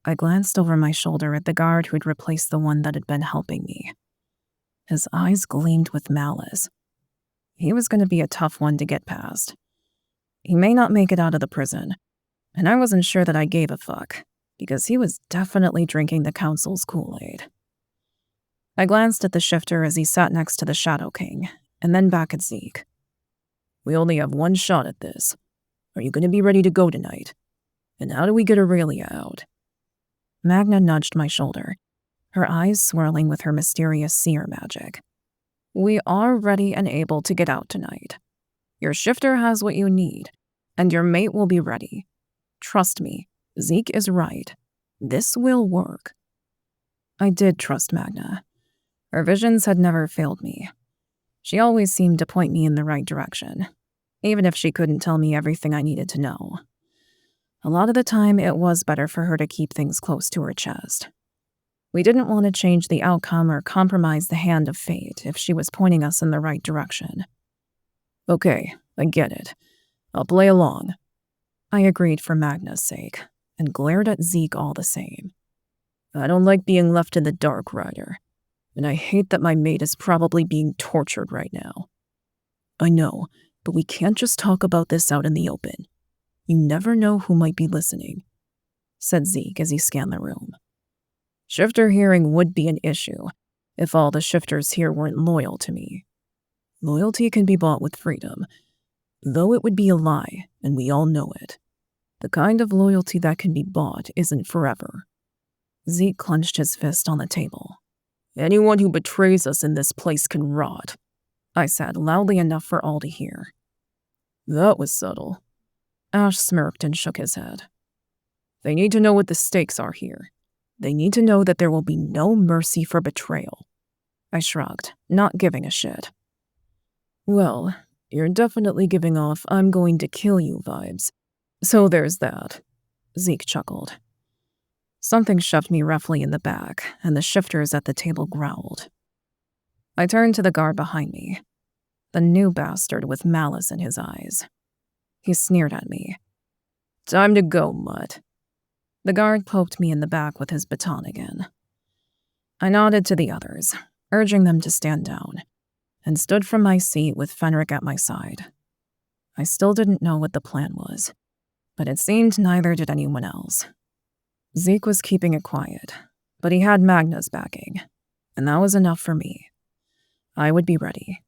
I glanced over my shoulder at the guard who had replaced the one that had been helping me. His eyes gleamed with malice. He was going to be a tough one to get past. He may not make it out of the prison, And I wasn't sure that I gave a fuck, because he was definitely drinking the council's Kool-Aid. I glanced at the shifter as he sat next to the Shadow King, and then back at Zeke. We only have one shot at this. Are you going to be ready to go tonight? And how do we get Aurelia out? Magna nudged my shoulder, her eyes swirling with her mysterious seer magic. We are ready and able to get out tonight. Your shifter has what you need, and your mate will be ready. Trust me, Zeke is right. This will work. I did trust Magna. Her visions had never failed me. She always seemed to point me in the right direction, even if she couldn't tell me everything I needed to know. A lot of the time, it was better for her to keep things close to her chest. We didn't want to change the outcome or compromise the hand of fate if she was pointing us in the right direction. Okay, I get it. I'll play along. I agreed for Magna's sake, and glared at Zeke all the same. I don't like being left in the dark, Ryder. And I hate that my mate is probably being tortured right now. I know, but we can't just talk about this out in the open. You never know who might be listening, said Zeke as he scanned the room. Shifter hearing would be an issue if all the shifters here weren't loyal to me. Loyalty can be bought with freedom, though it would be a lie, and we all know it. The kind of loyalty that can be bought isn't forever. Zeke clenched his fist on the table. Anyone who betrays us in this place can rot, I said loudly enough for all to hear. That was subtle. Ash smirked and shook his head. They need to know what the stakes are here. They need to know that there will be no mercy for betrayal. I shrugged, not giving a shit. Well, you're definitely giving off I'm going to kill you vibes. So there's that. Zeke chuckled. Something shoved me roughly in the back, and the shifters at the table growled. I turned to the guard behind me, the new bastard with malice in his eyes. He sneered at me. Time to go, mutt. The guard poked me in the back with his baton again. I nodded to the others, urging them to stand down, and stood from my seat with Fenric at my side. I still didn't know what the plan was, but it seemed neither did anyone else. Zeke was keeping it quiet, but he had Magna's backing, and that was enough for me. I would be ready.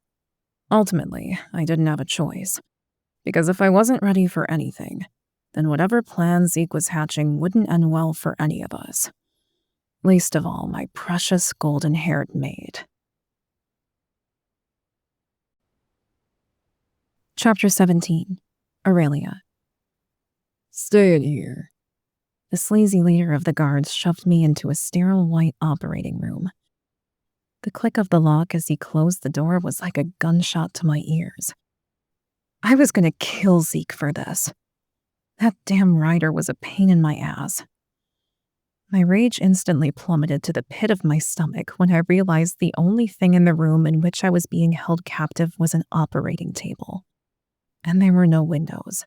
Ultimately, I didn't have a choice, because if I wasn't ready for anything, then whatever plan Zeke was hatching wouldn't end well for any of us. Least of all, my precious golden-haired maid. Chapter 17. Aurelia. Stay in here. The sleazy leader of the guards shoved me into a sterile white operating room. The click of the lock as he closed the door was like a gunshot to my ears. I was going to kill Zeke for this. That damn Ryder was a pain in my ass. My rage instantly plummeted to the pit of my stomach when I realized the only thing in the room in which I was being held captive was an operating table. And there were no windows.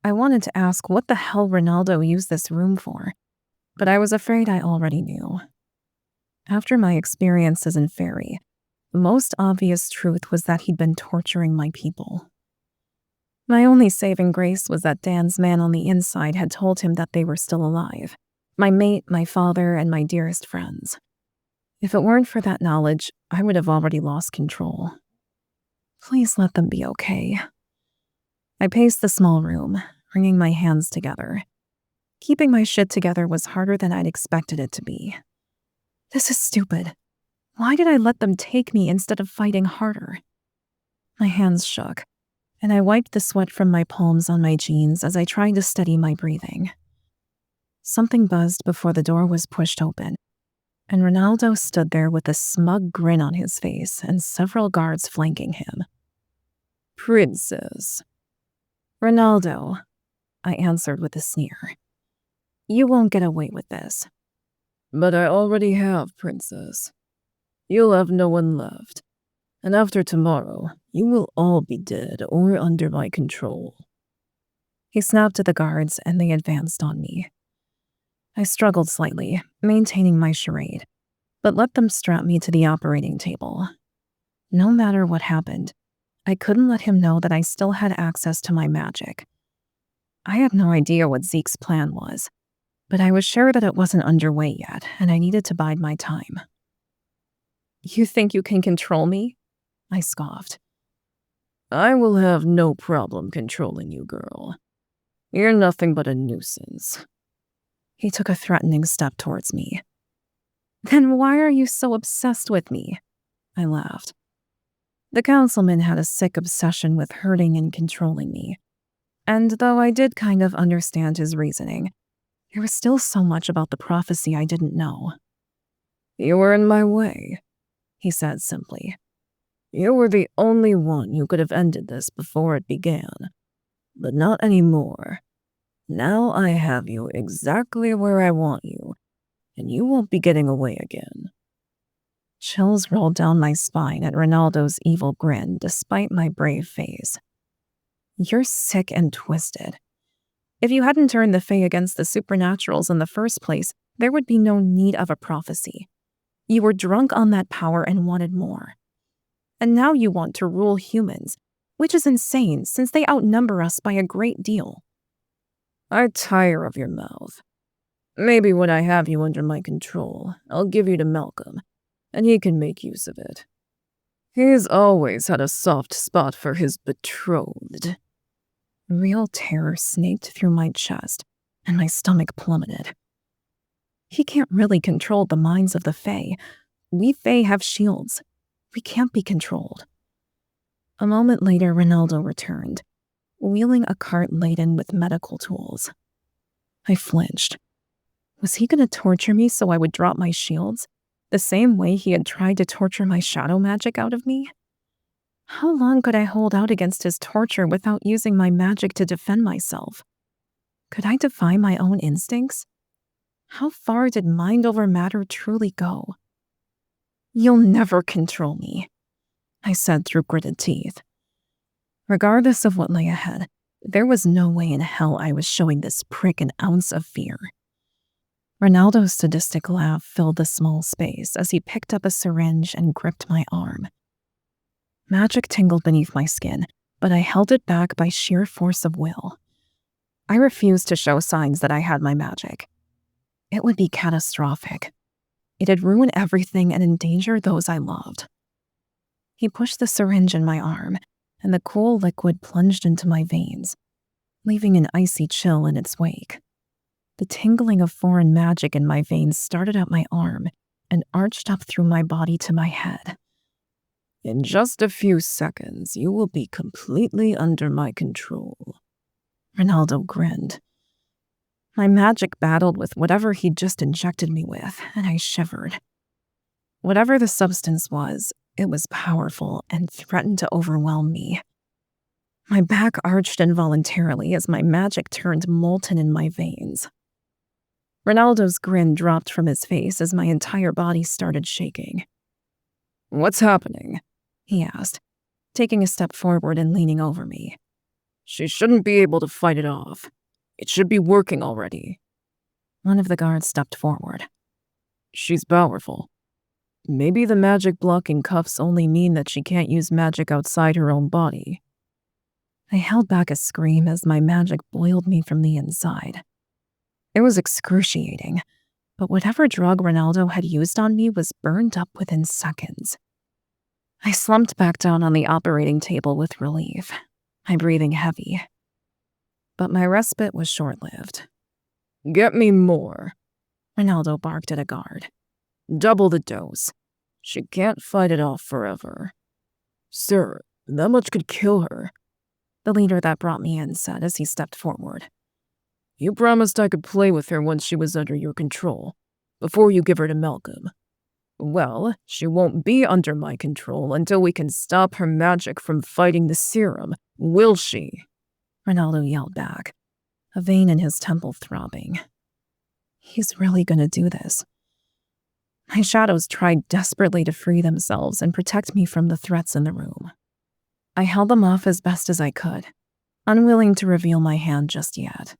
I wanted to ask what the hell Ronaldo used this room for, but I was afraid I already knew. After my experiences in Faery, the most obvious truth was that he'd been torturing my people. My only saving grace was that Dan's man on the inside had told him that they were still alive, my mate, my father, and my dearest friends. If it weren't for that knowledge, I would have already lost control. Please let them be okay. I paced the small room, wringing my hands together. Keeping my shit together was harder than I'd expected it to be. This is stupid. Why did I let them take me instead of fighting harder? My hands shook, and I wiped the sweat from my palms on my jeans as I tried to steady my breathing. Something buzzed before the door was pushed open, and Ronaldo stood there with a smug grin on his face and several guards flanking him. Princess. Ronaldo, I answered with a sneer. You won't get away with this. But I already have, Princess. You'll have no one left, and after tomorrow, you will all be dead or under my control. He snapped at the guards, and they advanced on me. I struggled slightly, maintaining my charade, but let them strap me to the operating table. No matter what happened, I couldn't let him know that I still had access to my magic. I had no idea what Zeke's plan was, but I was sure that it wasn't underway yet, and I needed to bide my time. You think you can control me? I scoffed. I will have no problem controlling you, girl. You're nothing but a nuisance. He took a threatening step towards me. Then why are you so obsessed with me? I laughed. The councilman had a sick obsession with hurting and controlling me. And though I did kind of understand his reasoning, there was still so much about the prophecy I didn't know. You were in my way, he said simply. You were the only one who could have ended this before it began. But not anymore. Now I have you exactly where I want you, and you won't be getting away again. Chills rolled down my spine at Ronaldo's evil grin despite my brave face. You're sick and twisted. If you hadn't turned the Fae against the supernaturals in the first place, there would be no need of a prophecy. You were drunk on that power and wanted more. And now you want to rule humans, which is insane since they outnumber us by a great deal. I tire of your mouth. Maybe when I have you under my control, I'll give you to Malcolm, and he can make use of it. He's always had a soft spot for his betrothed. Real terror snaked through my chest, and my stomach plummeted. He can't really control the minds of the Fae. We Fae have shields. We can't be controlled. A moment later, Ronaldo returned, wheeling a cart laden with medical tools. I flinched. Was he going to torture me so I would drop my shields, the same way he had tried to torture my shadow magic out of me? How long could I hold out against his torture without using my magic to defend myself? Could I defy my own instincts? How far did mind over matter truly go? You'll never control me, I said through gritted teeth. Regardless of what lay ahead, there was no way in hell I was showing this prick an ounce of fear. Ronaldo's sadistic laugh filled the small space as he picked up a syringe and gripped my arm. Magic tingled beneath my skin, but I held it back by sheer force of will. I refused to show signs that I had my magic. It would be catastrophic. It'd ruin everything and endanger those I loved. He pushed the syringe in my arm, and the cool liquid plunged into my veins, leaving an icy chill in its wake. The tingling of foreign magic in my veins started up my arm and arched up through my body to my head. In just a few seconds, you will be completely under my control. Ronaldo grinned. My magic battled with whatever he'd just injected me with, and I shivered. Whatever the substance was, it was powerful and threatened to overwhelm me. My back arched involuntarily as my magic turned molten in my veins. Ronaldo's grin dropped from his face as my entire body started shaking. What's happening? He asked, taking a step forward and leaning over me. She shouldn't be able to fight it off. It should be working already. One of the guards stepped forward. She's powerful. Maybe the magic blocking cuffs only mean that she can't use magic outside her own body. I held back a scream as my magic boiled me from the inside. It was excruciating, but whatever drug Ronaldo had used on me was burned up within seconds. I slumped back down on the operating table with relief, my breathing heavy. But my respite was short-lived. Get me more, Ronaldo barked at a guard. Double the dose. She can't fight it off forever. Sir, that much could kill her, the leader that brought me in said as he stepped forward. You promised I could play with her once she was under your control, before you give her to Malcolm. Well, she won't be under my control until we can stop her magic from fighting the serum, will she? Ronaldo yelled back, a vein in his temple throbbing. He's really gonna do this. My shadows tried desperately to free themselves and protect me from the threats in the room. I held them off as best as I could, unwilling to reveal my hand just yet.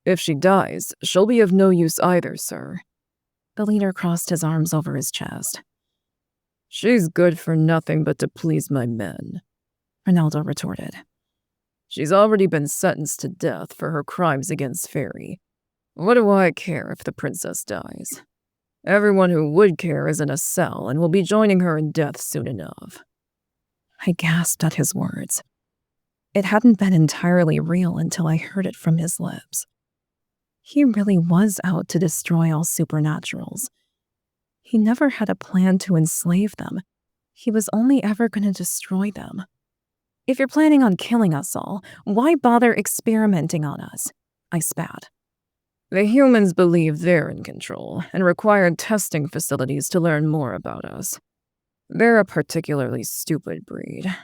If she dies, she'll be of no use either, sir. The leader crossed his arms over his chest. She's good for nothing but to please my men, Ronaldo retorted. She's already been sentenced to death for her crimes against Faery. What do I care if the princess dies? Everyone who would care is in a cell and will be joining her in death soon enough." I gasped at his words. It hadn't been entirely real until I heard it from his lips. He really was out to destroy all supernaturals. He never had a plan to enslave them. He was only ever going to destroy them. If you're planning on killing us all, why bother experimenting on us? I spat. The humans believe they're in control and required testing facilities to learn more about us. They're a particularly stupid breed.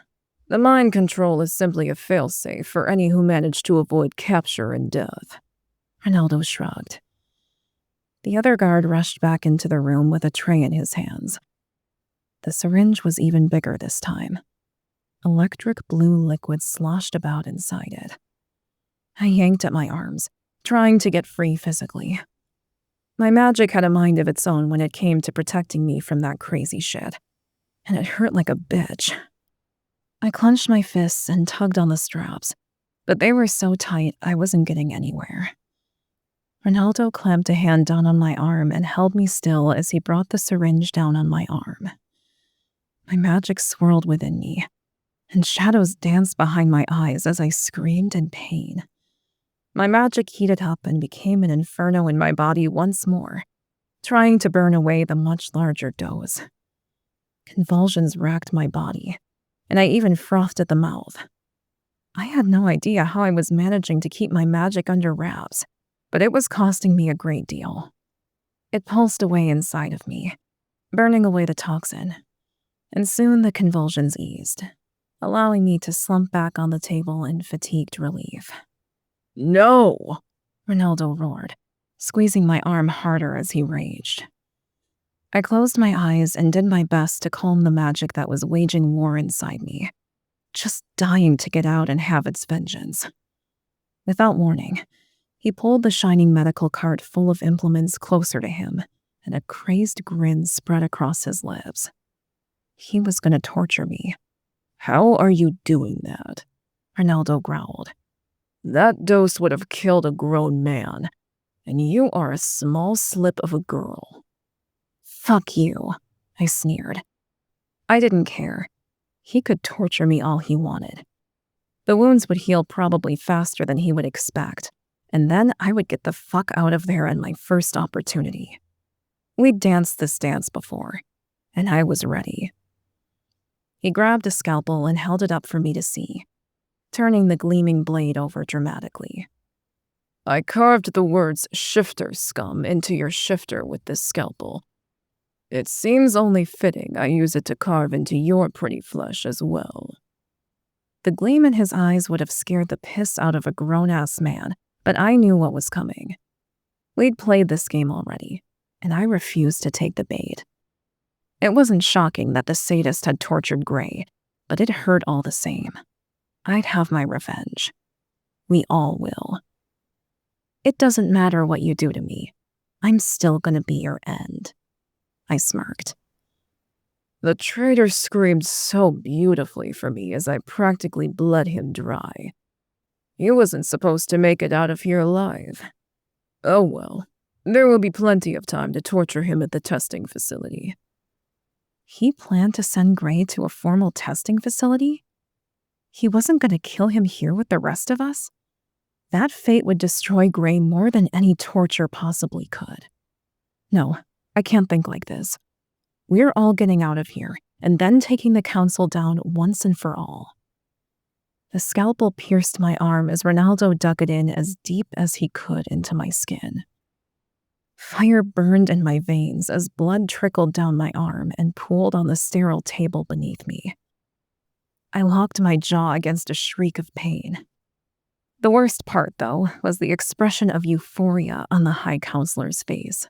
The mind control is simply a failsafe for any who manage to avoid capture and death. Ronaldo shrugged. The other guard rushed back into the room with a tray in his hands. The syringe was even bigger this time. Electric blue liquid sloshed about inside it. I yanked at my arms, trying to get free physically. My magic had a mind of its own when it came to protecting me from that crazy shit, and it hurt like a bitch. I clenched my fists and tugged on the straps, but they were so tight I wasn't getting anywhere. Ronaldo clamped a hand down on my arm and held me still as he brought the syringe down on my arm. My magic swirled within me, and shadows danced behind my eyes as I screamed in pain. My magic heated up and became an inferno in my body once more, trying to burn away the much larger dose. Convulsions racked my body, and I even frothed at the mouth. I had no idea how I was managing to keep my magic under wraps, but it was costing me a great deal. It pulsed away inside of me, burning away the toxin, and soon the convulsions eased, allowing me to slump back on the table in fatigued relief. "No!" Ronaldo roared, squeezing my arm harder as he raged. I closed my eyes and did my best to calm the magic that was waging war inside me, just dying to get out and have its vengeance. Without warning, he pulled the shining medical cart full of implements closer to him, and a crazed grin spread across his lips. He was going to torture me. "How are you doing that?" Ronaldo growled. "That dose would have killed a grown man, and you are a small slip of a girl." "Fuck you," I sneered. I didn't care. He could torture me all he wanted. The wounds would heal probably faster than he would expect, and then I would get the fuck out of there at my first opportunity. We'd danced this dance before, and I was ready. He grabbed a scalpel and held it up for me to see, turning the gleaming blade over dramatically. "I carved the words shifter scum into your shifter with this scalpel. It seems only fitting I use it to carve into your pretty flesh as well." The gleam in his eyes would have scared the piss out of a grown-ass man, but I knew what was coming. We'd played this game already, and I refused to take the bait. It wasn't shocking that the sadist had tortured Gray, but it hurt all the same. I'd have my revenge. We all will. It doesn't matter what you do to me. I'm still gonna be your end. I smirked. "The traitor screamed so beautifully for me as I practically bled him dry. He wasn't supposed to make it out of here alive. Oh well, there will be plenty of time to torture him at the testing facility." He planned to send Gray to a formal testing facility? He wasn't going to kill him here with the rest of us? That fate would destroy Gray more than any torture possibly could. No, I can't think like this. We're all getting out of here, and then taking the council down once and for all. The scalpel pierced my arm as Ronaldo dug it in as deep as he could into my skin. Fire burned in my veins as blood trickled down my arm and pooled on the sterile table beneath me. I locked my jaw against a shriek of pain. The worst part, though, was the expression of euphoria on the High Counselor's face.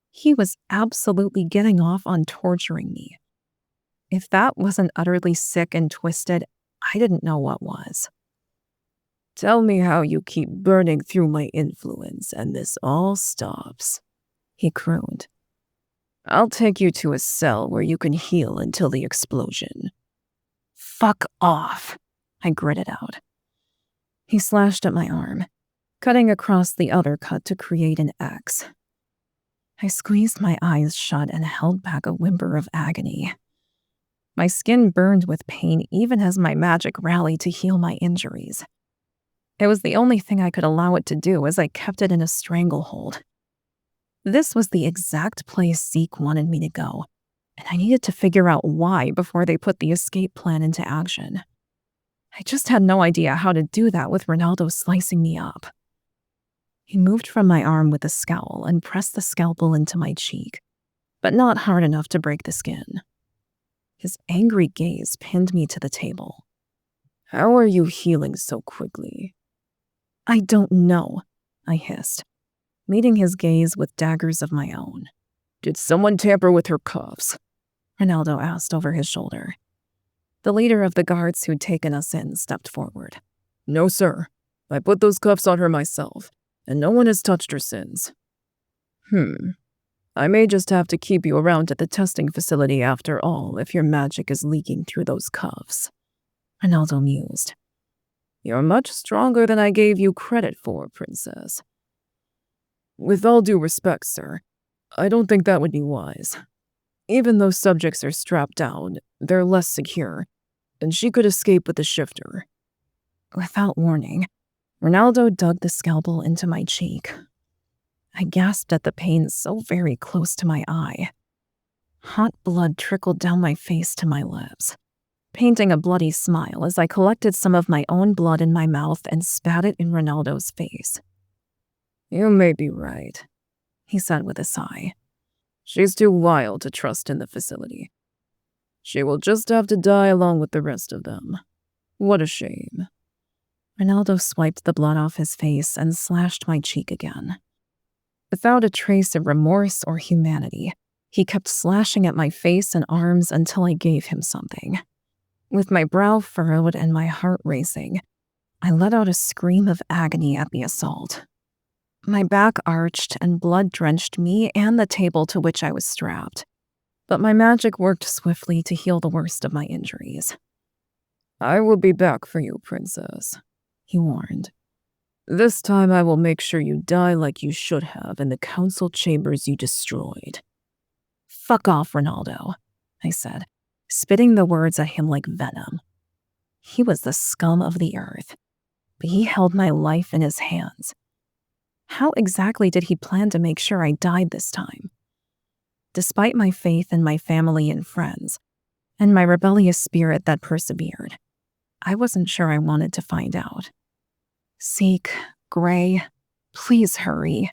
He was absolutely getting off on torturing me. If that wasn't utterly sick and twisted, I didn't know what was. "Tell me how you keep burning through my influence and this all stops," he crooned. "I'll take you to a cell where you can heal until the explosion." "Fuck off," I gritted out. He slashed at my arm, cutting across the other cut to create an X. I squeezed my eyes shut and held back a whimper of agony. My skin burned with pain even as my magic rallied to heal my injuries. It was the only thing I could allow it to do as I kept it in a stranglehold. This was the exact place Zeke wanted me to go, and I needed to figure out why before they put the escape plan into action. I just had no idea how to do that with Ronaldo slicing me up. He moved from my arm with a scowl and pressed the scalpel into my cheek, but not hard enough to break the skin. His angry gaze pinned me to the table. How are you healing so quickly? I don't know, I hissed, meeting his gaze with daggers of my own. Did someone tamper with her cuffs? Ronaldo asked over his shoulder. The leader of the guards who'd taken us in stepped forward. No, sir. I put those cuffs on her myself, and no one has touched her since. I may just have to keep you around at the testing facility after all if your magic is leaking through those cuffs. Ronaldo mused. You're much stronger than I gave you credit for, Princess. With all due respect, sir, I don't think that would be wise. Even though subjects are strapped down, they're less secure, and she could escape with the shifter. Without warning, Ronaldo dug the scalpel into my cheek. I gasped at the pain so very close to my eye. Hot blood trickled down my face to my lips, painting a bloody smile as I collected some of my own blood in my mouth and spat it in Ronaldo's face. You may be right, he said with a sigh. She's too wild to trust in the facility. She will just have to die along with the rest of them. What a shame. Ronaldo swiped the blood off his face and slashed my cheek again. Without a trace of remorse or humanity, he kept slashing at my face and arms until I gave him something. With my brow furrowed and my heart racing, I let out a scream of agony at the assault. My back arched and blood drenched me and the table to which I was strapped, but my magic worked swiftly to heal the worst of my injuries. I will be back for you, Princess, he warned. This time I will make sure you die like you should have in the council chambers you destroyed. Fuck off, Ronaldo, I said, spitting the words at him like venom. He was the scum of the earth, but he held my life in his hands. How exactly did he plan to make sure I died this time? Despite my faith in my family and friends, and my rebellious spirit that persevered, I wasn't sure I wanted to find out. Zeke, Gray, please hurry.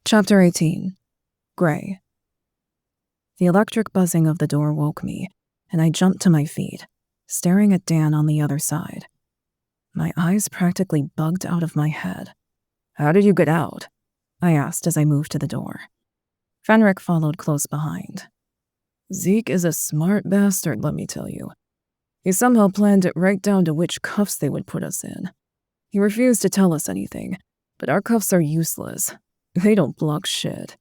Chapter 18. Gray. The electric buzzing of the door woke me, and I jumped to my feet, staring at Dan on the other side. My eyes practically bugged out of my head. How did you get out? I asked as I moved to the door. Fenric followed close behind. Zeke is a smart bastard, let me tell you. He somehow planned it right down to which cuffs they would put us in. He refused to tell us anything, but our cuffs are useless. They don't block shit.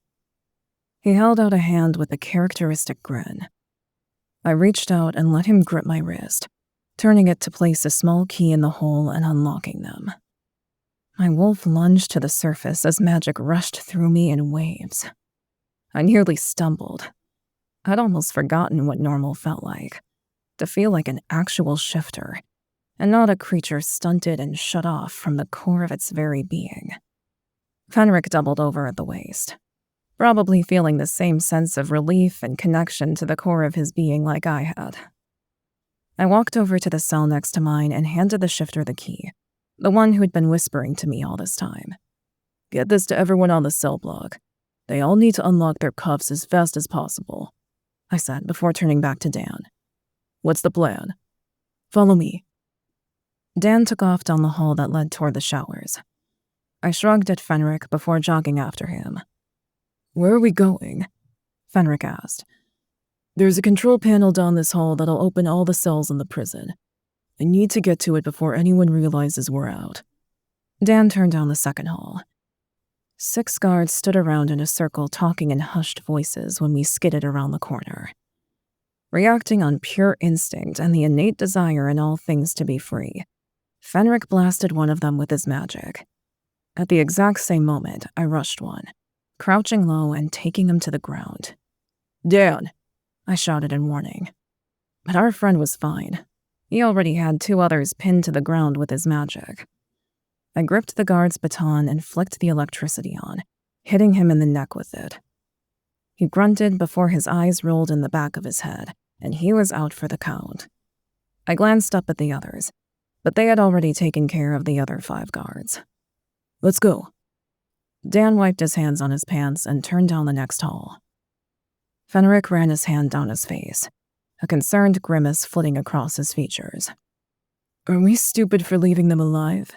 He held out a hand with a characteristic grin. I reached out and let him grip my wrist, turning it to place a small key in the hole and unlocking them. My wolf lunged to the surface as magic rushed through me in waves. I nearly stumbled. I'd almost forgotten what normal felt like, to feel like an actual shifter, and not a creature stunted and shut off from the core of its very being. Fenric doubled over at the waist, probably feeling the same sense of relief and connection to the core of his being like I had. I walked over to the cell next to mine and handed the shifter the key, the one who'd been whispering to me all this time. Get this to everyone on the cell block. They all need to unlock their cuffs as fast as possible, I said before turning back to Dan. What's the plan? Follow me. Dan took off down the hall that led toward the showers. I shrugged at Fenric before jogging after him. Where are we going? Fenric asked. There's a control panel down this hall that'll open all the cells in the prison. I need to get to it before anyone realizes we're out. Dan turned down the second hall. 6 guards stood around in a circle talking in hushed voices when we skidded around the corner. Reacting on pure instinct and the innate desire in all things to be free, Fenric blasted one of them with his magic. At the exact same moment, I rushed one, crouching low and taking him to the ground. "Dan!" I shouted in warning. But our friend was fine. He already had 2 others pinned to the ground with his magic. I gripped the guard's baton and flicked the electricity on, hitting him in the neck with it. He grunted before his eyes rolled in the back of his head, and he was out for the count. I glanced up at the others, but they had already taken care of the other 5 guards. "Let's go." Dan wiped his hands on his pants and turned down the next hall. Fenric ran his hand down his face, a concerned grimace flitting across his features. "Are we stupid for leaving them alive?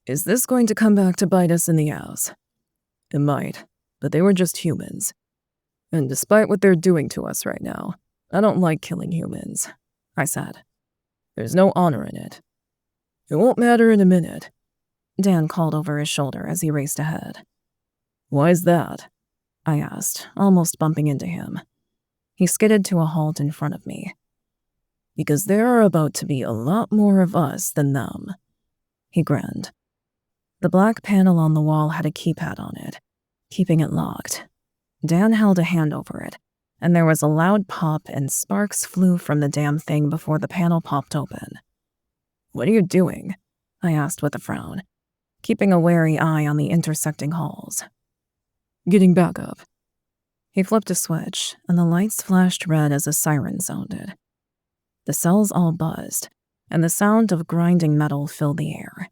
Is this going to come back to bite us in the ass?" "It might, but they were just humans. And despite what they're doing to us right now, I don't like killing humans," I said. "There's no honor in it." "It won't matter in a minute," Dan called over his shoulder as he raced ahead. "Why's that?" I asked, almost bumping into him. He skidded to a halt in front of me. "Because there are about to be a lot more of us than them." He grinned. The black panel on the wall had a keypad on it, keeping it locked. Dan held a hand over it, and there was a loud pop and sparks flew from the damn thing before the panel popped open. "What are you doing?" I asked with a frown, keeping a wary eye on the intersecting halls. "Getting back up." He flipped a switch, and the lights flashed red as a siren sounded. The cells all buzzed, and the sound of grinding metal filled the air.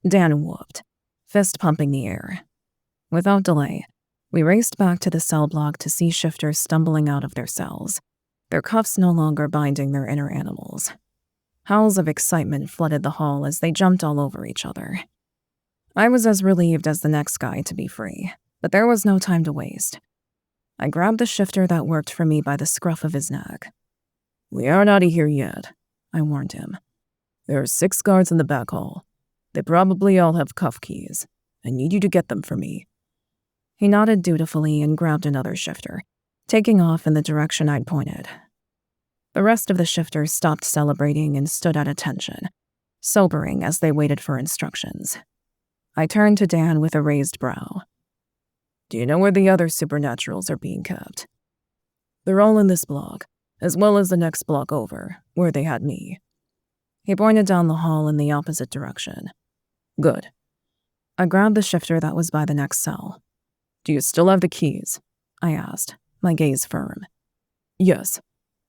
Dan whooped, fist pumping the air. Without delay, we raced back to the cell block to see shifters stumbling out of their cells, their cuffs no longer binding their inner animals. Howls of excitement flooded the hall as they jumped all over each other. I was as relieved as the next guy to be free, but there was no time to waste. I grabbed the shifter that worked for me by the scruff of his neck. "We aren't out of here yet," I warned him. "There are 6 guards in the back hall. They probably all have cuff keys. I need you to get them for me." He nodded dutifully and grabbed another shifter, taking off in the direction I'd pointed. The rest of the shifters stopped celebrating and stood at attention, sobering as they waited for instructions. I turned to Dan with a raised brow. "Do you know where the other supernaturals are being kept?" "They're all in this block, as well as the next block over, where they had me." He pointed down the hall in the opposite direction. "Good." I grabbed the shifter that was by the next cell. "Do you still have the keys?" I asked, my gaze firm. "Yes,"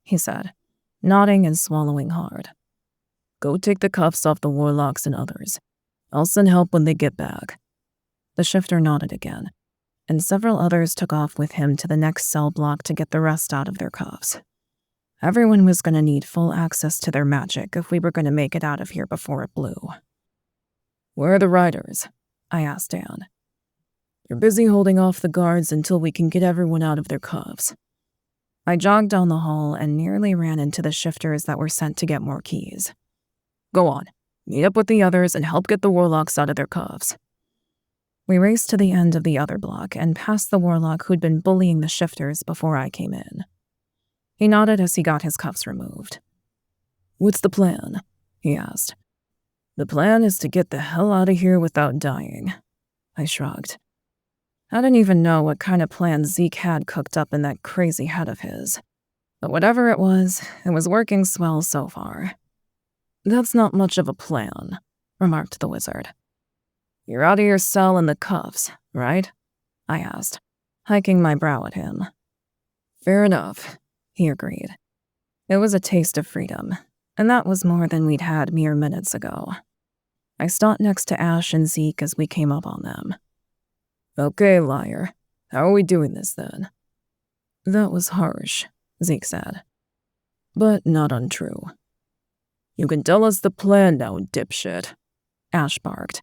he said, nodding and swallowing hard. "Go take the cuffs off the warlocks and others. I'll send help when they get back." The shifter nodded again, and several others took off with him to the next cell block to get the rest out of their cuffs. Everyone was going to need full access to their magic if we were going to make it out of here before it blew. "Where are the riders?" I asked Dan. "They're busy holding off the guards until we can get everyone out of their cuffs." I jogged down the hall and nearly ran into the shifters that were sent to get more keys. "Go on, meet up with the others and help get the warlocks out of their cuffs." We raced to the end of the other block and past the warlock who'd been bullying the shifters before I came in. He nodded as he got his cuffs removed. "What's the plan?" he asked. "The plan is to get the hell out of here without dying." I shrugged. I didn't even know what kind of plan Zeke had cooked up in that crazy head of his. But whatever it was working swell so far. "That's not much of a plan," remarked the wizard. "You're out of your cell in the cuffs, right?" I asked, hiking my brow at him. "Fair enough," he agreed. It was a taste of freedom, and that was more than we'd had mere minutes ago. I stopped next to Ash and Zeke as we came up on them. "Okay, liar. How are we doing this then?" "That was harsh," Zeke said, "but not untrue." "You can tell us the plan now, dipshit," Ash barked,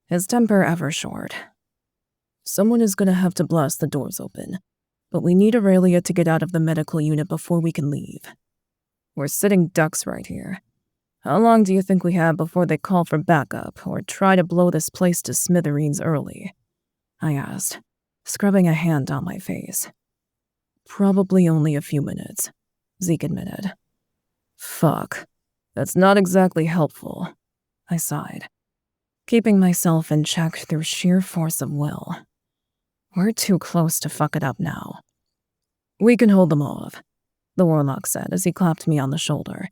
his temper ever short. "Someone is going to have to blast the doors open, but we need Aurelia to get out of the medical unit before we can leave. We're sitting ducks right here. How long do you think we have before they call for backup or try to blow this place to smithereens early?" I asked, scrubbing a hand on my face. "Probably only a few minutes," Zeke admitted. Fuck. That's not exactly helpful, I sighed, keeping myself in check through sheer force of will. We're too close to fuck it up now. We can hold them off, the warlock said as he clapped me on the shoulder.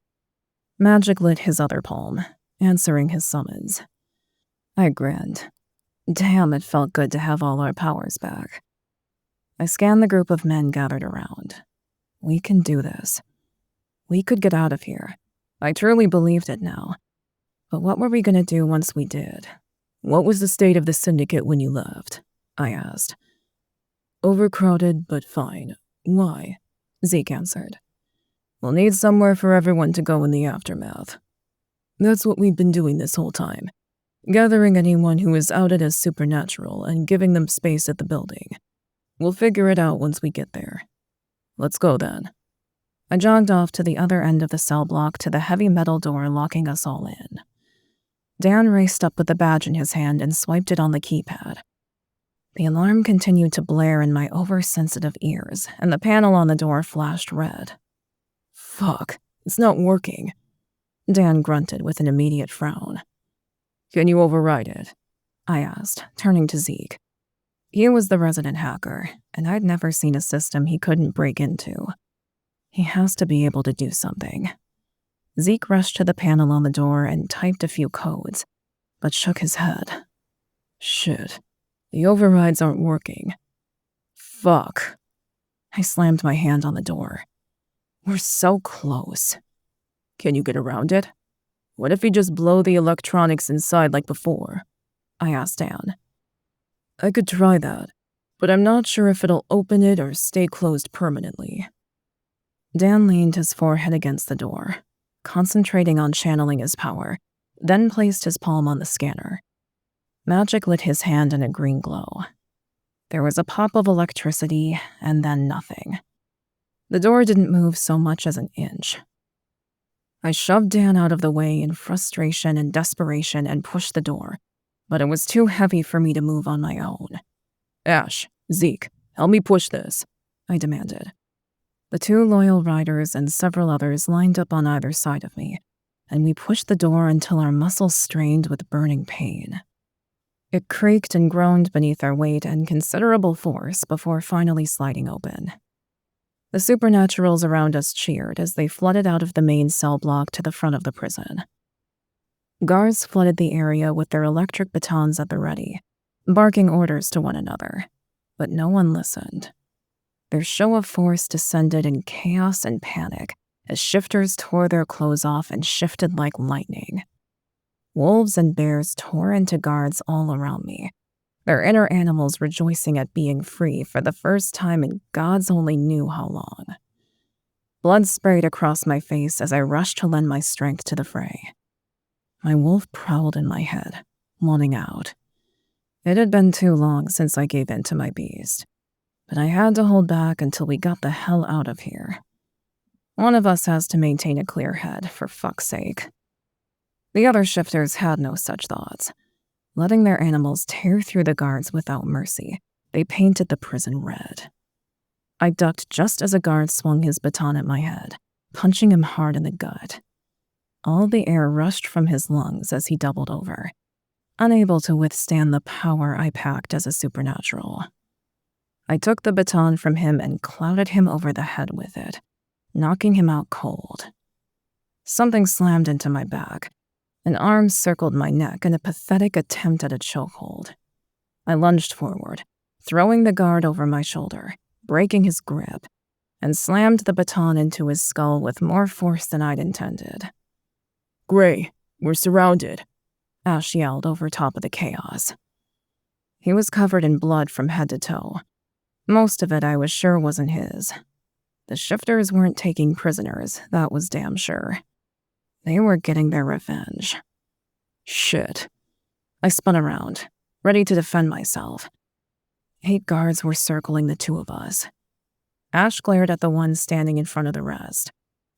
Magic lit his other palm, answering his summons. I grinned. Damn, it felt good to have all our powers back. I scanned the group of men gathered around. We can do this. We could get out of here. I truly believed it now. But what were we going to do once we did? What was the state of the Syndicate when you left? I asked. Overcrowded, but fine. Why? Zeke answered. We'll need somewhere for everyone to go in the aftermath. That's what we've been doing this whole time. Gathering anyone who is outed as supernatural and giving them space at the building. We'll figure it out once we get there. Let's go then. I jogged off to the other end of the cell block to the heavy metal door locking us all in. Dan raced up with the badge in his hand and swiped it on the keypad. The alarm continued to blare in my oversensitive ears, and the panel on the door flashed red. Fuck, it's not working. Dan grunted with an immediate frown. Can you override it? I asked, turning to Zeke. He was the resident hacker, and I'd never seen a system he couldn't break into. He has to be able to do something. Zeke rushed to the panel on the door and typed a few codes, but shook his head. Shit, the overrides aren't working. Fuck. I slammed my hand on the door. We're so close. Can you get around it? What if we just blow the electronics inside like before? I asked Dan. I could try that, but I'm not sure if it'll open it or stay closed permanently. Dan leaned his forehead against the door, concentrating on channeling his power, then placed his palm on the scanner. Magic lit his hand in a green glow. There was a pop of electricity, and then nothing. The door didn't move so much as an inch. I shoved Dan out of the way in frustration and desperation and pushed the door, but it was too heavy for me to move on my own. Ash, Zeke, help me push this, I demanded. The two loyal riders and several others lined up on either side of me, and we pushed the door until our muscles strained with burning pain. It creaked and groaned beneath our weight and considerable force before finally sliding open. The supernaturals around us cheered as they flooded out of the main cell block to the front of the prison. Guards flooded the area with their electric batons at the ready, barking orders to one another, but no one listened. Their show of force descended in chaos and panic as shifters tore their clothes off and shifted like lightning. Wolves and bears tore into guards all around me, their inner animals rejoicing at being free for the first time in gods only knew how long. Blood sprayed across my face as I rushed to lend my strength to the fray. My wolf prowled in my head, wanting out. It had been too long since I gave in to my beast, but I had to hold back until we got the hell out of here. One of us has to maintain a clear head, for fuck's sake. The other shifters had no such thoughts. Letting their animals tear through the guards without mercy, they painted the prison red. I ducked just as a guard swung his baton at my head, punching him hard in the gut. All the air rushed from his lungs as he doubled over, unable to withstand the power I packed as a supernatural. I took the baton from him and clouted him over the head with it, knocking him out cold. Something slammed into my back. An arm circled my neck in a pathetic attempt at a chokehold. I lunged forward, throwing the guard over my shoulder, breaking his grip, and slammed the baton into his skull with more force than I'd intended. Gray, we're surrounded, Ash yelled over top of the chaos. He was covered in blood from head to toe. Most of it I was sure wasn't his. The shifters weren't taking prisoners, that was damn sure. They were getting their revenge. Shit. I spun around, ready to defend myself. 8 guards were circling the 2 of us. Ash glared at the one standing in front of the rest,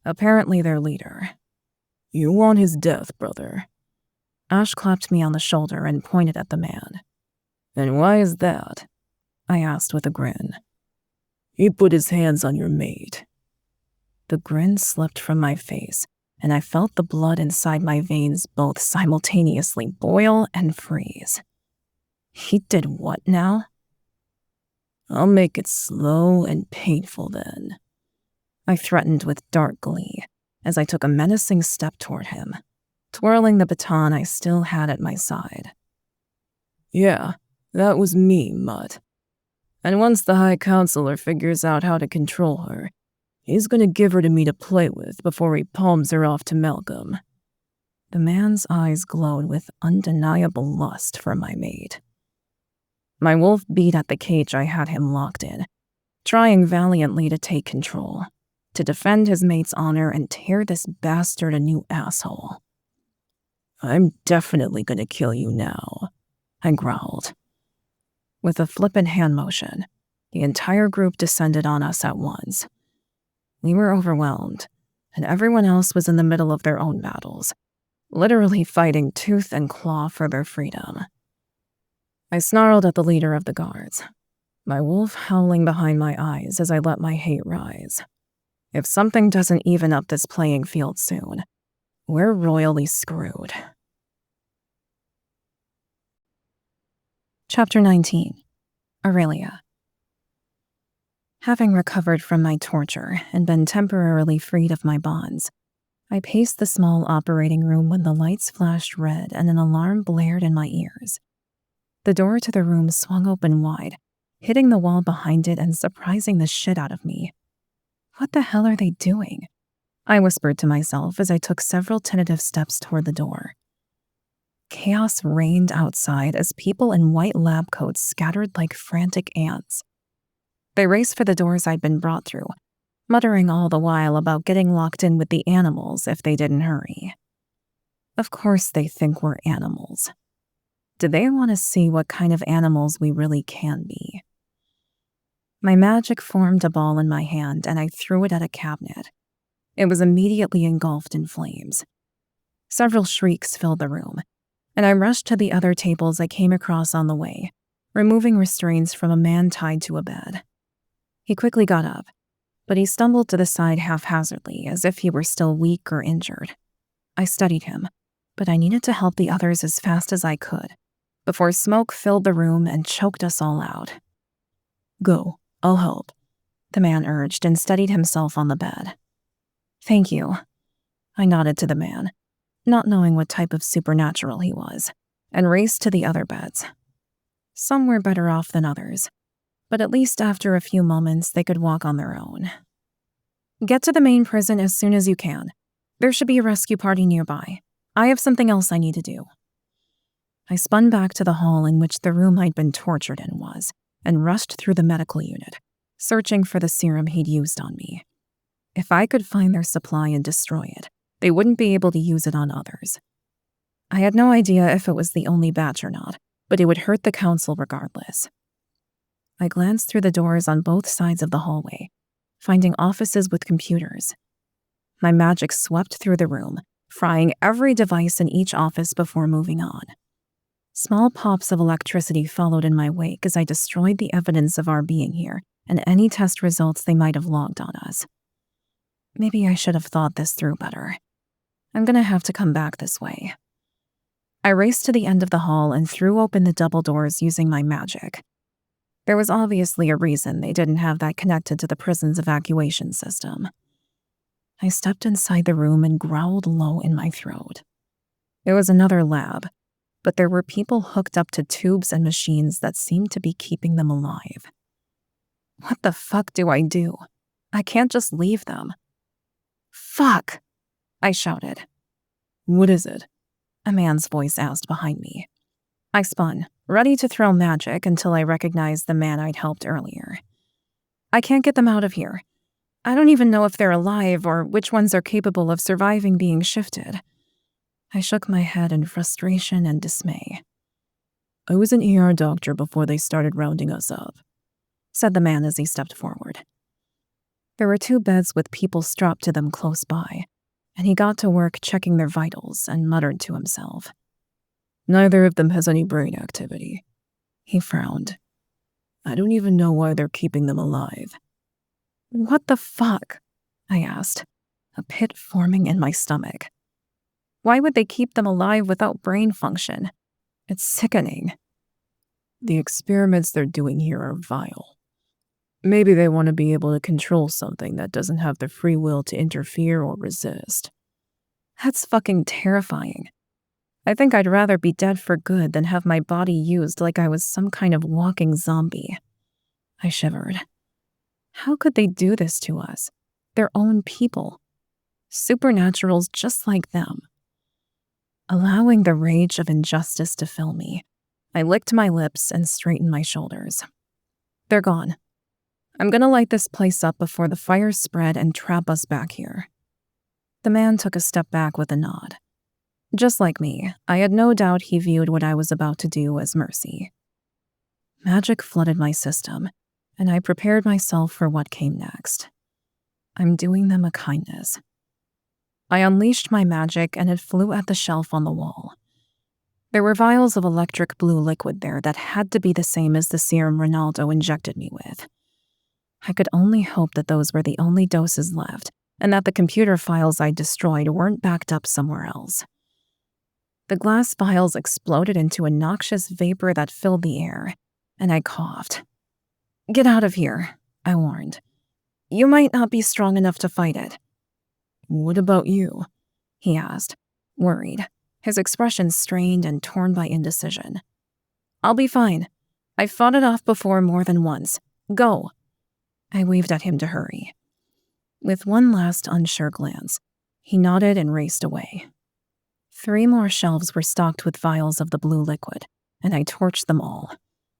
apparently their leader. You want his death, brother. Ash clapped me on the shoulder and pointed at the man. And why is that? I asked with a grin. He put his hands on your mate. The grin slipped from my face, and I felt the blood inside my veins both simultaneously boil and freeze. He did what now? I'll make it slow and painful then, I threatened with dark glee as I took a menacing step toward him, twirling the baton I still had at my side. Yeah, that was me, Mutt. And once the High Counselor figures out how to control her, he's gonna give her to me to play with before he palms her off to Malcolm. The man's eyes glowed with undeniable lust for my mate. My wolf beat at the cage I had him locked in, trying valiantly to take control, to defend his mate's honor and tear this bastard a new asshole. I'm definitely gonna kill you now, I growled. With a flippant hand motion, the entire group descended on us at once. We were overwhelmed, and everyone else was in the middle of their own battles, literally fighting tooth and claw for their freedom. I snarled at the leader of the guards, my wolf howling behind my eyes as I let my hate rise. If something doesn't even up this playing field soon, we're royally screwed. Chapter 19. Aurelia. Having recovered from my torture and been temporarily freed of my bonds, I paced the small operating room when the lights flashed red and an alarm blared in my ears. The door to the room swung open wide, hitting the wall behind it and surprising the shit out of me. What the hell are they doing? I whispered to myself as I took several tentative steps toward the door. Chaos reigned outside as people in white lab coats scattered like frantic ants. They raced for the doors I'd been brought through, muttering all the while about getting locked in with the animals if they didn't hurry. Of course they think we're animals. Do they want to see what kind of animals we really can be? My magic formed a ball in my hand and I threw it at a cabinet. It was immediately engulfed in flames. Several shrieks filled the room, and I rushed to the other tables I came across on the way, removing restraints from a man tied to a bed. He quickly got up, but he stumbled to the side haphazardly as if he were still weak or injured. I studied him, but I needed to help the others as fast as I could, before smoke filled the room and choked us all out. Go, I'll help, the man urged and steadied himself on the bed. Thank you. I nodded to the man, not knowing what type of supernatural he was, and raced to the other beds. Some were better off than others, but at least after a few moments they could walk on their own. Get to the main prison as soon as you can. There should be a rescue party nearby. I have something else I need to do. I spun back to the hall in which the room I'd been tortured in was, and rushed through the medical unit, searching for the serum he'd used on me. If I could find their supply and destroy it, they wouldn't be able to use it on others. I had no idea if it was the only batch or not, but it would hurt the council regardless. I glanced through the doors on both sides of the hallway, finding offices with computers. My magic swept through the room, frying every device in each office before moving on. Small pops of electricity followed in my wake as I destroyed the evidence of our being here and any test results they might have logged on us. Maybe I should have thought this through better. I'm gonna have to come back this way. I raced to the end of the hall and threw open the double doors using my magic. There was obviously a reason they didn't have that connected to the prison's evacuation system. I stepped inside the room and growled low in my throat. It was another lab, but there were people hooked up to tubes and machines that seemed to be keeping them alive. What the fuck do? I can't just leave them. Fuck! I shouted. What is it? A man's voice asked behind me. I spun, ready to throw magic until I recognized the man I'd helped earlier. I can't get them out of here. I don't even know if they're alive or which ones are capable of surviving being shifted. I shook my head in frustration and dismay. I was an ER doctor before they started rounding us up, said the man as he stepped forward. There were 2 beds with people strapped to them close by, and he got to work checking their vitals and muttered to himself. Neither of them has any brain activity. He frowned. I don't even know why they're keeping them alive. What the fuck? I asked, a pit forming in my stomach. Why would they keep them alive without brain function? It's sickening. The experiments they're doing here are vile. Maybe they want to be able to control something that doesn't have the free will to interfere or resist. That's fucking terrifying. I think I'd rather be dead for good than have my body used like I was some kind of walking zombie. I shivered. How could they do this to us? Their own people. Supernaturals just like them. Allowing the rage of injustice to fill me, I licked my lips and straightened my shoulders. They're gone. I'm gonna light this place up before the fire spread and trap us back here. The man took a step back with a nod. Just like me, I had no doubt he viewed what I was about to do as mercy. Magic flooded my system, and I prepared myself for what came next. I'm doing them a kindness. I unleashed my magic and it flew at the shelf on the wall. There were vials of electric blue liquid there that had to be the same as the serum Ronaldo injected me with. I could only hope that those were the only doses left, and that the computer files I destroyed weren't backed up somewhere else. The glass vials exploded into a noxious vapor that filled the air, and I coughed. "Get out of here," I warned. "You might not be strong enough to fight it." "What about you?" he asked, worried, his expression strained and torn by indecision. "I'll be fine. I've fought it off before more than once. Go." I waved at him to hurry. With one last unsure glance, he nodded and raced away. 3 more shelves were stocked with vials of the blue liquid, and I torched them all,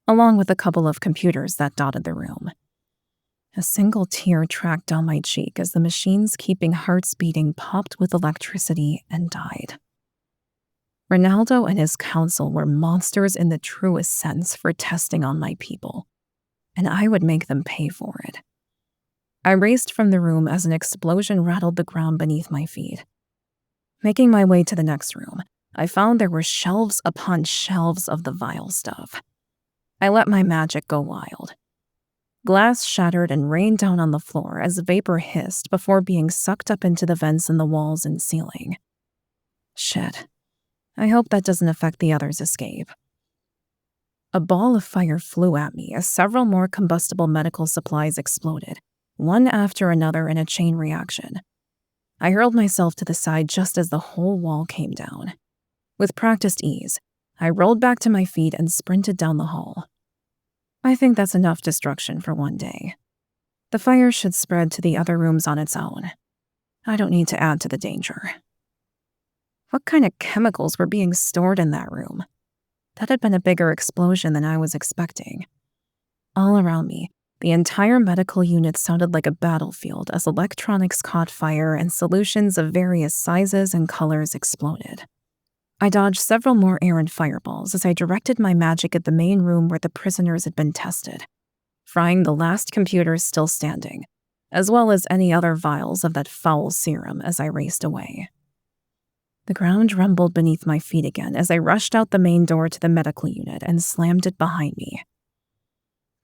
along with a couple of computers that dotted the room. A single tear tracked down my cheek as the machines keeping hearts beating popped with electricity and died. Ronaldo and his council were monsters in the truest sense for testing on my people, and I would make them pay for it. I raced from the room as an explosion rattled the ground beneath my feet. Making my way to the next room, I found there were shelves upon shelves of the vile stuff. I let my magic go wild. Glass shattered and rained down on the floor as vapor hissed before being sucked up into the vents in the walls and ceiling. Shit. I hope that doesn't affect the others' escape. A ball of fire flew at me as several more combustible medical supplies exploded, one after another in a chain reaction. I hurled myself to the side just as the whole wall came down. With practiced ease, I rolled back to my feet and sprinted down the hall. I think that's enough destruction for one day. The fire should spread to the other rooms on its own. I don't need to add to the danger. What kind of chemicals were being stored in that room? That had been a bigger explosion than I was expecting. All around me, the entire medical unit sounded like a battlefield as electronics caught fire and solutions of various sizes and colors exploded. I dodged several more errant fireballs as I directed my magic at the main room where the prisoners had been tested, frying the last computers still standing, as well as any other vials of that foul serum as I raced away. The ground rumbled beneath my feet again as I rushed out the main door to the medical unit and slammed it behind me.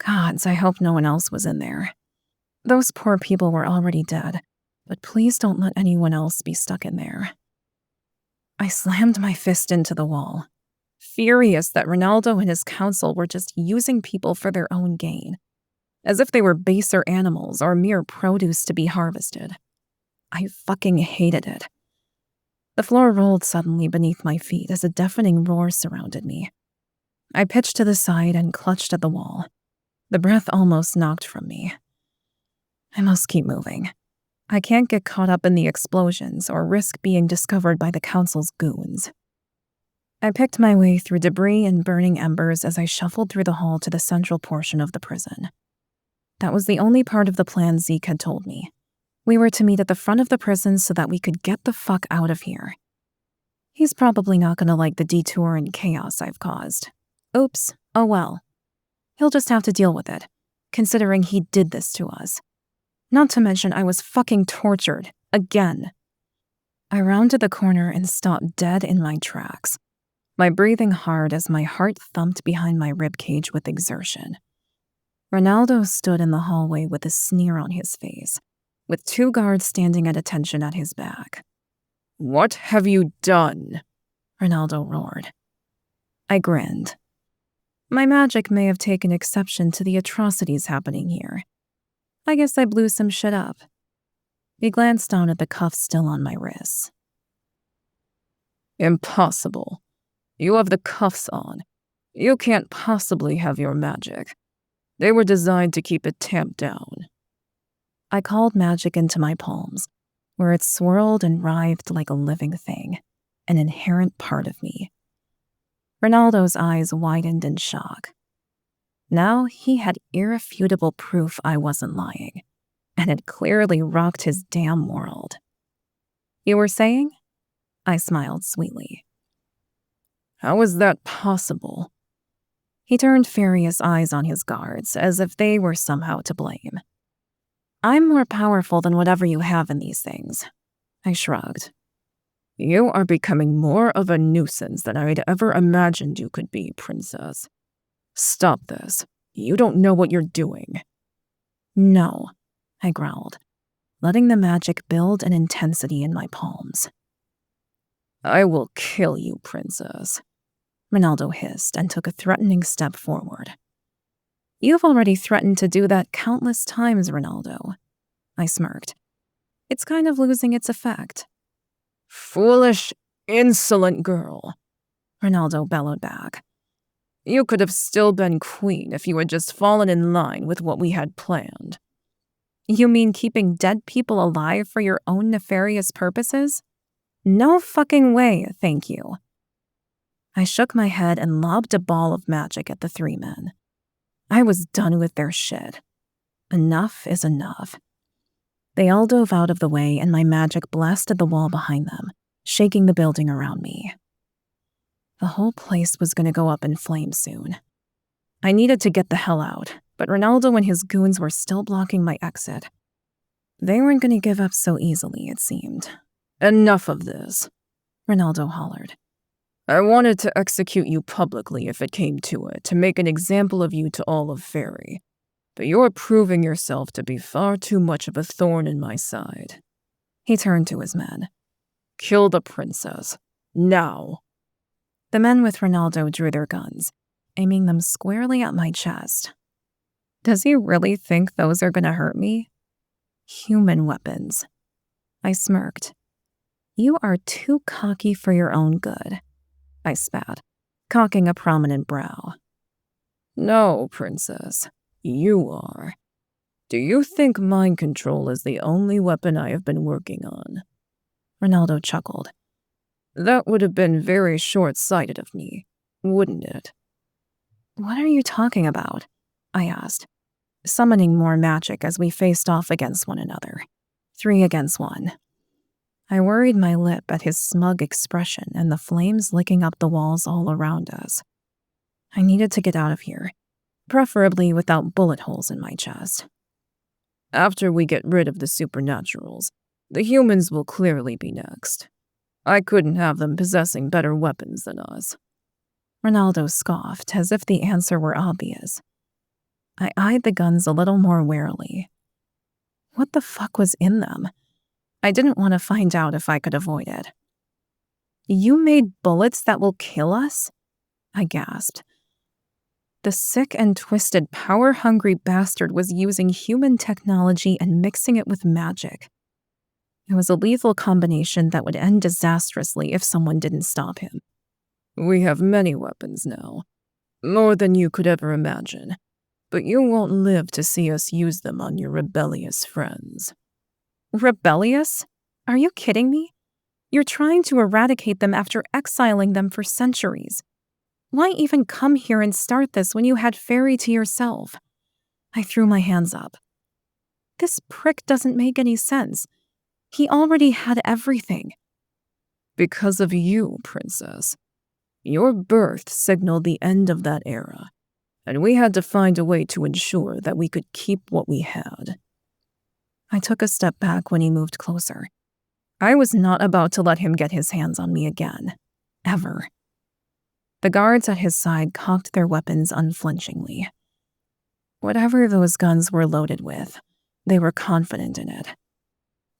Gods, I hope no one else was in there. Those poor people were already dead, but please don't let anyone else be stuck in there. I slammed my fist into the wall, furious that Ronaldo and his council were just using people for their own gain, as if they were baser animals or mere produce to be harvested. I fucking hated it. The floor rolled suddenly beneath my feet as a deafening roar surrounded me. I pitched to the side and clutched at the wall. The breath almost knocked from me. I must keep moving. I can't get caught up in the explosions or risk being discovered by the council's goons. I picked my way through debris and burning embers as I shuffled through the hall to the central portion of the prison. That was the only part of the plan Zeke had told me. We were to meet at the front of the prison so that we could get the fuck out of here. He's probably not gonna like the detour and chaos I've caused. Oops, oh well. He'll just have to deal with it, considering he did this to us. Not to mention I was fucking tortured, again. I rounded the corner and stopped dead in my tracks, my breathing hard as my heart thumped behind my ribcage with exertion. Ronaldo stood in the hallway with a sneer on his face, with 2 guards standing at attention at his back. "What have you done?" Ronaldo roared. I grinned. My magic may have taken exception to the atrocities happening here. I guess I blew some shit up. He glanced down at the cuffs still on my wrists. "Impossible. You have the cuffs on. You can't possibly have your magic. They were designed to keep it tamped down." I called magic into my palms, where it swirled and writhed like a living thing, an inherent part of me. Ronaldo's eyes widened in shock. Now he had irrefutable proof I wasn't lying, and had clearly rocked his damn world. You were saying? I smiled sweetly. "How is that possible?" He turned furious eyes on his guards, as if they were somehow to blame. I'm more powerful than whatever you have in these things. I shrugged. "You are becoming more of a nuisance than I'd ever imagined you could be, Princess. Stop this. You don't know what you're doing." No, I growled, letting the magic build in intensity in my palms. "I will kill you, Princess," Ronaldo hissed and took a threatening step forward. You've already threatened to do that countless times, Ronaldo. I smirked. It's kind of losing its effect. "Foolish, insolent girl," Ronaldo bellowed back. "You could have still been queen if you had just fallen in line with what we had planned." You mean keeping dead people alive for your own nefarious purposes? No fucking way, thank you. I shook my head and lobbed a ball of magic at the 3 men. I was done with their shit. Enough is enough. They all dove out of the way and my magic blasted the wall behind them, shaking the building around me. The whole place was going to go up in flames soon. I needed to get the hell out, but Ronaldo and his goons were still blocking my exit. They weren't going to give up so easily, it seemed. "Enough of this," Ronaldo hollered. "I wanted to execute you publicly if it came to it, to make an example of you to all of Faery. But you're proving yourself to be far too much of a thorn in my side." He turned to his men. "Kill the princess. Now." The men with Ronaldo drew their guns, aiming them squarely at my chest. Does he really think those are going to hurt me? Human weapons. I smirked. You are too cocky for your own good. I spat, cocking a prominent brow. "No, Princess. You are. Do you think mind control is the only weapon I have been working on?" Ronaldo chuckled. "That would have been very short-sighted of me, wouldn't it?" What are you talking about? I asked, summoning more magic as we faced off against one another. 3 against 1. I worried my lip at his smug expression and the flames licking up the walls all around us. I needed to get out of here, preferably without bullet holes in my chest. "After we get rid of the supernaturals, the humans will clearly be next. I couldn't have them possessing better weapons than us." Ronaldo scoffed, as if the answer were obvious. I eyed the guns a little more warily. What the fuck was in them? I didn't want to find out if I could avoid it. You made bullets that will kill us? I gasped. The sick and twisted, power-hungry bastard was using human technology and mixing it with magic. It was a lethal combination that would end disastrously if someone didn't stop him. "We have many weapons now, more than you could ever imagine, but you won't live to see us use them on your rebellious friends." Rebellious? Are you kidding me? You're trying to eradicate them after exiling them for centuries. Why even come here and start this when you had Faery to yourself? I threw my hands up. This prick doesn't make any sense. He already had everything. "Because of you, Princess. Your birth signaled the end of that era, and we had to find a way to ensure that we could keep what we had." I took a step back when he moved closer. I was not about to let him get his hands on me again. Ever. The guards at his side cocked their weapons unflinchingly. Whatever those guns were loaded with, they were confident in it.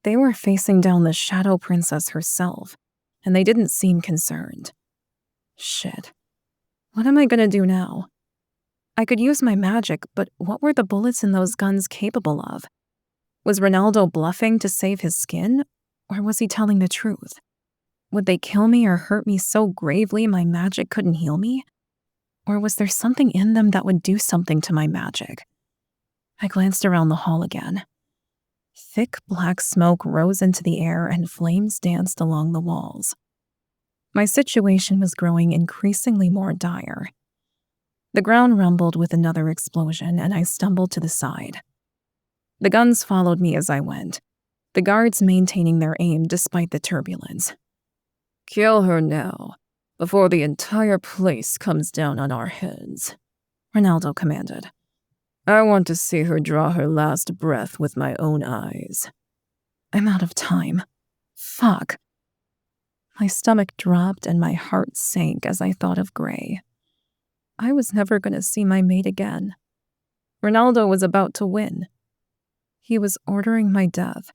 They were facing down the Shadow Princess herself, and they didn't seem concerned. Shit. What am I gonna do now? I could use my magic, but what were the bullets in those guns capable of? Was Ronaldo bluffing to save his skin, or was he telling the truth? Would they kill me or hurt me so gravely my magic couldn't heal me? Or was there something in them that would do something to my magic? I glanced around the hall again. Thick black smoke rose into the air and flames danced along the walls. My situation was growing increasingly more dire. The ground rumbled with another explosion, and I stumbled to the side. The guns followed me as I went, the guards maintaining their aim despite the turbulence. Kill her now, before the entire place comes down on our heads, Ronaldo commanded. I want to see her draw her last breath with my own eyes. I'm out of time. Fuck. My stomach dropped and my heart sank as I thought of Gray. I was never going to see my mate again. Ronaldo was about to win. He was ordering my death,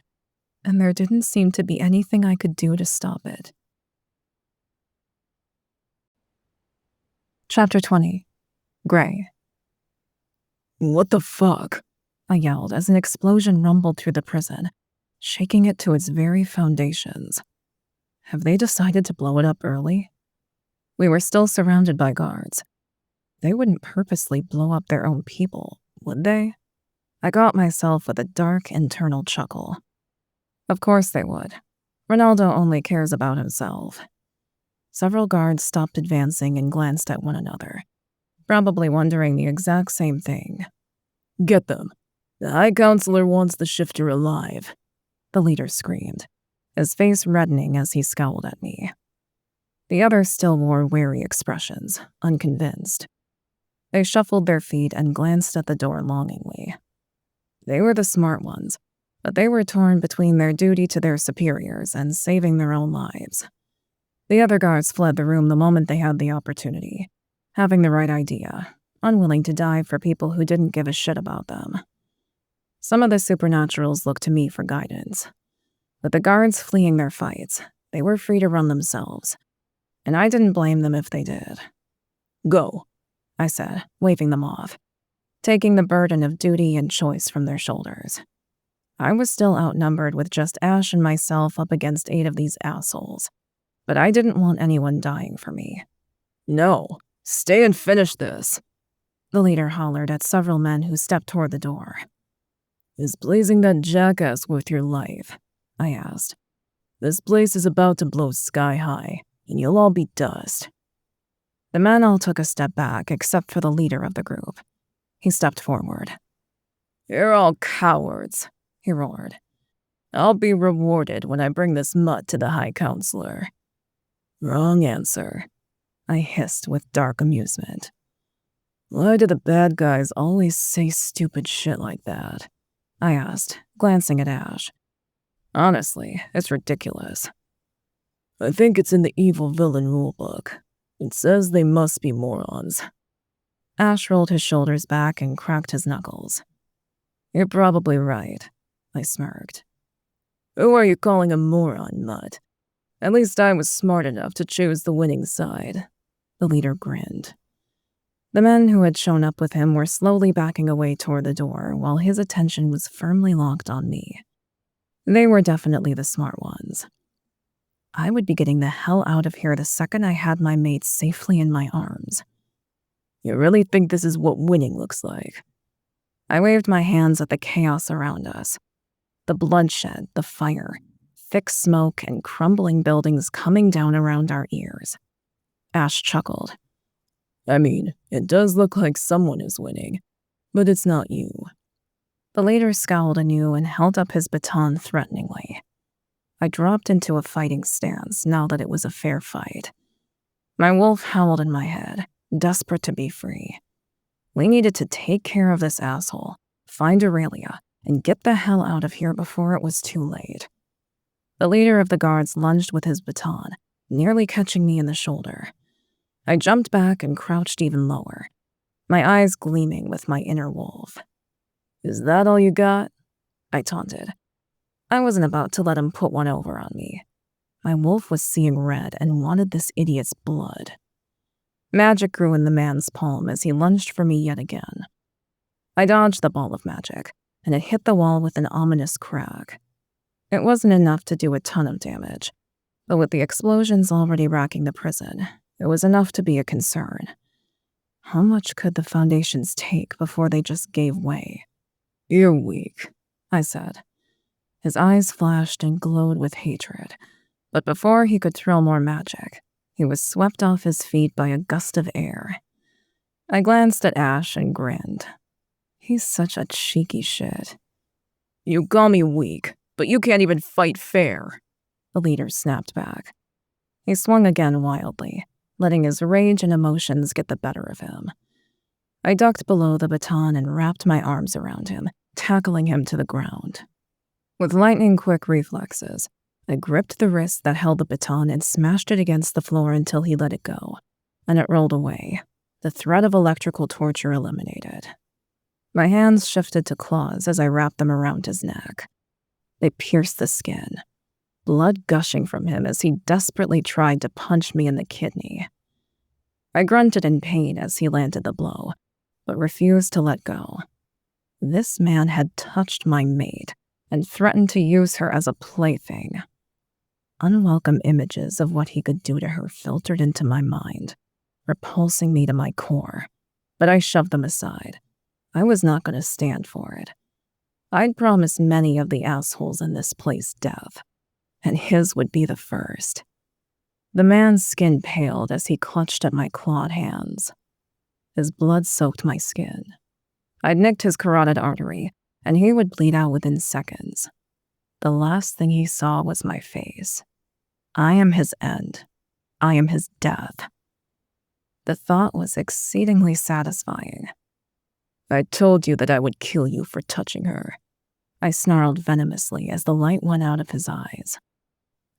and there didn't seem to be anything I could do to stop it. Chapter 20. Gray. What the fuck? I yelled as an explosion rumbled through the prison, shaking it to its very foundations. Have they decided to blow it up early? We were still surrounded by guards. They wouldn't purposely blow up their own people, would they? I got myself with a dark internal chuckle. Of course they would. Ronaldo only cares about himself. Several guards stopped advancing and glanced at one another, probably wondering the exact same thing. Get them. The High Counselor wants the shifter alive, the leader screamed, his face reddening as he scowled at me. The others still wore wary expressions, unconvinced. They shuffled their feet and glanced at the door longingly. They were the smart ones, but they were torn between their duty to their superiors and saving their own lives. The other guards fled the room the moment they had the opportunity, having the right idea, unwilling to die for people who didn't give a shit about them. Some of the supernaturals looked to me for guidance. With the guards fleeing their fights, they were free to run themselves, and I didn't blame them if they did. Go, I said, waving them off, taking the burden of duty and choice from their shoulders. I was still outnumbered with just Ash and myself up against 8 of these assholes, but I didn't want anyone dying for me. No, stay and finish this, the leader hollered at several men who stepped toward the door. Is blazing that jackass worth your life? I asked. This place is about to blow sky high, and you'll all be dust. The men all took a step back, except for the leader of the group. He stepped forward. You're all cowards, he roared. I'll be rewarded when I bring this mutt to the High Counselor. Wrong answer, I hissed with dark amusement. Why do the bad guys always say stupid shit like that? I asked, glancing at Ash. Honestly, it's ridiculous. I think it's in the evil villain rulebook. It says they must be morons. Ash rolled his shoulders back and cracked his knuckles. You're probably right, I smirked. Who are you calling a moron, mutt? At least I was smart enough to choose the winning side. The leader grinned. The men who had shown up with him were slowly backing away toward the door while his attention was firmly locked on me. They were definitely the smart ones. I would be getting the hell out of here the second I had my mate safely in my arms. You really think this is what winning looks like? I waved my hands at the chaos around us. The bloodshed, the fire, thick smoke, and crumbling buildings coming down around our ears. Ash chuckled. I mean, it does look like someone is winning, but it's not you. The leader scowled anew and held up his baton threateningly. I dropped into a fighting stance now that it was a fair fight. My wolf howled in my head, desperate to be free. We needed to take care of this asshole, find Aurelia, and get the hell out of here before it was too late. The leader of the guards lunged with his baton, nearly catching me in the shoulder. I jumped back and crouched even lower, my eyes gleaming with my inner wolf. Is that all you got? I taunted. I wasn't about to let him put one over on me. My wolf was seeing red and wanted this idiot's blood. Magic grew in the man's palm as he lunged for me yet again. I dodged the ball of magic, and it hit the wall with an ominous crack. It wasn't enough to do a ton of damage, but with the explosions already racking the prison, it was enough to be a concern. How much could the foundations take before they just gave way? "You're weak," I said. His eyes flashed and glowed with hatred, but before he could throw more magic, he was swept off his feet by a gust of air. I glanced at Ash and grinned. He's such a cheeky shit. "You call me weak, but you can't even fight fair," the leader snapped back. He swung again wildly, letting his rage and emotions get the better of him. I ducked below the baton and wrapped my arms around him, tackling him to the ground. With lightning-quick reflexes, I gripped the wrist that held the baton and smashed it against the floor until he let it go, and it rolled away, the threat of electrical torture eliminated. My hands shifted to claws as I wrapped them around his neck. They pierced the skin, blood gushing from him as he desperately tried to punch me in the kidney. I grunted in pain as he landed the blow, but refused to let go. This man had touched my mate and threatened to use her as a plaything. Unwelcome images of what he could do to her filtered into my mind, repulsing me to my core, but I shoved them aside. I was not going to stand for it. I'd promised many of the assholes in this place death, and his would be the first. The man's skin paled as he clutched at my clawed hands. His blood soaked my skin. I'd nicked his carotid artery, and he would bleed out within seconds. The last thing he saw was my face. I am his end. I am his death. The thought was exceedingly satisfying. "I told you that I would kill you for touching her," I snarled venomously as the light went out of his eyes.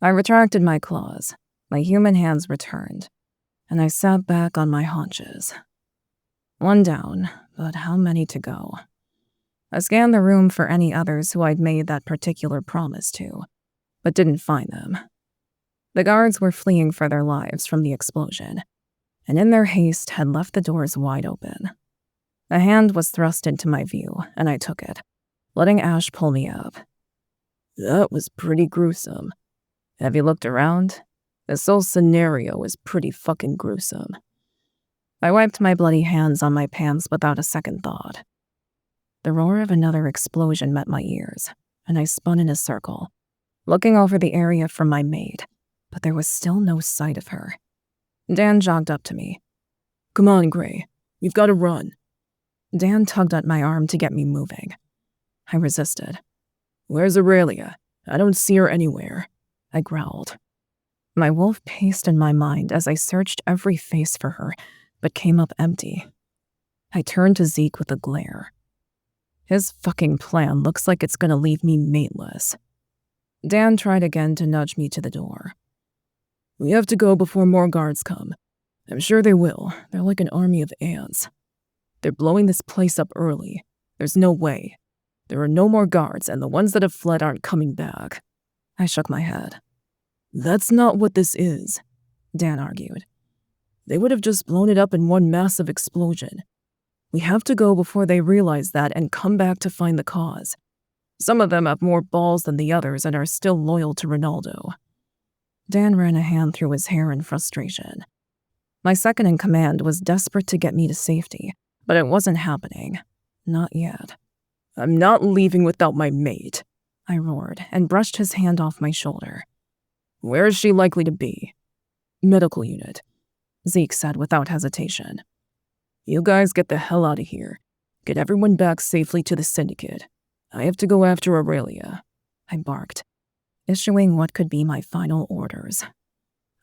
I retracted my claws, my human hands returned, and I sat back on my haunches. One down, but how many to go? I scanned the room for any others who I'd made that particular promise to, but didn't find them. The guards were fleeing for their lives from the explosion, and in their haste had left the doors wide open. A hand was thrust into my view, and I took it, letting Ash pull me up. "That was pretty gruesome. Have you looked around? This whole scenario is pretty fucking gruesome." I wiped my bloody hands on my pants without a second thought. The roar of another explosion met my ears, and I spun in a circle, looking over the area for my mate, but there was still no sight of her. Dan jogged up to me. "Come on, Gray. We've got to run." Dan tugged at my arm to get me moving. I resisted. "Where's Aurelia? I don't see her anywhere," I growled. My wolf paced in my mind as I searched every face for her, but came up empty. I turned to Zeke with a glare. His fucking plan looks like it's gonna leave me mateless. Dan tried again to nudge me to the door. "We have to go before more guards come. I'm sure they will. They're like an army of ants. They're blowing this place up early. There's no way. There are no more guards, and the ones that have fled aren't coming back." I shook my head. "That's not what this is," Dan argued. "They would have just blown it up in one massive explosion. We have to go before they realize that and come back to find the cause. Some of them have more balls than the others and are still loyal to Ronaldo." Dan ran a hand through his hair in frustration. My second in command was desperate to get me to safety, but it wasn't happening. Not yet. "I'm not leaving without my mate," I roared and brushed his hand off my shoulder. "Where is she likely to be?" "Medical unit," Zeke said without hesitation. "You guys get the hell out of here. Get everyone back safely to the Syndicate. I have to go after Aurelia," I barked, issuing what could be my final orders.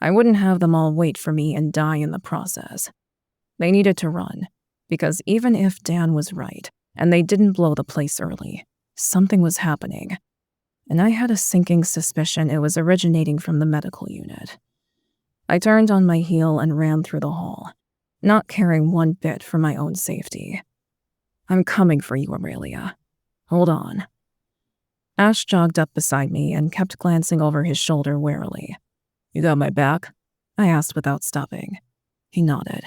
I wouldn't have them all wait for me and die in the process. They needed to run, because even if Dan was right, and they didn't blow the place early, something was happening, and I had a sinking suspicion it was originating from the medical unit. I turned on my heel and ran through the hall, not caring one bit for my own safety. "I'm coming for you, Aurelia. Hold on." Ash jogged up beside me and kept glancing over his shoulder warily. "You got my back?" I asked without stopping. He nodded.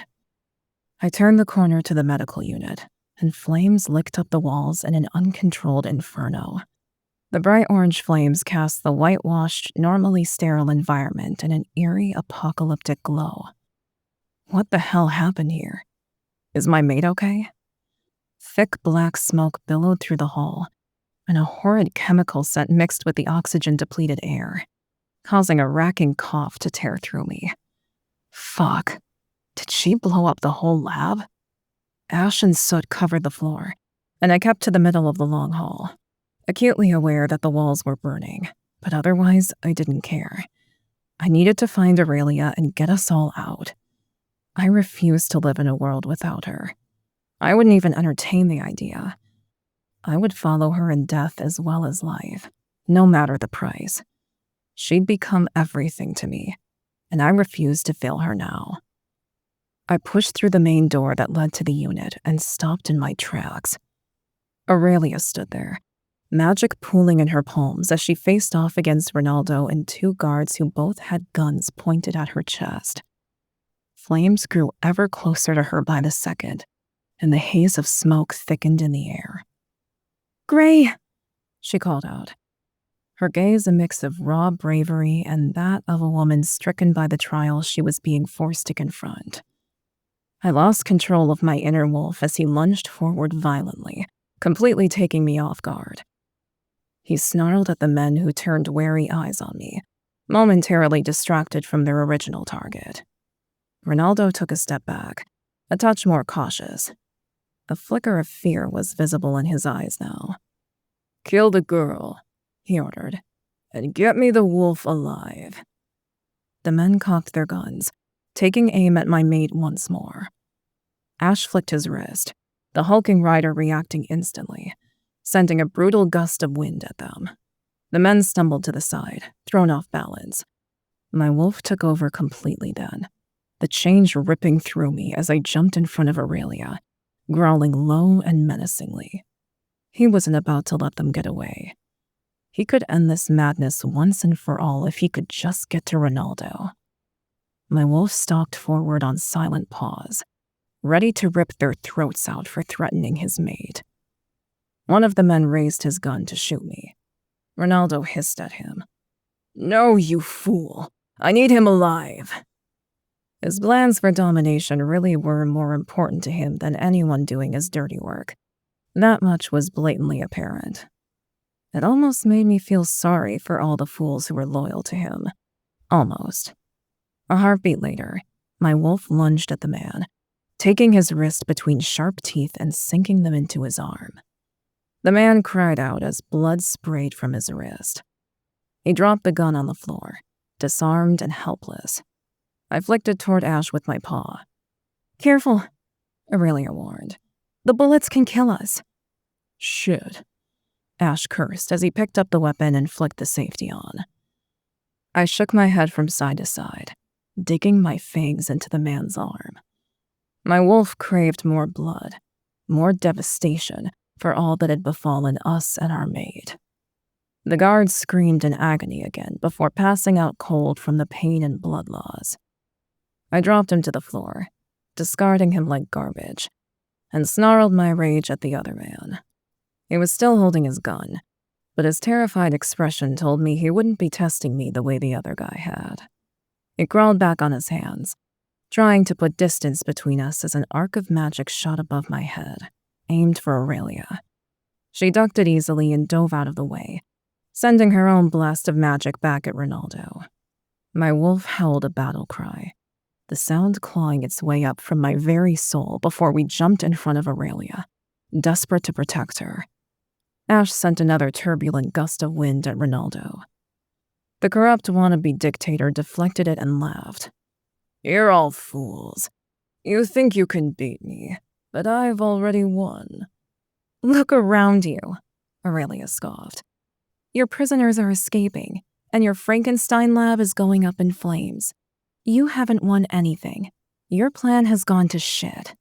I turned the corner to the medical unit, and flames licked up the walls in an uncontrolled inferno. The bright orange flames cast the whitewashed, normally sterile environment in an eerie, apocalyptic glow. What the hell happened here? Is my mate okay? Thick black smoke billowed through the hall, and a horrid chemical scent mixed with the oxygen-depleted air, causing a racking cough to tear through me. Fuck. Did she blow up the whole lab? Ash and soot covered the floor, and I kept to the middle of the long hall, acutely aware that the walls were burning, but otherwise I didn't care. I needed to find Aurelia and get us all out. I refused to live in a world without her. I wouldn't even entertain the idea. I would follow her in death as well as life, no matter the price. She'd become everything to me, and I refused to fail her now. I pushed through the main door that led to the unit and stopped in my tracks. Aurelia stood there, magic pooling in her palms as she faced off against Ronaldo and two guards who both had guns pointed at her chest. Flames grew ever closer to her by the second, and the haze of smoke thickened in the air. "Gray!" she called out, her gaze a mix of raw bravery and that of a woman stricken by the trial she was being forced to confront. I lost control of my inner wolf as he lunged forward violently, completely taking me off guard. He snarled at the men who turned wary eyes on me, momentarily distracted from their original target. Ronaldo took a step back, a touch more cautious. A flicker of fear was visible in his eyes now. "Kill the girl," he ordered, "and get me the wolf alive." The men cocked their guns, taking aim at my mate once more. Ash flicked his wrist, the hulking rider reacting instantly, sending a brutal gust of wind at them. The men stumbled to the side, thrown off balance. My wolf took over completely then, the change ripping through me as I jumped in front of Aurelia, growling low and menacingly. He wasn't about to let them get away. He could end this madness once and for all if he could just get to Ronaldo. My wolf stalked forward on silent paws, ready to rip their throats out for threatening his mate. One of the men raised his gun to shoot me. Ronaldo hissed at him. "No, you fool. I need him alive." His plans for domination really were more important to him than anyone doing his dirty work. That much was blatantly apparent. It almost made me feel sorry for all the fools who were loyal to him. Almost. A heartbeat later, my wolf lunged at the man, taking his wrist between sharp teeth and sinking them into his arm. The man cried out as blood sprayed from his wrist. He dropped the gun on the floor, disarmed and helpless. I flicked it toward Ash with my paw. "Careful," Aurelia warned. "The bullets can kill us." "Shit," Ash cursed as he picked up the weapon and flicked the safety on. I shook my head from side to side, digging my fangs into the man's arm. My wolf craved more blood, more devastation for all that had befallen us and our mate. The guards screamed in agony again before passing out cold from the pain and blood loss. I dropped him to the floor, discarding him like garbage, and snarled my rage at the other man. He was still holding his gun, but his terrified expression told me he wouldn't be testing me the way the other guy had. He crawled back on his hands, trying to put distance between us as an arc of magic shot above my head, aimed for Aurelia. She ducked it easily and dove out of the way, sending her own blast of magic back at Ronaldo. My wolf howled a battle cry, the sound clawing its way up from my very soul before we jumped in front of Aurelia, desperate to protect her. Ash sent another turbulent gust of wind at Ronaldo. The corrupt wannabe dictator deflected it and laughed. "You're all fools. You think you can beat me, but I've already won." "Look around you," Aurelia scoffed. "Your prisoners are escaping, and your Frankenstein lab is going up in flames. You haven't won anything. Your plan has gone to shit."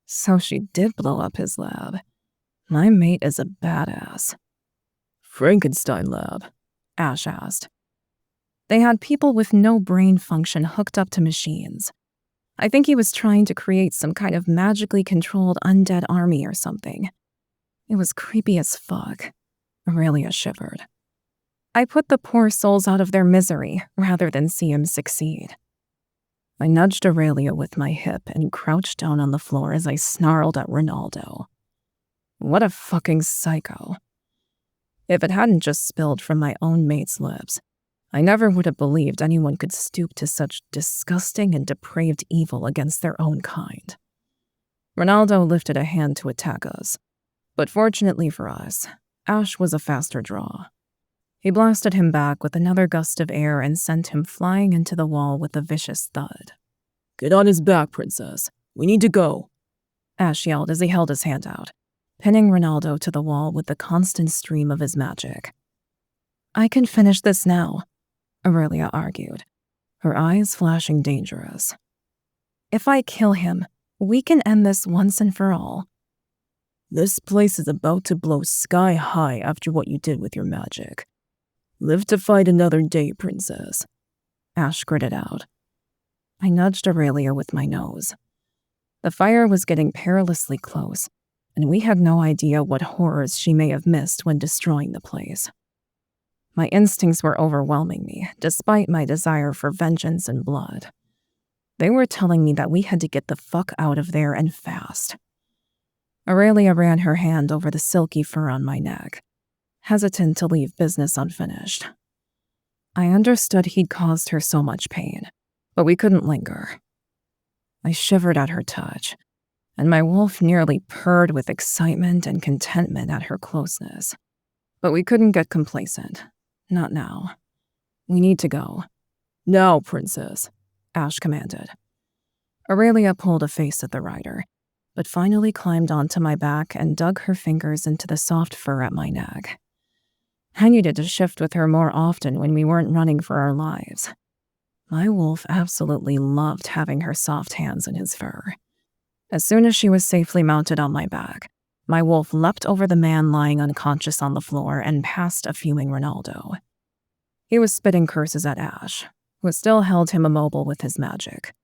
So she did blow up his lab. My mate is a badass. Frankenstein lab? Ash asked. They had people with no brain function hooked up to machines. I think he was trying to create some kind of magically controlled undead army or something. It was creepy as fuck. Aurelia shivered. I put the poor souls out of their misery rather than see him succeed. I nudged Aurelia with my hip and crouched down on the floor as I snarled at Ronaldo. What a fucking psycho. If it hadn't just spilled from my own mate's lips, I never would have believed anyone could stoop to such disgusting and depraved evil against their own kind. Ronaldo lifted a hand to attack us, but fortunately for us, Ash was a faster draw. He blasted him back with another gust of air and sent him flying into the wall with a vicious thud. Get on his back, princess. We need to go, Ash yelled as he held his hand out, pinning Ronaldo to the wall with the constant stream of his magic. I can finish this now, Aurelia argued, her eyes flashing dangerous. If I kill him, we can end this once and for all. This place is about to blow sky high after what you did with your magic. Live to fight another day, princess, Ash gritted out. I nudged Aurelia with my nose. The fire was getting perilously close, and we had no idea what horrors she may have missed when destroying the place. My instincts were overwhelming me, despite my desire for vengeance and blood. They were telling me that we had to get the fuck out of there and fast. Aurelia ran her hand over the silky fur on my neck, hesitant to leave business unfinished. I understood he'd caused her so much pain, but we couldn't linger. I shivered at her touch, and my wolf nearly purred with excitement and contentment at her closeness. But we couldn't get complacent. Not now. We need to go. Now, princess, Ash commanded. Aurelia pulled a face at the rider, but finally climbed onto my back and dug her fingers into the soft fur at my neck. I needed to shift with her more often when we weren't running for our lives. My wolf absolutely loved having her soft hands in his fur. As soon as she was safely mounted on my back, my wolf leapt over the man lying unconscious on the floor and past a fuming Ronaldo. He was spitting curses at Ash, who still held him immobile with his magic.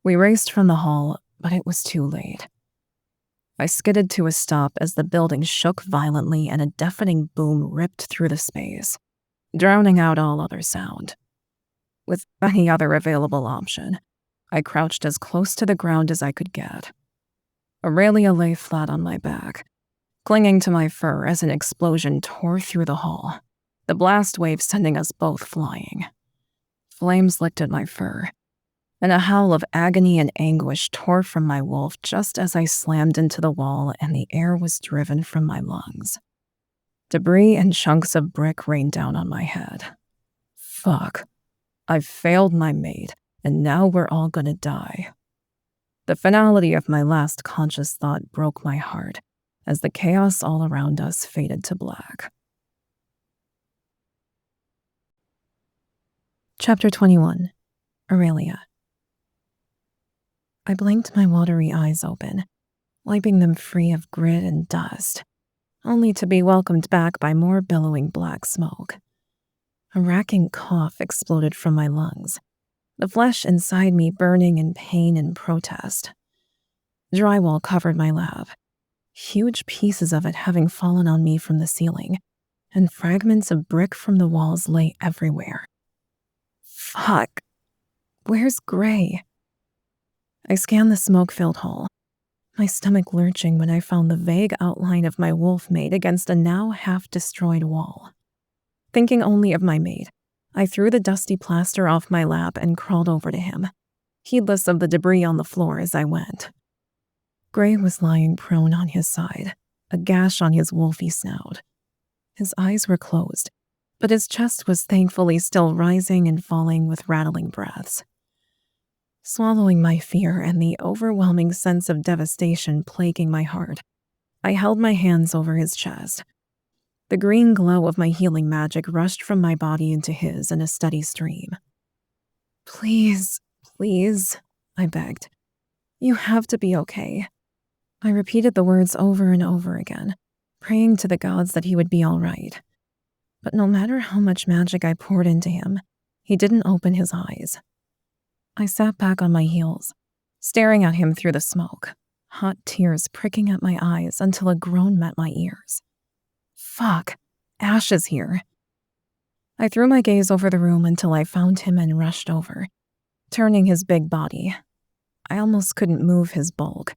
We raced from the hall, but it was too late. I skidded to a stop as the building shook violently and a deafening boom ripped through the space, drowning out all other sound. With any other available option, I crouched as close to the ground as I could get. Aurelia lay flat on my back, clinging to my fur as an explosion tore through the hall, the blast wave sending us both flying. Flames licked at my fur, and a howl of agony and anguish tore from my wolf just as I slammed into the wall and the air was driven from my lungs. Debris and chunks of brick rained down on my head. Fuck. I've failed my mate, and now we're all gonna die. The finality of my last conscious thought broke my heart as the chaos all around us faded to black. Chapter 21. Aurelia. I blinked my watery eyes open, wiping them free of grit and dust, only to be welcomed back by more billowing black smoke. A racking cough exploded from my lungs, the flesh inside me burning in pain and protest. Drywall covered my lab, huge pieces of it having fallen on me from the ceiling, and fragments of brick from the walls lay everywhere. Fuck. Where's Gray? I scanned the smoke-filled hall, my stomach lurching when I found the vague outline of my wolf mate against a now half-destroyed wall. Thinking only of my mate, I threw the dusty plaster off my lap and crawled over to him, heedless of the debris on the floor as I went. Gray was lying prone on his side, a gash on his wolfy snout. His eyes were closed, but his chest was thankfully still rising and falling with rattling breaths. Swallowing my fear and the overwhelming sense of devastation plaguing my heart, I held my hands over his chest. The green glow of my healing magic rushed from my body into his in a steady stream. Please, please, I begged. You have to be okay. I repeated the words over and over again, praying to the gods that he would be all right. But no matter how much magic I poured into him, he didn't open his eyes. I sat back on my heels, staring at him through the smoke, hot tears pricking at my eyes until a groan met my ears. Fuck, Ash is here. I threw my gaze over the room until I found him and rushed over, turning his big body. I almost couldn't move his bulk,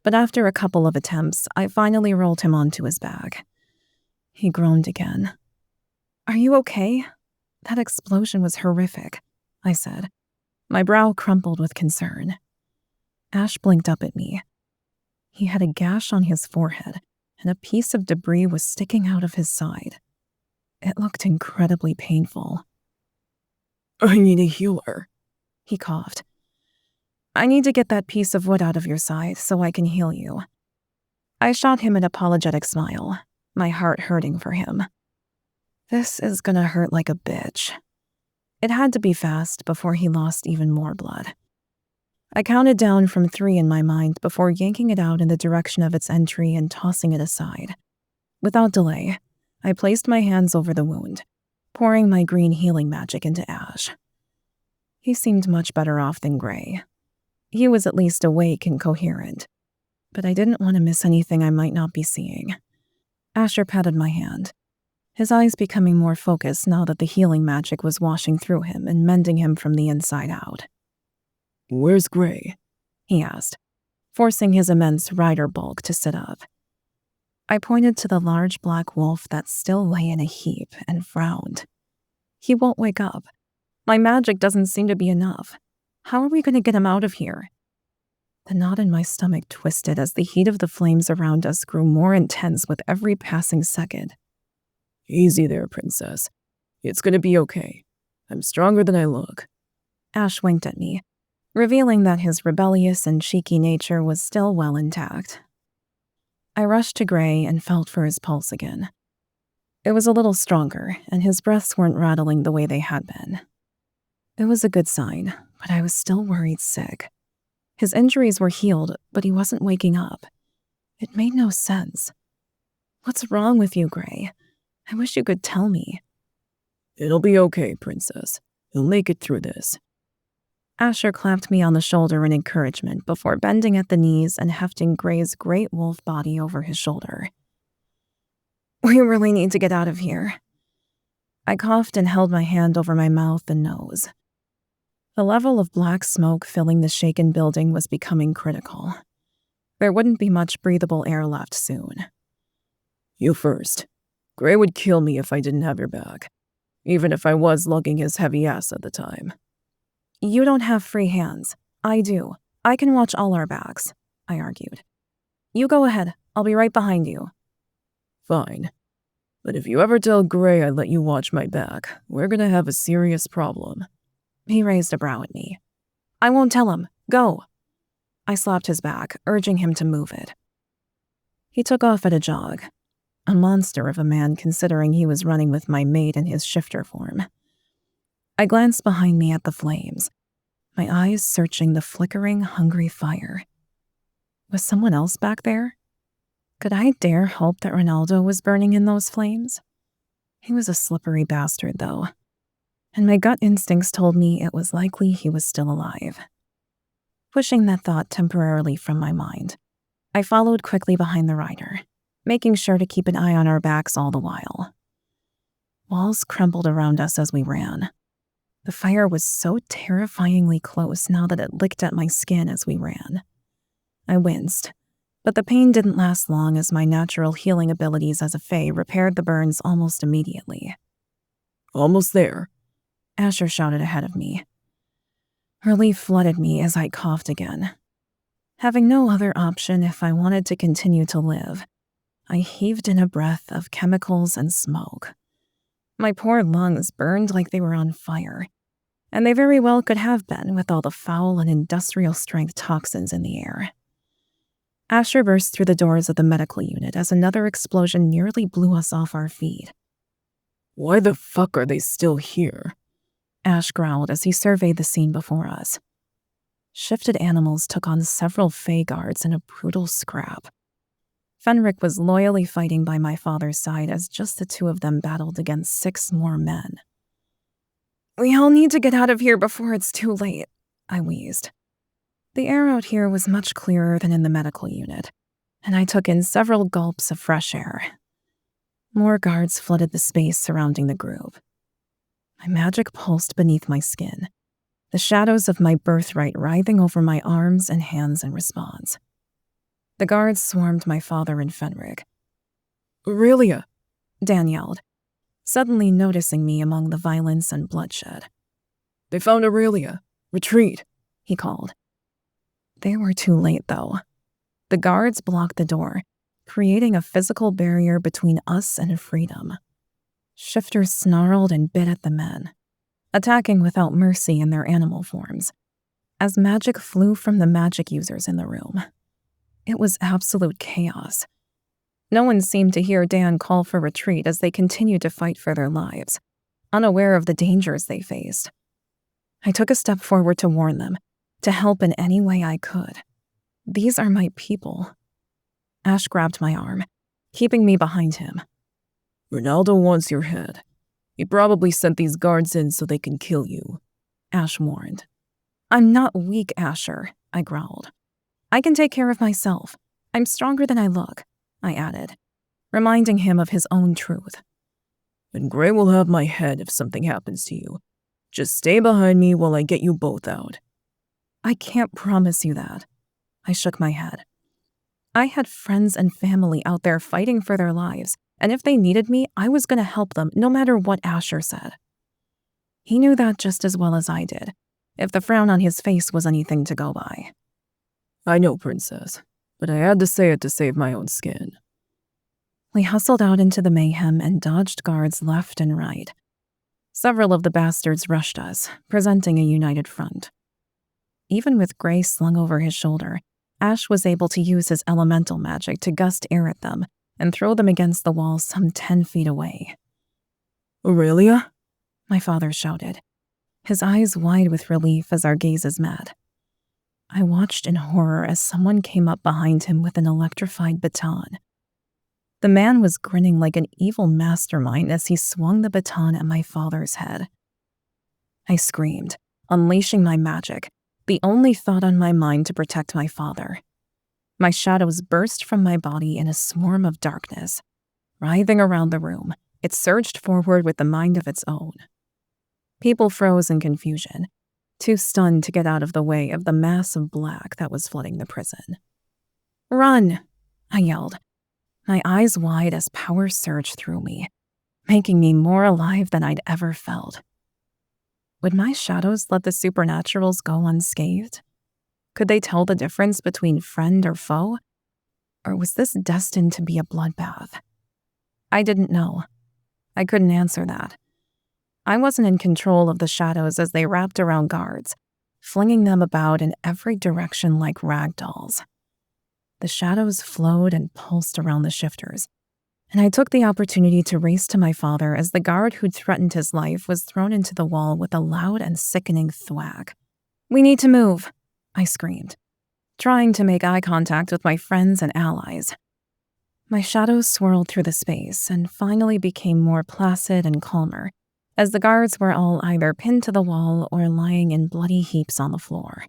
but after a couple of attempts, I finally rolled him onto his back. He groaned again. "Are you okay? That explosion was horrific," I said, my brow crumpled with concern. Ash blinked up at me. He had a gash on his forehead, and a piece of debris was sticking out of his side. It looked incredibly painful. "I need a healer," he coughed. "I need to get that piece of wood out of your side so I can heal you." I shot him an apologetic smile, my heart hurting for him. This is gonna hurt like a bitch. It had to be fast before he lost even more blood. I counted down from 3 in my mind before yanking it out in the direction of its entry and tossing it aside. Without delay, I placed my hands over the wound, pouring my green healing magic into Ash. He seemed much better off than Gray. He was at least awake and coherent, but I didn't want to miss anything I might not be seeing. Asher patted my hand, his eyes becoming more focused now that the healing magic was washing through him and mending him from the inside out. "Where's Gray?" he asked, forcing his immense rider bulk to sit up. I pointed to the large black wolf that still lay in a heap and frowned. "He won't wake up. My magic doesn't seem to be enough. How are we going to get him out of here?" The knot in my stomach twisted as the heat of the flames around us grew more intense with every passing second. "Easy there, princess. It's gonna be okay. I'm stronger than I look." Ash winked at me, revealing that his rebellious and cheeky nature was still well intact. I rushed to Gray and felt for his pulse again. It was a little stronger, and his breaths weren't rattling the way they had been. It was a good sign, but I was still worried sick. His injuries were healed, but he wasn't waking up. It made no sense. "What's wrong with you, Gray? I wish you could tell me." "It'll be okay, princess. You'll make it through this." Asher clapped me on the shoulder in encouragement before bending at the knees and hefting Gray's great wolf body over his shoulder. "We really need to get out of here." I coughed and held my hand over my mouth and nose. The level of black smoke filling the shaken building was becoming critical. There wouldn't be much breathable air left soon. "You first. Gray would kill me if I didn't have your back, even if I was lugging his heavy ass at the time." "You don't have free hands. I do. I can watch all our backs," I argued. "You go ahead. I'll be right behind you." "Fine. But if you ever tell Gray I let you watch my back, we're gonna have a serious problem." He raised a brow at me. "I won't tell him. Go." I slapped his back, urging him to move it. He took off at a jog, a monster of a man considering he was running with my mate in his shifter form. I glanced behind me at the flames, my eyes searching the flickering, hungry fire. Was someone else back there? Could I dare hope that Ronaldo was burning in those flames? He was a slippery bastard, though, and my gut instincts told me it was likely he was still alive. Pushing that thought temporarily from my mind, I followed quickly behind the rider, making sure to keep an eye on our backs all the while. Walls crumbled around us as we ran. The fire was so terrifyingly close now that it licked at my skin as we ran. I winced, but the pain didn't last long as my natural healing abilities as a fae repaired the burns almost immediately. "Almost there," Asher shouted ahead of me. Relief flooded me as I coughed again. Having no other option if I wanted to continue to live, I heaved in a breath of chemicals and smoke. My poor lungs burned like they were on fire, and they very well could have been with all the foul and industrial-strength toxins in the air. Asher burst through the doors of the medical unit as another explosion nearly blew us off our feet. "Why the fuck are they still here?" Ash growled as he surveyed the scene before us. Shifted animals took on several fae guards in a brutal scrap. Fenric was loyally fighting by my father's side as just the two of them battled against 6 more men. "We all need to get out of here before it's too late," I wheezed. The air out here was much clearer than in the medical unit, and I took in several gulps of fresh air. More guards flooded the space surrounding the group. My magic pulsed beneath my skin, the shadows of my birthright writhing over my arms and hands in response. The guards swarmed my father and Fenric. "Aurelia!" Dan yelled, suddenly noticing me among the violence and bloodshed. "They found Aurelia. Retreat," he called. They were too late, though. The guards blocked the door, creating a physical barrier between us and freedom. Shifters snarled and bit at the men, attacking without mercy in their animal forms, as magic flew from the magic users in the room. It was absolute chaos. No one seemed to hear Dan call for retreat as they continued to fight for their lives, unaware of the dangers they faced. I took a step forward to warn them, to help in any way I could. These are my people. Ash grabbed my arm, keeping me behind him. "Ronaldo wants your head. He probably sent these guards in so they can kill you," Ash warned. "I'm not weak, Asher," I growled. "I can take care of myself. I'm stronger than I look," I added, reminding him of his own truth. "And Gray will have my head if something happens to you. Just stay behind me while I get you both out." "I can't promise you that." I shook my head. I had friends and family out there fighting for their lives, and if they needed me, I was going to help them no matter what Asher said. He knew that just as well as I did, if the frown on his face was anything to go by. "I know, Princess, but I had to say it to save my own skin." We hustled out into the mayhem and dodged guards left and right. Several of the bastards rushed us, presenting a united front. Even with Gray slung over his shoulder, Ash was able to use his elemental magic to gust air at them and throw them against the wall some 10 feet away. "Aurelia?" my father shouted, his eyes wide with relief as our gazes met. I watched in horror as someone came up behind him with an electrified baton. The man was grinning like an evil mastermind as he swung the baton at my father's head. I screamed, unleashing my magic, the only thought on my mind to protect my father. My shadows burst from my body in a swarm of darkness. Writhing around the room, it surged forward with a mind of its own. People froze in confusion, too stunned to get out of the way of the mass of black that was flooding the prison. "Run!" I yelled, my eyes wide as power surged through me, making me more alive than I'd ever felt. Would my shadows let the supernaturals go unscathed? Could they tell the difference between friend or foe? Or was this destined to be a bloodbath? I didn't know. I couldn't answer that. I wasn't in control of the shadows as they wrapped around guards, flinging them about in every direction like rag dolls. The shadows flowed and pulsed around the shifters, and I took the opportunity to race to my father as the guard who'd threatened his life was thrown into the wall with a loud and sickening thwack. "We need to move," I screamed, trying to make eye contact with my friends and allies. My shadows swirled through the space and finally became more placid and calmer, as the guards were all either pinned to the wall or lying in bloody heaps on the floor.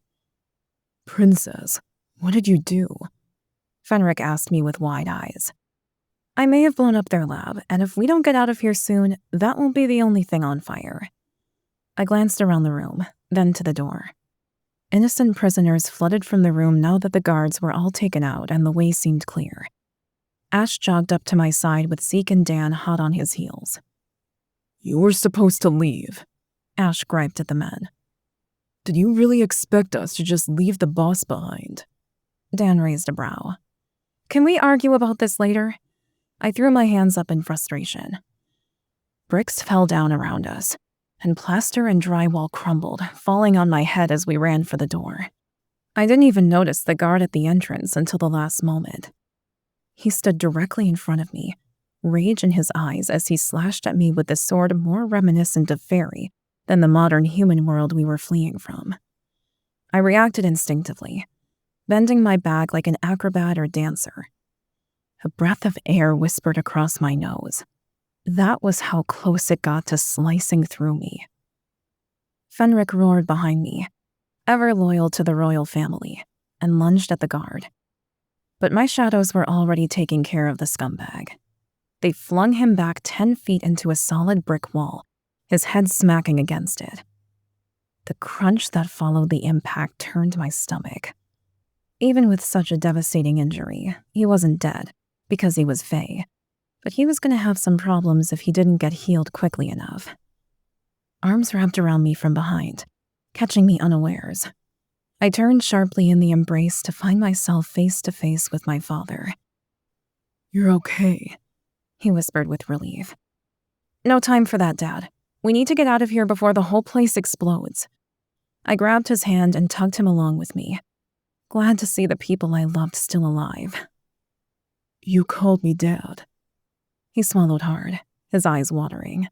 "Princess, what did you do?" Fenric asked me with wide eyes. "I may have blown up their lab, and if we don't get out of here soon, that won't be the only thing on fire." I glanced around the room, then to the door. Innocent prisoners flooded from the room now that the guards were all taken out and the way seemed clear. Ash jogged up to my side with Zeke and Dan hot on his heels. "You were supposed to leave," Ash griped at the men. "Did you really expect us to just leave the boss behind?" Dan raised a brow. "Can we argue about this later?" I threw my hands up in frustration. Bricks fell down around us, and plaster and drywall crumbled, falling on my head as we ran for the door. I didn't even notice the guard at the entrance until the last moment. He stood directly in front of me, rage in his eyes as he slashed at me with the sword more reminiscent of Faery than the modern human world we were fleeing from. I reacted instinctively, bending my back like an acrobat or dancer. A breath of air whispered across my nose. That was how close it got to slicing through me. Fenric roared behind me, ever loyal to the royal family, and lunged at the guard. But my shadows were already taking care of the scumbag. They flung him back 10 feet into a solid brick wall, his head smacking against it. The crunch that followed the impact turned my stomach. Even with such a devastating injury, he wasn't dead, because he was Fae, but he was going to have some problems if he didn't get healed quickly enough. Arms wrapped around me from behind, catching me unawares. I turned sharply in the embrace to find myself face to face with my father. "You're okay," he whispered with relief. "No time for that, Dad. We need to get out of here before the whole place explodes." I grabbed his hand and tugged him along with me, glad to see the people I loved still alive. "You called me Dad." He swallowed hard, his eyes watering.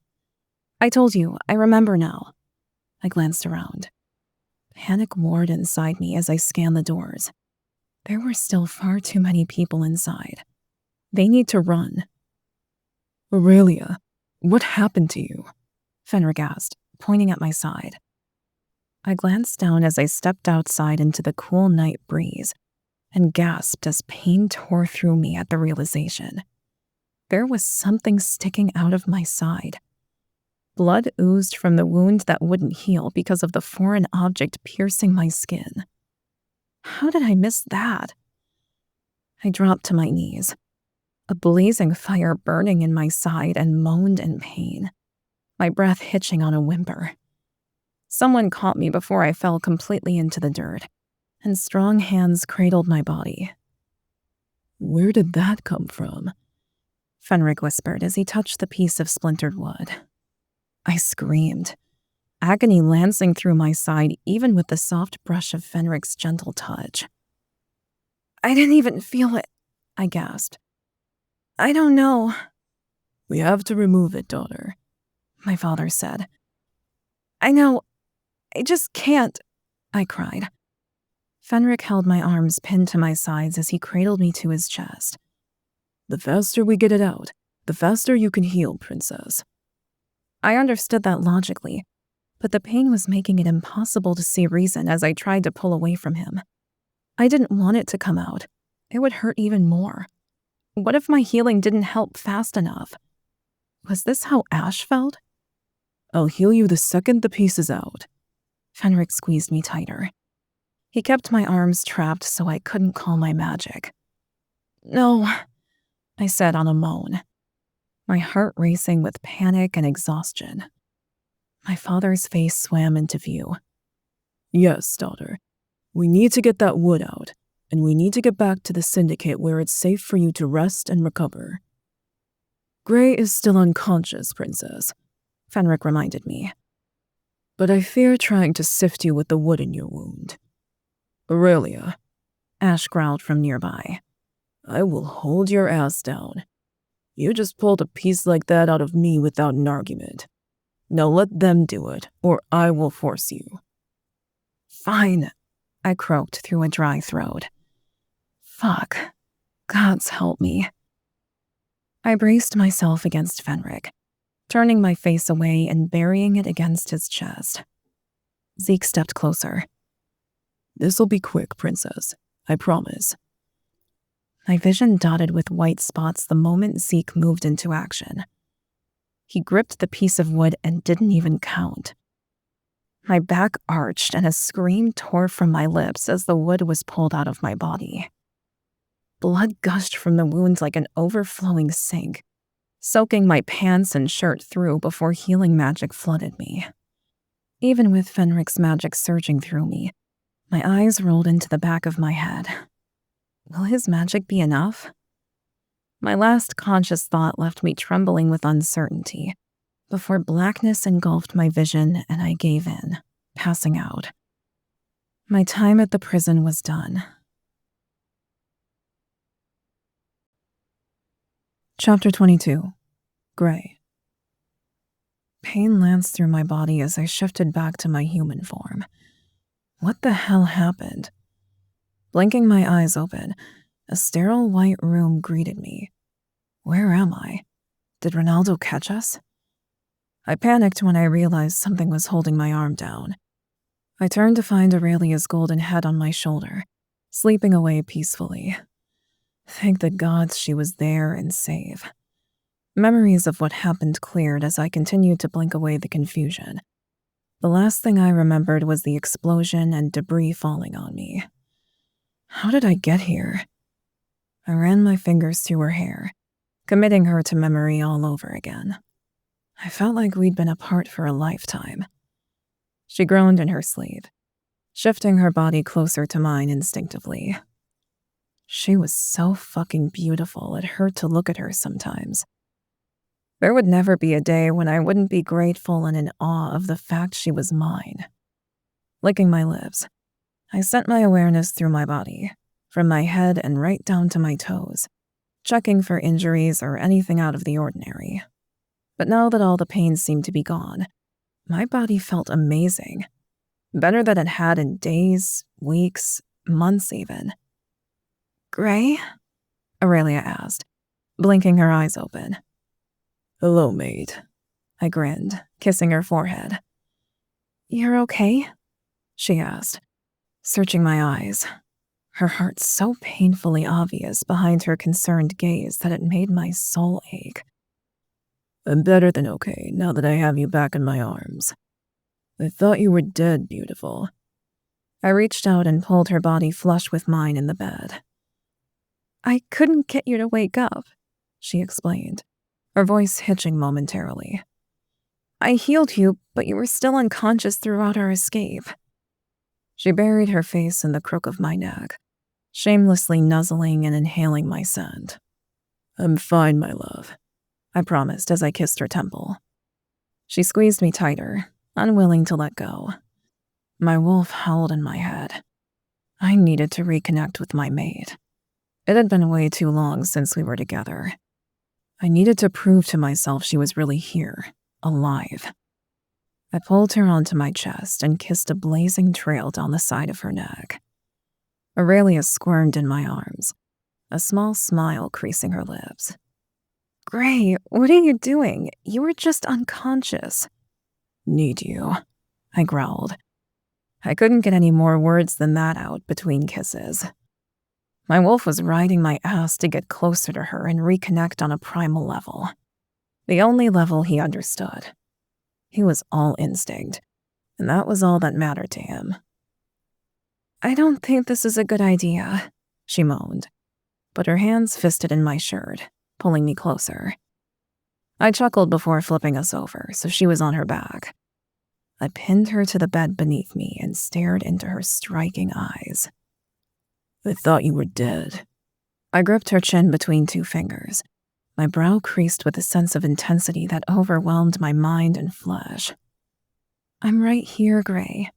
"I told you, I remember now." I glanced around. Panic warred inside me as I scanned the doors. There were still far too many people inside. They need to run. "Aurelia, what happened to you?" Fenric asked, pointing at my side. I glanced down as I stepped outside into the cool night breeze and gasped as pain tore through me at the realization. There was something sticking out of my side. Blood oozed from the wound that wouldn't heal because of the foreign object piercing my skin. How did I miss that? I dropped to my knees, a blazing fire burning in my side, and moaned in pain, my breath hitching on a whimper. Someone caught me before I fell completely into the dirt, and strong hands cradled my body. "Where did that come from?" Fenric whispered as he touched the piece of splintered wood. I screamed, agony lancing through my side even with the soft brush of Fenric's gentle touch. "I didn't even feel it," I gasped. "I don't know." "We have to remove it, daughter," my father said. "I know. I just can't," I cried. Fenric held my arms pinned to my sides as he cradled me to his chest. "The faster we get it out, the faster you can heal, princess." I understood that logically, but the pain was making it impossible to see reason as I tried to pull away from him. I didn't want it to come out. It would hurt even more. What if my healing didn't help fast enough? Was this how Ash felt? "I'll heal you the second the piece is out." Fenric squeezed me tighter. He kept my arms trapped so I couldn't call my magic. "No," I said on a moan, my heart racing with panic and exhaustion. My father's face swam into view. "Yes, daughter. We need to get that wood out, and we need to get back to the Syndicate where it's safe for you to rest and recover." "Gray is still unconscious, princess," Fenric reminded me. "But I fear trying to sift you with the wood in your wound." "Aurelia," Ash growled from nearby, "I will hold your ass down. You just pulled a piece like that out of me without an argument. Now let them do it, or I will force you." "Fine," I croaked through a dry throat. Fuck. Gods help me. I braced myself against Fenric, turning my face away and burying it against his chest. Zeke stepped closer. "This'll be quick, princess. I promise." My vision dotted with white spots the moment Zeke moved into action. He gripped the piece of wood and didn't even count. My back arched and a scream tore from my lips as the wood was pulled out of my body. Blood gushed from the wound like an overflowing sink, soaking my pants and shirt through before healing magic flooded me. Even with Fenric's magic surging through me, my eyes rolled into the back of my head. Will his magic be enough? My last conscious thought left me trembling with uncertainty, before blackness engulfed my vision and I gave in, passing out. My time at the prison was done. Chapter 22. Gray. Pain lanced through my body as I shifted back to my human form. What the hell happened? Blinking my eyes open, A sterile white room greeted me. Where am I? Did Ronaldo catch us? I panicked when I realized something was holding my arm down. I turned to find Aurelia's golden head on my shoulder, sleeping away peacefully. Thank the gods she was there and safe. Memories of what happened cleared as I continued to blink away the confusion. The last thing I remembered was the explosion and debris falling on me. How did I get here? I ran my fingers through her hair, committing her to memory all over again. I felt like we'd been apart for a lifetime. She groaned in her sleep, shifting her body closer to mine instinctively. She was so fucking beautiful, it hurt to look at her sometimes. There would never be a day when I wouldn't be grateful and in awe of the fact she was mine. Licking my lips, I sent my awareness through my body, from my head and right down to my toes, checking for injuries or anything out of the ordinary. But now that all the pain seemed to be gone, my body felt amazing. Better than it had in days, weeks, months even. "Gray?" Aurelia asked, blinking her eyes open. "Hello, mate." I grinned, kissing her forehead. "You're okay?" she asked, searching my eyes, her heart so painfully obvious behind her concerned gaze that it made my soul ache. "I'm better than okay now that I have you back in my arms. I thought you were dead, beautiful." I reached out and pulled her body flush with mine in the bed. "I couldn't get you to wake up," she explained, her voice hitching momentarily. "I healed you, but you were still unconscious throughout our escape." She buried her face in the crook of my neck, shamelessly nuzzling and inhaling my scent. "I'm fine, my love," I promised as I kissed her temple. She squeezed me tighter, unwilling to let go. My wolf howled in my head. I needed to reconnect with my mate. It had been way too long since we were together. I needed to prove to myself she was really here, alive. I pulled her onto my chest and kissed a blazing trail down the side of her neck. Aurelia squirmed in my arms, a small smile creasing her lips. "Gray, what are you doing? You were just unconscious." "Need you," I growled. I couldn't get any more words than that out between kisses. My wolf was riding my ass to get closer to her and reconnect on a primal level. The only level he understood. He was all instinct, and that was all that mattered to him. "I don't think this is a good idea," she moaned, but her hands fisted in my shirt, pulling me closer. I chuckled before flipping us over, so she was on her back. I pinned her to the bed beneath me and stared into her striking eyes. "I thought you were dead." I gripped her chin between two fingers, my brow creased with a sense of intensity that overwhelmed my mind and flesh. "I'm right here, Gray,"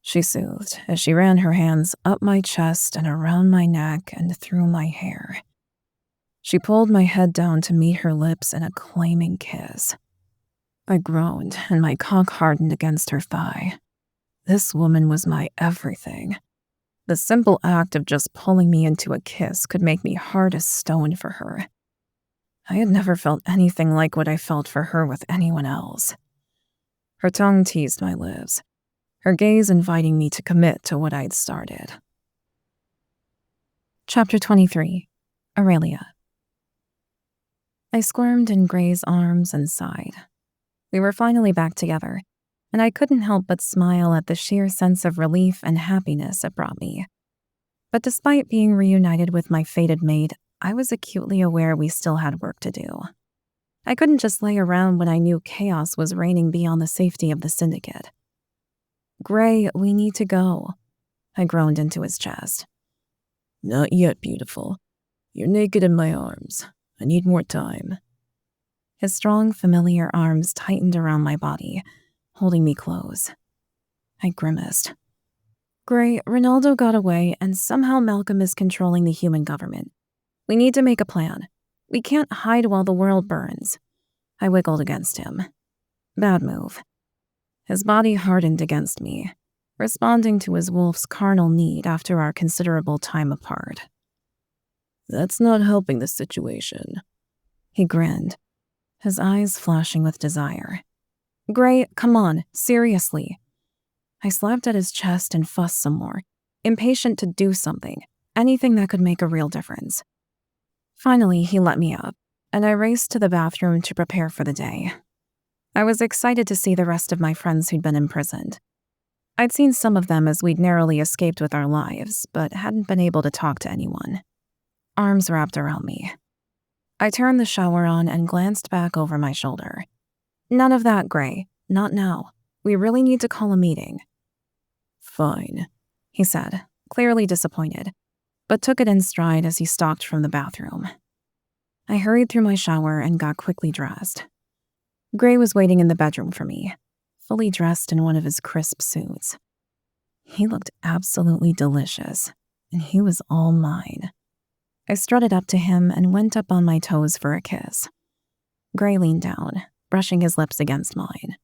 she soothed as she ran her hands up my chest and around my neck and through my hair. She pulled my head down to meet her lips in a claiming kiss. I groaned and my cock hardened against her thigh. This woman was my everything. The simple act of just pulling me into a kiss could make me hard as stone for her. I had never felt anything like what I felt for her with anyone else. Her tongue teased my lips, her gaze inviting me to commit to what I'd started. Chapter 23. Aurelia. I squirmed in Gray's arms and sighed. We were finally back together, and I couldn't help but smile at the sheer sense of relief and happiness it brought me. But despite being reunited with my fated mate, I was acutely aware we still had work to do. I couldn't just lay around when I knew chaos was reigning beyond the safety of the Syndicate. "Gray, we need to go," I groaned into his chest. "Not yet, beautiful. You're naked in my arms. I need more time." His strong, familiar arms tightened around my body, holding me close. I grimaced. "Gray, Ronaldo got away, and somehow Malcolm is controlling the human government. We need to make a plan. We can't hide while the world burns." I wiggled against him. Bad move. His body hardened against me, responding to his wolf's carnal need after our considerable time apart. That's not helping the situation. He grinned, his eyes flashing with desire. Gray, come on, seriously. I slapped at his chest and fussed some more, impatient to do something, anything that could make a real difference. Finally, he let me up, and I raced to the bathroom to prepare for the day. I was excited to see the rest of my friends who'd been imprisoned. I'd seen some of them as we'd narrowly escaped with our lives, but hadn't been able to talk to anyone. Arms wrapped around me. I turned the shower on and glanced back over my shoulder. None of that, Gray. Not now. We really need to call a meeting. Fine, he said, clearly disappointed, but took it in stride as he stalked from the bathroom. I hurried through my shower and got quickly dressed. Gray was waiting in the bedroom for me, fully dressed in one of his crisp suits. He looked absolutely delicious, and he was all mine. I strutted up to him and went up on my toes for a kiss. Gray leaned down, brushing his lips against mine.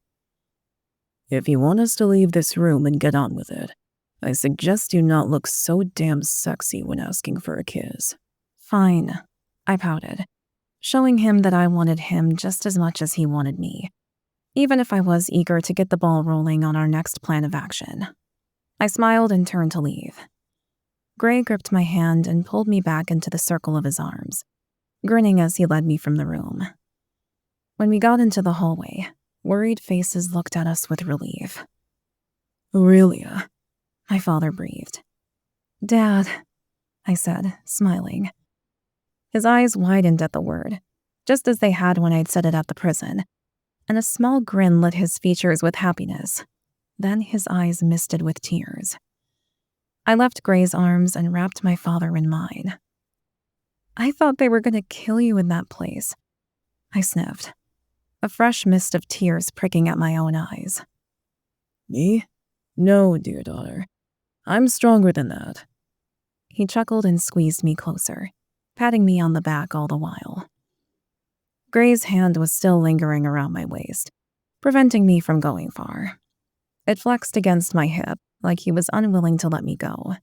If you want us to leave this room and get on with it, I suggest you not look so damn sexy when asking for a kiss. Fine, I pouted, showing him that I wanted him just as much as he wanted me, even if I was eager to get the ball rolling on our next plan of action. I smiled and turned to leave. Gray gripped my hand and pulled me back into the circle of his arms, grinning as he led me from the room. When we got into the hallway, worried faces looked at us with relief. Aurelia, my father breathed. Dad, I said, smiling. His eyes widened at the word, just as they had when I'd said it at the prison, and a small grin lit his features with happiness. Then his eyes misted with tears. I left Gray's arms and wrapped my father in mine. I thought they were going to kill you in that place. I sniffed, a fresh mist of tears pricking at my own eyes. Me? No, dear daughter. I'm stronger than that. He chuckled and squeezed me closer, patting me on the back all the while. Gray's hand was still lingering around my waist, preventing me from going far. It flexed against my hip, like he was unwilling to let me go.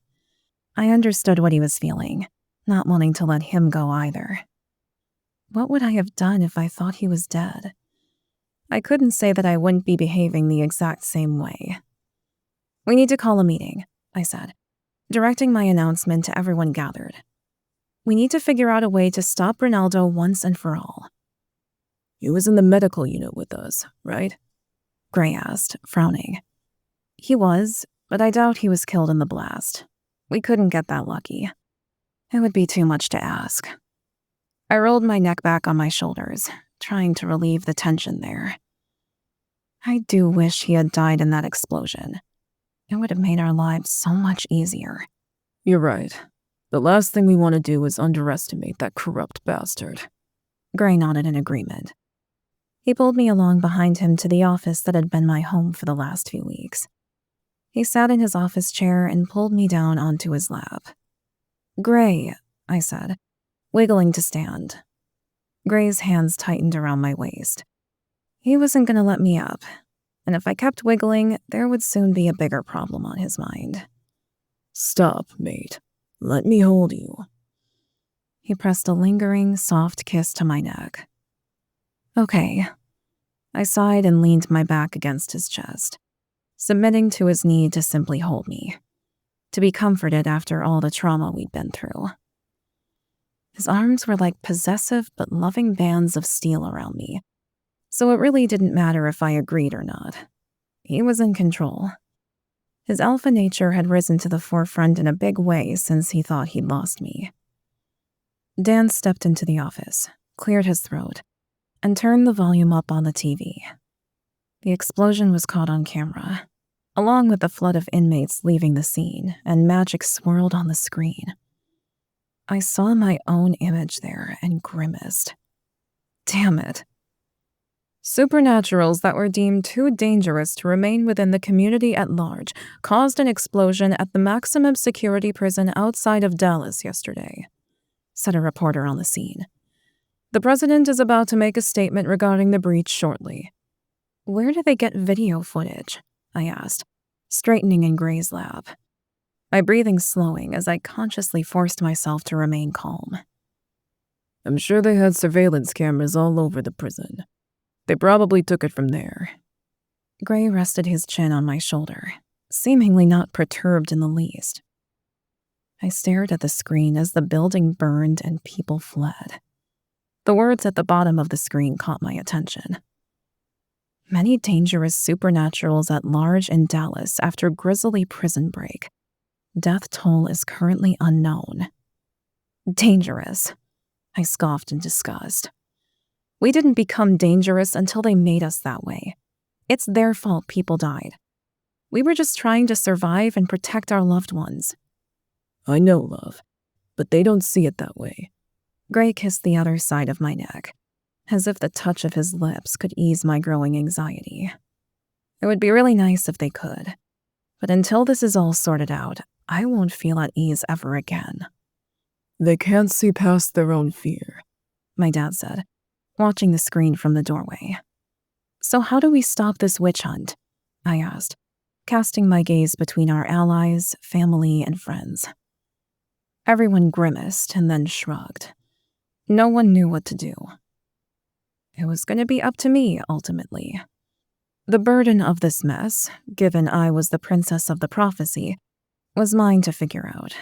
I understood what he was feeling, not wanting to let him go either. What would I have done if I thought he was dead? I couldn't say that I wouldn't be behaving the exact same way. We need to call a meeting, I said, directing my announcement to everyone gathered. We need to figure out a way to stop Ronaldo once and for all. He was in the medical unit with us, right? Gray asked, frowning. He was, but I doubt he was killed in the blast. We couldn't get that lucky. It would be too much to ask. I rolled my neck back on my shoulders, trying to relieve the tension there. I do wish he had died in that explosion. It would have made our lives so much easier. You're right. The last thing we want to do is underestimate that corrupt bastard. Gray nodded in agreement. He pulled me along behind him to the office that had been my home for the last few weeks. He sat in his office chair and pulled me down onto his lap. Gray, I said, wiggling to stand. Gray's hands tightened around my waist. He wasn't going to let me up, and if I kept wiggling, there would soon be a bigger problem on his mind. Stop, mate. Let me hold you. He pressed a lingering, soft kiss to my neck. Okay. I sighed and leaned my back against his chest, submitting to his need to simply hold me, to be comforted after all the trauma we'd been through. His arms were like possessive but loving bands of steel around me, so it really didn't matter if I agreed or not. He was in control. His alpha nature had risen to the forefront in a big way since he thought he'd lost me. Dan stepped into the office, cleared his throat, and turned the volume up on the TV. The explosion was caught on camera, along with the flood of inmates leaving the scene, and magic swirled on the screen. I saw my own image there and grimaced. Damn it. Supernaturals that were deemed too dangerous to remain within the community at large caused an explosion at the maximum security prison outside of Dallas yesterday, said a reporter on the scene. The president is about to make a statement regarding the breach shortly. Where do they get video footage? I asked, straightening in Gray's lap, my breathing slowing as I consciously forced myself to remain calm. I'm sure they had surveillance cameras all over the prison. They probably took it from there. Gray rested his chin on my shoulder, seemingly not perturbed in the least. I stared at the screen as the building burned and people fled. The words at the bottom of the screen caught my attention. Many dangerous supernaturals at large in Dallas after grisly prison break. Death toll is currently unknown. Dangerous, I scoffed in disgust. We didn't become dangerous until they made us that way. It's their fault people died. We were just trying to survive and protect our loved ones. I know, love, but they don't see it that way. Gray kissed the other side of my neck, as if the touch of his lips could ease my growing anxiety. It would be really nice if they could, but until this is all sorted out, I won't feel at ease ever again. They can't see past their own fear, my dad said, watching the screen from the doorway. So how do we stop this witch hunt? I asked, casting my gaze between our allies, family, and friends. Everyone grimaced and then shrugged. No one knew what to do. It was going to be up to me, ultimately. The burden of this mess, given I was the princess of the prophecy, was mine to figure out.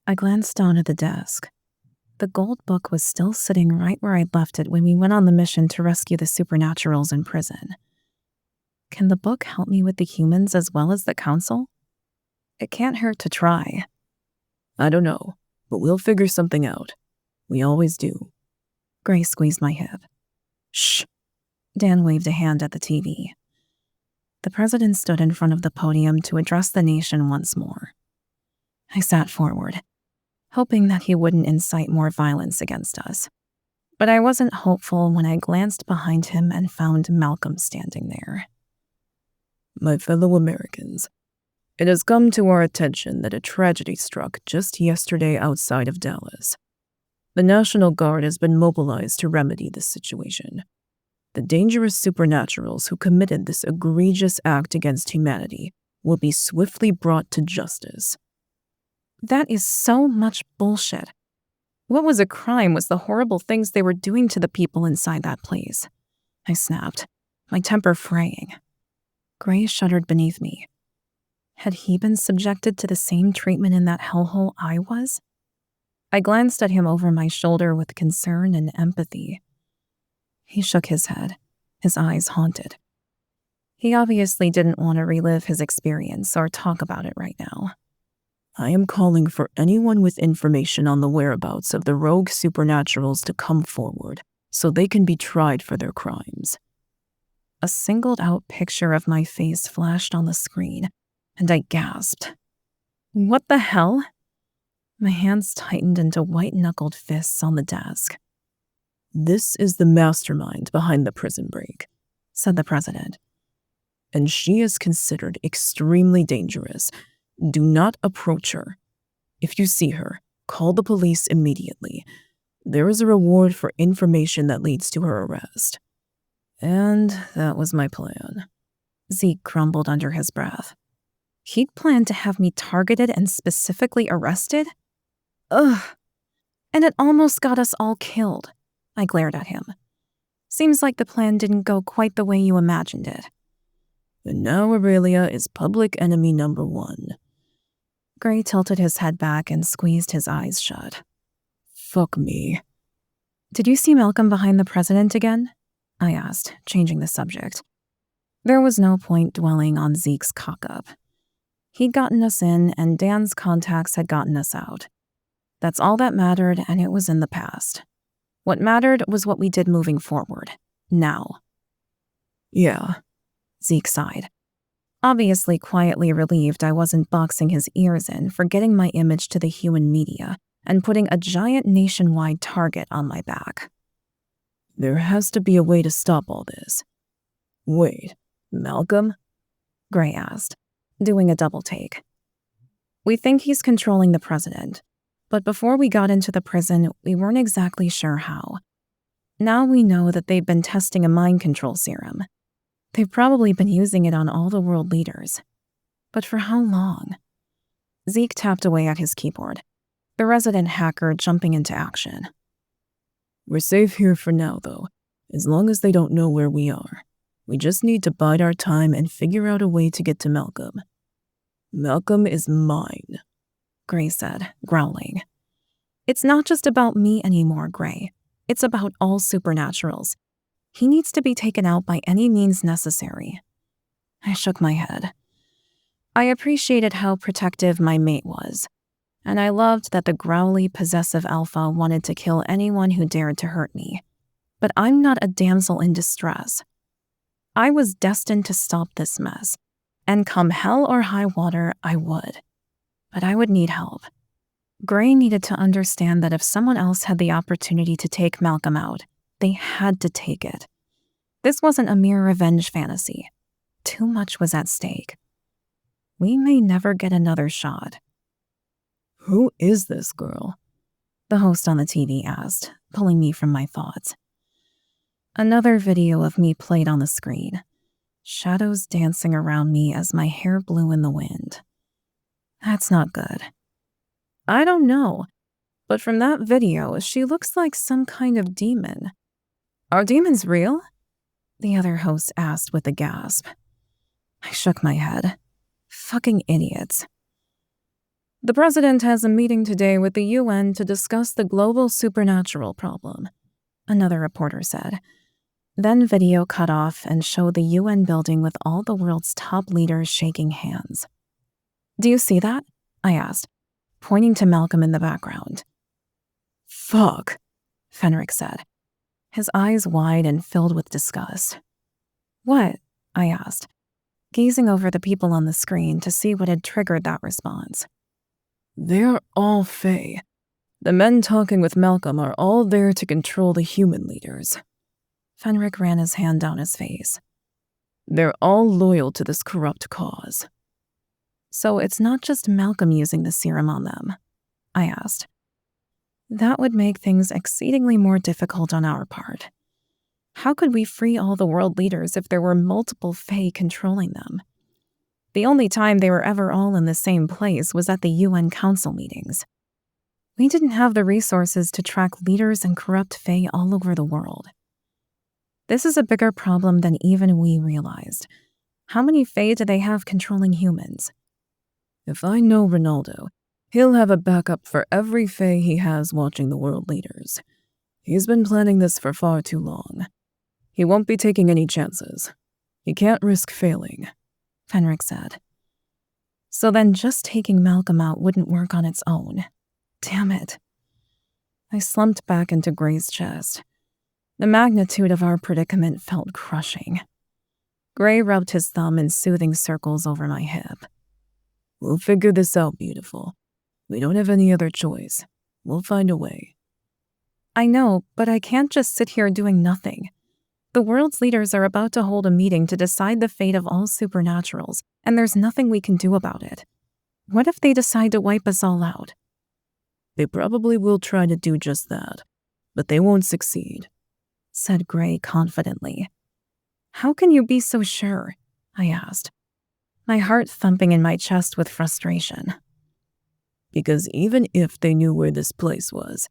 I glanced down at the desk. The gold book was still sitting right where I'd left it when we went on the mission to rescue the supernaturals in prison. Can the book help me with the humans as well as the council? It can't hurt to try. I don't know, but we'll figure something out. We always do. Gray squeezed my hip. Shh. Dan waved a hand at the TV. The president stood in front of the podium to address the nation once more. I sat forward, hoping that he wouldn't incite more violence against us. But I wasn't hopeful when I glanced behind him and found Malcolm standing there. My fellow Americans, it has come to our attention that a tragedy struck just yesterday outside of Dallas. The National Guard has been mobilized to remedy this situation. The dangerous supernaturals who committed this egregious act against humanity will be swiftly brought to justice. That is so much bullshit. What was a crime was the horrible things they were doing to the people inside that place. I snapped, my temper fraying. Gray shuddered beneath me. Had he been subjected to the same treatment in that hellhole I was? I glanced at him over my shoulder with concern and empathy. He shook his head, his eyes haunted. He obviously didn't want to relive his experience or talk about it right now. I am calling for anyone with information on the whereabouts of the rogue supernaturals to come forward so they can be tried for their crimes. A singled-out picture of my face flashed on the screen, and I gasped. What the hell? My hands tightened into white-knuckled fists on the desk. This is the mastermind behind the prison break, said the president. And she is considered extremely dangerous. Do not approach her. If you see her, call the police immediately. There is a reward for information that leads to her arrest. And that was my plan. Zeke grumbled under his breath. He'd planned to have me targeted and specifically arrested? Ugh. And it almost got us all killed. I glared at him. Seems like the plan didn't go quite the way you imagined it. And now Aurelia is public enemy number 1. Gray tilted his head back and squeezed his eyes shut. Fuck me. Did you see Malcolm behind the president again? I asked, changing the subject. There was no point dwelling on Zeke's cock-up. He'd gotten us in, and Dan's contacts had gotten us out. That's all that mattered, and it was in the past. What mattered was what we did moving forward, now. Yeah, Zeke sighed, obviously quietly relieved I wasn't boxing his ears in for getting my image to the human media and putting a giant nationwide target on my back. There has to be a way to stop all this. Wait, Malcolm? Gray asked, doing a double take. We think he's controlling the president. But before we got into the prison, we weren't exactly sure how. Now we know that they've been testing a mind control serum. They've probably been using it on all the world leaders. But for how long? Zeke tapped away at his keyboard, the resident hacker jumping into action. We're safe here for now, though, as long as they don't know where we are. We just need to bide our time and figure out a way to get to Malcolm. Malcolm is mine, Gray said, growling. It's not just about me anymore, Gray. It's about all supernaturals. He needs to be taken out by any means necessary. I shook my head. I appreciated how protective my mate was, and I loved that the growly, possessive alpha wanted to kill anyone who dared to hurt me. But I'm not a damsel in distress. I was destined to stop this mess, and come hell or high water, I would. But I would need help. Gray needed to understand that if someone else had the opportunity to take Malcolm out, they had to take it. This wasn't a mere revenge fantasy. Too much was at stake. We may never get another shot. Who is this girl? The host on the TV asked, pulling me from my thoughts. Another video of me played on the screen, shadows dancing around me as my hair blew in the wind. That's not good. I don't know, but from that video, she looks like some kind of demon. Are demons real? The other host asked with a gasp. I shook my head. Fucking idiots. The president has a meeting today with the UN to discuss the global supernatural problem, another reporter said. Then video cut off and showed the UN building with all the world's top leaders shaking hands. Do you see that? I asked, pointing to Malcolm in the background. Fuck, Fenric said, his eyes wide and filled with disgust. What? I asked, gazing over the people on the screen to see what had triggered that response. They're all Fae. The men talking with Malcolm are all there to control the human leaders. Fenric ran his hand down his face. They're all loyal to this corrupt cause. So it's not just Malcolm using the serum on them? I asked. That would make things exceedingly more difficult on our part. How could we free all the world leaders if there were multiple Fae controlling them? The only time they were ever all in the same place was at the UN Council meetings. We didn't have the resources to track leaders and corrupt Fae all over the world. This is a bigger problem than even we realized. How many Fae do they have controlling humans? If I know Ronaldo, he'll have a backup for every Fae he has watching the world leaders. He's been planning this for far too long. He won't be taking any chances. He can't risk failing, Fenric said. So then just taking Malcolm out wouldn't work on its own. Damn it. I slumped back into Gray's chest. The magnitude of our predicament felt crushing. Gray rubbed his thumb in soothing circles over my hip. We'll figure this out, beautiful. We don't have any other choice. We'll find a way. I know, but I can't just sit here doing nothing. The world's leaders are about to hold a meeting to decide the fate of all supernaturals, and there's nothing we can do about it. What if they decide to wipe us all out? They probably will try to do just that, but they won't succeed, said Gray confidently. How can you be so sure? I asked, my heart thumping in my chest with frustration. Because even if they knew where this place was,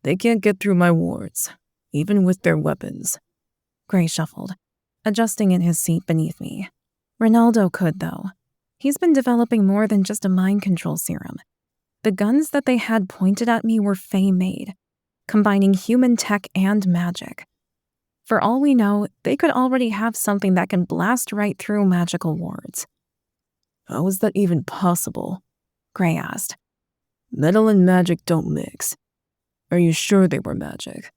they can't get through my wards, even with their weapons. Gray shuffled, adjusting in his seat beneath me. Ronaldo could, though. He's been developing more than just a mind control serum. The guns that they had pointed at me were Fae-made, combining human tech and magic. For all we know, they could already have something that can blast right through magical wards. How is that even possible? Gray asked. Metal and magic don't mix. Are you sure they were magic?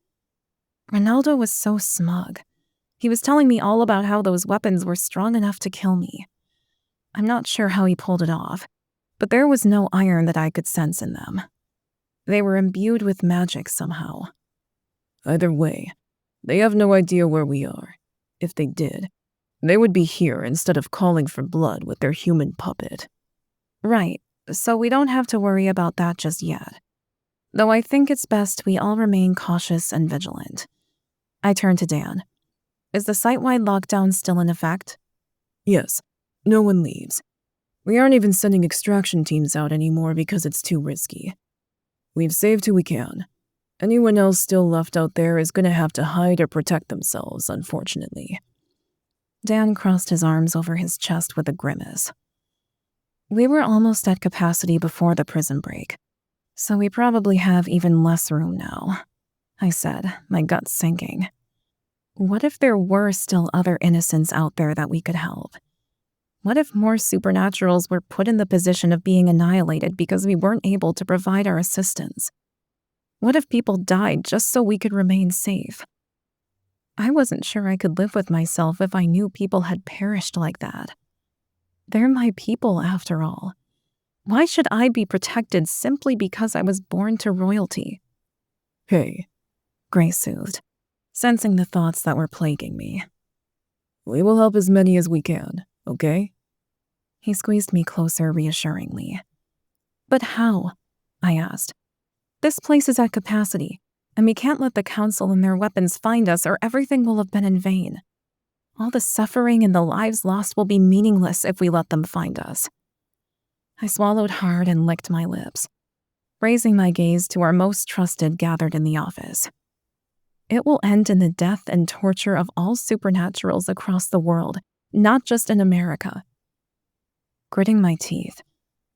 Ronaldo was so smug. He was telling me all about how those weapons were strong enough to kill me. I'm not sure how he pulled it off, but there was no iron that I could sense in them. They were imbued with magic somehow. Either way, they have no idea where we are. If they did, they would be here instead of calling for blood with their human puppet. Right, so we don't have to worry about that just yet. Though I think it's best we all remain cautious and vigilant. I turned to Dan. Is the site-wide lockdown still in effect? Yes, no one leaves. We aren't even sending extraction teams out anymore because it's too risky. We've saved who we can. Anyone else still left out there is gonna have to hide or protect themselves, unfortunately. Dan crossed his arms over his chest with a grimace. We were almost at capacity before the prison break, so we probably have even less room now, I said, my gut sinking. What if there were still other innocents out there that we could help? What if more supernaturals were put in the position of being annihilated because we weren't able to provide our assistance? What if people died just so we could remain safe? I wasn't sure I could live with myself if I knew people had perished like that. They're my people, after all. Why should I be protected simply because I was born to royalty? Hey, Gray soothed, sensing the thoughts that were plaguing me. we will help as many as we can, okay? He squeezed me closer reassuringly. But how? I asked. This place is at capacity, and we can't let the Council and their weapons find us or everything will have been in vain. All the suffering and the lives lost will be meaningless if we let them find us. I swallowed hard and licked my lips, raising my gaze to our most trusted gathered in the office. It will end in the death and torture of all supernaturals across the world, not just in America. Gritting my teeth,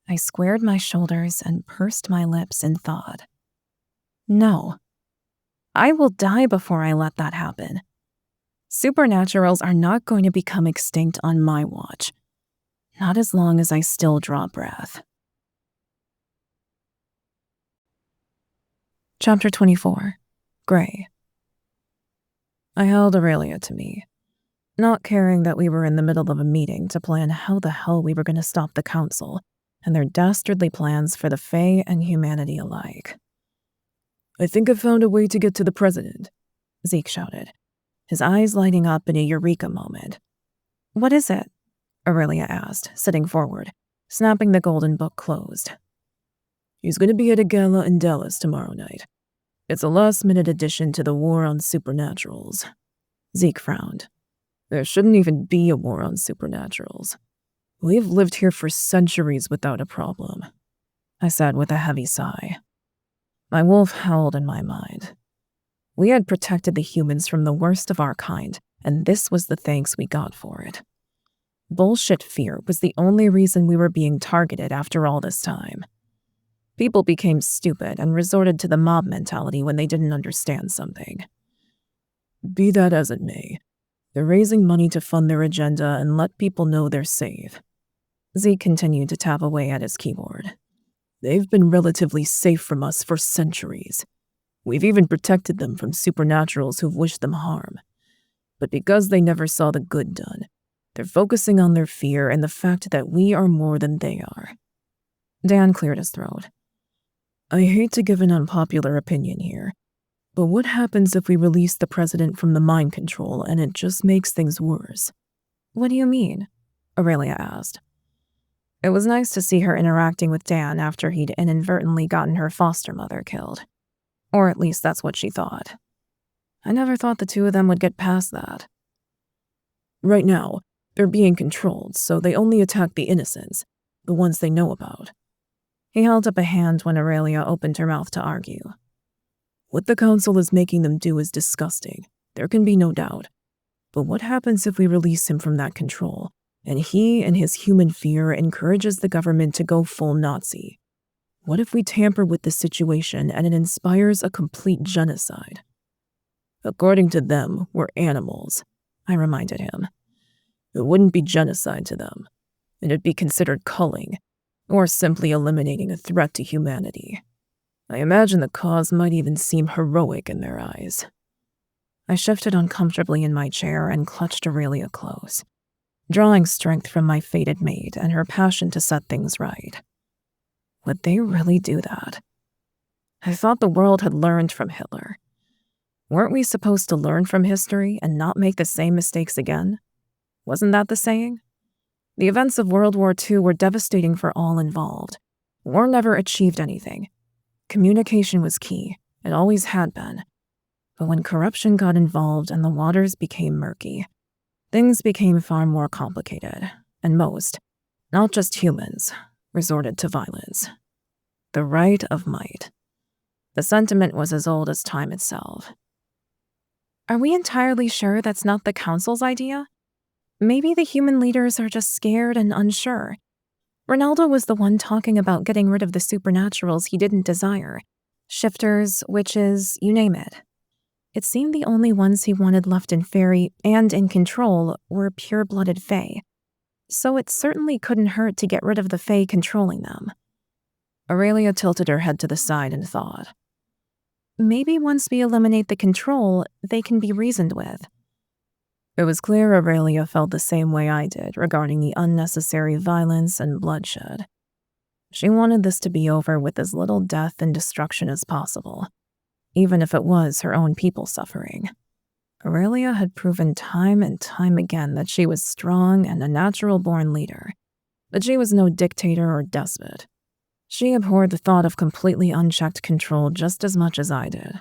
I squared my shoulders and pursed my lips in thought. No. I will die before I let that happen. Supernaturals are not going to become extinct on my watch. Not as long as I still draw breath. Chapter 24. Gray. I held Aurelia to me, not caring that we were in the middle of a meeting to plan how the hell we were going to stop the Council and their dastardly plans for the Fae and humanity alike. I think I found a way to get to the president, Zeke shouted, his eyes lighting up in a eureka moment. What is it? Aurelia asked, sitting forward, snapping the golden book closed. He's going to be at a gala in Dallas tomorrow night. It's a last-minute addition to the war on supernaturals. Zeke frowned. There shouldn't even be a war on supernaturals. We've lived here for centuries without a problem, I said with a heavy sigh. My wolf howled in my mind. We had protected the humans from the worst of our kind, and this was the thanks we got for it. Bullshit fear was the only reason we were being targeted after all this time. People became stupid and resorted to the mob mentality when they didn't understand something. Be that as it may, they're raising money to fund their agenda and let people know they're safe. Zeke continued to tap away at his keyboard. They've been relatively safe from us for centuries. We've even protected them from supernaturals who've wished them harm. But because they never saw the good done, they're focusing on their fear and the fact that we are more than they are. Dan cleared his throat. I hate to give an unpopular opinion here, but what happens if we release the president from the mind control and it just makes things worse? What do you mean? Aurelia asked. It was nice to see her interacting with Dan after he'd inadvertently gotten her foster mother killed. Or at least that's what she thought. I never thought the two of them would get past that. Right now, they're being controlled, so they only attack the innocents, the ones they know about. He held up a hand when Aurelia opened her mouth to argue. What the Council is making them do is disgusting, there can be no doubt. But what happens if we release him from that control, and he and his human fear encourages the government to go full Nazi? What if we tamper with the situation and it inspires a complete genocide? According to them, we're animals, I reminded him. It wouldn't be genocide to them. It'd be considered culling, or simply eliminating a threat to humanity. I imagine the cause might even seem heroic in their eyes. I shifted uncomfortably in my chair and clutched Aurelia close, drawing strength from my fated mate and her passion to set things right. Would they really do that? I thought the world had learned from Hitler. Weren't we supposed to learn from history and not make the same mistakes again? Wasn't that the saying? The events of World War II were devastating for all involved. War never achieved anything. Communication was key. It always had been. But when corruption got involved and the waters became murky, things became far more complicated, and most, not just humans, resorted to violence. The right of might. The sentiment was as old as time itself. Are we entirely sure that's not the council's idea? Maybe the human leaders are just scared and unsure. Ronaldo was the one talking about getting rid of the supernaturals he didn't desire. Shifters, witches, you name it. It seemed the only ones he wanted left in Faery and in control were pure-blooded Fae. So it certainly couldn't hurt to get rid of the Fae controlling them. Aurelia tilted her head to the side and thought. Maybe once we eliminate the control, they can be reasoned with. It was clear Aurelia felt the same way I did regarding the unnecessary violence and bloodshed. She wanted this to be over with as little death and destruction as possible, even if it was her own people suffering. Aurelia had proven time and time again that she was strong and a natural-born leader, but she was no dictator or despot. She abhorred the thought of completely unchecked control just as much as I did.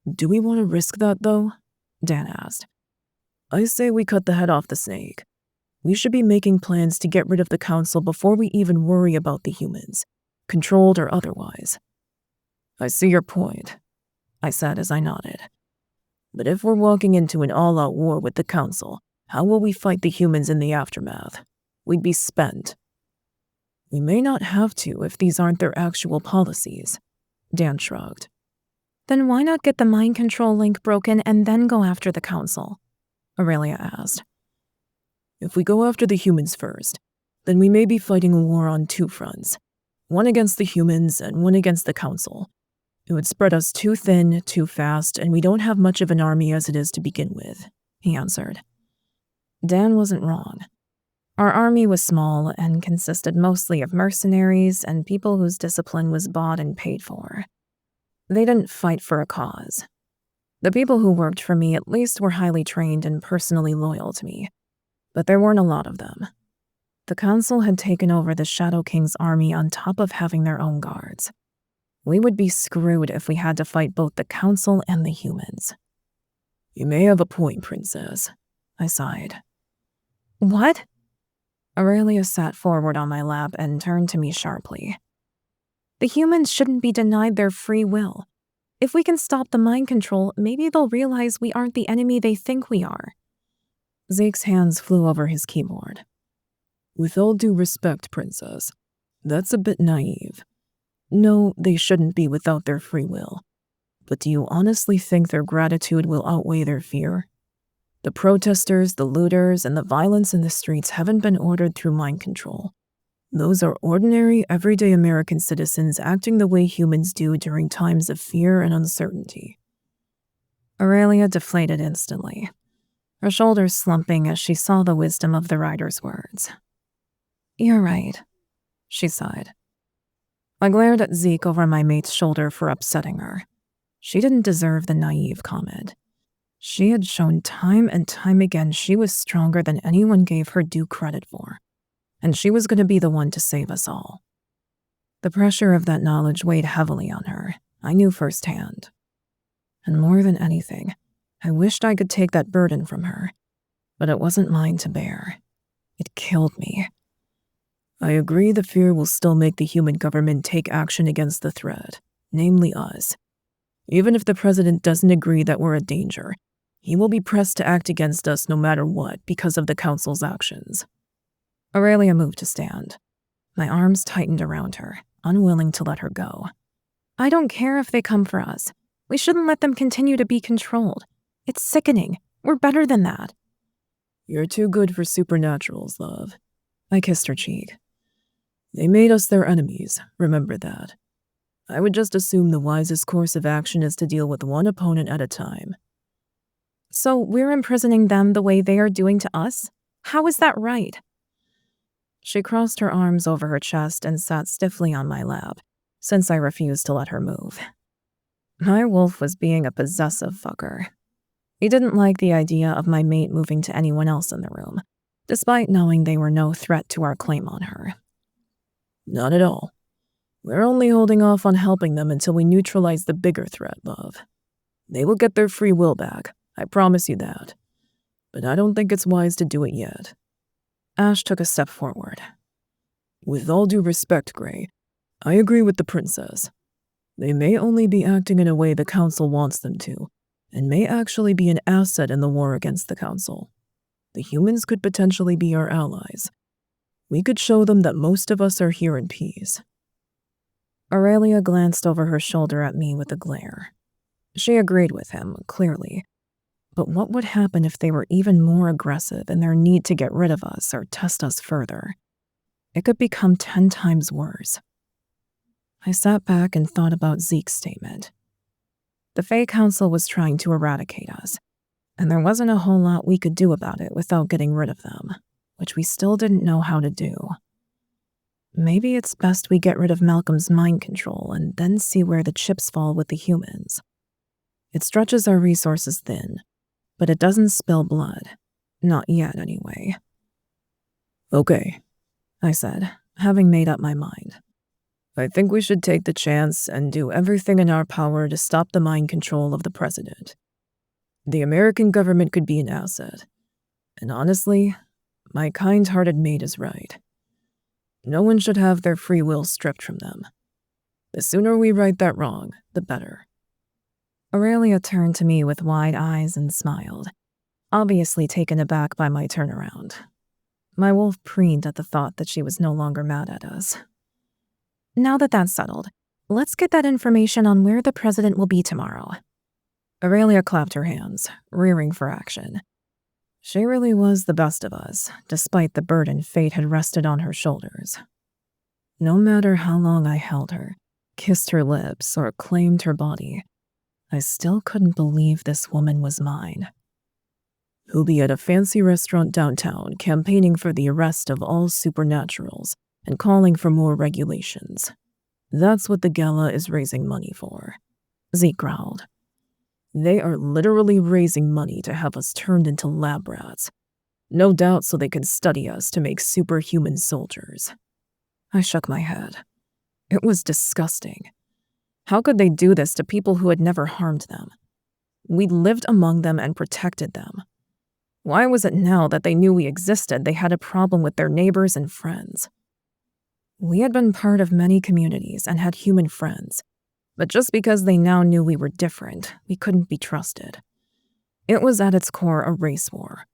"Do we want to risk that, though?" Dan asked. "I say we cut the head off the snake. We should be making plans to get rid of the council before we even worry about the humans, controlled or otherwise." "I see your point," I said as I nodded. "But if we're walking into an all-out war with the council, how will we fight the humans in the aftermath? We'd be spent." "We may not have to if these aren't their actual policies," Dan shrugged. "Then why not get the mind control link broken and then go after the council?" Aurelia asked. "If we go after the humans first, then we may be fighting a war on two fronts, one against the humans and one against the council. It would spread us too thin, too fast, and we don't have much of an army as it is to begin with," he answered. Dan wasn't wrong. Our army was small and consisted mostly of mercenaries and people whose discipline was bought and paid for. They didn't fight for a cause. The people who worked for me at least were highly trained and personally loyal to me, but there weren't a lot of them. The council had taken over the Shadow King's army on top of having their own guards. We would be screwed if we had to fight both the council and the humans. "You may have a point, Princess," I sighed. "What?" Aurelia sat forward on my lap and turned to me sharply. "The humans shouldn't be denied their free will. If we can stop the mind control, maybe they'll realize we aren't the enemy they think we are." Zeke's hands flew over his keyboard. "With all due respect, Princess, that's a bit naive. No, they shouldn't be without their free will. But do you honestly think their gratitude will outweigh their fear? The protesters, the looters, and the violence in the streets haven't been ordered through mind control. Those are ordinary, everyday American citizens acting the way humans do during times of fear and uncertainty." Aurelia deflated instantly, her shoulders slumping as she saw the wisdom of the writer's words. "You're right," she sighed. I glared at Zeke over my mate's shoulder for upsetting her. She didn't deserve the naive comment. She had shown time and time again she was stronger than anyone gave her due credit for, and she was going to be the one to save us all. The pressure of that knowledge weighed heavily on her, I knew firsthand. And more than anything, I wished I could take that burden from her, but it wasn't mine to bear. It killed me. "I agree the fear will still make the human government take action against the threat, namely us. Even if the president doesn't agree that we're a danger, he will be pressed to act against us no matter what because of the council's actions." Aurelia moved to stand. My arms tightened around her, unwilling to let her go. "I don't care if they come for us. We shouldn't let them continue to be controlled. It's sickening. We're better than that." "You're too good for supernaturals, love." I kissed her cheek. "They made us their enemies, remember that. I would just assume the wisest course of action is to deal with one opponent at a time." "So we're imprisoning them the way they are doing to us? How is that right?" She crossed her arms over her chest and sat stiffly on my lap, since I refused to let her move. My wolf was being a possessive fucker. He didn't like the idea of my mate moving to anyone else in the room, despite knowing they were no threat to our claim on her. "Not at all. We're only holding off on helping them until we neutralize the bigger threat, love. They will get their free will back, I promise you that. But I don't think it's wise to do it yet." Ash took a step forward. "With all due respect, Gray, I agree with the princess. They may only be acting in a way the Council wants them to, and may actually be an asset in the war against the Council. The humans could potentially be our allies. We could show them that most of us are here in peace. Aurelia glanced over her shoulder at me with a glare. She agreed with him, clearly. But what would happen if they were even more aggressive in their need to get rid of us or test us further? It could become 10 times worse. I sat back and thought about Zeke's statement. The Fae Council was trying to eradicate us, and there wasn't a whole lot we could do about it without getting rid of them, which we still didn't know how to do. Maybe it's best we get rid of Malcolm's mind control and then see where the chips fall with the humans. It stretches our resources thin, but it doesn't spill blood. Not yet, anyway. Okay, I said, having made up my mind. I think we should take the chance and do everything in our power to stop the mind control of the president. The American government could be an asset. And honestly, my kind-hearted mate is right. No one should have their free will stripped from them. The sooner we right that wrong, the better. Aurelia turned to me with wide eyes and smiled, obviously taken aback by my turnaround. My wolf preened at the thought that she was no longer mad at us. Now that that's settled, let's get that information on where the president will be tomorrow. Aurelia clapped her hands, rearing for action. She really was the best of us, despite the burden fate had rested on her shoulders. No matter how long I held her, kissed her lips, or claimed her body, I still couldn't believe this woman was mine. He'll be at a fancy restaurant downtown campaigning for the arrest of all supernaturals and calling for more regulations. That's what the gala is raising money for, Zeke growled. They are literally raising money to have us turned into lab rats. No doubt so they can study us to make superhuman soldiers. I shook my head. It was disgusting. How could they do this to people who had never harmed them? We lived among them and protected them. Why was it now that they knew we existed they had a problem with their neighbors and friends? We had been part of many communities and had human friends, but just because they now knew we were different, we couldn't be trusted. It was at its core a race war.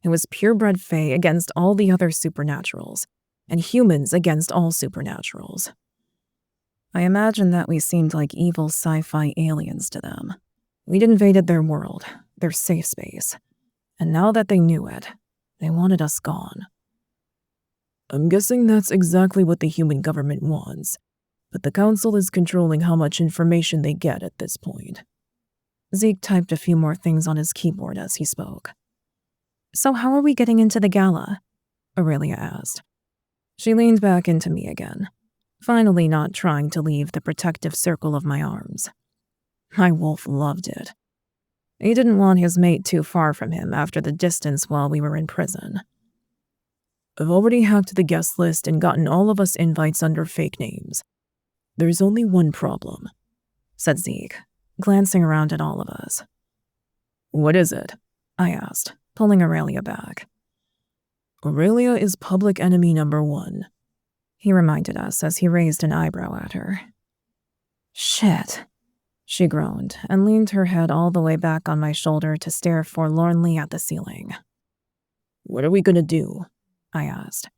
It was purebred Fae against all the other supernaturals, and humans against all supernaturals. I imagined that we seemed like evil sci-fi aliens to them. We'd invaded their world, their safe space, and now that they knew it, they wanted us gone. I'm guessing that's exactly what the human government wants, but the Council is controlling how much information they get at this point. Zeke typed a few more things on his keyboard as he spoke. So how are we getting into the gala? Aurelia asked. She leaned back into me again, finally not trying to leave the protective circle of my arms. My wolf loved it. He didn't want his mate too far from him after the distance while we were in prison. I've already hacked the guest list and gotten all of us invites under fake names. There's only one problem, said Zeke, glancing around at all of us. What is it? I asked, pulling Aurelia back. Aurelia is public enemy number 1, he reminded us as he raised an eyebrow at her. Shit, she groaned and leaned her head all the way back on my shoulder to stare forlornly at the ceiling. What are we gonna do? I asked.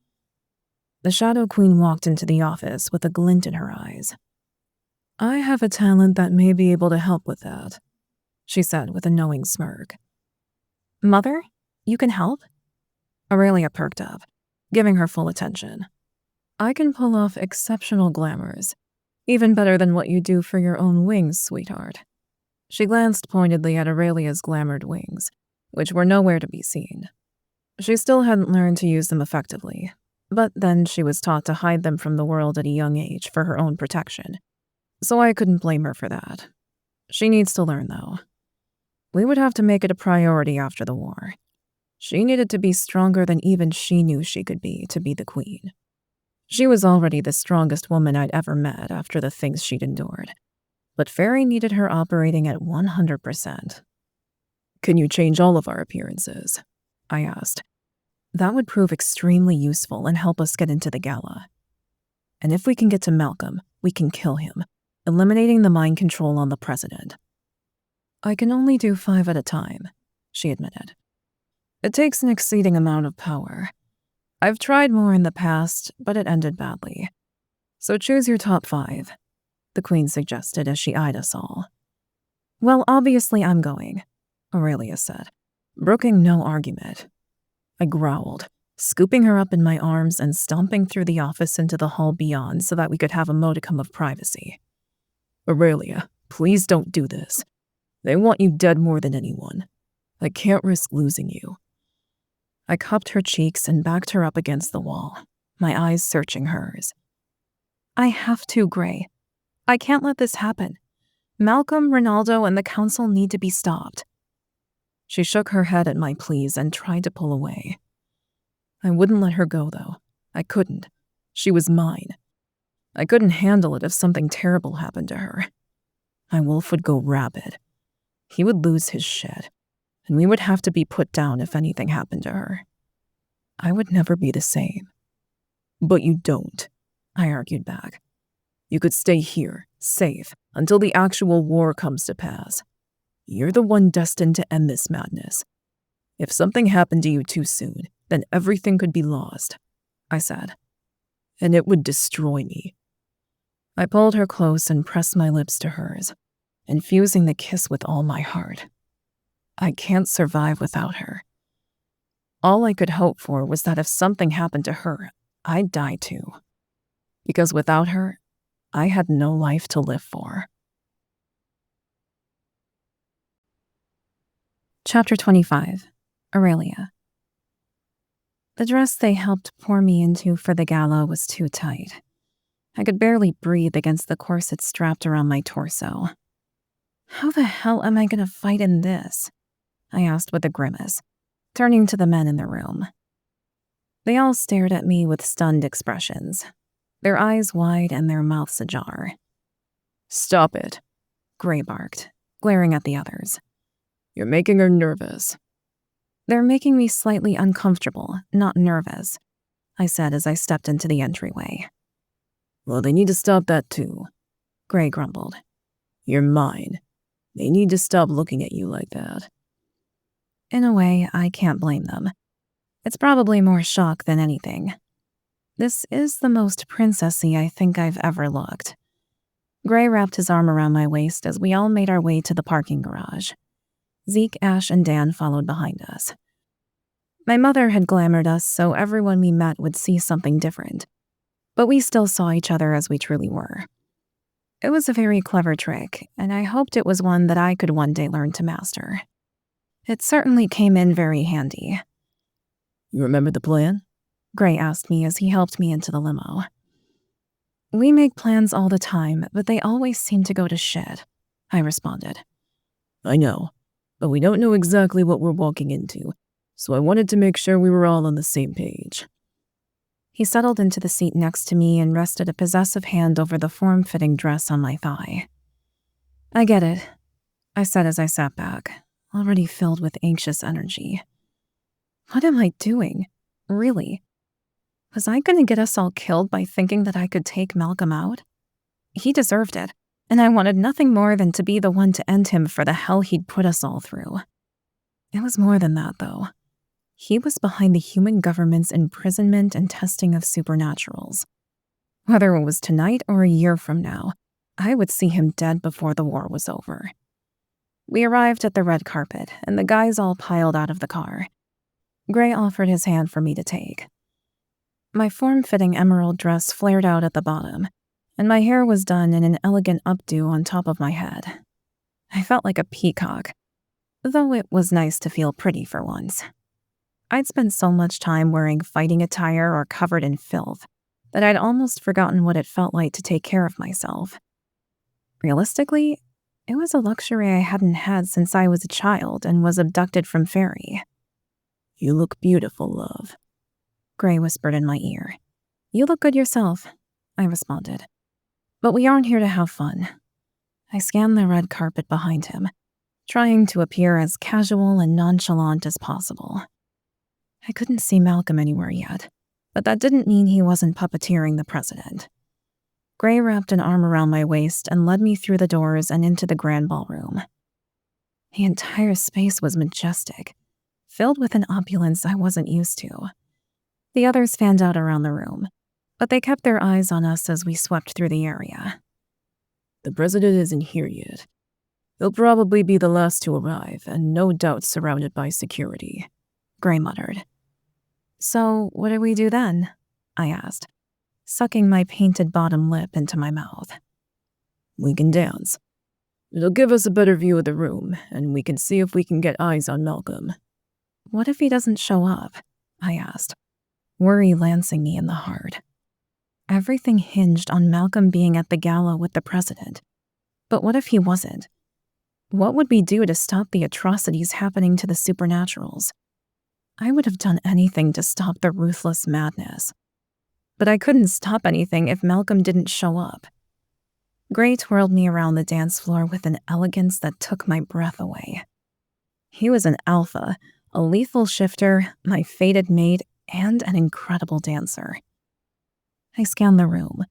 The Shadow Queen walked into the office with a glint in her eyes. I have a talent that may be able to help with that, she said with a knowing smirk. Mother, you can help? Aurelia perked up, giving her full attention. I can pull off exceptional glamours, even better than what you do for your own wings, sweetheart. She glanced pointedly at Aurelia's glamoured wings, which were nowhere to be seen. She still hadn't learned to use them effectively, but then she was taught to hide them from the world at a young age for her own protection, so I couldn't blame her for that. She needs to learn, though. We would have to make it a priority after the war. She needed to be stronger than even she knew she could be to be the queen. She was already the strongest woman I'd ever met after the things she'd endured, but Faery needed her operating at 100%. Can you change all of our appearances? I asked. That would prove extremely useful and help us get into the gala. And if we can get to Malcolm, we can kill him, eliminating the mind control on the president. I can only do 5 at a time, she admitted. It takes an exceeding amount of power. I've tried more in the past, but it ended badly. So choose your top 5, the Queen suggested as she eyed us all. Well, obviously I'm going, Aurelia said, brooking no argument. I growled, scooping her up in my arms and stomping through the office into the hall beyond so that we could have a modicum of privacy. Aurelia, please don't do this. They want you dead more than anyone. I can't risk losing you. I cupped her cheeks and backed her up against the wall, my eyes searching hers. I have to, Gray. I can't let this happen. Malcolm, Ronaldo, and the council need to be stopped. She shook her head at my pleas and tried to pull away. I wouldn't let her go, though. I couldn't. She was mine. I couldn't handle it if something terrible happened to her. My wolf would go rabid. He would lose his shit, and we would have to be put down if anything happened to her. I would never be the same. But you don't, I argued back. You could stay here, safe, until the actual war comes to pass. You're the one destined to end this madness. If something happened to you too soon, then everything could be lost, I said. And it would destroy me. I pulled her close and pressed my lips to hers, infusing the kiss with all my heart. I can't survive without her. All I could hope for was that if something happened to her, I'd die too. Because without her, I had no life to live for. Chapter 25, Aurelia. The dress they helped pour me into for the gala was too tight. I could barely breathe against the corset strapped around my torso. How the hell am I going to fight in this? I asked with a grimace, turning to the men in the room. They all stared at me with stunned expressions, their eyes wide and their mouths ajar. Stop it, Gray barked, glaring at the others. You're making her nervous. They're making me slightly uncomfortable, not nervous, I said as I stepped into the entryway. Well, they need to stop that too, Gray grumbled. You're mine. They need to stop looking at you like that. In a way, I can't blame them. It's probably more shock than anything. This is the most princessy I think I've ever looked. Gray wrapped his arm around my waist as we all made our way to the parking garage. Zeke, Ash, and Dan followed behind us. My mother had glamored us so everyone we met would see something different, but we still saw each other as we truly were. It was a very clever trick, and I hoped it was one that I could one day learn to master. It certainly came in very handy. You remember the plan? Gray asked me as he helped me into the limo. We make plans all the time, but they always seem to go to shit, I responded. I know, but we don't know exactly what we're walking into, so I wanted to make sure we were all on the same page. He settled into the seat next to me and rested a possessive hand over the form-fitting dress on my thigh. I get it, I said as I sat back, already filled with anxious energy. What am I doing? Really? Was I going to get us all killed by thinking that I could take Malcolm out? He deserved it, and I wanted nothing more than to be the one to end him for the hell he'd put us all through. It was more than that, though. He was behind the human government's imprisonment and testing of supernaturals. Whether it was tonight or a year from now, I would see him dead before the war was over. We arrived at the red carpet, and the guys all piled out of the car. Gray offered his hand for me to take. My form-fitting emerald dress flared out at the bottom, and my hair was done in an elegant updo on top of my head. I felt like a peacock, though it was nice to feel pretty for once. I'd spent so much time wearing fighting attire or covered in filth that I'd almost forgotten what it felt like to take care of myself. Realistically, it was a luxury I hadn't had since I was a child and was abducted from Faery. You look beautiful, love, Gray whispered in my ear. You look good yourself, I responded. But we aren't here to have fun. I scanned the red carpet behind him, trying to appear as casual and nonchalant as possible. I couldn't see Malcolm anywhere yet, but that didn't mean he wasn't puppeteering the president. Gray wrapped an arm around my waist and led me through the doors and into the grand ballroom. The entire space was majestic, filled with an opulence I wasn't used to. The others fanned out around the room, but they kept their eyes on us as we swept through the area. The president isn't here yet. He'll probably be the last to arrive, and no doubt surrounded by security, Gray muttered. So, what do we do then? I asked, sucking my painted bottom lip into my mouth. We can dance. It'll give us a better view of the room, and we can see if we can get eyes on Malcolm. What if he doesn't show up? I asked, worry lancing me in the heart. Everything hinged on Malcolm being at the gala with the president. But what if he wasn't? What would we do to stop the atrocities happening to the supernaturals? I would have done anything to stop the ruthless madness. But I couldn't stop anything if Malcolm didn't show up. Gray twirled me around the dance floor with an elegance that took my breath away. He was an alpha, a lethal shifter, my fated mate, and an incredible dancer. I scanned the room,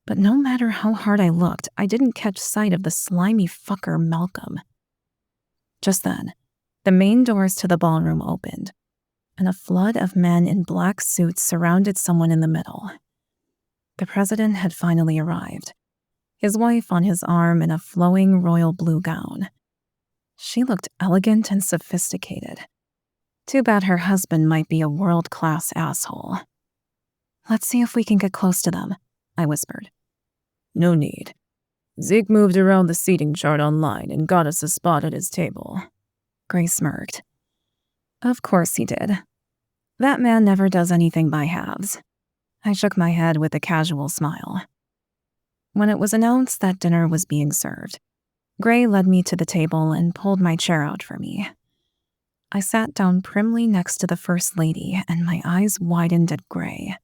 but no matter how hard I looked, I didn't catch sight of the slimy fucker Malcolm. Just then, the main doors to the ballroom opened, and a flood of men in black suits surrounded someone in the middle. The president had finally arrived, his wife on his arm in a flowing royal blue gown. She looked elegant and sophisticated. Too bad her husband might be a world-class asshole. Let's see if we can get close to them, I whispered. No need. Zeke moved around the seating chart online and got us a spot at his table. Gray smirked. Of course he did. That man never does anything by halves. I shook my head with a casual smile. When it was announced that dinner was being served, Gray led me to the table and pulled my chair out for me. I sat down primly next to the First Lady, and my eyes widened at Gray.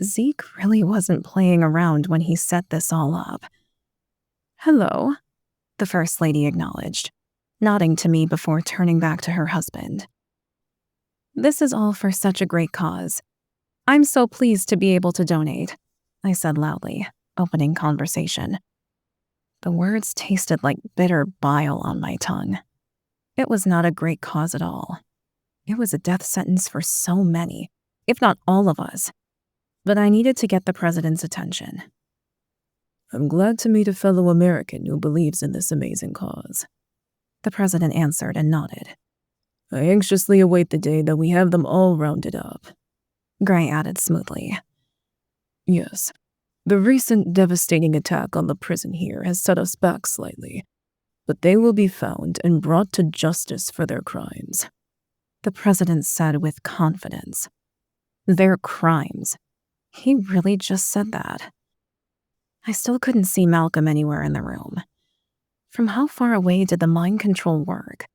Zeke really wasn't playing around when he set this all up. Hello, the First Lady acknowledged, nodding to me before turning back to her husband. This is all for such a great cause. I'm so pleased to be able to donate, I said loudly, opening conversation. The words tasted like bitter bile on my tongue. It was not a great cause at all. It was a death sentence for so many, if not all of us. But I needed to get the president's attention. I'm glad to meet a fellow American who believes in this amazing cause, the president answered and nodded. I anxiously await the day that we have them all rounded up, Gray added smoothly. Yes, the recent devastating attack on the prison here has set us back slightly, but they will be found and brought to justice for their crimes, the president said with confidence. Their crimes. He really just said that. I still couldn't see Malcolm anywhere in the room. From how far away did the mind control work?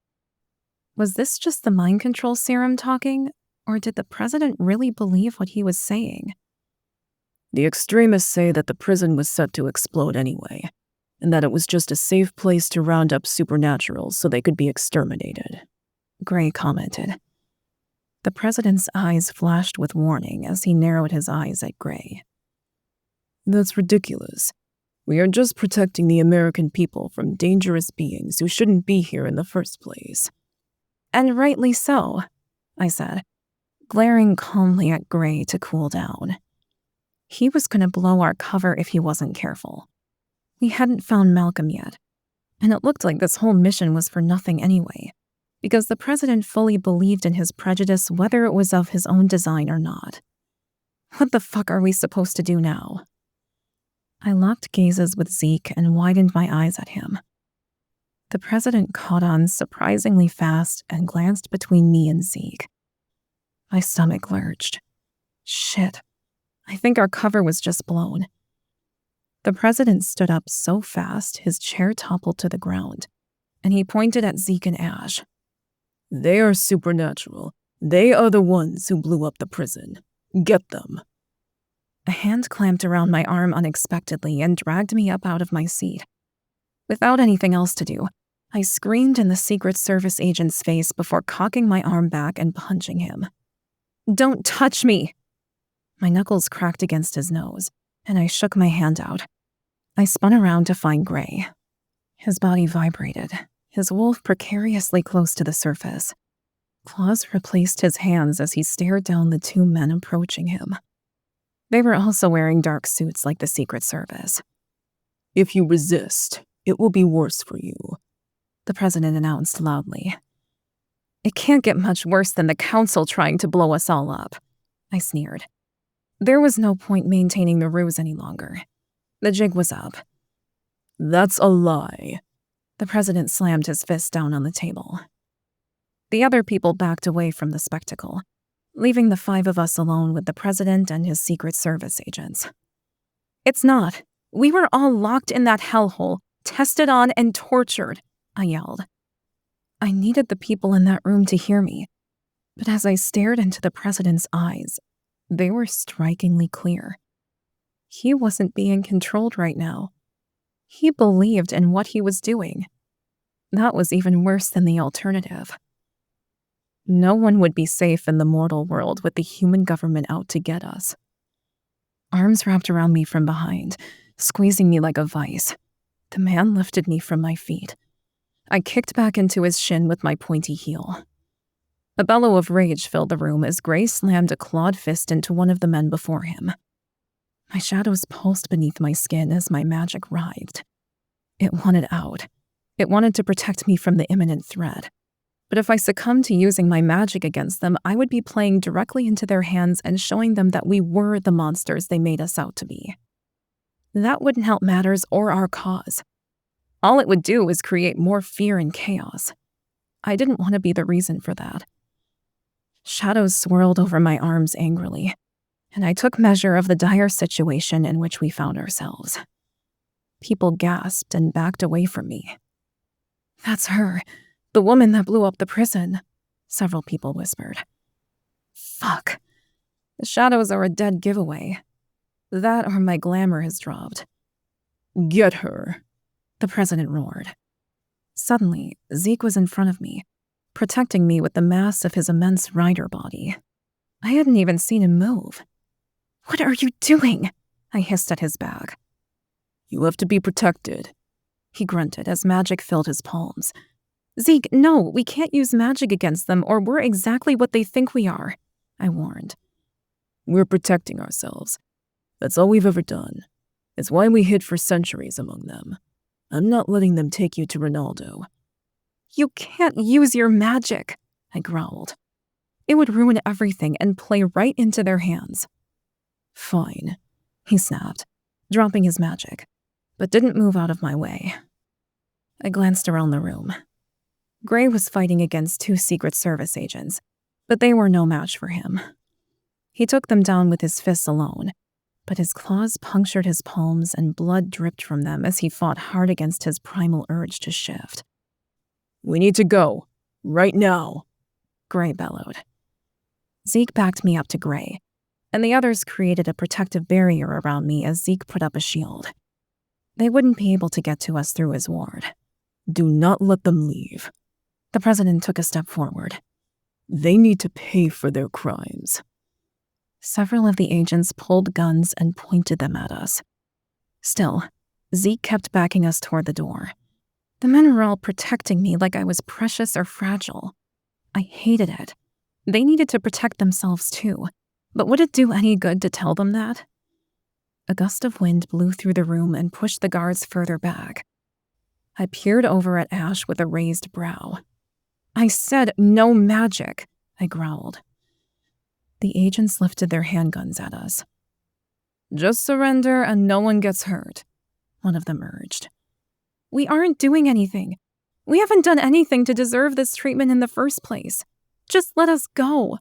Was this just the mind control serum talking, or did the president really believe what he was saying? The extremists say that the prison was set to explode anyway, and that it was just a safe place to round up supernaturals so they could be exterminated, Gray commented. The president's eyes flashed with warning as he narrowed his eyes at Gray. That's ridiculous. We are just protecting the American people from dangerous beings who shouldn't be here in the first place. And rightly so, I said, glaring calmly at Gray to cool down. He was going to blow our cover if he wasn't careful. We hadn't found Malcolm yet, and it looked like this whole mission was for nothing anyway, because the president fully believed in his prejudice whether it was of his own design or not. What the fuck are we supposed to do now? I locked gazes with Zeke and widened my eyes at him. The president caught on surprisingly fast and glanced between me and Zeke. My stomach lurched. Shit, I think our cover was just blown. The president stood up so fast his chair toppled to the ground, and he pointed at Zeke and Ash. They are supernatural. They are the ones who blew up the prison. Get them. A hand clamped around my arm unexpectedly and dragged me up out of my seat. Without anything else to do, I screamed in the Secret Service agent's face before cocking my arm back and punching him. Don't touch me! My knuckles cracked against his nose, and I shook my hand out. I spun around to find Gray. His body vibrated, his wolf precariously close to the surface. Claws replaced his hands as he stared down the two men approaching him. They were also wearing dark suits like the Secret Service. "If you resist, it will be worse for you," the president announced loudly. "It can't get much worse than the council trying to blow us all up," I sneered. There was no point maintaining the ruse any longer. The jig was up. "That's a lie." The president slammed his fist down on the table. The other people backed away from the spectacle, leaving the 5 of us alone with the president and his Secret Service agents. "It's not. We were all locked in that hellhole, tested on and tortured," I yelled. I needed the people in that room to hear me, but as I stared into the president's eyes, they were strikingly clear. He wasn't being controlled right now. He believed in what he was doing. That was even worse than the alternative. No one would be safe in the mortal world with the human government out to get us. Arms wrapped around me from behind, squeezing me like a vice. The man lifted me from my feet. I kicked back into his shin with my pointy heel. A bellow of rage filled the room as Gray slammed a clawed fist into one of the men before him. My shadows pulsed beneath my skin as my magic writhed. It wanted out. It wanted to protect me from the imminent threat. But if I succumbed to using my magic against them, I would be playing directly into their hands and showing them that we were the monsters they made us out to be. That wouldn't help matters or our cause. All it would do was create more fear and chaos. I didn't want to be the reason for that. Shadows swirled over my arms angrily, and I took measure of the dire situation in which we found ourselves. People gasped and backed away from me. "That's her, the woman that blew up the prison," several people whispered. Fuck. The shadows are a dead giveaway. That or my glamour has dropped. "Get her," the president roared. Suddenly, Zeke was in front of me, protecting me with the mass of his immense rider body. I hadn't even seen him move. "What are you doing?" I hissed at his back. "You have to be protected," he grunted as magic filled his palms. "Zeke, no, we can't use magic against them or we're exactly what they think we are," I warned. "We're protecting ourselves. That's all we've ever done. It's why we hid for centuries among them. I'm not letting them take you to Ronaldo." "You can't use your magic," I growled. "It would ruin everything and play right into their hands." "Fine," he snapped, dropping his magic, but didn't move out of my way. I glanced around the room. Gray was fighting against 2 Secret Service agents, but they were no match for him. He took them down with his fists alone, but his claws punctured his palms and blood dripped from them as he fought hard against his primal urge to shift. "We need to go. Right now," Gray bellowed. Zeke backed me up to Gray, and the others created a protective barrier around me as Zeke put up a shield. They wouldn't be able to get to us through his ward. "Do not let them leave." The president took a step forward. "They need to pay for their crimes." Several of the agents pulled guns and pointed them at us. Still, Zeke kept backing us toward the door. The men were all protecting me like I was precious or fragile. I hated it. They needed to protect themselves too, but would it do any good to tell them that? A gust of wind blew through the room and pushed the guards further back. I peered over at Ash with a raised brow. "I said no magic," I growled. The agents lifted their handguns at us. "Just surrender and no one gets hurt," one of them urged. "We aren't doing anything. We haven't done anything to deserve this treatment in the first place. Just let us go."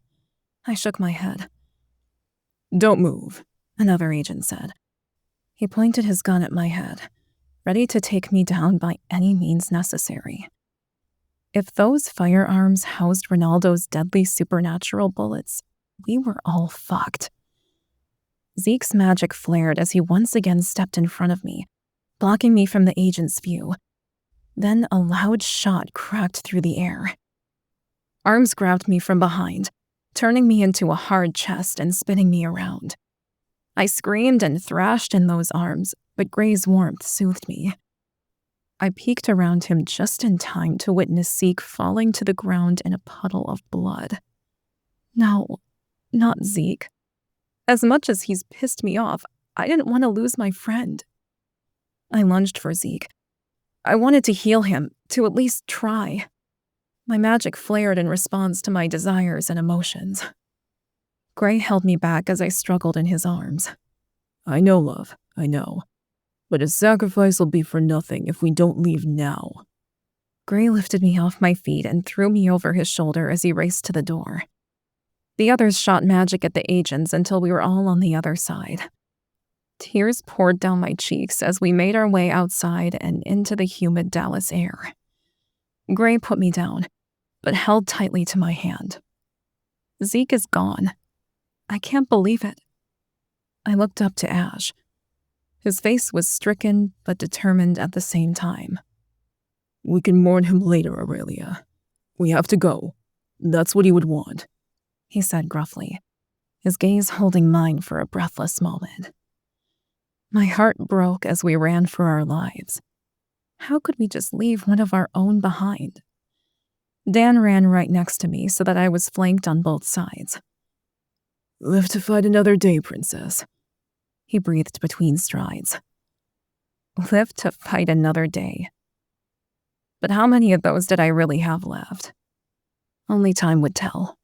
I shook my head. "Don't move," another agent said. He pointed his gun at my head, ready to take me down by any means necessary. If those firearms housed Ronaldo's deadly supernatural bullets, we were all fucked. Zeke's magic flared as he once again stepped in front of me, blocking me from the agent's view. Then a loud shot cracked through the air. Arms grabbed me from behind, turning me into a hard chest and spinning me around. I screamed and thrashed in those arms, but Gray's warmth soothed me. I peeked around him just in time to witness Zeke falling to the ground in a puddle of blood. No, not Zeke. As much as he's pissed me off, I didn't want to lose my friend. I lunged for Zeke. I wanted to heal him, to at least try. My magic flared in response to my desires and emotions. Gray held me back as I struggled in his arms. I know, love, I know. But his sacrifice will be for nothing if we don't leave now. Gray lifted me off my feet and threw me over his shoulder as he raced to the door. The others shot magic at the agents until we were all on the other side. Tears poured down my cheeks as we made our way outside and into the humid Dallas air. Gray put me down, but held tightly to my hand. Zeke is gone. I can't believe it. I looked up to Ash. His face was stricken but determined at the same time. We can mourn him later, Aurelia. We have to go. That's what he would want, he said gruffly, his gaze holding mine for a breathless moment. My heart broke as we ran for our lives. How could we just leave one of our own behind? Dan ran right next to me so that I was flanked on both sides. Live to fight another day, princess, he breathed between strides. Live to fight another day. But how many of those did I really have left? Only time would tell.